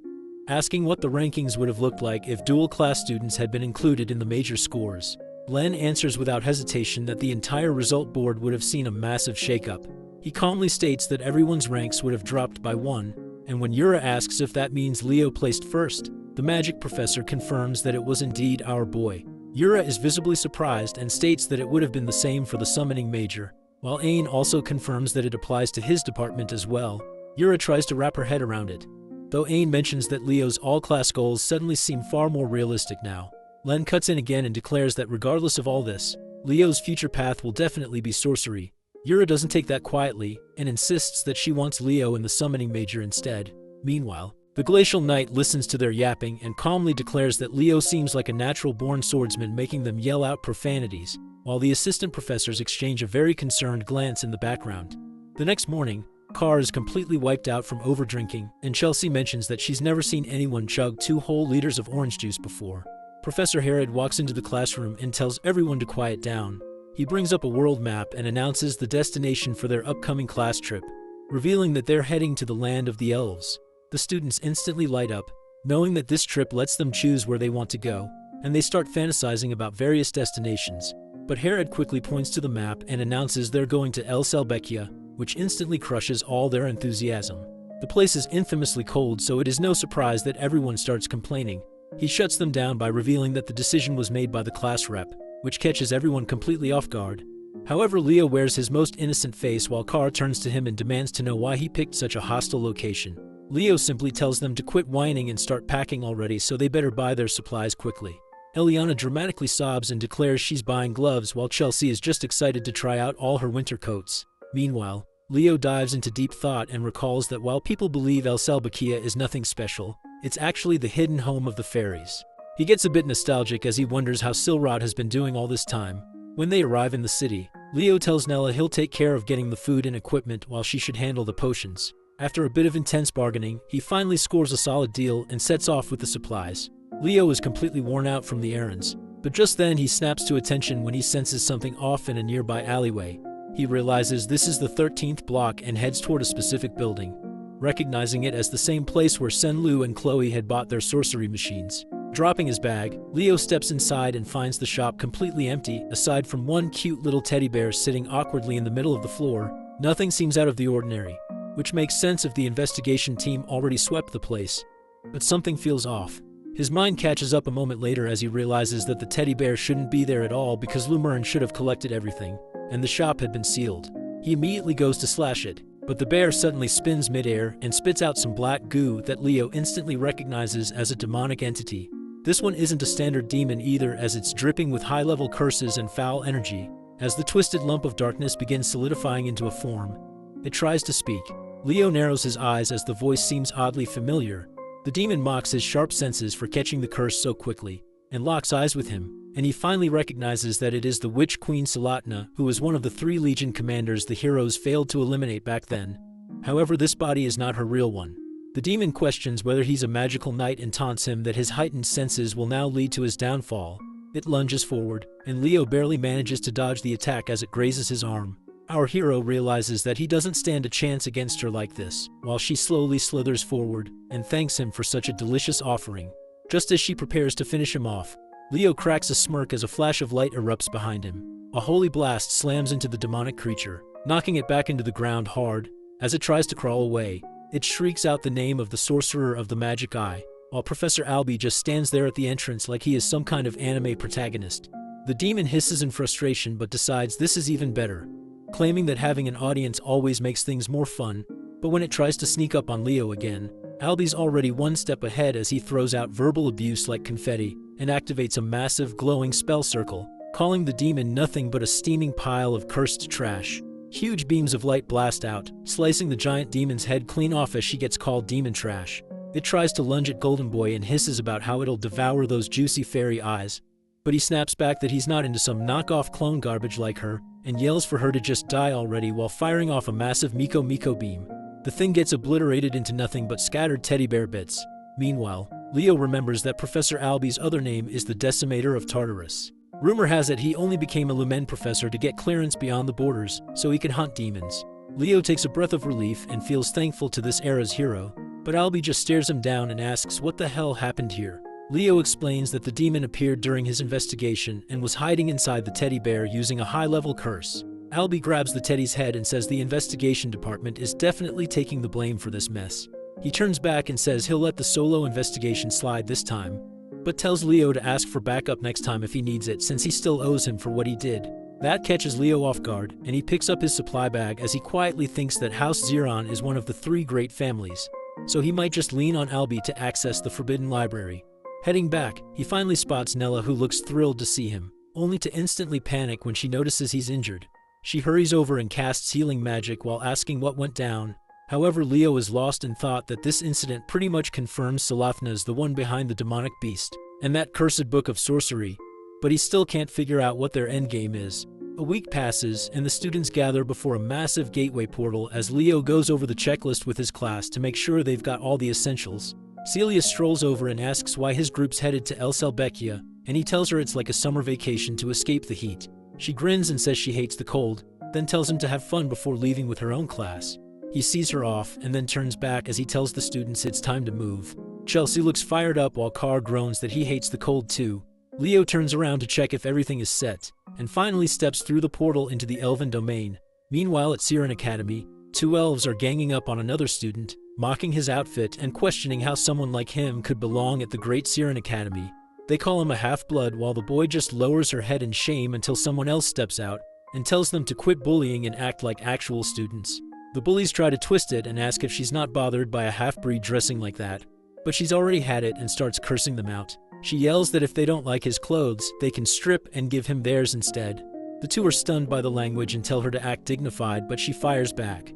asking what the rankings would have looked like if dual-class students had been included in the major scores. Len answers without hesitation that the entire result board would have seen a massive shakeup. He calmly states that everyone's ranks would have dropped by one, and when Yura asks if that means Leo placed first, the magic professor confirms that it was indeed our boy. Yura is visibly surprised and states that it would have been the same for the summoning major, while Ain also confirms that it applies to his department as well. Yura tries to wrap her head around it, though Ain mentions that Leo's all-class goals suddenly seem far more realistic now. Len cuts in again and declares that regardless of all this, Leo's future path will definitely be sorcery. Yura doesn't take that quietly, and insists that she wants Leo in the summoning major instead. Meanwhile, the Glacial Knight listens to their yapping and calmly declares that Leo seems like a natural-born swordsman, making them yell out profanities, while the assistant professors exchange a very concerned glance in the background. The next morning, Carr is completely wiped out from overdrinking, and Chelsea mentions that she's never seen anyone chug 2 whole liters of orange juice before. Professor Herod walks into the classroom and tells everyone to quiet down. He brings up a world map and announces the destination for their upcoming class trip, revealing that they're heading to the land of the elves. The students instantly light up, knowing that this trip lets them choose where they want to go, and they start fantasizing about various destinations. But Herod quickly points to the map and announces they're going to El Selbekia, which instantly crushes all their enthusiasm. The place is infamously cold, so it is no surprise that everyone starts complaining. He shuts them down by revealing that the decision was made by the class rep, which catches everyone completely off guard. However, Leo wears his most innocent face while Carr turns to him and demands to know why he picked such a hostile location. Leo simply tells them to quit whining and start packing already, so they better buy their supplies quickly. Eliana dramatically sobs and declares she's buying gloves, while Chelsea is just excited to try out all her winter coats. Meanwhile, Leo dives into deep thought and recalls that while people believe El Selbekia is nothing special, it's actually the hidden home of the fairies. He gets a bit nostalgic as he wonders how Silrod has been doing all this time. When they arrive in the city, Leo tells Nella he'll take care of getting the food and equipment while she should handle the potions. After a bit of intense bargaining, he finally scores a solid deal and sets off with the supplies. Leo is completely worn out from the errands, but just then he snaps to attention when he senses something off in a nearby alleyway. He realizes this is the 13th block and heads toward a specific building, recognizing it as the same place where Senlu and Chloe had bought their sorcery machines. Dropping his bag, Leo steps inside and finds the shop completely empty. Aside from one cute little teddy bear sitting awkwardly in the middle of the floor, nothing seems out of the ordinary, which makes sense if the investigation team already swept the place. But something feels off. His mind catches up a moment later as he realizes that the teddy bear shouldn't be there at all because Lumerin should have collected everything, and the shop had been sealed. He immediately goes to slash it, but the bear suddenly spins midair and spits out some black goo that Leo instantly recognizes as a demonic entity. This one isn't a standard demon either, as it's dripping with high-level curses and foul energy. As the twisted lump of darkness begins solidifying into a form, it tries to speak. Leo narrows his eyes as the voice seems oddly familiar. The demon mocks his sharp senses for catching the curse so quickly, and locks eyes with him, and he finally recognizes that it is the Witch Queen Salatna, who was one of the 3 Legion commanders the heroes failed to eliminate back then. However, this body is not her real one. The demon questions whether he's a magical knight and taunts him that his heightened senses will now lead to his downfall. It lunges forward, and Leo barely manages to dodge the attack as it grazes his arm. Our hero realizes that he doesn't stand a chance against her like this, while she slowly slithers forward and thanks him for such a delicious offering. Just as she prepares to finish him off, Leo cracks a smirk as a flash of light erupts behind him. A holy blast slams into the demonic creature, knocking it back into the ground hard. As it tries to crawl away, it shrieks out the name of the sorcerer of the magic eye, while Professor Albie just stands there at the entrance like he is some kind of anime protagonist. The demon hisses in frustration but decides this is even better, claiming that having an audience always makes things more fun. But when it tries to sneak up on Leo again, Albie's already one step ahead as he throws out verbal abuse like confetti and activates a massive glowing spell circle, calling the demon nothing but a steaming pile of cursed trash. Huge beams of light blast out, slicing the giant demon's head clean off as she gets called demon trash. It tries to lunge at Golden Boy and hisses about how it'll devour those juicy fairy eyes, but he snaps back that he's not into some knockoff clone garbage like her, and yells for her to just die already while firing off a massive Miko Miko beam. The thing gets obliterated into nothing but scattered teddy bear bits. Meanwhile, Leo remembers that Professor Albie's other name is the Decimator of Tartarus. Rumor has it he only became a Lumen professor to get clearance beyond the borders, so he can hunt demons. Leo takes a breath of relief and feels thankful to this era's hero, but Albie just stares him down and asks what the hell happened here. Leo explains that the demon appeared during his investigation and was hiding inside the teddy bear using a high-level curse. Albie grabs the teddy's head and says the investigation department is definitely taking the blame for this mess. He turns back and says he'll let the solo investigation slide this time, but tells Leo to ask for backup next time if he needs it since he still owes him for what he did. That catches Leo off guard, and he picks up his supply bag as he quietly thinks that House Zeron is one of the 3 great families, so he might just lean on Albie to access the Forbidden Library. Heading back, he finally spots Nella, who looks thrilled to see him, only to instantly panic when she notices he's injured. She hurries over and casts healing magic while asking what went down. However, Leo is lost in thought that this incident pretty much confirms Salathna is the one behind the demonic beast and that cursed book of sorcery, but he still can't figure out what their endgame is. A week passes, and the students gather before a massive gateway portal as Leo goes over the checklist with his class to make sure they've got all the essentials. Celia strolls over and asks why his group's headed to El Selbekia, and he tells her it's like a summer vacation to escape the heat. She grins and says she hates the cold, then tells him to have fun before leaving with her own class. He sees her off and then turns back as he tells the students it's time to move. Chelsea looks fired up while Carr groans that he hates the cold too. Leo turns around to check if everything is set, and finally steps through the portal into the Elven domain. Meanwhile at Siren Academy, 2 elves are ganging up on another student, mocking his outfit and questioning how someone like him could belong at the Great Siren Academy. They call him a half-blood while the boy just lowers her head in shame until someone else steps out and tells them to quit bullying and act like actual students. The bullies try to twist it and ask if she's not bothered by a half-breed dressing like that, but she's already had it and starts cursing them out. She yells that if they don't like his clothes, they can strip and give him theirs instead. The 2 are stunned by the language and tell her to act dignified, but she fires back,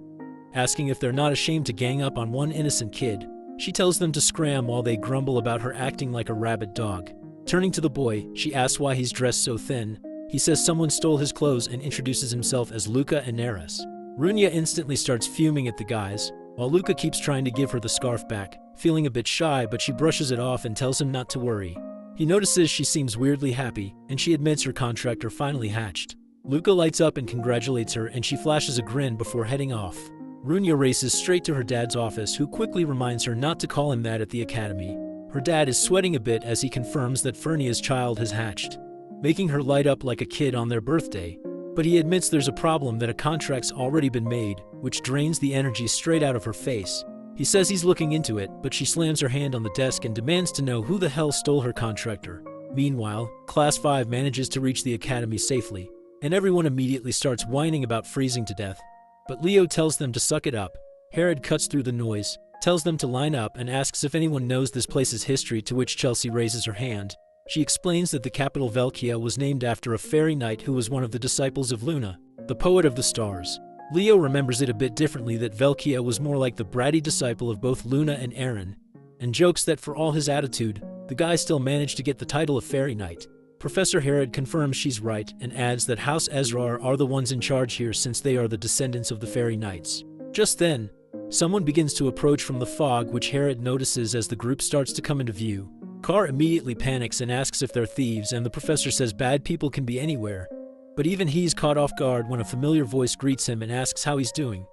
asking if they're not ashamed to gang up on one innocent kid. She tells them to scram while they grumble about her acting like a rabid dog. Turning to the boy, she asks why he's dressed so thin. He says someone stole his clothes and introduces himself as Luca Inaris. Runia instantly starts fuming at the guys, while Luca keeps trying to give her the scarf back, feeling a bit shy, but she brushes it off and tells him not to worry. He notices she seems weirdly happy, and she admits her contract are finally hatched. Luca lights up and congratulates her, and she flashes a grin before heading off. Runia races straight to her dad's office, who quickly reminds her not to call him that at the academy. Her dad is sweating a bit as he confirms that Fernia's child has hatched, making her light up like a kid on their birthday. But he admits there's a problem, that a contract's already been made, which drains the energy straight out of her face. He says he's looking into it, but she slams her hand on the desk and demands to know who the hell stole her contractor. Meanwhile, Class 5 manages to reach the academy safely, and everyone immediately starts whining about freezing to death. But Leo tells them to suck it up. Herod cuts through the noise, tells them to line up, and asks if anyone knows this place's history, to which Chelsea raises her hand. She explains that the capital Velkia was named after a fairy knight who was one of the disciples of Luna, the poet of the stars. Leo remembers it a bit differently, that Velkia was more like the bratty disciple of both Luna and Aaron, and jokes that for all his attitude, the guy still managed to get the title of fairy knight. Professor Herod confirms she's right and adds that House Ezrar are the ones in charge here since they are the descendants of the fairy knights. Just then, someone begins to approach from the fog, which Herod notices as the group starts to come into view. Carr immediately panics and asks if they're thieves, and the professor says bad people can be anywhere. But even he's caught off guard when a familiar voice greets him and asks how he's doing.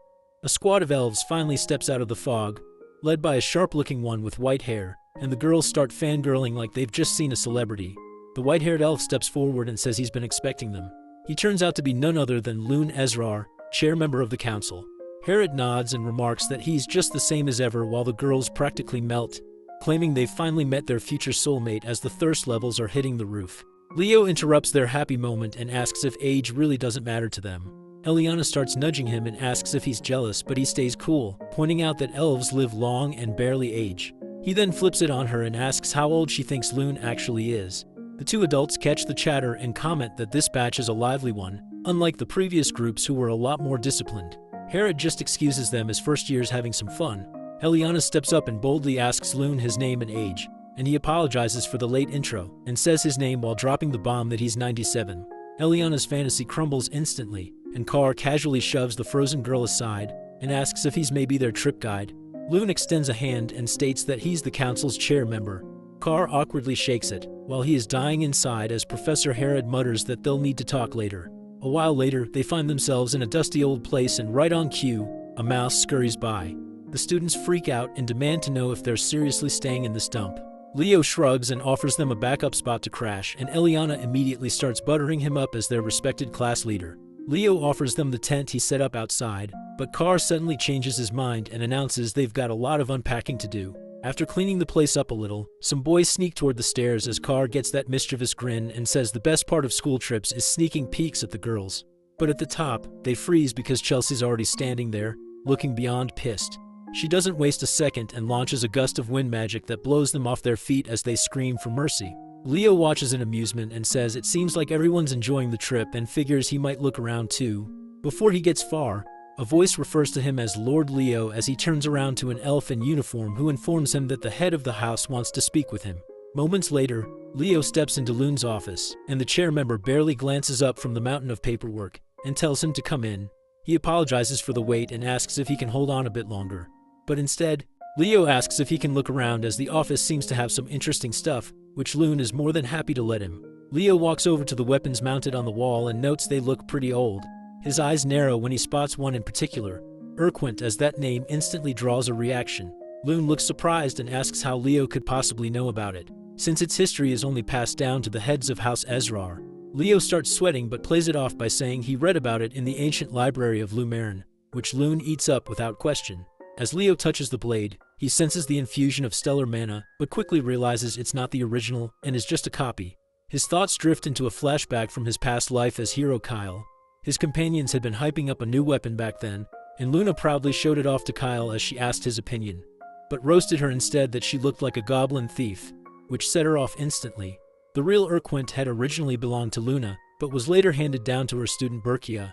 A squad of elves finally steps out of the fog, led by a sharp-looking one with white hair, and the girls start fangirling like they've just seen a celebrity. The white-haired elf steps forward and says he's been expecting them. He turns out to be none other than Lune Ezrar, chair-member of the council. Herod nods and remarks that he's just the same as ever, while the girls practically melt, claiming they've finally met their future soulmate as the thirst levels are hitting the roof. Leo interrupts their happy moment and asks if age really doesn't matter to them. Eliana starts nudging him and asks if he's jealous, but he stays cool, pointing out that elves live long and barely age. He then flips it on her and asks how old she thinks Lune actually is. The 2 adults catch the chatter and comment that this batch is a lively one, unlike the previous groups who were a lot more disciplined. Herod just excuses them as first years having some fun. Eliana steps up and boldly asks Lune his name and age, and he apologizes for the late intro and says his name while dropping the bomb that he's 97. Eliana's fantasy crumbles instantly, and Carr casually shoves the frozen girl aside and asks if he's maybe their trip guide. Lune extends a hand and states that he's the council's chair member. Carr awkwardly shakes it, while he is dying inside as Professor Herod mutters that they'll need to talk later. A while later, they find themselves in a dusty old place, and right on cue, a mouse scurries by. The students freak out and demand to know if they're seriously staying in this dump. Leo shrugs and offers them a backup spot to crash, and Eliana immediately starts buttering him up as their respected class leader. Leo offers them the tent he set up outside, but Carr suddenly changes his mind and announces they've got a lot of unpacking to do. After cleaning the place up a little, some boys sneak toward the stairs as Carr gets that mischievous grin and says the best part of school trips is sneaking peeks at the girls. But at the top, they freeze because Chelsea's already standing there, looking beyond pissed. She doesn't waste a second and launches a gust of wind magic that blows them off their feet as they scream for mercy. Leo watches in amusement and says it seems like everyone's enjoying the trip and figures he might look around too. Before he gets far, a voice refers to him as Lord Leo as he turns around to an elf in uniform who informs him that the head of the house wants to speak with him. Moments later, Leo steps into Loon's office, and the chair member barely glances up from the mountain of paperwork and tells him to come in. He apologizes for the wait and asks if he can hold on a bit longer. But instead, Leo asks if he can look around as the office seems to have some interesting stuff, which Loon is more than happy to let him. Leo walks over to the weapons mounted on the wall and notes they look pretty old. His eyes narrow when he spots one in particular, Urquhart, as that name instantly draws a reaction. Loon looks surprised and asks how Leo could possibly know about it, since its history is only passed down to the heads of House Ezrar. Leo starts sweating but plays it off by saying he read about it in the ancient library of Lumarin, which Loon eats up without question. As Leo touches the blade, he senses the infusion of stellar mana, but quickly realizes it's not the original and is just a copy. His thoughts drift into a flashback from his past life as Hero Kyle. His companions had been hyping up a new weapon back then, and Luna proudly showed it off to Kyle as she asked his opinion, but roasted her instead that she looked like a goblin thief, which set her off instantly. The real Urquhart had originally belonged to Luna, but was later handed down to her student Berkia.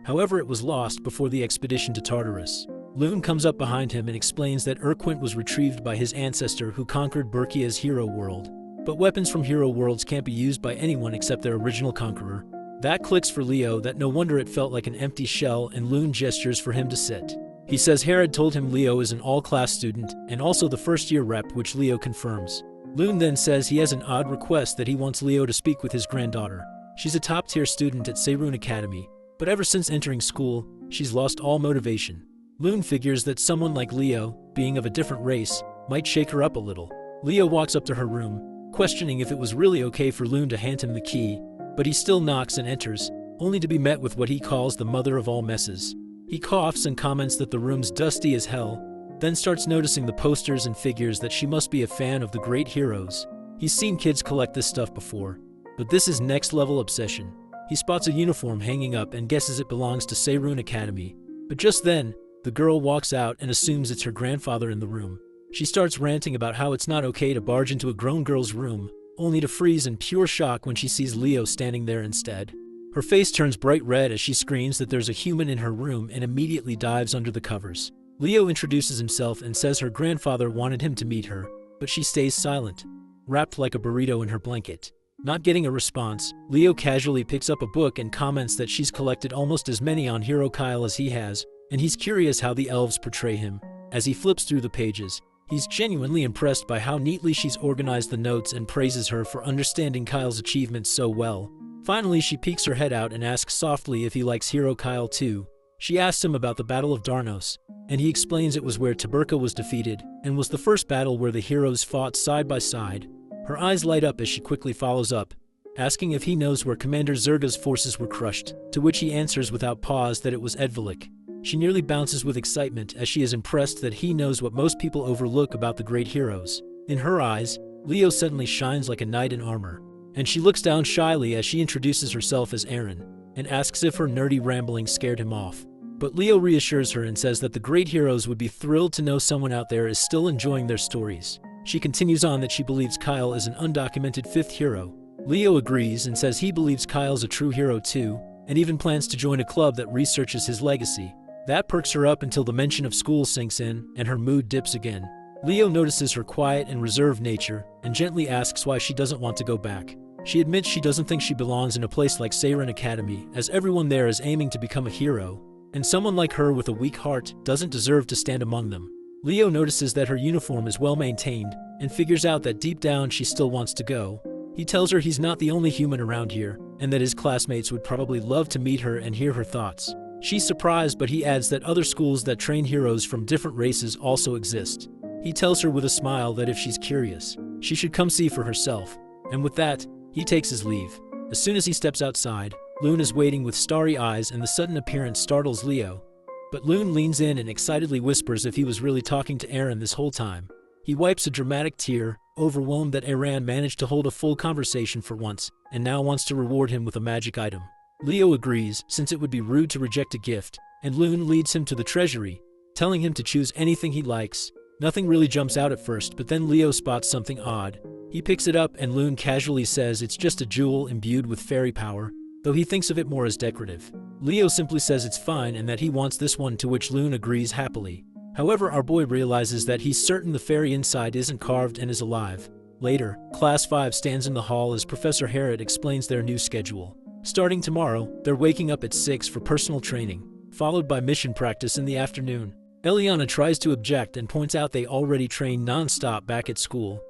However, it was lost before the expedition to Tartarus. Loon comes up behind him and explains that Urquhart was retrieved by his ancestor who conquered Berkia's hero world. But weapons from hero worlds can't be used by anyone except their original conqueror. That clicks for Leo that no wonder it felt like an empty shell, and Loon gestures for him to sit. He says Herod told him Leo is an all-class student and also the first-year rep, which Leo confirms. Loon then says he has an odd request that he wants Leo to speak with his granddaughter. She's a top-tier student at Seirun Academy, but ever since entering school, she's lost all motivation. Loon figures that someone like Leo, being of a different race, might shake her up a little. Leo walks up to her room, questioning if it was really okay for Loon to hand him the key, but he still knocks and enters, only to be met with what he calls the mother of all messes. He coughs and comments that the room's dusty as hell, then starts noticing the posters and figures that she must be a fan of the great heroes. He's seen kids collect this stuff before, but this is next-level obsession. He spots a uniform hanging up and guesses it belongs to Seirun Academy, but just then, the girl walks out and assumes it's her grandfather in the room. She starts ranting about how it's not okay to barge into a grown girl's room, only to freeze in pure shock when she sees Leo standing there instead. Her face turns bright red as she screams that there's a human in her room and immediately dives under the covers. Leo introduces himself and says her grandfather wanted him to meet her, but she stays silent, wrapped like a burrito in her blanket. Not getting a response, Leo casually picks up a book and comments that she's collected almost as many on Hero Kyle as he has, and he's curious how the elves portray him. As he flips through the pages, he's genuinely impressed by how neatly she's organized the notes and praises her for understanding Kyle's achievements so well. Finally, she peeks her head out and asks softly if he likes Hero Kyle too. She asks him about the Battle of Darnos, and he explains it was where Taberka was defeated, and was the first battle where the heroes fought side by side. Her eyes light up as she quickly follows up, asking if he knows where Commander Zerga's forces were crushed, to which he answers without pause that it was Edvelik. She nearly bounces with excitement as she is impressed that he knows what most people overlook about the great heroes. In her eyes, Leo suddenly shines like a knight in armor, and she looks down shyly as she introduces herself as Aaron, and asks if her nerdy rambling scared him off. But Leo reassures her and says that the great heroes would be thrilled to know someone out there is still enjoying their stories. She continues on that she believes Kyle is an undocumented fifth hero. Leo agrees and says he believes Kyle's a true hero too, and even plans to join a club that researches his legacy. That perks her up until the mention of school sinks in, and her mood dips again. Leo notices her quiet and reserved nature, and gently asks why she doesn't want to go back. She admits she doesn't think she belongs in a place like Seirun Academy, as everyone there is aiming to become a hero, and someone like her with a weak heart doesn't deserve to stand among them. Leo notices that her uniform is well maintained, and figures out that deep down she still wants to go. He tells her he's not the only human around here, and that his classmates would probably love to meet her and hear her thoughts. She's surprised, but he adds that other schools that train heroes from different races also exist. He tells her with a smile that if she's curious, She should come see for herself. And with that, he takes his leave. As soon as he steps outside, Loon is waiting with starry eyes and the sudden appearance startles Leo. But Loon leans in and excitedly whispers if he was really talking to Aaron this whole time. He wipes a dramatic tear, overwhelmed that Aaron managed to hold a full conversation for once, and now wants to reward him with a magic item. Leo agrees, since it would be rude to reject a gift, and Loon leads him to the treasury, telling him to choose anything he likes. Nothing really jumps out at first, but then Leo spots something odd. He picks it up and Loon casually says it's just a jewel imbued with fairy power, though he thinks of it more as decorative. Leo simply says it's fine and that he wants this one, to which Loon agrees happily. However, our boy realizes that he's certain the fairy inside isn't carved and is alive. Later, Class 5 stands in the hall as Professor Harrod explains their new schedule. Starting tomorrow, they're waking up at 6 for personal training, followed by mission practice in the afternoon. Eliana tries to object and points out they already train non-stop back at school,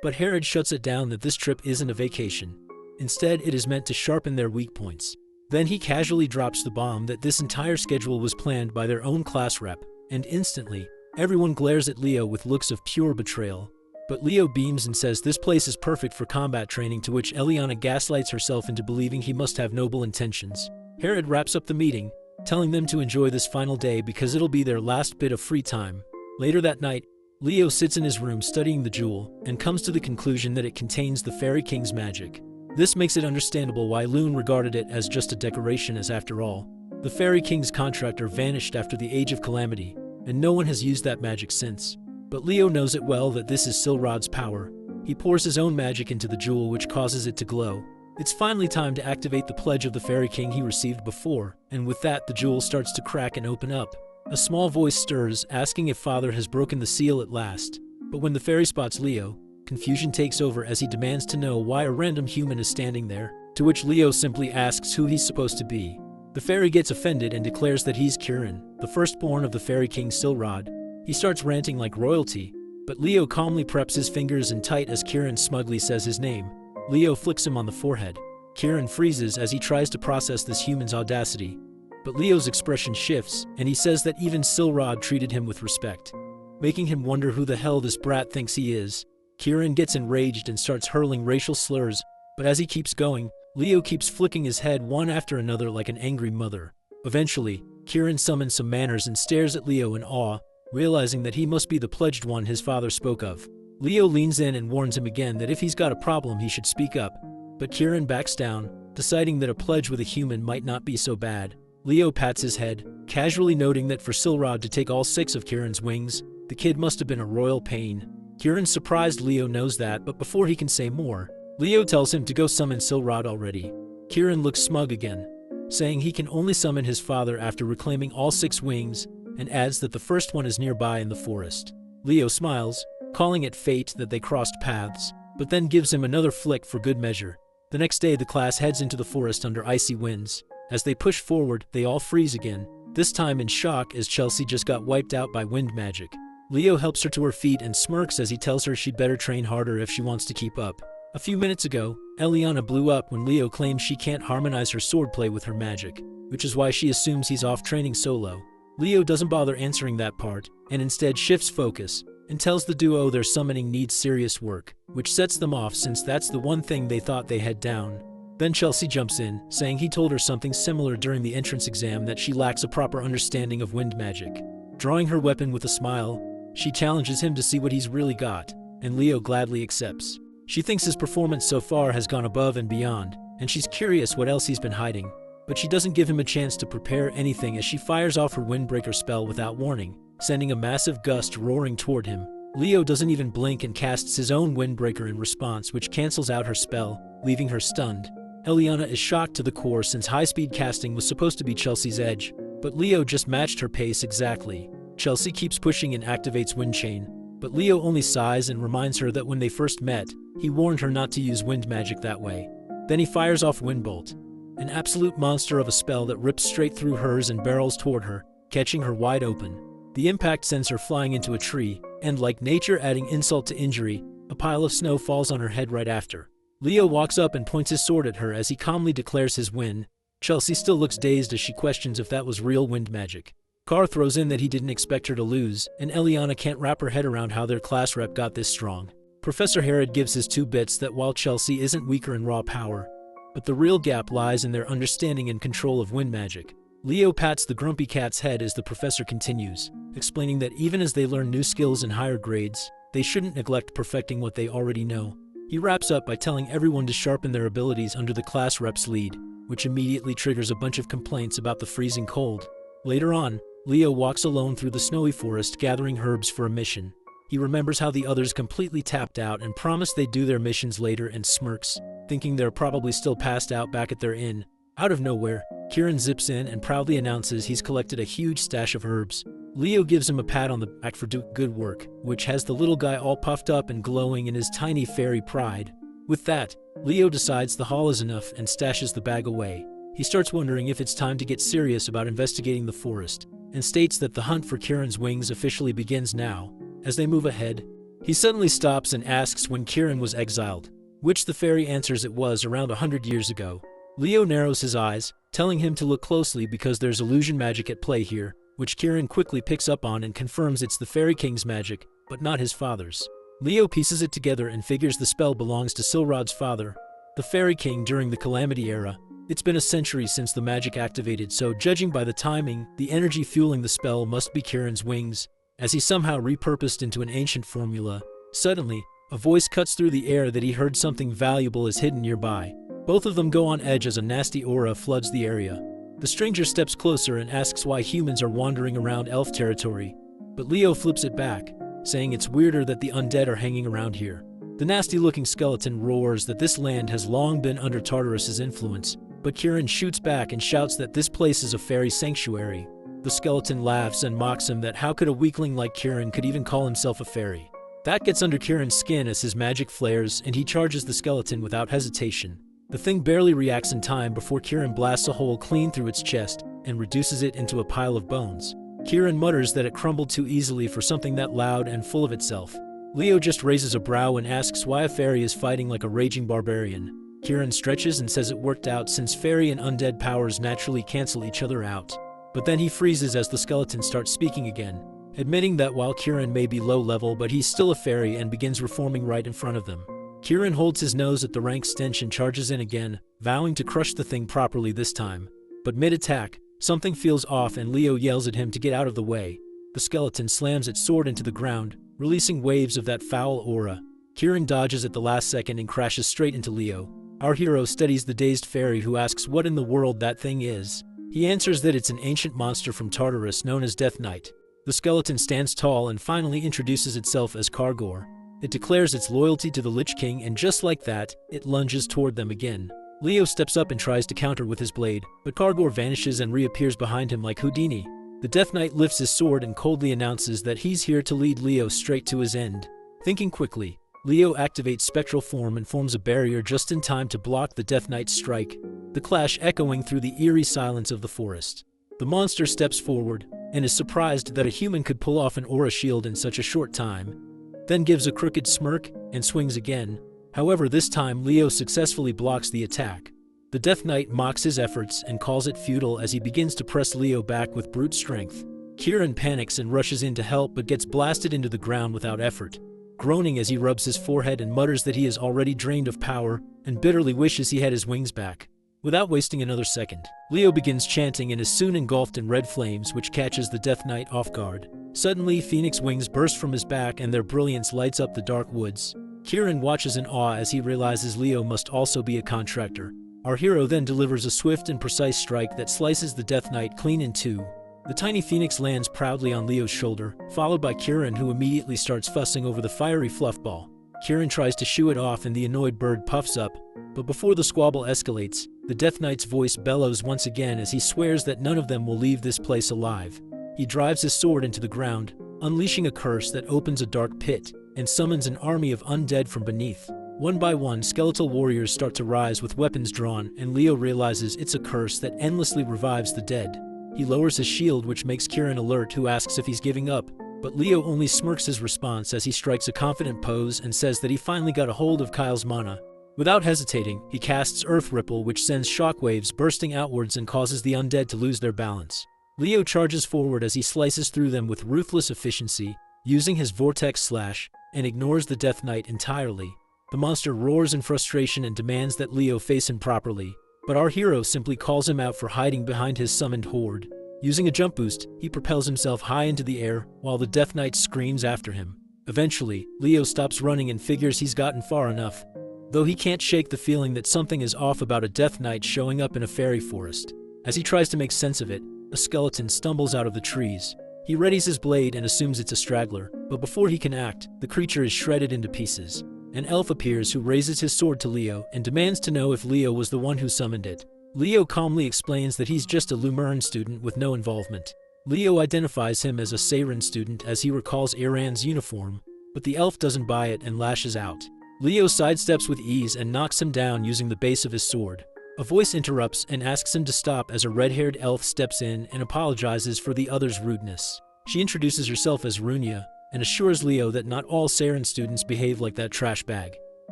but Harrod shuts it down that this trip isn't a vacation. Instead, it is meant to sharpen their weak points. Then he casually drops the bomb that this entire schedule was planned by their own class rep, and instantly, everyone glares at Leo with looks of pure betrayal. But Leo beams and says this place is perfect for combat training, to which Eliana gaslights herself into believing he must have noble intentions. Harrod wraps up the meeting, telling them to enjoy this final day because it'll be their last bit of free time. Later that night, Leo sits in his room studying the jewel and comes to the conclusion that it contains the Fairy King's magic. This makes it understandable why Loon regarded it as just a decoration, as after all, the Fairy King's contractor vanished after the Age of Calamity, and no one has used that magic since. But Leo knows it well that this is Silrod's power. He pours his own magic into the jewel, which causes it to glow. It's finally time to activate the pledge of the Fairy King he received before, and with that the jewel starts to crack and open up. A small voice stirs, asking if Father has broken the seal at last. But when the fairy spots Leo, confusion takes over as he demands to know why a random human is standing there, to which Leo simply asks who he's supposed to be. The fairy gets offended and declares that he's Kirin, the firstborn of the Fairy King Silrod. He starts ranting like royalty, but Leo calmly preps his fingers in tight as Kirin smugly says his name. Leo flicks him on the forehead. Kirin freezes as he tries to process this human's audacity. But Leo's expression shifts, and he says that even Silrod treated him with respect, making him wonder who the hell this brat thinks he is. Kirin gets enraged and starts hurling racial slurs, but as he keeps going, Leo keeps flicking his head one after another like an angry mother. Eventually, Kirin summons some manners and stares at Leo in awe, realizing that he must be the pledged one his father spoke of. Leo leans in and warns him again that if he's got a problem he should speak up, but Kirin backs down, deciding that a pledge with a human might not be so bad. Leo pats his head, casually noting that for Silrod to take all 6 of Kirin's wings, the kid must have been a royal pain. Kirin surprised Leo knows that, but before he can say more, Leo tells him to go summon Silrod already. Kirin looks smug again, saying he can only summon his father after reclaiming all 6 wings, and adds that the first one is nearby in the forest. Leo smiles, calling it fate that they crossed paths, but then gives him another flick for good measure. The next day the class heads into the forest under icy winds. As they push forward, they all freeze again, this time in shock as Chelsea just got wiped out by wind magic. Leo helps her to her feet and smirks as he tells her she'd better train harder if she wants to keep up. A few minutes ago, Eliana blew up when Leo claims she can't harmonize her swordplay with her magic, which is why she assumes he's off training solo. Leo doesn't bother answering that part, and instead shifts focus, and tells the duo their summoning needs serious work, which sets them off since that's the one thing they thought they had down. Then Chelsea jumps in, saying he told her something similar during the entrance exam, that she lacks a proper understanding of wind magic. Drawing her weapon with a smile, she challenges him to see what he's really got, and Leo gladly accepts. She thinks his performance so far has gone above and beyond, and she's curious what else he's been hiding, but she doesn't give him a chance to prepare anything as she fires off her windbreaker spell without warning, sending a massive gust roaring toward him. Leo doesn't even blink and casts his own windbreaker in response, which cancels out her spell, leaving her stunned. Eliana is shocked to the core since high-speed casting was supposed to be Chelsea's edge, but Leo just matched her pace exactly. Chelsea keeps pushing and activates Wind Chain, but Leo only sighs and reminds her that when they first met, he warned her not to use wind magic that way. Then he fires off Wind Bolt, an absolute monster of a spell that rips straight through hers and barrels toward her, catching her wide open. The impact sends her flying into a tree, and like nature adding insult to injury, a pile of snow falls on her head right after. Leo walks up and points his sword at her as he calmly declares his win. Chelsea still looks dazed as she questions if that was real wind magic. Carr throws in that he didn't expect her to lose, and Eliana can't wrap her head around how their class rep got this strong. Professor Herod gives his 2 bits that while Chelsea isn't weaker in raw power, but the real gap lies in their understanding and control of wind magic. Leo pats the grumpy cat's head as the professor continues, explaining that even as they learn new skills in higher grades, they shouldn't neglect perfecting what they already know. He wraps up by telling everyone to sharpen their abilities under the class rep's lead, which immediately triggers a bunch of complaints about the freezing cold. Later on, Leo walks alone through the snowy forest gathering herbs for a mission. He remembers how the others completely tapped out and promised they'd do their missions later and smirks, thinking they're probably still passed out back at their inn. Out of nowhere, Kieran zips in and proudly announces he's collected a huge stash of herbs. Leo gives him a pat on the back for doing good work, which has the little guy all puffed up and glowing in his tiny fairy pride. With that, Leo decides the haul is enough and stashes the bag away. He starts wondering if it's time to get serious about investigating the forest, and states that the hunt for Kieran's wings officially begins now. As they move ahead, he suddenly stops and asks when Kieran was exiled, which the fairy answers it was around 100 years ago. Leo narrows his eyes, telling him to look closely because there's illusion magic at play here, which Kieran quickly picks up on and confirms it's the Fairy King's magic, but not his father's. Leo pieces it together and figures the spell belongs to Silrod's father, the Fairy King during the Calamity Era. It's been a century since the magic activated, so judging by the timing, the energy fueling the spell must be Kieran's wings, as he somehow repurposed into an ancient formula. Suddenly, a voice cuts through the air that he heard something valuable is hidden nearby. Both of them go on edge as a nasty aura floods the area. The stranger steps closer and asks why humans are wandering around elf territory, but Leo flips it back, saying it's weirder that the undead are hanging around here. The nasty-looking skeleton roars that this land has long been under Tartarus's influence, but Kieran shoots back and shouts that this place is a fairy sanctuary. The skeleton laughs and mocks him that how could a weakling like Kieran could even call himself a fairy. That gets under Kieran's skin as his magic flares and he charges the skeleton without hesitation. The thing barely reacts in time before Kieran blasts a hole clean through its chest and reduces it into a pile of bones. Kieran mutters that it crumbled too easily for something that loud and full of itself. Leo just raises a brow and asks why a fairy is fighting like a raging barbarian. Kieran stretches and says it worked out since fairy and undead powers naturally cancel each other out. But then he freezes as the skeleton starts speaking again, admitting that while Kieran may be low level but he's still a fairy, and begins reforming right in front of them. Kieran holds his nose at the rank stench and charges in again, vowing to crush the thing properly this time. But mid-attack, something feels off and Leo yells at him to get out of the way. The skeleton slams its sword into the ground, releasing waves of that foul aura. Kieran dodges at the last second and crashes straight into Leo. Our hero steadies the dazed fairy who asks what in the world that thing is. He answers that it's an ancient monster from Tartarus known as Death Knight. The skeleton stands tall and finally introduces itself as Kargor. It declares its loyalty to the Lich King, and just like that, it lunges toward them again. Leo steps up and tries to counter with his blade, but Kargor vanishes and reappears behind him like Houdini. The Death Knight lifts his sword and coldly announces that he's here to lead Leo straight to his end. Thinking quickly, Leo activates spectral form and forms a barrier just in time to block the Death Knight's strike, the clash echoing through the eerie silence of the forest. The monster steps forward and is surprised that a human could pull off an aura shield in such a short time, then gives a crooked smirk and swings again. However, this time Leo successfully blocks the attack. The Death Knight mocks his efforts and calls it futile as he begins to press Leo back with brute strength. Kieran panics and rushes in to help but gets blasted into the ground without effort, groaning as he rubs his forehead and mutters that he is already drained of power and bitterly wishes he had his wings back. Without wasting another second, Leo begins chanting and is soon engulfed in red flames, which catches the Death Knight off guard. Suddenly, Phoenix wings burst from his back and their brilliance lights up the dark woods. Kieran watches in awe as he realizes Leo must also be a contractor. Our hero then delivers a swift and precise strike that slices the Death Knight clean in two. The tiny phoenix lands proudly on Leo's shoulder, followed by Kieran, who immediately starts fussing over the fiery fluff ball. Kieran tries to shoo it off and the annoyed bird puffs up, but before the squabble escalates, the Death Knight's voice bellows once again as he swears that none of them will leave this place alive. He drives his sword into the ground, unleashing a curse that opens a dark pit and summons an army of undead from beneath. One by one, skeletal warriors start to rise with weapons drawn, and Leo realizes it's a curse that endlessly revives the dead. He lowers his shield, which makes Kieran alert, who asks if he's giving up, but Leo only smirks his response as he strikes a confident pose and says that he finally got a hold of Kyle's mana. Without hesitating, he casts Earth Ripple, which sends shockwaves bursting outwards and causes the undead to lose their balance. Leo charges forward as he slices through them with ruthless efficiency, using his vortex slash, and ignores the Death Knight entirely. The monster roars in frustration and demands that Leo face him properly, but our hero simply calls him out for hiding behind his summoned horde. Using a jump boost, he propels himself high into the air while the Death Knight screams after him. Eventually, Leo stops running and figures he's gotten far enough, though he can't shake the feeling that something is off about a Death Knight showing up in a fairy forest. As he tries to make sense of it, a skeleton stumbles out of the trees. He readies his blade and assumes it's a straggler, but before he can act, the creature is shredded into pieces. An elf appears who raises his sword to Leo and demands to know if Leo was the one who summoned it. Leo calmly explains that he's just a Lumern student with no involvement. Leo identifies him as a Seiren student as he recalls Iran's uniform, but the elf doesn't buy it and lashes out. Leo sidesteps with ease and knocks him down using the base of his sword. A voice interrupts and asks him to stop as a red-haired elf steps in and apologizes for the other's rudeness. She introduces herself as Runia and assures Leo that not all Seiren students behave like that trash bag.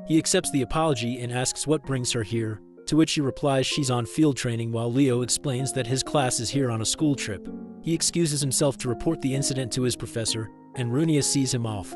He accepts the apology and asks what brings her here, to which she replies she's on field training while Leo explains that his class is here on a school trip. He excuses himself to report the incident to his professor, and Runia sees him off,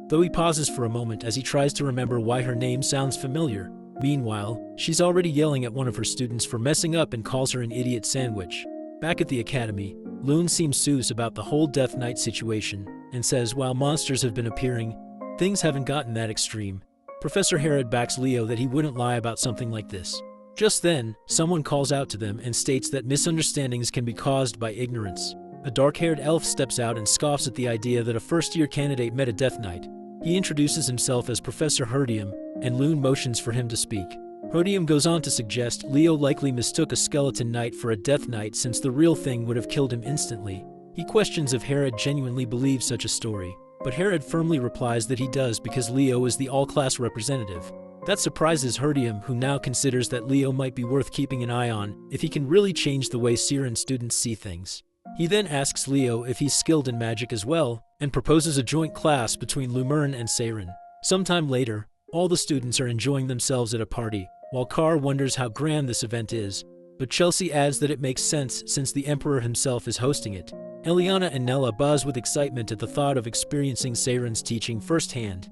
though he pauses for a moment as he tries to remember why her name sounds familiar. Meanwhile, she's already yelling at one of her students for messing up and calls her an idiot sandwich. Back at the academy, Loon seems sus about the whole Death Knight situation and says while monsters have been appearing, things haven't gotten that extreme. Professor Herod backs Leo that he wouldn't lie about something like this. Just then, someone calls out to them and states that misunderstandings can be caused by ignorance. A dark-haired elf steps out and scoffs at the idea that a first-year candidate met a Death Knight. He introduces himself as Professor Herdium, and Loon motions for him to speak. Herdium goes on to suggest Leo likely mistook a skeleton knight for a Death Knight since the real thing would have killed him instantly. He questions if Herod genuinely believes such a story, but Herod firmly replies that he does because Leo is the all-class representative. That surprises Herdium, who now considers that Leo might be worth keeping an eye on if he can really change the way Seiren students see things. He then asks Leo if he's skilled in magic as well, and proposes a joint class between Lumern and Seiren. Sometime later, all the students are enjoying themselves at a party, while Carr wonders how grand this event is, but Chelsea adds that it makes sense since the Emperor himself is hosting it. Eliana and Nella buzz with excitement at the thought of experiencing Seiren's teaching firsthand,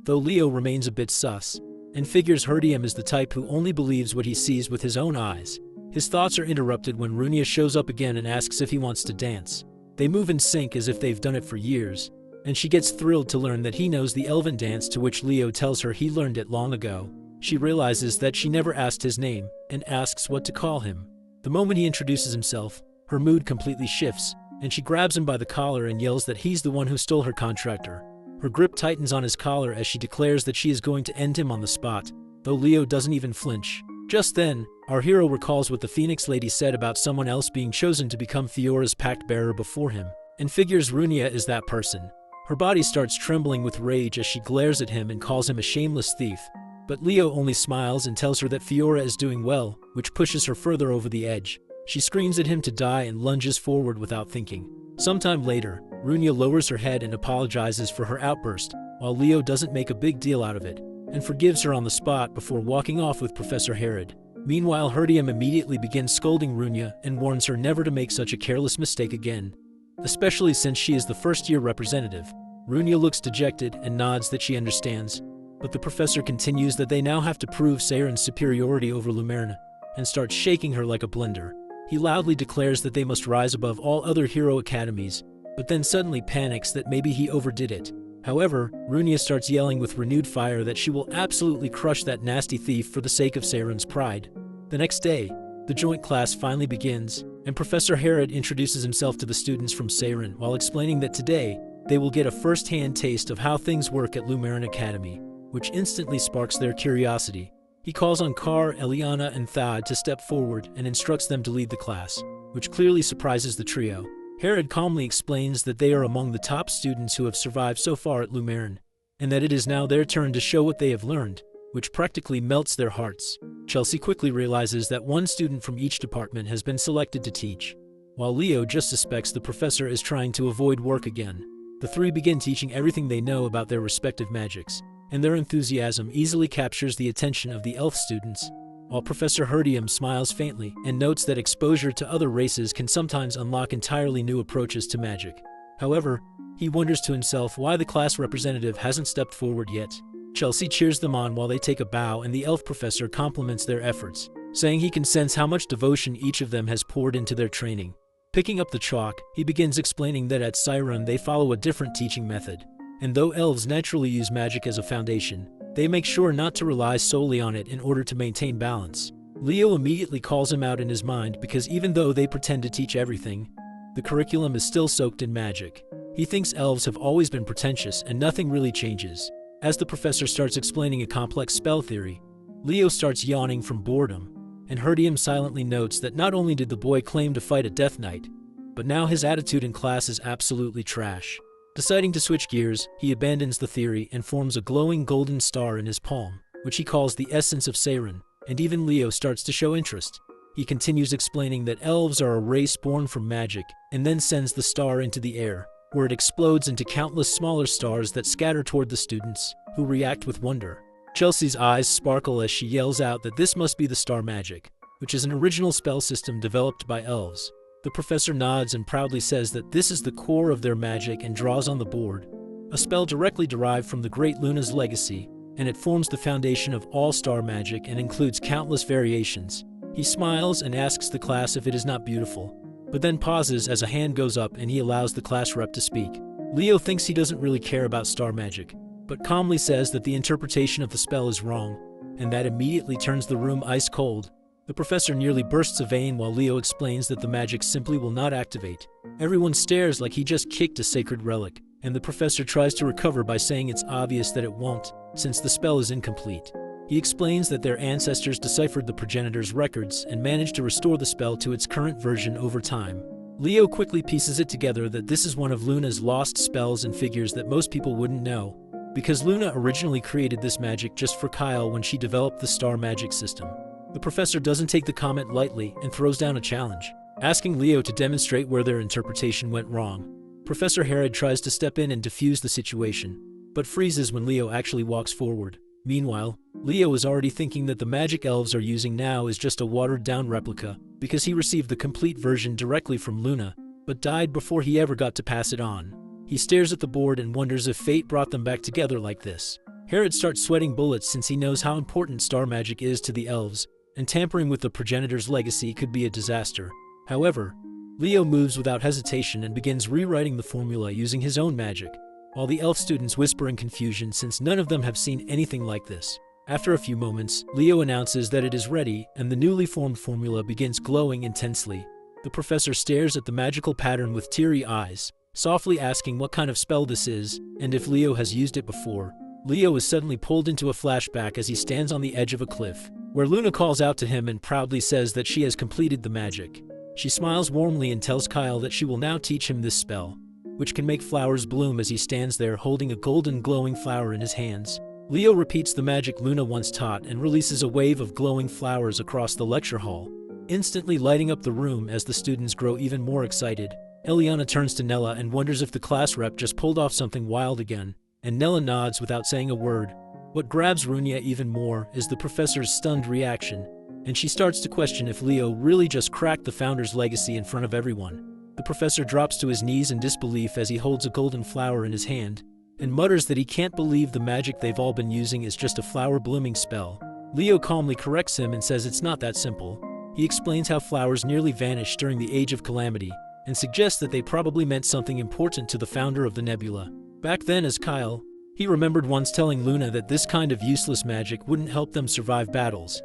though Leo remains a bit sus, and figures Herdium is the type who only believes what he sees with his own eyes. His thoughts are interrupted when Runia shows up again and asks if he wants to dance. They move in sync as if they've done it for years, and she gets thrilled to learn that he knows the elven dance to which Leo tells her he learned it long ago. She realizes that she never asked his name, and asks what to call him. The moment he introduces himself, her mood completely shifts, and she grabs him by the collar and yells that he's the one who stole her contractor. Her grip tightens on his collar as she declares that she is going to end him on the spot, though Leo doesn't even flinch. Just then, our hero recalls what the Phoenix Lady said about someone else being chosen to become Fiora's pact bearer before him, and figures Runia is that person. Her body starts trembling with rage as she glares at him and calls him a shameless thief, but Leo only smiles and tells her that Fiora is doing well, which pushes her further over the edge. She screams at him to die and lunges forward without thinking. Sometime later, Runia lowers her head and apologizes for her outburst, while Leo doesn't make a big deal out of it, and forgives her on the spot before walking off with Professor Herod. Meanwhile, Herdium immediately begins scolding Runia and warns her never to make such a careless mistake again, especially since she is the first-year representative. Runia looks dejected and nods that she understands, but the professor continues that they now have to prove Seiren's superiority over Lumerna, and starts shaking her like a blender. He loudly declares that they must rise above all other hero academies, but then suddenly panics that maybe he overdid it. However, Runia starts yelling with renewed fire that she will absolutely crush that nasty thief for the sake of Seiren's pride. The next day, the joint class finally begins, and Professor Herod introduces himself to the students from Seiren while explaining that today, they will get a first-hand taste of how things work at Lumeran Academy, which instantly sparks their curiosity. He calls on Carr, Eliana, and Thad to step forward and instructs them to lead the class, which clearly surprises the trio. Herod calmly explains that they are among the top students who have survived so far at Lumeran, and that it is now their turn to show what they have learned, which practically melts their hearts. Chelsea quickly realizes that one student from each department has been selected to teach, while Leo just suspects the professor is trying to avoid work again. The three begin teaching everything they know about their respective magics, and their enthusiasm easily captures the attention of the elf students, while Professor Herdium smiles faintly and notes that exposure to other races can sometimes unlock entirely new approaches to magic. However, he wonders to himself why the class representative hasn't stepped forward yet. Chelsea cheers them on while they take a bow, and the elf professor compliments their efforts, saying he can sense how much devotion each of them has poured into their training. Picking up the chalk, he begins explaining that at Siren they follow a different teaching method, and though elves naturally use magic as a foundation, they make sure not to rely solely on it in order to maintain balance. Leo immediately calls him out in his mind because even though they pretend to teach everything, the curriculum is still soaked in magic. He thinks elves have always been pretentious and nothing really changes. As the professor starts explaining a complex spell theory, Leo starts yawning from boredom, and Herdium silently notes that not only did the boy claim to fight a Death Knight, but now his attitude in class is absolutely trash. Deciding to switch gears, he abandons the theory and forms a glowing golden star in his palm, which he calls the essence of Siren, and even Leo starts to show interest. He continues explaining that elves are a race born from magic, and then sends the star into the air, where it explodes into countless smaller stars that scatter toward the students, who react with wonder. Chelsea's eyes sparkle as she yells out that this must be the star magic, which is an original spell system developed by elves. The professor nods and proudly says that this is the core of their magic and draws on the board a spell directly derived from the great Luna's legacy, and it forms the foundation of all star magic and includes countless variations. He smiles and asks the class if it is not beautiful, but then pauses as a hand goes up and he allows the class rep to speak. Leo thinks he doesn't really care about star magic, but calmly says that the interpretation of the spell is wrong, and that immediately turns the room ice cold. The professor nearly bursts a vein while Leo explains that the magic simply will not activate. Everyone stares like he just kicked a sacred relic, and the professor tries to recover by saying it's obvious that it won't, since the spell is incomplete. He explains that their ancestors deciphered the progenitor's records and managed to restore the spell to its current version over time. Leo quickly pieces it together that this is one of Luna's lost spells and figures that most people wouldn't know, because Luna originally created this magic just for Kyle when she developed the star magic system. The professor doesn't take the comment lightly and throws down a challenge, asking Leo to demonstrate where their interpretation went wrong. Professor Herod tries to step in and defuse the situation, but freezes when Leo actually walks forward. Meanwhile, Leo is already thinking that the magic elves are using now is just a watered-down replica, because he received the complete version directly from Luna, but died before he ever got to pass it on. He stares at the board and wonders if fate brought them back together like this. Herod starts sweating bullets since he knows how important star magic is to the elves, and tampering with the progenitor's legacy could be a disaster. However, Leo moves without hesitation and begins rewriting the formula using his own magic, while the elf students whisper in confusion since none of them have seen anything like this. After a few moments, Leo announces that it is ready, and the newly formed formula begins glowing intensely. The professor stares at the magical pattern with teary eyes, softly asking what kind of spell this is, and if Leo has used it before. Leo is suddenly pulled into a flashback as he stands on the edge of a cliff, where Luna calls out to him and proudly says that she has completed the magic. She smiles warmly and tells Kyle that she will now teach him this spell, which can make flowers bloom as he stands there holding a golden glowing flower in his hands. Leo repeats the magic Luna once taught and releases a wave of glowing flowers across the lecture hall, instantly lighting up the room as the students grow even more excited. Eliana turns to Nella and wonders if the class rep just pulled off something wild again, and Nella nods without saying a word. What grabs Runia even more is the professor's stunned reaction, and she starts to question if Leo really just cracked the founder's legacy in front of everyone. The professor drops to his knees in disbelief as he holds a golden flower in his hand, and mutters that he can't believe the magic they've all been using is just a flower blooming spell. Leo calmly corrects him and says it's not that simple. He explains how flowers nearly vanished during the Age of Calamity, and suggests that they probably meant something important to the founder of the nebula. Back then as Kyle, he remembered once telling Luna that this kind of useless magic wouldn't help them survive battles,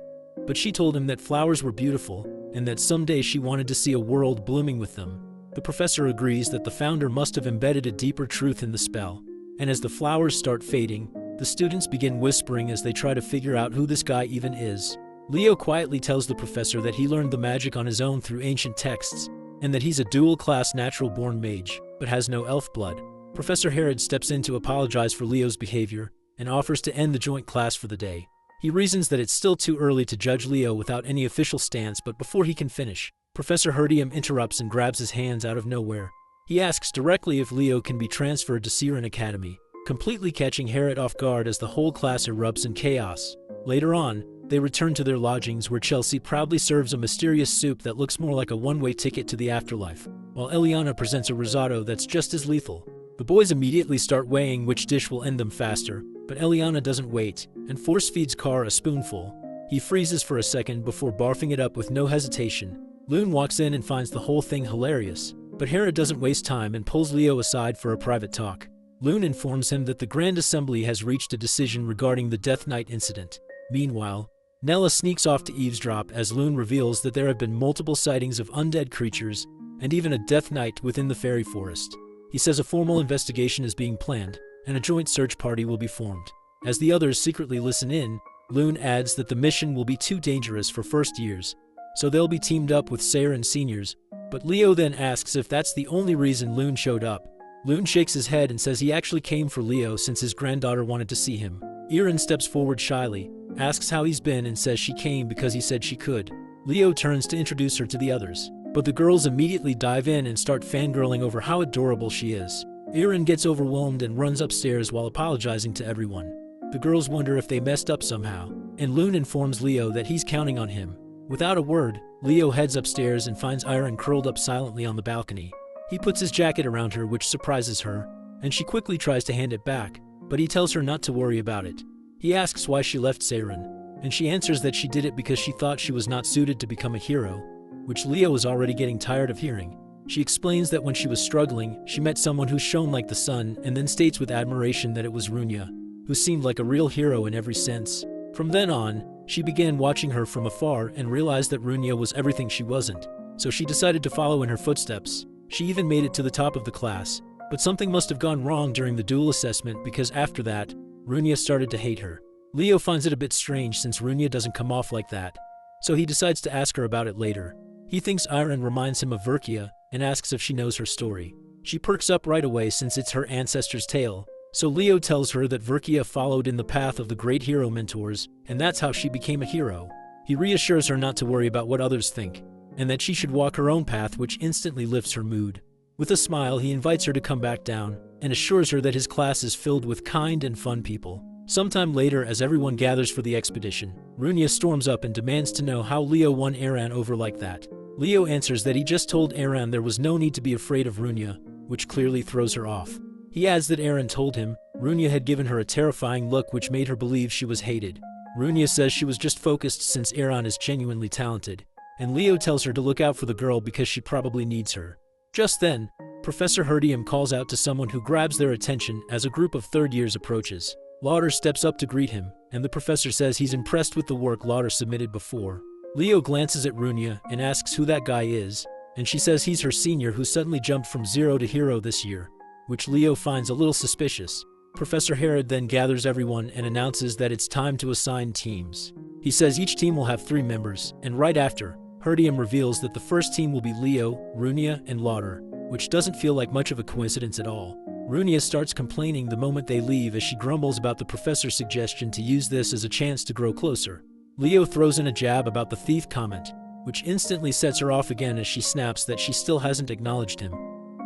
but she told him that flowers were beautiful, and that someday she wanted to see a world blooming with them. The professor agrees that the founder must have embedded a deeper truth in the spell, and as the flowers start fading, the students begin whispering as they try to figure out who this guy even is. Leo quietly tells the professor that he learned the magic on his own through ancient texts, and that he's a dual-class natural-born mage, but has no elf blood. Professor Herod steps in to apologize for Leo's behavior, and offers to end the joint class for the day. He reasons that it's still too early to judge Leo without any official stance, but before he can finish, Professor Herdium interrupts and grabs his hands out of nowhere. He asks directly if Leo can be transferred to Siren Academy, completely catching Herod off guard as the whole class erupts in chaos. Later on, they return to their lodgings where Chelsea proudly serves a mysterious soup that looks more like a one-way ticket to the afterlife. while Eliana presents a risotto that's just as lethal. The boys immediately start weighing which dish will end them faster, but Eliana doesn't wait and force-feeds Carr a spoonful. He freezes for a second before barfing it up with no hesitation. Loon walks in and finds the whole thing hilarious, but Hera doesn't waste time and pulls Leo aside for a private talk. Loon informs him that the Grand Assembly has reached a decision regarding the Death Knight incident. Meanwhile, Nella sneaks off to eavesdrop as Loon reveals that there have been multiple sightings of undead creatures and even a Death Knight within the fairy forest. He says a formal investigation is being planned and a joint search party will be formed. As the others secretly listen in, Loon adds that the mission will be too dangerous for first years, so they'll be teamed up with Saren seniors, but Leo then asks if that's the only reason Loon showed up. Loon shakes his head and says he actually came for Leo since his granddaughter wanted to see him. Irin steps forward shyly, asks how he's been and says she came because he said she could. Leo turns to introduce her to the others, but the girls immediately dive in and start fangirling over how adorable she is. Irin gets overwhelmed and runs upstairs while apologizing to everyone. The girls wonder if they messed up somehow, and Loon informs Leo that he's counting on him. Without a word, Leo heads upstairs and finds Irin curled up silently on the balcony. He puts his jacket around her, which surprises her, and she quickly tries to hand it back, but he tells her not to worry about it. He asks why she left Saren, and she answers that she did it because she thought she was not suited to become a hero, which Leo is already getting tired of hearing. She explains that when she was struggling, she met someone who shone like the sun, and then states with admiration that it was Runya, who seemed like a real hero in every sense. From then on, she began watching her from afar and realized that Runya was everything she wasn't, so she decided to follow in her footsteps. She even made it to the top of the class, but something must have gone wrong during the dual assessment because after that, Runya started to hate her. Leo finds it a bit strange since Runya doesn't come off like that, so he decides to ask her about it later. He thinks Irin reminds him of Verkia and asks if she knows her story. She perks up right away since it's her ancestor's tale, so Leo tells her that Verkia followed in the path of the great hero mentors, and that's how she became a hero. He reassures her not to worry about what others think, and that she should walk her own path, which instantly lifts her mood. With a smile, he invites her to come back down, and assures her that his class is filled with kind and fun people. Sometime later, as everyone gathers for the expedition, Runya storms up and demands to know how Leo won Aran over like that. Leo answers that he just told Aran there was no need to be afraid of Runya, which clearly throws her off. He adds that Aran told him Runya had given her a terrifying look which made her believe she was hated. Runya says she was just focused since Aran is genuinely talented, and Leo tells her to look out for the girl because she probably needs her. Just then, Professor Herdium calls out to someone who grabs their attention as a group of third years approaches. Lauder steps up to greet him, and the professor says he's impressed with the work Lauder submitted before. Leo glances at Runya and asks who that guy is, and she says he's her senior who suddenly jumped from zero to hero this year, which Leo finds a little suspicious. Professor Herod then gathers everyone and announces that it's time to assign teams. He says each team will have 3 members, and right after, Herdium reveals that the first team will be Leo, Runya, and Lauder, which doesn't feel like much of a coincidence at all. Runya starts complaining the moment they leave as she grumbles about the professor's suggestion to use this as a chance to grow closer. Leo throws in a jab about the thief comment, which instantly sets her off again as she snaps that she still hasn't acknowledged him.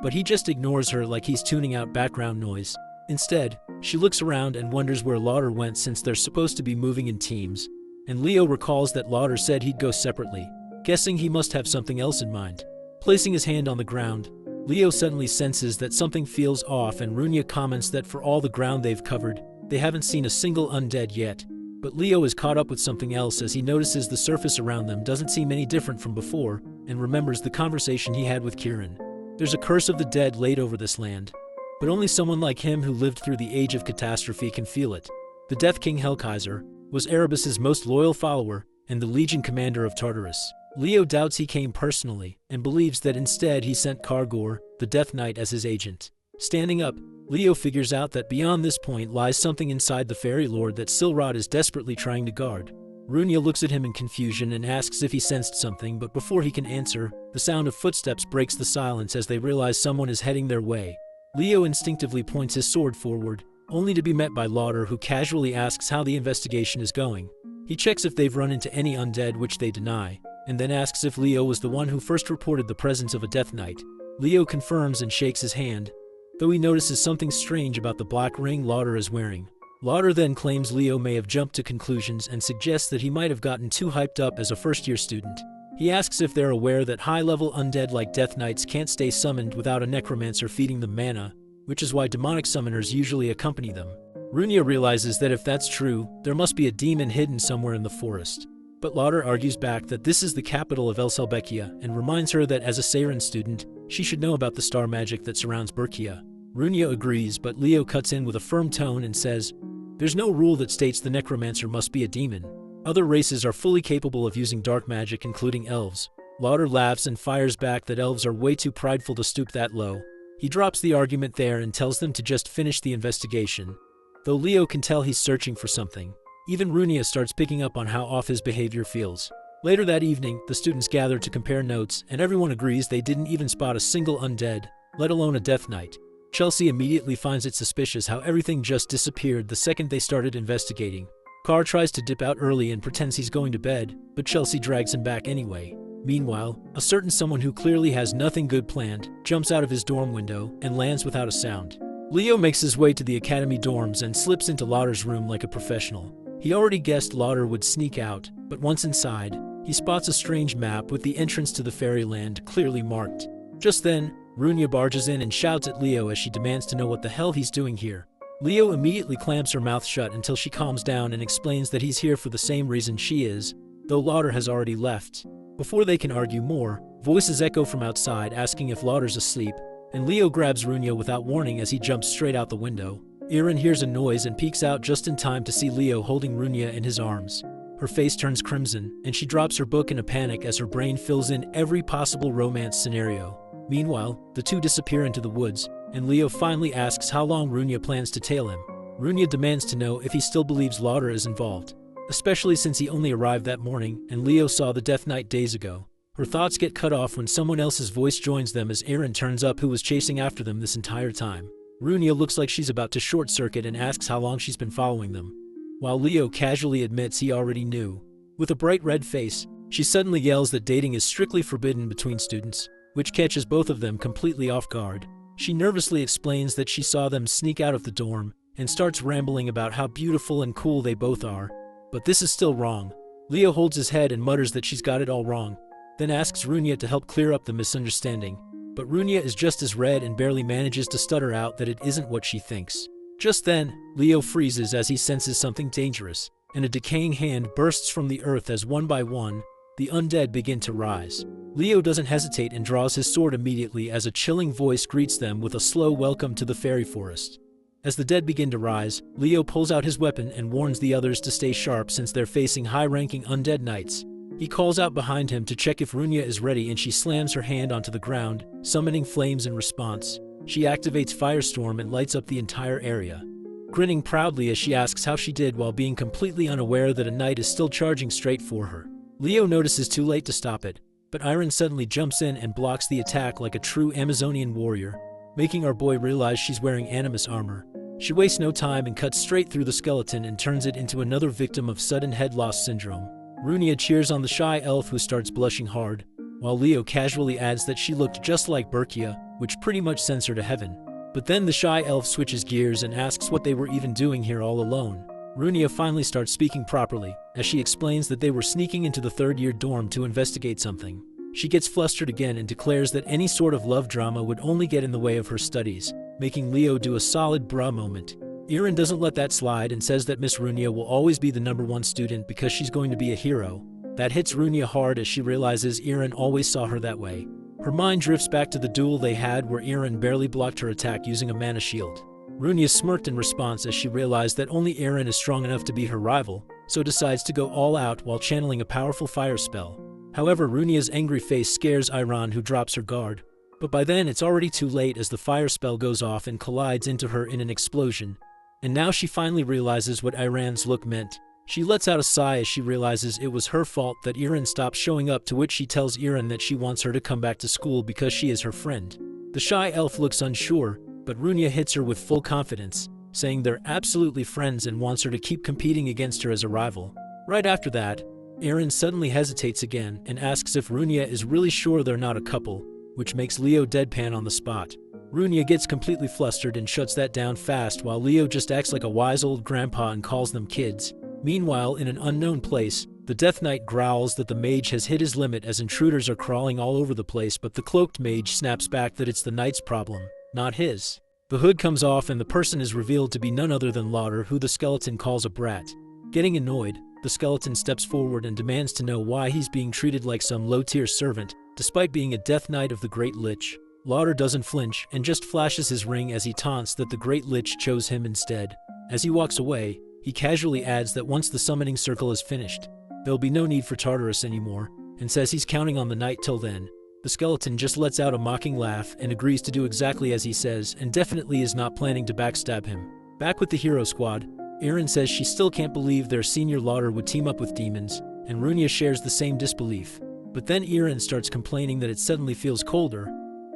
But he just ignores her like he's tuning out background noise. Instead, she looks around and wonders where Lauder went since they're supposed to be moving in teams, and Leo recalls that Lauder said he'd go separately, guessing he must have something else in mind. Placing his hand on the ground, Leo suddenly senses that something feels off, and Runya comments that for all the ground they've covered, they haven't seen a single undead yet. But Leo is caught up with something else as he notices the surface around them doesn't seem any different from before, and remembers the conversation he had with Kieran. There's a curse of the dead laid over this land, but only someone like him who lived through the age of catastrophe can feel it. The Death King Hellkaiser was Erebus's most loyal follower and the Legion commander of Tartarus. Leo doubts he came personally and believes that instead he sent Kargor, the Death Knight, as his agent. Standing up, Leo figures out that beyond this point lies something inside the fairy lord that Silrod is desperately trying to guard. Runya looks at him in confusion and asks if he sensed something, but before he can answer, the sound of footsteps breaks the silence as they realize someone is heading their way. Leo instinctively points his sword forward, only to be met by Lauder, who casually asks how the investigation is going. He checks if they've run into any undead, which they deny, and then asks if Leo was the one who first reported the presence of a Death Knight. Leo confirms and shakes his hand, though he notices something strange about the black ring Lauder is wearing. Lauder then claims Leo may have jumped to conclusions and suggests that he might have gotten too hyped up as a first-year student. He asks if they're aware that high-level undead like Death Knights can't stay summoned without a necromancer feeding them mana, which is why demonic summoners usually accompany them. Runia realizes that if that's true, there must be a demon hidden somewhere in the forest. But Lauder argues back that this is the capital of Elselbekia and reminds her that as a Seiren student, she should know about the star magic that surrounds Berkia. Runia agrees, but Leo cuts in with a firm tone and says, "There's no rule that states the necromancer must be a demon. Other races are fully capable of using dark magic, including elves." Lauder laughs and fires back that elves are way too prideful to stoop that low. He drops the argument there and tells them to just finish the investigation. Though Leo can tell he's searching for something, even Runia starts picking up on how off his behavior feels. Later that evening, the students gather to compare notes, and everyone agrees they didn't even spot a single undead, let alone a Death Knight. Chelsea immediately finds it suspicious how everything just disappeared the second they started investigating. Carr tries to dip out early and pretends he's going to bed, but Chelsea drags him back anyway. Meanwhile, a certain someone who clearly has nothing good planned jumps out of his dorm window and lands without a sound. Leo makes his way to the academy dorms and slips into Lauder's room like a professional. He already guessed Lauder would sneak out, but once inside, he spots a strange map with the entrance to the fairyland clearly marked. Just then, Runia barges in and shouts at Leo as she demands to know what the hell he's doing here. Leo immediately clamps her mouth shut until she calms down and explains that he's here for the same reason she is, though Lauder has already left. Before they can argue more, voices echo from outside asking if Lauder's asleep, and Leo grabs Runia without warning as he jumps straight out the window. Irin hears a noise and peeks out just in time to see Leo holding Runia in his arms. Her face turns crimson, and she drops her book in a panic as her brain fills in every possible romance scenario. Meanwhile, the two disappear into the woods, and Leo finally asks how long Runia plans to tail him. Runia demands to know if he still believes Lauder is involved, especially since he only arrived that morning and Leo saw the Death Knight days ago. Her thoughts get cut off when someone else's voice joins them as Irin turns up, who was chasing after them this entire time. Runia looks like she's about to short-circuit and asks how long she's been following them, while Leo casually admits he already knew. With a bright red face, she suddenly yells that dating is strictly forbidden between students, which catches both of them completely off guard. She nervously explains that she saw them sneak out of the dorm and starts rambling about how beautiful and cool they both are. But this is still wrong. Leo holds his head and mutters that she's got it all wrong, then asks Runia to help clear up the misunderstanding. But Runia is just as red and barely manages to stutter out that it isn't what she thinks. Just then, Leo freezes as he senses something dangerous, and a decaying hand bursts from the earth as one by one, the undead begin to rise. Leo doesn't hesitate and draws his sword immediately as a chilling voice greets them with a slow welcome to the fairy forest. As the dead begin to rise, Leo pulls out his weapon and warns the others to stay sharp since they're facing high-ranking undead knights. He calls out behind him to check if Runia is ready, and she slams her hand onto the ground, summoning flames in response. She activates Firestorm and lights up the entire area, grinning proudly as she asks how she did while being completely unaware that a knight is still charging straight for her. Leo notices too late to stop it, but Irin suddenly jumps in and blocks the attack like a true Amazonian warrior, making our boy realize she's wearing animus armor. She wastes no time and cuts straight through the skeleton and turns it into another victim of sudden head loss syndrome. Runia cheers on the shy elf, who starts blushing hard, while Leo casually adds that she looked just like Berkia, which pretty much sends her to heaven. But then the shy elf switches gears and asks what they were even doing here all alone. Runia finally starts speaking properly, as she explains that they were sneaking into the third-year dorm to investigate something. She gets flustered again and declares that any sort of love drama would only get in the way of her studies, making Leo do a solid bruh moment. Irin doesn't let that slide and says that Miss Runia will always be the #1 student because she's going to be a hero. That hits Runia hard as she realizes Irin always saw her that way. Her mind drifts back to the duel they had where Irin barely blocked her attack using a mana shield. Runia smirked in response as she realized that only Irin is strong enough to be her rival, so decides to go all out while channeling a powerful fire spell. However, Runia's angry face scares Iran, who drops her guard. But by then it's already too late as the fire spell goes off and collides into her in an explosion. And now she finally realizes what Iran's look meant. She lets out a sigh as she realizes it was her fault that Irin stopped showing up, to which she tells Irin that she wants her to come back to school because she is her friend. The shy elf looks unsure, but Runia hits her with full confidence, saying they're absolutely friends and wants her to keep competing against her as a rival. Right after that, Irin suddenly hesitates again and asks if Runia is really sure they're not a couple, which makes Leo deadpan on the spot. Runia gets completely flustered and shuts that down fast, while Leo just acts like a wise old grandpa and calls them kids. Meanwhile, in an unknown place, The Death Knight growls that the mage has hit his limit as intruders are crawling all over the place, but the cloaked mage snaps back that it's the knight's problem, not his. The hood comes off and the person is revealed to be none other than Lauder, who the skeleton calls a brat. Getting annoyed, the skeleton steps forward and demands to know why he's being treated like some low-tier servant, despite being a Death Knight of the Great Lich. Lauder doesn't flinch and just flashes his ring as he taunts that the Great Lich chose him instead. As he walks away, he casually adds that once the summoning circle is finished, there'll be no need for Tartarus anymore, and says he's counting on the knight till then. The skeleton just lets out a mocking laugh and agrees to do exactly as he says, and definitely is not planning to backstab him. Back with the hero squad, Erin says she still can't believe their senior Lauder would team up with demons, and Runia shares the same disbelief. But then Erin starts complaining that it suddenly feels colder,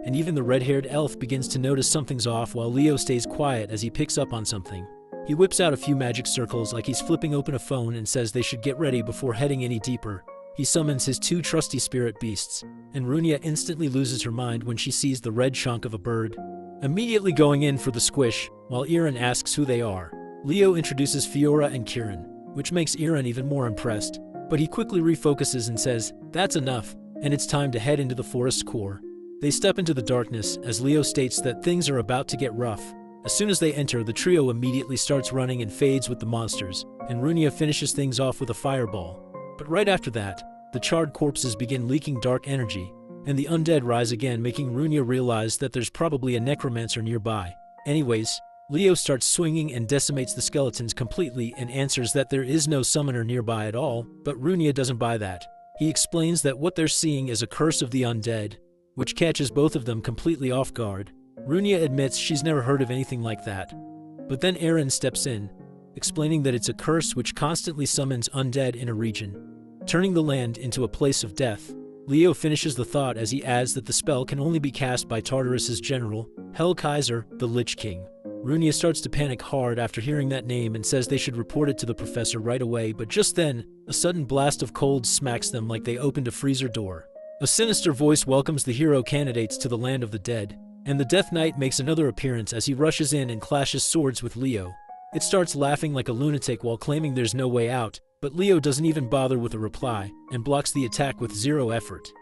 and even the red-haired elf begins to notice something's off while Leo stays quiet as he picks up on something. He whips out a few magic circles like he's flipping open a phone and says they should get ready before heading any deeper. He summons his 2 trusty spirit beasts, and Runia instantly loses her mind when she sees the red chunk of a bird. Immediately going in for the squish, while Erin asks who they are. Leo introduces Fiora and Kieran, which makes Erin even more impressed, but he quickly refocuses and says, "That's enough," and it's time to head into the forest's core. They step into the darkness as Leo states that things are about to get rough. As soon as they enter, the trio immediately starts running and fades with the monsters, and Runia finishes things off with a fireball. But right after that, the charred corpses begin leaking dark energy, and the undead rise again, making Runia realize that there's probably a necromancer nearby. Anyways, Leo starts swinging and decimates the skeletons completely and answers that there is no summoner nearby at all, but Runia doesn't buy that. He explains that what they're seeing is a curse of the undead, which catches both of them completely off guard. Runia admits she's never heard of anything like that. But then Erin steps in, explaining that it's a curse which constantly summons undead in a region, turning the land into a place of death. Leo finishes the thought as he adds that the spell can only be cast by Tartarus' general, Hellkaiser, the Lich King. Runia starts to panic hard after hearing that name and says they should report it to the professor right away, but just then, a sudden blast of cold smacks them like they opened a freezer door. A sinister voice welcomes the hero candidates to the land of the dead, and the Death Knight makes another appearance as he rushes in and clashes swords with Leo. It starts laughing like a lunatic while claiming there's no way out, but Leo doesn't even bother with a reply and blocks the attack with zero effort.